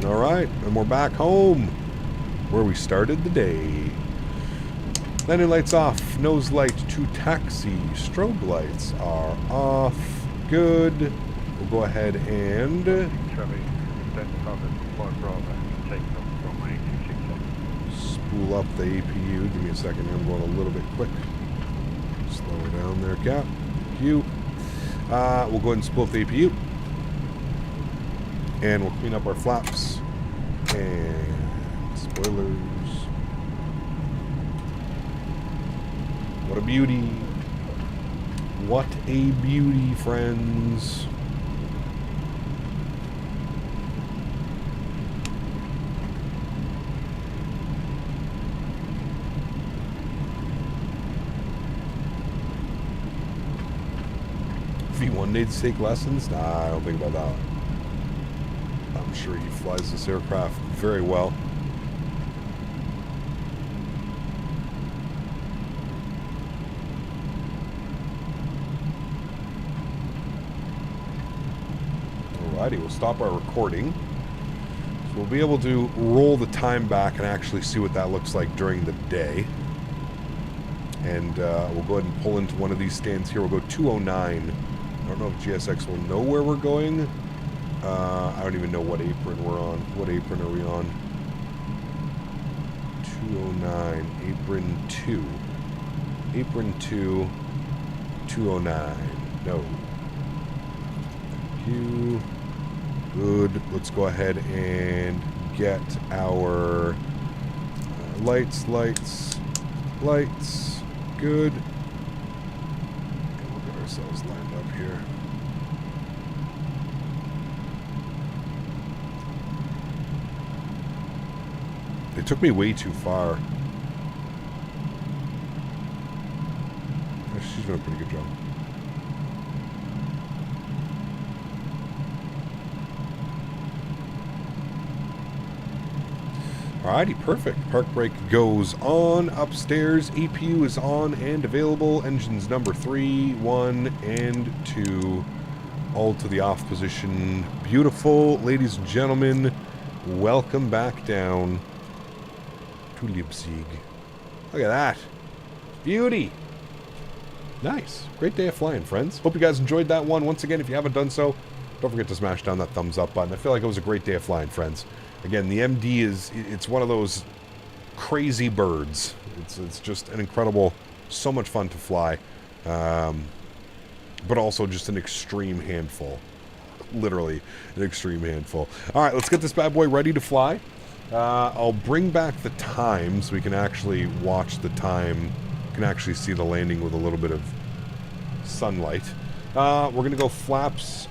Alright, and we're back home where we started the day. Landing lights off, nose light to taxi, strobe lights are off. Good. We'll go ahead and spool up the APU. Give me a second here, I'm going a little bit quick. Slow her down there, Cap. Thank you. We'll go ahead and spool up the APU. And we'll clean up our flaps. And spoilers. What a beauty. What a beauty, friends. V1 needs to take lessons? Nah, I don't think about that. I'm sure he flies this aircraft very well. Alrighty, we'll stop our recording. So we'll be able to roll the time back and actually see what that looks like during the day. And we'll go ahead and pull into one of these stands here. We'll go 209. I don't know if GSX will know where we're going. I don't even know what apron we're on. What apron are we on? 209. Apron 2. Apron 2. 209. No. Thank you. Good. Let's go ahead and get our lights. Good. And we'll get ourselves lined up here. They took me way too far. She's doing a pretty good job. Alrighty, perfect. Park brake goes on. Upstairs, APU is on and available. Engines number 3, 1, and 2. All to the off position. Beautiful, ladies and gentlemen. Welcome back down to Leipzig. Look at that. Beauty. Nice. Great day of flying, friends. Hope you guys enjoyed that one. Once again, if you haven't done so, don't forget to smash down that thumbs up button. I feel like it was a great day of flying, friends. Again, the MD it's one of those crazy birds. It's just an incredible, so much fun to fly. But also just an extreme handful. Literally, an extreme handful. Alright, let's get this bad boy ready to fly. I'll bring back the time so we can actually watch the time. You can actually see the landing with a little bit of sunlight. We're going to go flaps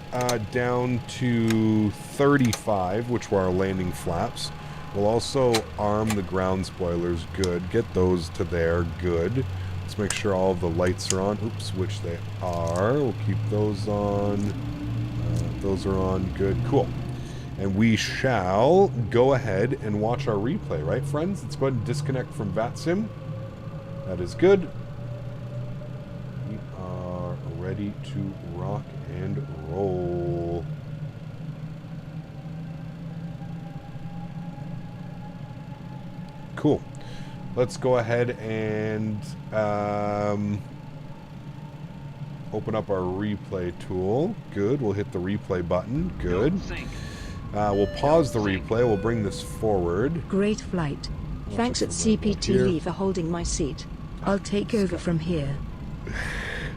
down to 35, which were our landing flaps. We'll also arm the ground spoilers. Good. Get those to there. Good. Let's make sure all of the lights are on. Oops, which they are. We'll keep those on. Those are on. Good. Cool. And we shall go ahead and watch our replay, right, friends? Let's go ahead and disconnect from VATSIM. That is good. We are ready to rock and roll. Cool. Let's go ahead and open up our replay tool. Good. We'll hit the replay button. Good. We'll pause the replay. We'll bring this forward. Great flight. Thanks at CPT Lee for holding my seat. I'll take over from here.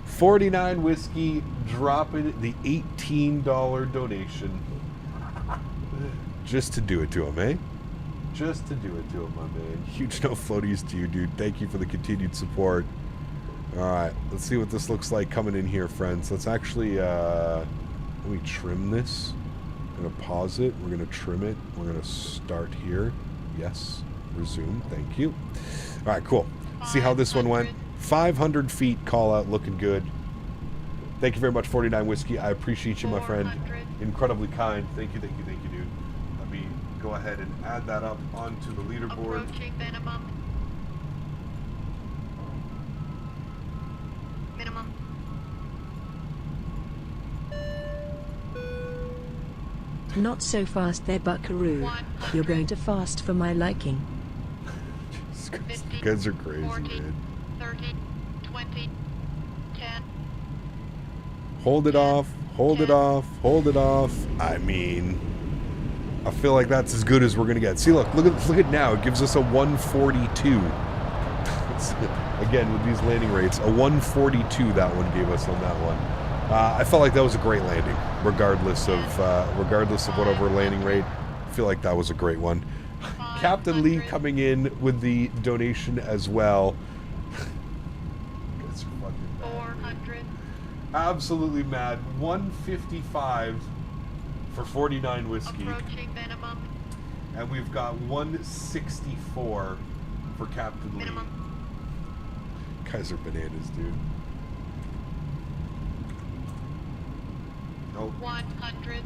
49 Whiskey dropping the $18 donation. Just to do it to him, eh? Just to do it to him, my man. Huge no floaties to you, dude. Thank you for the continued support. Alright, let's see what this looks like coming in here, friends. Let's actually, let me trim this. I'm going to pause it. We're going to trim it. We're going to start here. Yes. Resume. Thank you. Alright, cool. See how this one went. 500 feet call out, looking good. Thank you very much, 49 Whiskey. I appreciate you, my friend. Incredibly kind. Thank you, dude. Let me go ahead and add that up onto the leaderboard. Approaching minimum. Minimum. Not so fast there, buckaroo. You're going too fast for my liking. You guys are crazy, 40, man. 30, 20, 10. Hold it off. Hold it off. Hold it off. I mean, I feel like that's as good as we're gonna get. See, look at now. It gives us a 142. Again, with these landing rates, a 142 that one gave us on that one. I felt like that was a great landing, regardless of whatever landing rate. I feel like that was a great one. Captain Lee coming in with the donation as well. Guys are fucking mad. 400. Absolutely mad. 155 for 49 Whiskey. Approaching minimum. And we've got 164 for Captain Lee. Minimum. Guys are bananas, dude. Nope. 100.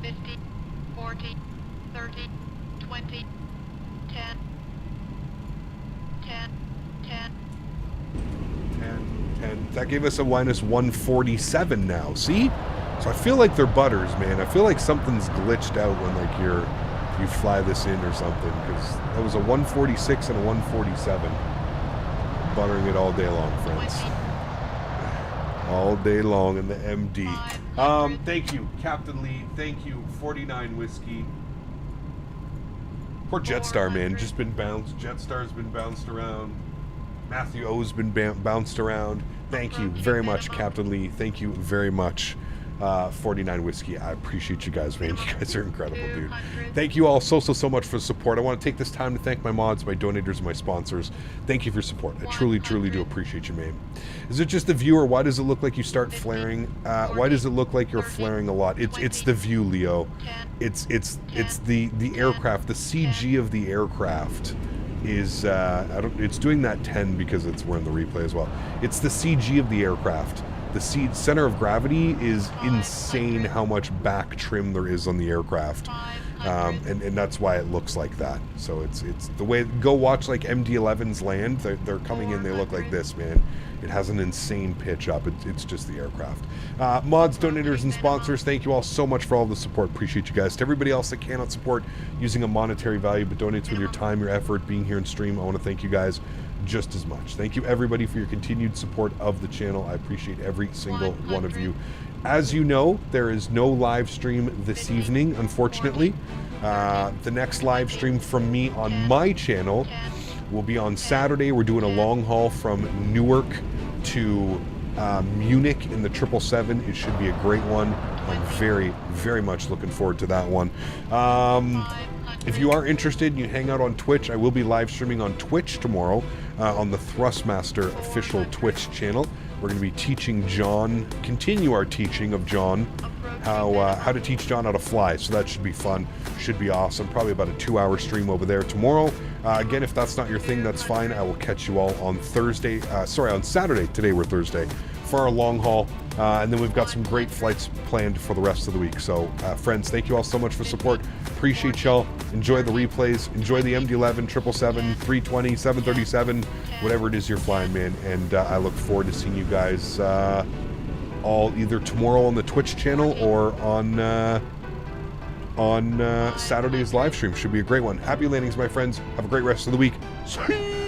50. 40, 30, 20, 10, 10, 10. 10. That gave us a minus 147 now. See? So I feel like they're butters, man. I feel like something's glitched out when like you fly this in or something, because that was a 146 and a 147. Buttering it all day long, friends. 20. All day long in the MD. Thank you, Captain Lee. Thank you, 49 Whiskey. Poor Jetstar, man. Just been bounced. Jetstar's been bounced around. Matthew O's been bounced around. Thank you very much, Captain Lee. Thank you very much, 49 Whiskey. I appreciate you guys, man. You guys are incredible, dude. Thank you all so much for the support. I want to take this time to thank my mods, my donators, and my sponsors. Thank you for your support. I truly do appreciate you, man. Is it just the view, or why does it look like you start flaring? Why does it look like you're flaring a lot? It's the view, Leo. It's the aircraft. The CG of the aircraft is it's doing that 10 because we're in the replay as well. It's the CG of the aircraft. The center of gravity is insane how much back trim there is on the aircraft. And that's why it looks like that. So it's the way, go watch like MD-11s land. They're coming in, they look like this, man. It has an insane pitch up. It's just the aircraft. Mods, donators, and sponsors, thank you all so much for all the support. Appreciate you guys. To everybody else that cannot support using a monetary value but donates with your time, your effort, being here in stream, I want to thank you guys just as much. Thank you everybody for your continued support of the channel. I appreciate every single one of you. As you know, there is no live stream this evening, unfortunately. The next live stream from me on my channel will be on Saturday. We're doing a long haul from Newark to Munich in the 777. It should be a great one. I'm very, very much looking forward to that one. If you are interested and you hang out on Twitch, I will be live streaming on Twitch tomorrow on the Thrustmaster official Twitch channel. We're going to be teaching John, continue our teaching of John, how to teach John how to fly. So that should be fun, should be awesome. Probably about a 2-hour stream over there tomorrow. Again, if that's not your thing, that's fine. I will catch you all on on Saturday. Today we're Thursday for our long haul. And then we've got some great flights planned for the rest of the week. So, friends, thank you all so much for support. Appreciate y'all. Enjoy the replays. Enjoy the MD-11, 777, 320, 737, whatever it is you're flying, man. And I look forward to seeing you guys all either tomorrow on the Twitch channel or on Saturday's live stream. Should be a great one. Happy landings, my friends. Have a great rest of the week. See